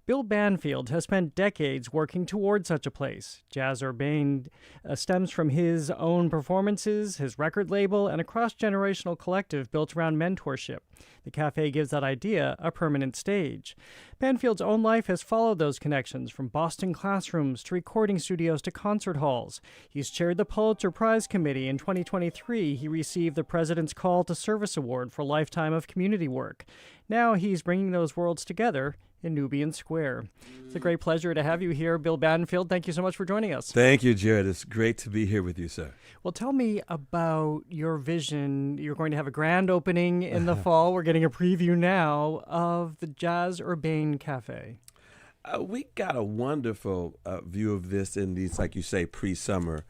Bill Banfield has spent decades working toward such a place. Jazz Urbane stems from his own performances, his record label, and a cross-generational collective built around mentorship. The cafe gives that idea a permanent stage. Banfield's own life has followed those connections, from Boston classrooms to recording studios to concert halls. He's chaired the Pulitzer Prize Committee. In 2023, he received the President's Call to Service Award for a lifetime of community work. Now he's bringing those worlds together in Nubian Square. It's a great pleasure to have you here, Bill Banfield. Thank you so much for joining us. Thank you, Jared. It's great to be here with you, sir. Well, tell me about your vision. You're going to have a grand opening in the fall. We're getting a preview now of the Jazz Urbane Cafe. We got a wonderful view of this in these, like you say, pre-summer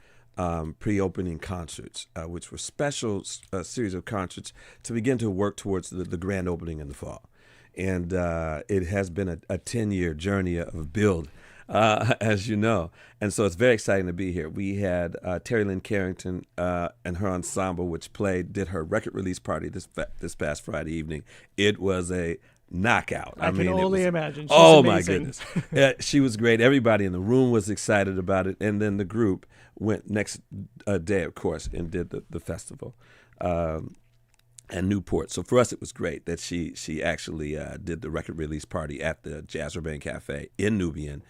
pre-opening concerts, which were special series of concerts to begin to work towards the grand opening in the fall. And it has been a 10-year journey of build, as you know. And so it's very exciting to be here. We had Terry Lynn Carrington and her ensemble, which did her record release party this past Friday evening. It was a knockout. I can only imagine. She's amazing. My goodness. She was great. Everybody in the room was excited about it. And then the group went next day, of course, and did the festival. And Newport. So for us, it was great that she actually did the record release party at the Jazz Urbane Cafe in Nubian.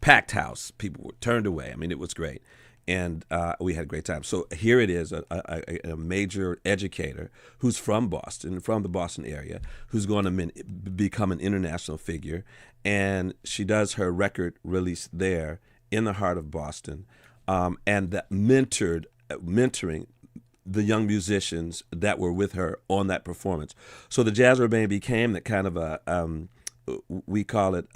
Packed house. People were turned away. I mean, it was great. And we had a great time. So here it is, a major educator who's from Boston, from the Boston area, who's going to become an international figure. And she does her record release there in the heart of Boston. And that mentoring the young musicians that were with her on that performance. So the Jazz Urbane became that kind of a, we call it,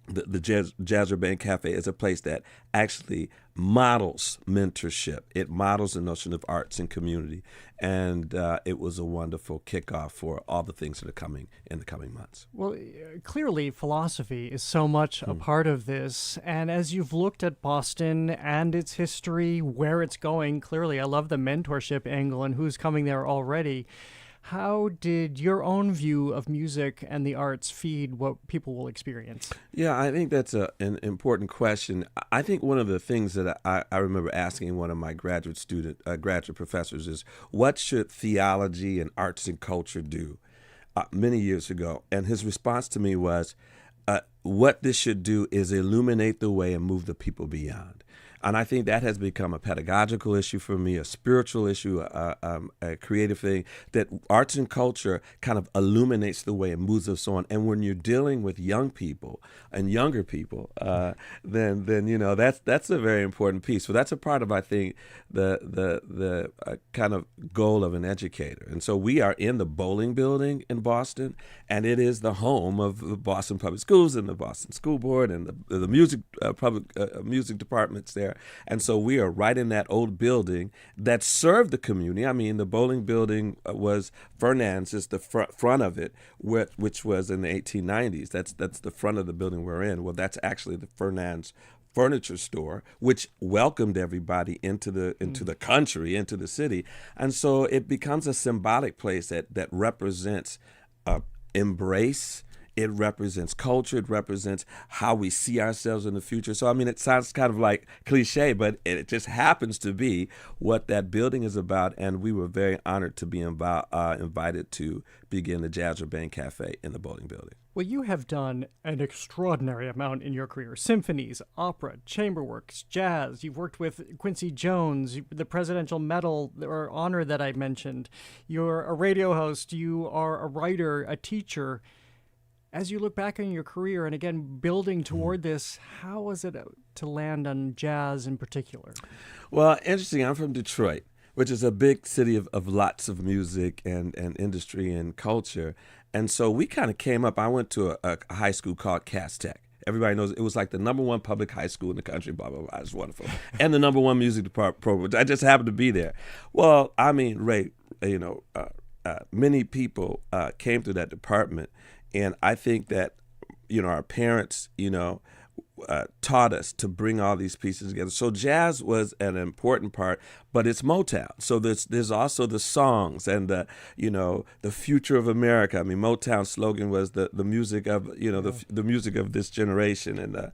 the Jazz Urbane Cafe is a place that actually models mentorship. It models the notion of arts and community. And it was a wonderful kickoff for all the things that are coming in the coming months. Well, clearly philosophy is so much a part of this. And as you've looked at Boston and its history, where it's going, clearly I love the mentorship angle and who's coming there already. How did your own view of music and the arts feed what people will experience? Yeah, I think that's an important question. I think one of the things that I remember asking one of my graduate professors is, what should theology and arts and culture do many years ago? And his response to me was, what this should do is illuminate the way and move the people beyond. And I think that has become a pedagogical issue for me, a spiritual issue, a creative thing, that arts and culture kind of illuminates the way and moves us on. And when you're dealing with young people and younger people, then you know that's a very important piece. So that's a part of, I think, the kind of goal of an educator. And so we are in the bowling building in Boston, and it is the home of the Boston Public Schools and the Boston School Board and the music music departments there. And so we are right in that old building that served the community. I mean, the bowling building was Fernand's, the front of it, which was in the 1890s. That's the front of the building we're in. Well, that's actually the Fernand's furniture store, which welcomed everybody into the country, into the city. And so it becomes a symbolic place that represents embrace. It represents culture. It represents how we see ourselves in the future. So, I mean, it sounds kind of like cliche, but it just happens to be what that building is about. And we were very honored to be invited to begin the Jazz Urbane Cafe in the bowling building. Well, you have done an extraordinary amount in your career. Symphonies, opera, chamber works, jazz. You've worked with Quincy Jones, the Presidential Medal or honor that I mentioned. You're a radio host. You are a writer, a teacher. As you look back on your career and again building toward this, how was it to land on jazz in particular? Well, interesting. I'm from Detroit, which is a big city of lots of music and industry and culture. And so we kind of came up. I went to a high school called Cass Tech. Everybody knows it was like the -- public high school in the country, blah, blah, blah. It's wonderful. And the #1 music department program. I just happened to be there. Well, I mean, Ray, many people came through that department. And I think that, our parents, taught us to bring all these pieces together. So jazz was an important part, but it's Motown. So there's also the songs and the future of America. I mean, Motown's slogan was the music of the music of this generation, and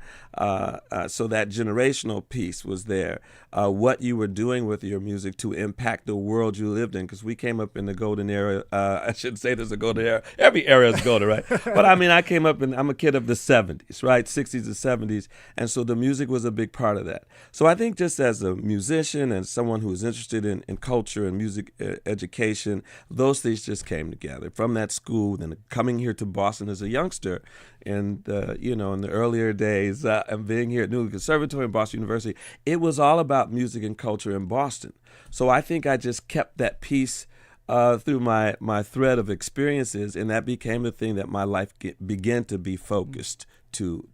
so that generational piece was there. What you were doing with your music to impact the world you lived in, because we came up in the golden era. I shouldn't say there's a golden era. Every era is golden, right? But I mean, I'm a kid of the 70s, right? 60s and 70s. And so the music was a big part of that. So I think just as a musician and someone who is interested in culture and music education, those things just came together. From that school, then coming here to Boston as a youngster, and in the earlier days, and being here at Newell Conservatory and Boston University, it was all about music and culture in Boston. So I think I just kept that piece through my thread of experiences, and that became the thing that my life began to be focused to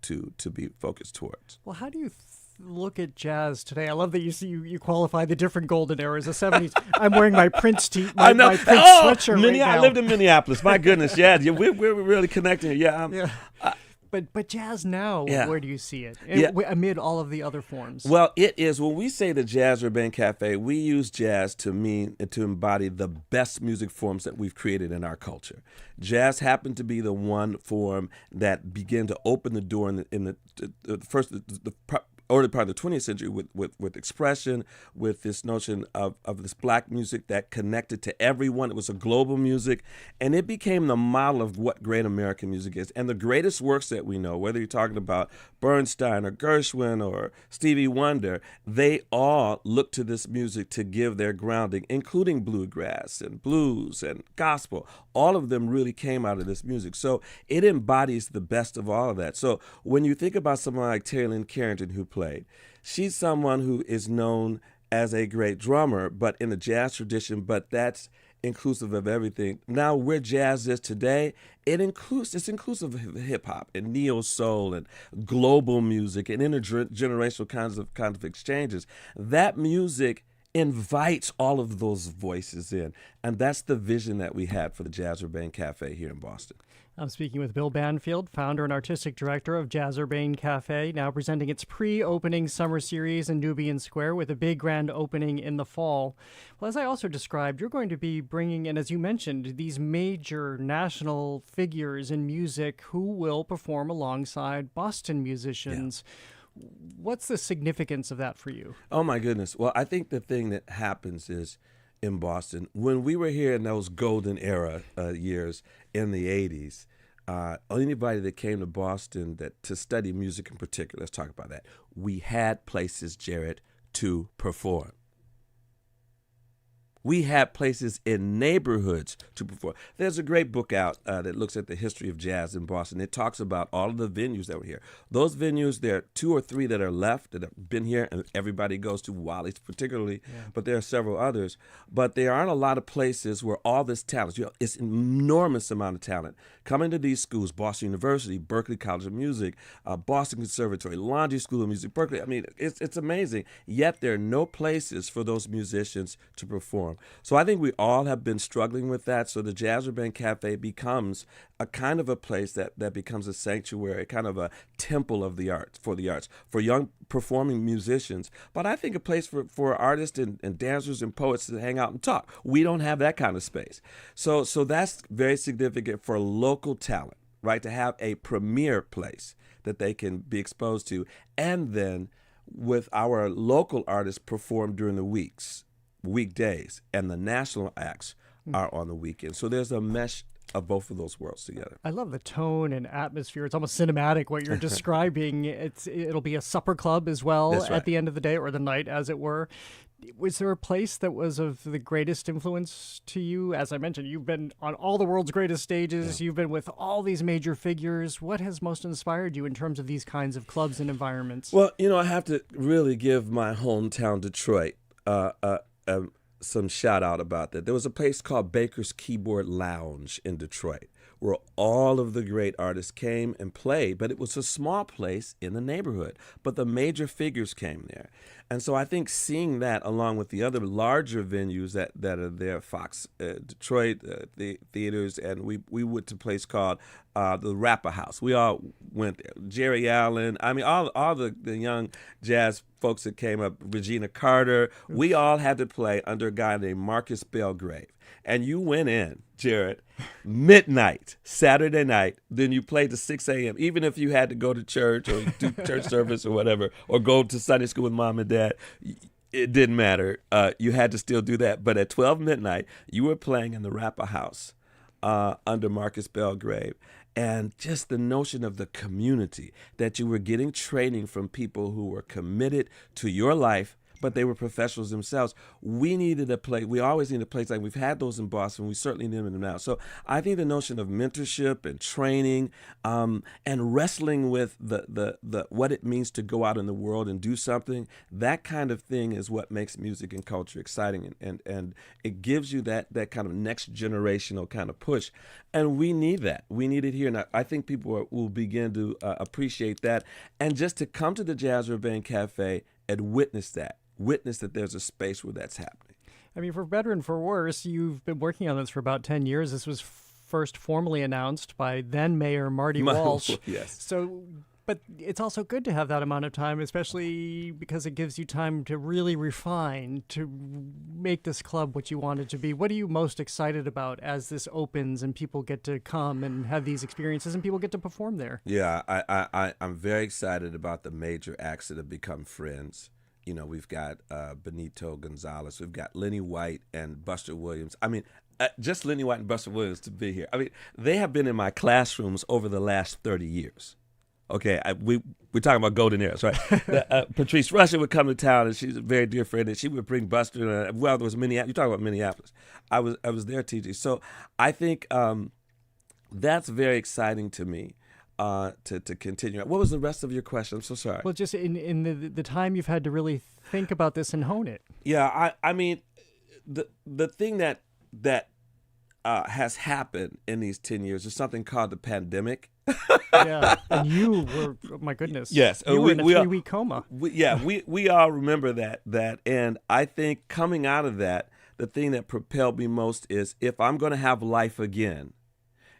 be focused towards. Well, how do you look at jazz today? I love that you qualify the different golden eras, the 70s. I'm wearing my Prince my Prince sweatshirt right now. I lived in Minneapolis. My goodness, yeah, we're really connecting. Yeah. But jazz now, where do you see it amid all of the other forms? Well, it is. When we say the Jazz Urbain Cafe, we use jazz to embody the best music forms that we've created in our culture. Jazz happened to be the one form that began to open the door in the early part of the 20th century with expression, with this notion of this black music that connected to everyone. It was a global music, and it became the model of what great American music is. And the greatest works that we know, whether you're talking about Bernstein or Gershwin or Stevie Wonder, they all look to this music to give their grounding, including bluegrass and blues and gospel. All of them really came out of this music. So it embodies the best of all of that. So when you think about someone like Terry Lynn Carrington, who played, she's someone who is known as a great drummer, but in the jazz tradition, but that's inclusive of everything. Now, where jazz is today, it's inclusive of hip hop and neo soul and global music and intergenerational kinds of exchanges. That music invites all of those voices in, and that's the vision that we had for the Jazz Urbain Cafe here in Boston. I'm speaking with Bill Banfield, founder and artistic director of Jazz Urbain Cafe, now presenting its pre-opening summer series in Nubian Square with a big grand opening in the fall. Well, as I also described, you're going to be bringing in, as you mentioned, these major national figures in music who will perform alongside Boston musicians. Yeah. What's the significance of that for you? Oh, my goodness. Well, I think the thing that happens is in Boston, when we were here in those golden era years in the 80s, anybody that came to Boston to study music in particular, let's talk about that, we had places, Jared, to perform. We had places in neighborhoods to perform. There's a great book out that looks at the history of jazz in Boston. It talks about all of the venues that were here. Those venues, there are 2 or 3 that are left that have been here, and everybody goes to, Wally's particularly, but there are several others. But there aren't a lot of places where all this talent, it's an enormous amount of talent coming to these schools, Boston University, Berklee College of Music, Boston Conservatory, Laundry School of Music, Berkeley. I mean, it's amazing. Yet there are no places for those musicians to perform. So I think we all have been struggling with that. So the Jazz Urbain Cafe becomes a kind of a place that becomes a sanctuary, kind of a temple of the arts, for young performing musicians. But I think a place for artists and dancers and poets to hang out and talk. We don't have that kind of space. So that's very significant for local talent, right? To have a premier place that they can be exposed to. And then with our local artists perform during the weekdays, and the national acts are on the weekend. So there's a mesh of both of those worlds together. I love the tone and atmosphere. It's almost cinematic what you're describing. It'll be a supper club as well at the end of the day, or the night, as it were. Was there a place that was of the greatest influence to you? As I mentioned, you've been on all the world's greatest stages. Yeah. You've been with all these major figures. What has most inspired you in terms of these kinds of clubs and environments? Well, I have to really give my hometown, Detroit, some shout out about that. There was a place called Baker's Keyboard Lounge in Detroit where all of the great artists came and played, but it was a small place in the neighborhood, but the major figures came there. And so I think seeing that along with the other larger venues that are there, Fox, Detroit, the theaters, and we went to a place called the Rapper House. We all went there. Jerry Allen, I mean, all the young jazz folks that came up, Regina Carter, we all had to play under a guy named Marcus Belgrave. And you went in, Jared, midnight, Saturday night, then you played to 6 a.m., even if you had to go to church or do church service or whatever, or go to Sunday school with mom and dad. It didn't matter. You had to still do that. But at 12 midnight, you were playing in the Rapper House under Marcus Belgrave. And just the notion of the community, that you were getting training from people who were committed to your life, but they were professionals themselves. We needed a place. We always need a place like we've had those in Boston. We certainly need them now. So I think the notion of mentorship and training and wrestling with the what it means to go out in the world and do something, that kind of thing is what makes music and culture exciting. And it gives you that kind of next generational kind of push. And we need that. We need it here. And I think people will begin to appreciate that. And just to come to the Jazz Urbane Cafe and witness that there's a space where that's happening. I mean, for better and for worse, you've been working on this for about 10 years. This was first formally announced by then Mayor Marty Walsh. Yes. So, but it's also good to have that amount of time, especially because it gives you time to really refine, to make this club what you want it to be. What are you most excited about as this opens and people get to come and have these experiences and people get to perform there? Yeah, I'm very excited about the major acts that have become friends. We've got Benito Gonzalez. We've got Lenny White and Buster Williams. I mean, just Lenny White and Buster Williams to be here. I mean, they have been in my classrooms over the last 30 years. Okay, we're talking about golden eras, right? Patrice Rusher would come to town, and she's a very dear friend, and she would bring Buster. Well, there was Minneapolis. You're talking about Minneapolis. I was there, TG. So I think that's very exciting to me. To continue. What was the rest of your question? I'm so sorry. Well, just in the time you've had to really think about this and hone it. Yeah, I mean, the thing that has happened in these 10 years is something called the pandemic. Yeah, and you were, oh my goodness. Yes. You were in a 3-week coma. We all remember that. And I think coming out of that, the thing that propelled me most is if I'm going to have life again,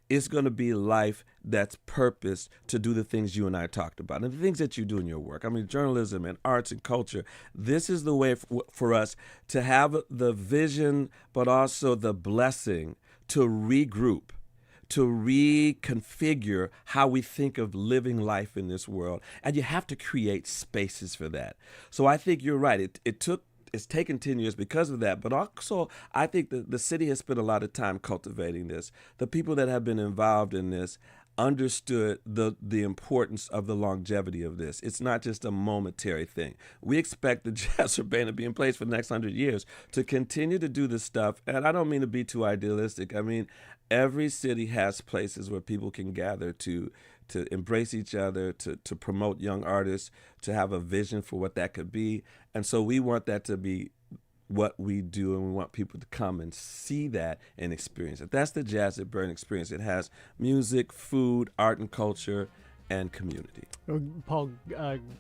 it's going to be life that's purposed to do the things you and I talked about and the things that you do in your work. I mean, journalism and arts and culture. This is the way for us to have the vision, but also the blessing to regroup, to reconfigure how we think of living life in this world. And you have to create spaces for that. So I think you're right. It's taken 10 years because of that, but also I think the city has spent a lot of time cultivating this. The people that have been involved in this understood the importance of the longevity of this. It's not just a momentary thing. We expect the Jazz Urbane to be in place for the next 100 years to continue to do this stuff. And I don't mean to be too idealistic. I mean, every city has places where people can gather to embrace each other, to promote young artists, to have a vision for what that could be. And so we want that to be what we do, and we want people to come and see that and experience it. That's the Jazz Urbane experience. It has music, food, art and culture, and community. Paul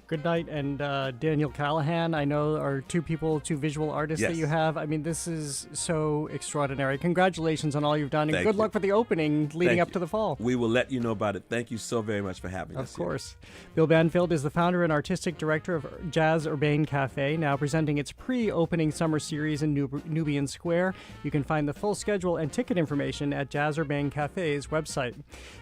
Goodnight and Daniel Callahan, I know, are two visual artists Yes. that you have. I mean, this is so extraordinary. Congratulations on all you've done, and Thank good you. luck for the opening leading Thank up you. to the fall. We will let you know about it. Thank you so very much for having us. Of course. Bill Banfield is the founder and artistic director of Jazz Urbane Cafe, now presenting its pre-opening summer series in Nubian Square. You can find the full schedule and ticket information at Jazz Urbane Cafe's website.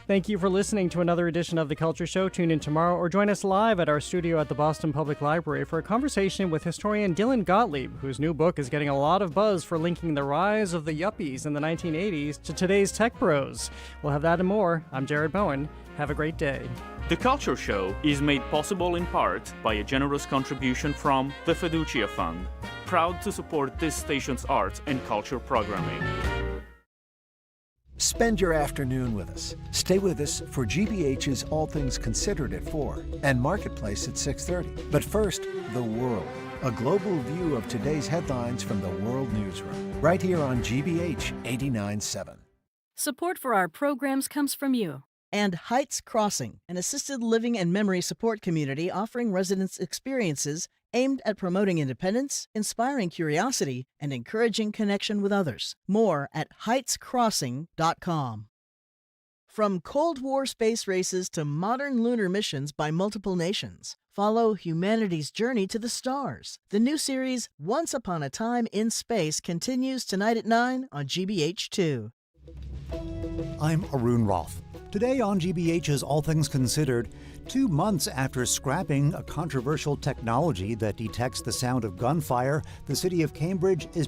Thank you for listening to another edition of The Culture Show. Tune in tomorrow or join us live at our studio at the Boston Public Library for a conversation with historian Dylan Gottlieb, whose new book is getting a lot of buzz for linking the rise of the yuppies in the 1980s to today's tech bros. We'll have that and more. I'm Jared Bowen. Have a great day. The Culture Show is made possible in part by a generous contribution from the Fiducia Fund. proud to support this station's arts and culture programming. Spend your afternoon with us. Stay with us for GBH's All Things Considered at 4 and Marketplace at 6:30. But first, the world. A global view of today's headlines from the World Newsroom, right here on GBH 89.7. Support for our programs comes from you. And Heights Crossing, an assisted living and memory support community offering residents experiences aimed at promoting independence, inspiring curiosity, and encouraging connection with others. More at heightscrossing.com. From Cold War space races to modern lunar missions by multiple nations, follow humanity's journey to the stars. The new series, Once Upon a Time in Space, continues tonight at 9 on GBH2. I'm Arun Rolf. Today on GBH's All Things Considered, 2 months after scrapping a controversial technology that detects the sound of gunfire, the city of Cambridge is